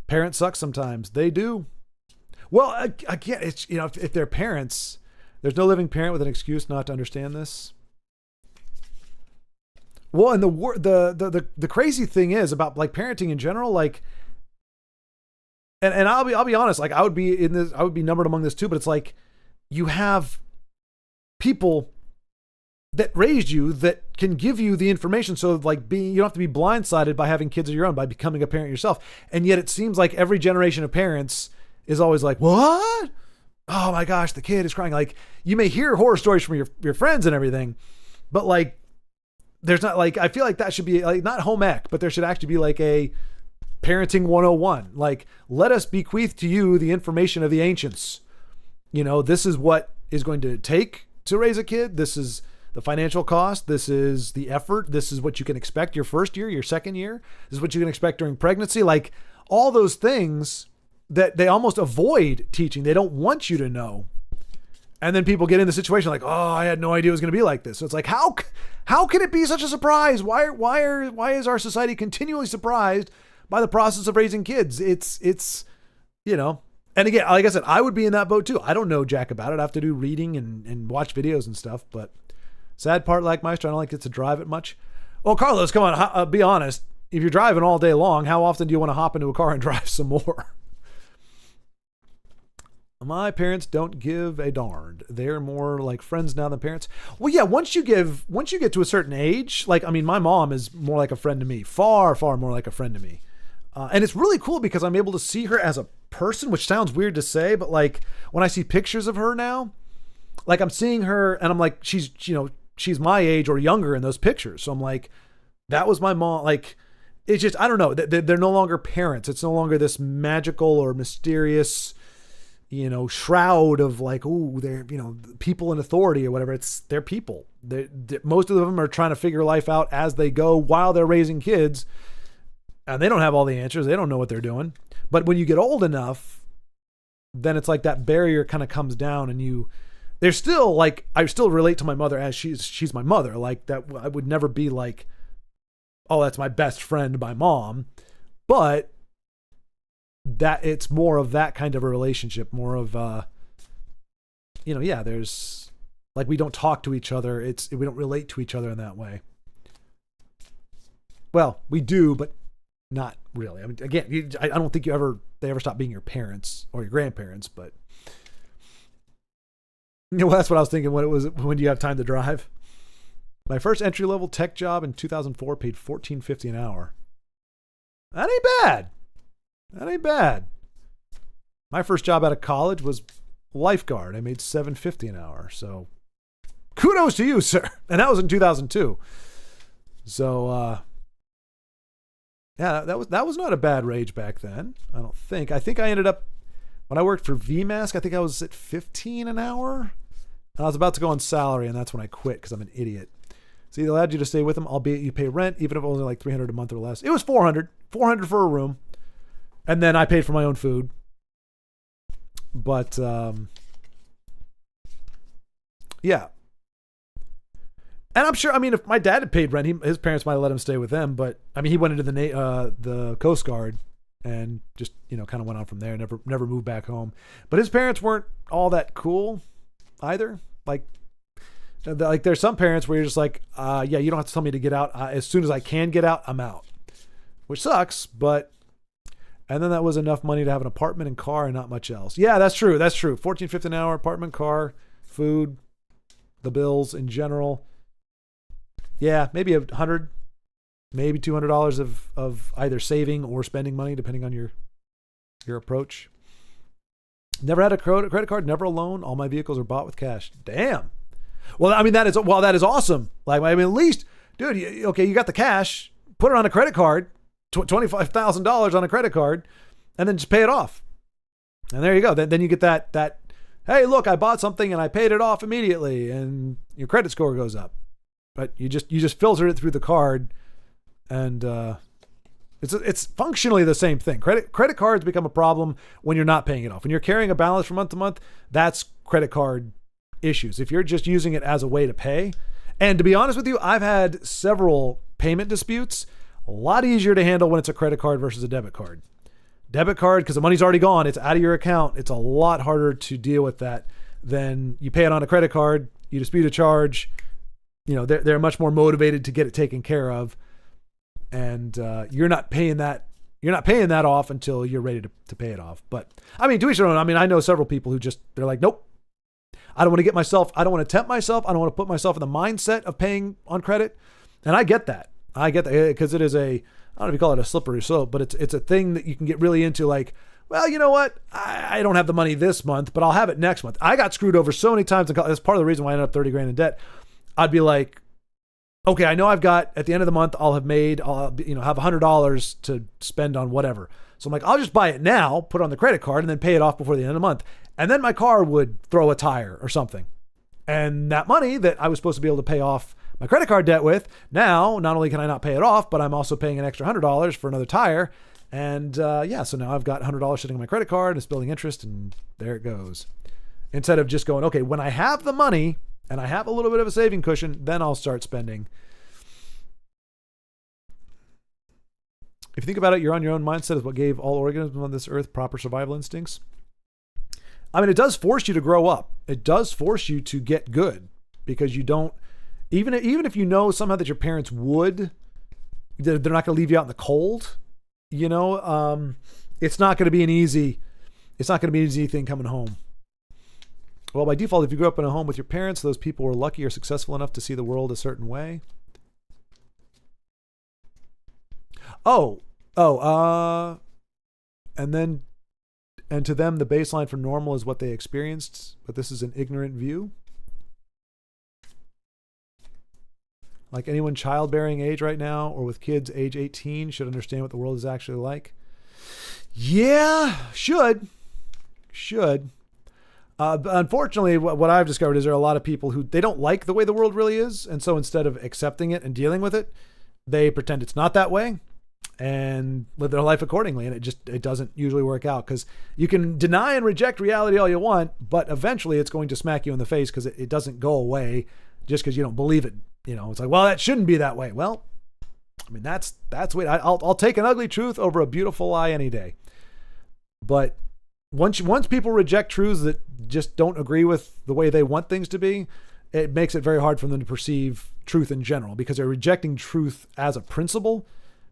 Parents suck sometimes. They do. Well, again, it's, if they're parents, there's no living parent with an excuse not to understand this. Well, and the crazy thing is about like parenting in general, like, and I'll be honest, like I would be numbered among this too, but it's like you have people that raised you that can give you the information. So like you don't have to be blindsided by having kids of your own, by becoming a parent yourself. And yet it seems like every generation of parents is always like, what? Oh my gosh, the kid is crying. Like you may hear horror stories from your friends and everything, but like there's not like, I feel like that should be like not home ec, but there should actually be like a parenting 101. Like, let us bequeath to you the information of the ancients. This is what is going to take to raise a kid. This is the financial cost. This is the effort. This is what you can expect your first year, your second year. This is what you can expect during pregnancy. Like all those things that they almost avoid teaching. They don't want you to know. And then people get in the situation like, oh, I had no idea it was going to be like this. So it's like, how can it be such a surprise? Why is our society continually surprised by the process of raising kids? It's and again, like I said, I would be in that boat too. I don't know jack about it. I have to do reading and watch videos and stuff, but sad part, like Maestro, I don't like get to drive it much. Well, Carlos, come on, be honest. If you're driving all day long, how often do you want to hop into a car and drive some more? My parents don't give a darn. They're more like friends now than parents. Well, yeah, once you get to a certain age, like, I mean, my mom is more like a friend to me, far, far more like a friend to me. And it's really cool because I'm able to see her as a person, which sounds weird to say, but like when I see pictures of her now, like I'm seeing her and I'm like, she's my age or younger in those pictures. So I'm like, that was my mom. Like, it's just, I don't know. They're no longer parents. It's no longer this magical or mysterious, shroud of like, oh, they're, people in authority or whatever. They're people. Most of them are trying to figure life out as they go while they're raising kids. And they don't have all the answers. They don't know what they're doing. But when you get old enough, then it's like that barrier kind of comes down and they're still like, I still relate to my mother as she's my mother. Like that, I would never be like, oh, that's my best friend, my mom. But that it's more of that kind of a relationship, more of, there's like, we don't talk to each other. We don't relate to each other in that way. Well, we do, but not really. I mean, again, I don't think they ever stop being your parents or your grandparents, but that's what I was thinking when do you have time to drive? My first entry-level tech job in 2004 paid $14.50 an hour. That ain't bad. My first job out of college was lifeguard. I made $7.50 an hour. So kudos to you, sir. And that was in 2002. So, yeah, that was not a bad wage back then. I don't think. I think I ended up, when I worked for VII, I think I was at $15 an hour. And I was about to go on salary, and that's when I quit because I'm an idiot. So they allowed you to stay with them, albeit you pay rent, even if it was only like $300 a month or less. It was $400 for a room. And then I paid for my own food. But, yeah. And I'm sure, I mean, if my dad had paid rent, his parents might have let him stay with them. But, I mean, he went into the Coast Guard. and just, kind of went on from there. Never moved back home. But his parents weren't all that cool either. Like there's some parents where you're just like, yeah, you don't have to tell me to get out. As soon as I can get out, I'm out, which sucks. But, and then that was enough money to have an apartment and car and not much else. Yeah, that's true. That's true. $14.50 an hour, apartment, car, food, the bills in general. Yeah, maybe $100, maybe $200 of either saving or spending money, depending on your approach. Never had a credit card, never a loan. All my vehicles are bought with cash. Damn. Well, I mean, that is awesome. Like, I mean, at least, dude, you got the cash, put it on a credit card, $25,000 on a credit card, and then just pay it off. And there you go. Then you get that, hey, look, I bought something and I paid it off immediately, and your credit score goes up. But you just filter it through the card, and it's functionally the same thing. Credit cards become a problem when you're not paying it off. When you're carrying a balance from month to month, that's credit card issues. If you're just using it as a way to pay, and to be honest with you, I've had several payment disputes. A lot easier to handle when it's a credit card versus a debit card. Debit card, because the money's already gone, it's out of your account. It's a lot harder to deal with that than you pay it on a credit card. You dispute a charge. They're much more motivated to get it taken care of, and you're not paying that off until you're ready to pay it off. But I mean, to each their own. I mean, I know several people who they're like, nope, I don't want to tempt myself. I don't want to put myself in the mindset of paying on credit. And I get that because it is I don't know if you call it a slippery slope, but it's a thing that you can get really into. Like, well, you know what? I don't have the money this month, but I'll have it next month. I got screwed over so many times. That's part of the reason why I ended up 30 grand in debt. I'd be like, okay, I know I've got, at the end of the month, I'll have $100 to spend on whatever. So I'm like, I'll just buy it now, put it on the credit card, and then pay it off before the end of the month. And then my car would throw a tire or something. And that money that I was supposed to be able to pay off my credit card debt with, now, not only can I not pay it off, but I'm also paying an extra $100 for another tire. And so now I've got $100 sitting on my credit card, and it's building interest, and there it goes. Instead of just going, okay, when I have the money and I have a little bit of a saving cushion, then I'll start spending. If you think about it, you're on your own mindset is what gave all organisms on this earth proper survival instincts. I mean, it does force you to grow up. It does force you to get good, because you don't, even if you know somehow that your parents would, they're not going to leave you out in the cold. It's not going to be an easy thing coming home. Well, by default, if you grew up in a home with your parents, those people were lucky or successful enough to see the world a certain way. And to them, the baseline for normal is what they experienced, but this is an ignorant view. Like anyone childbearing age right now or with kids age 18 should understand what the world is actually like. Yeah, should. Unfortunately, what I've discovered is there are a lot of people who they don't like the way the world really is. And so instead of accepting it and dealing with it, they pretend it's not that way and live their life accordingly. And it doesn't usually work out, because you can deny and reject reality all you want, but eventually it's going to smack you in the face, because it doesn't go away just because you don't believe it. It's like, well, that shouldn't be that way. Well, I mean, that's what I'll take an ugly truth over a beautiful lie any day. But once people reject truths that just don't agree with the way they want things to be, it makes it very hard for them to perceive truth in general, because they're rejecting truth as a principle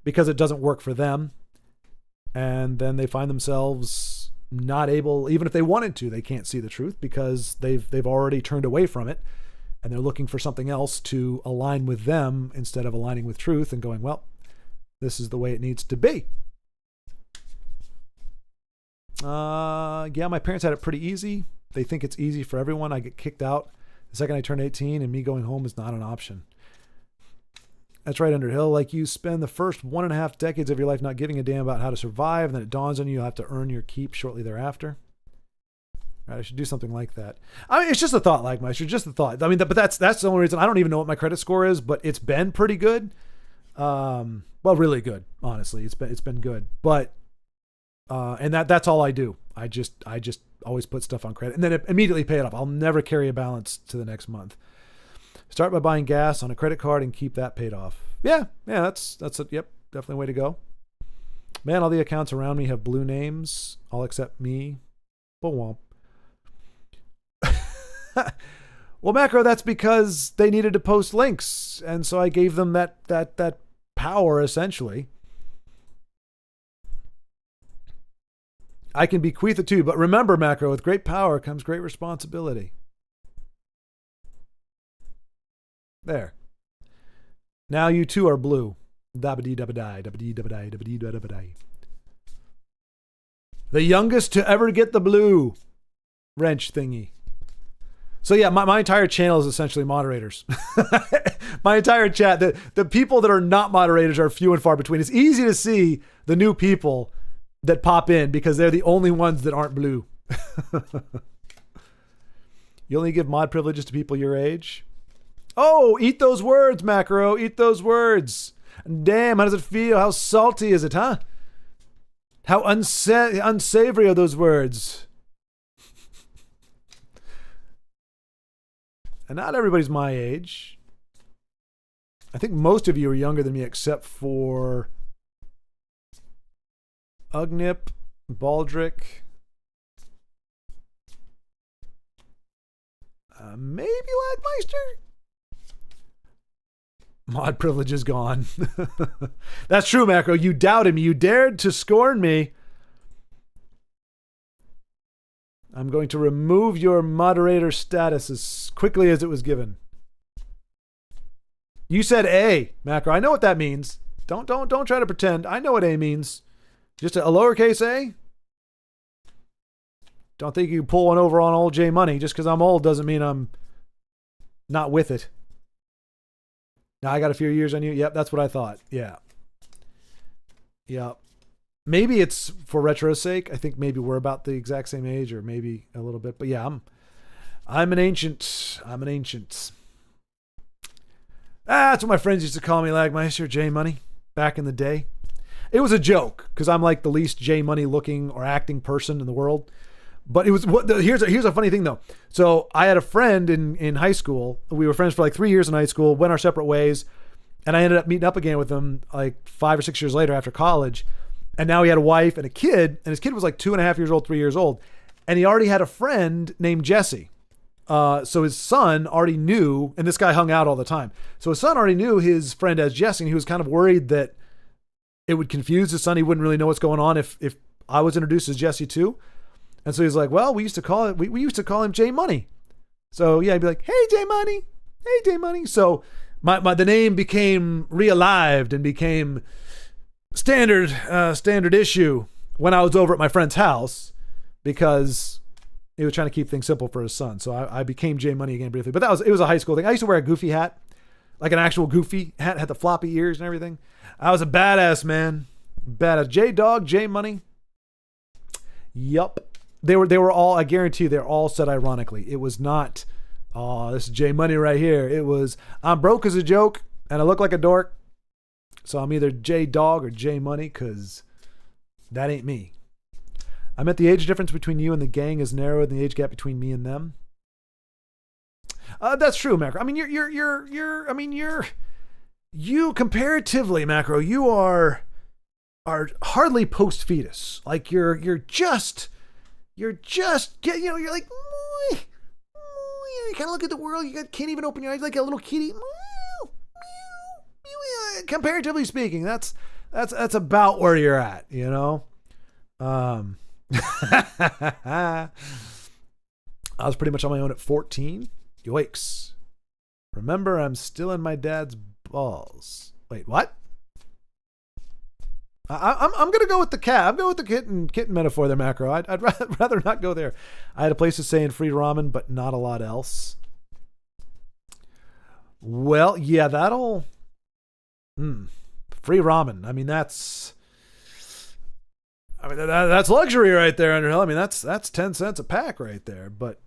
because it doesn't work for them. And then they find themselves not able, even if they wanted to, they can't see the truth because they've already turned away from it, and they're looking for something else to align with them instead of aligning with truth and going, well, this is the way it needs to be. Yeah, my parents had it pretty easy. They think it's easy for everyone. I get kicked out the second I turn 18, and me going home is not an option. That's right, Underhill. Like, you spend the first 1.5 decades of your life not giving a damn about how to survive, and then it dawns on you have to earn your keep shortly thereafter. Right, I should do something like that. I mean, it's just a thought, like Meister, just a thought. I mean, but that's the only reason. I don't even know what my credit score is, but it's been pretty good. Well, really good, honestly. It's been good, but and that's all I do. I just always put stuff on credit and then immediately pay it off. I'll never carry a balance to the next month. Start by buying gas on a credit card and keep that paid off. Yeah, that's yep, definitely a way to go. Man, all the accounts around me have blue names, all except me. Womp. Well, Macro, that's because they needed to post links, and so I gave them that power, essentially. I can bequeath it too, but remember, Macro, with great power comes great responsibility. There. Now you too are blue. The youngest to ever get the blue wrench thingy. So yeah, my entire channel is essentially moderators. My entire chat, the people that are not moderators are few and far between. It's easy to see the new people that pop in because they're the only ones that aren't blue. You only give mod privileges to people your age? Oh, eat those words, Macro. Eat those words. Damn, how does it feel? How salty is it, huh? How unsavory are those words? And not everybody's my age. I think most of you are younger than me except for Ugnip, Baldric, maybe Lagmeister? Mod privilege is gone. That's true, Macro. You doubted me. You dared to scorn me. I'm going to remove your moderator status as quickly as it was given. You said A, Macro. I know what that means. Don't try to pretend. I know what A means. Just a lowercase a? Don't think you can pull one over on old J Money. Just because I'm old doesn't mean I'm not with it. Now I got a few years on you. Yep, that's what I thought. Yeah. Yep. Maybe it's for retro's sake. I think maybe we're about the exact same age, or maybe a little bit. But yeah, I'm an ancient. I'm an ancient. That's what my friends used to call me, Lagmeister, J Money, back in the day. It was a joke because I'm like the least J Money looking or acting person in the world. But it was here's a funny thing though. So I had a friend in high school. We were friends for like 3 years in high school, went our separate ways, and I ended up meeting up again with him like 5 or 6 years later after college. And now he had a wife and a kid, and his kid was like 2.5 years old, 3 years old, and he already had a friend named Jesse. So his son already knew, and this guy hung out all the time. So his son already knew his friend as Jesse, and he was kind of worried that it would confuse his son. He wouldn't really know what's going on if I was introduced as Jesse too. And so he's like, well, we used to call him J Money. So yeah, I'd be like, hey, J Money. Hey, J Money. So the name became realived and became standard issue when I was over at my friend's house because he was trying to keep things simple for his son. So I became J Money again briefly, but it was a high school thing. I used to wear a goofy hat, like an actual goofy hat, had the floppy ears and everything. I was a badass, man. Badass. J Dog, J Money. Yup. They were all, I guarantee you, they're all said ironically. It was not, oh, this is J Money right here. It was, I'm broke as a joke and I look like a dork. So I'm either J Dog or J Money because that ain't me. I meant the age difference between you and the gang is narrower than the age gap between me and them. That's true, Macro. I mean, you comparatively, Macro, you are hardly post fetus. Like you're just getting, you're like, you kind of look at the world. You can't even open your eyes like a little kitty. Comparatively speaking, that's about where you're at, you know. I was pretty much on my own at 14. Yikes. Remember, I'm still in my dad's balls. Wait, what? I'm gonna go with the cat. I'm going with the kitten metaphor there, Macro. I'd rather not go there. I had a place to stay in free ramen, but not a lot else. Well, yeah, that'll. Free ramen. I mean, that's luxury right there, Underhill. I mean, that's 10 cents a pack right there. But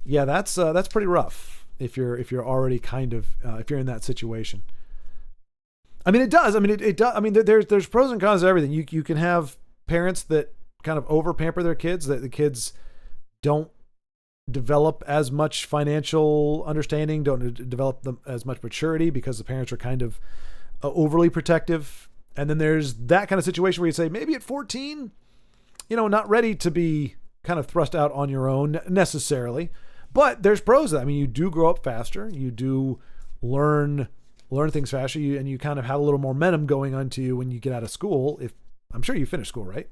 yeah, that's pretty rough if you're already kind of if you're in that situation. I mean, it does. I mean, it does. I mean, there's pros and cons to everything. You can have parents that kind of over pamper their kids, that the kids don't develop as much financial understanding, don't develop them as much maturity because the parents are kind of overly protective. And then there's that kind of situation where you say, maybe at 14, not ready to be kind of thrust out on your own necessarily. But there's pros to that. I mean, you do grow up faster. You do learn things faster. And you kind of have a little more momentum going on to you when you get out of school. I'm sure you finished school, right?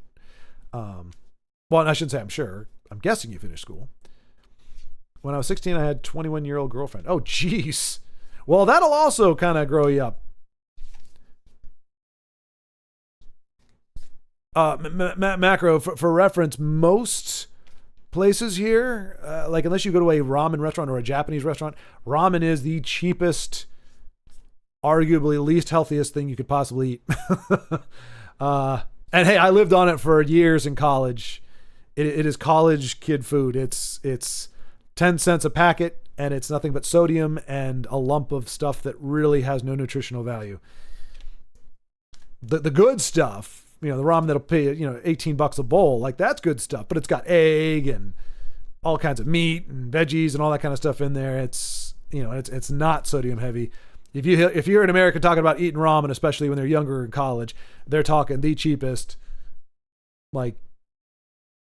Well, I shouldn't say I'm sure. I'm guessing you finished school. When I was 16, I had a 21-year-old girlfriend. Oh, jeez. Well, that'll also kind of grow you up. Macro, for reference, most places here, like unless you go to a ramen restaurant or a Japanese restaurant, ramen is the cheapest, arguably least healthiest thing you could possibly eat. And hey, I lived on it for years in college. It is college kid food. It's 10 cents a packet, and it's nothing but sodium and a lump of stuff that really has no nutritional value. The good stuff, the ramen that'll pay, $18 a bowl, like that's good stuff, but it's got egg and all kinds of meat and veggies and all that kind of stuff in there. It's, it's not sodium heavy. If you hear an American talking about eating ramen, especially when they're younger in college, they're talking the cheapest, like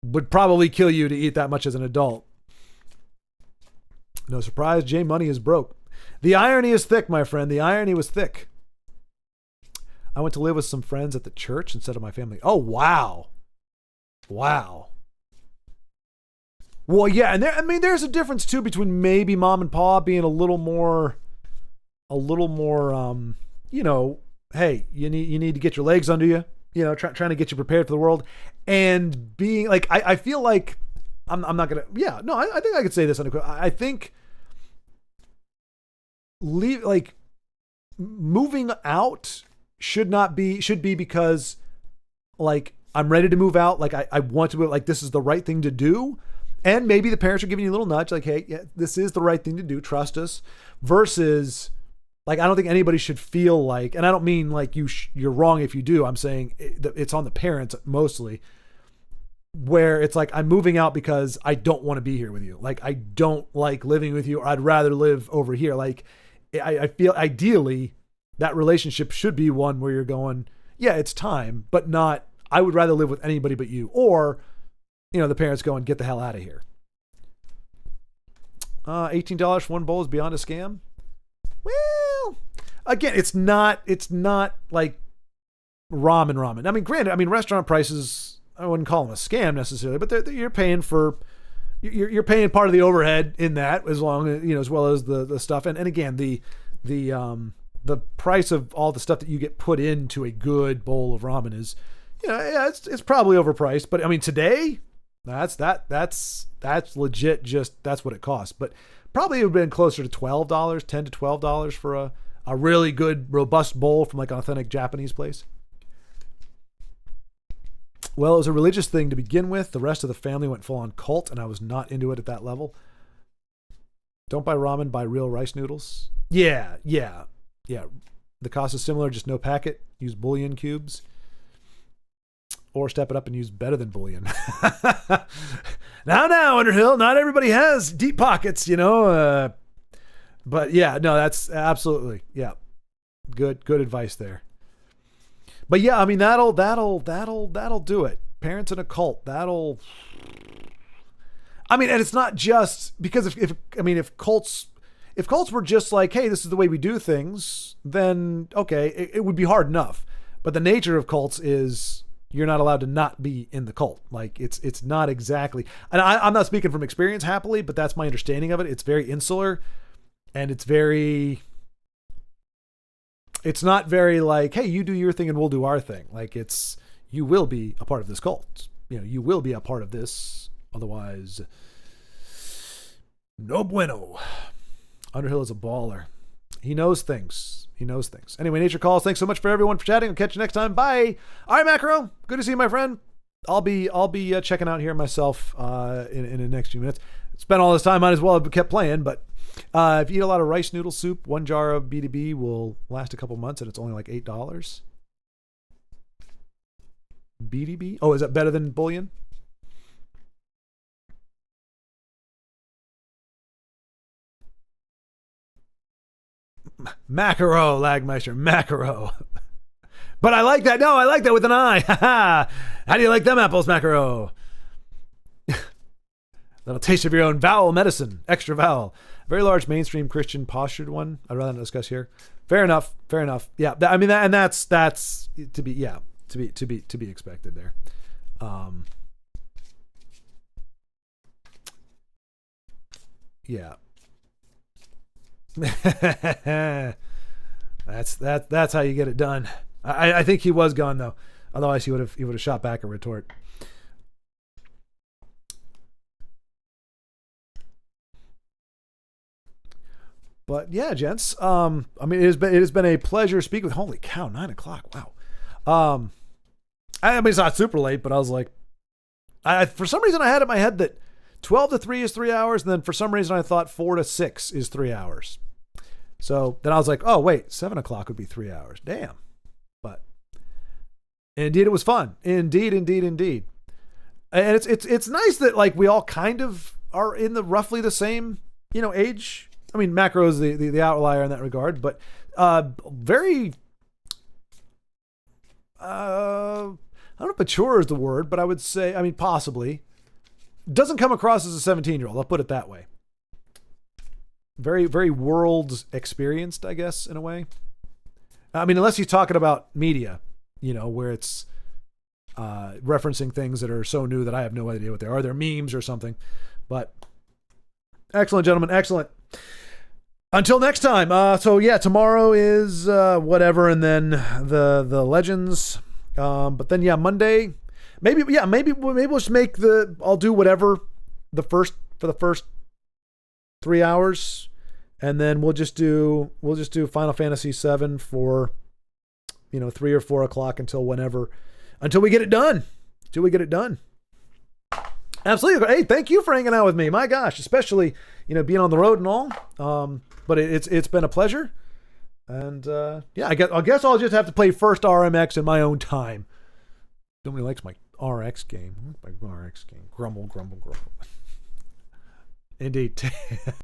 would probably kill you to eat that much as an adult. No surprise, J Money is broke. The irony is thick, my friend. The irony was thick. I went to live with some friends at the church instead of my family. Oh, wow. Wow. Well, yeah, and there's a difference too between maybe mom and pa being a little more, hey, you need to get your legs under you, trying to get you prepared for the world, and being like, I feel like I'm not gonna, yeah, no, I think I could say this unequivocally. I think moving out should be because like I'm ready to move out, like I want to, like this is the right thing to do. And maybe the parents are giving you a little nudge, like, hey, yeah, this is the right thing to do. Trust us. Versus, like, I don't think anybody should feel like, and I don't mean like you're wrong if you do. I'm saying it's on the parents mostly, where it's like, I'm moving out because I don't want to be here with you. Like, I don't like living with you, or I'd rather live over here. Like, I feel ideally that relationship should be one where you're going, yeah, it's time, but not, I would rather live with anybody but you. Or, the parents going, get the hell out of here. $18 for one bowl is beyond a scam. Well, again, it's not like ramen. I mean, granted, restaurant prices, I wouldn't call them a scam necessarily, but you're paying you're paying part of the overhead in that, as long as, as well as the stuff. And again, the price of all the stuff that you get put into a good bowl of ramen is, it's probably overpriced, but I mean, today, that's legit. Just that's what it costs. But probably it would have been closer to $12, $10 to $12 for a really good, robust bowl from like an authentic Japanese place. Well, it was a religious thing to begin with. The rest of the family went full on cult, and I was not into it at that level. Don't buy ramen, buy real rice noodles. Yeah. The cost is similar, just no packet. Use bouillon cubes. Or step it up and use better than bullion. Now, Underhill, not everybody has deep pockets, but yeah, no, that's absolutely, yeah, good advice there. But yeah, I mean, that'll do it. Parents in a cult, and it's not just because if cults were just like, hey, this is the way we do things, then okay, it would be hard enough. But the nature of cults is, you're not allowed to not be in the cult. Like it's not exactly, and I'm not speaking from experience happily, but that's my understanding of it. It's very insular, and it's not very like, hey, you do your thing and we'll do our thing. Like you will be a part of this cult. You will be a part of this. Otherwise, no bueno. Underhill is a baller. He knows things. Anyway, Nature Calls. Thanks so much for everyone for chatting. I'll catch you next time. Bye. All right, Macro. Good to see you, my friend. I'll be checking out here myself in the next few minutes. Spent all this time, might as well have kept playing. But if you eat a lot of rice noodle soup, one jar of B2B will last a couple months, and it's only like $8. BDB? Oh, is that better than bullion? Macaro, Lagmeister, Macaro. But I like that. No, I like that with an I. How do you like them apples, Macro? Little taste of your own vowel medicine. Extra vowel. Very large mainstream Christian postured one. I'd rather not discuss here. Fair enough. Yeah. I mean, that's to be expected there. Yeah. That's how you get it done. I think he was gone though. Otherwise he would have shot back a retort. But yeah, gents. I mean, it has been a pleasure speaking with. Holy cow, 9:00. Wow. I mean, it's not super late, but I was like, for some reason I had in my head that 12 to 3 is 3 hours, and then for some reason I thought 4 to 6 is 3 hours. So then I was like, oh wait, 7:00 would be 3 hours. Damn. But indeed, it was fun. Indeed. And it's nice that like we all kind of are in the roughly the same, age. I mean, Macro is the outlier in that regard, but very, I don't know if mature is the word, but I would say, I mean, possibly, doesn't come across as a 17-year-old. I'll put it that way. Very, very world experienced, I guess, in a way. I mean, unless he's talking about media, where it's referencing things that are so new that I have no idea what they are. They're memes or something. But excellent, gentlemen. Excellent. Until next time. So yeah, tomorrow is whatever, and then the Legends. But then yeah, Monday. Maybe we'll just make I'll do whatever for the first 3 hours, and then we'll just do Final Fantasy VII for 3 or 4 o'clock until we get it done. Absolutely. Hey, thank you for hanging out with me. My gosh, especially being on the road and all. But it's been a pleasure. And yeah, I guess I'll just have to play first RMX in my own time. Nobody likes my RX game. My RX game. Grumble. Indeed.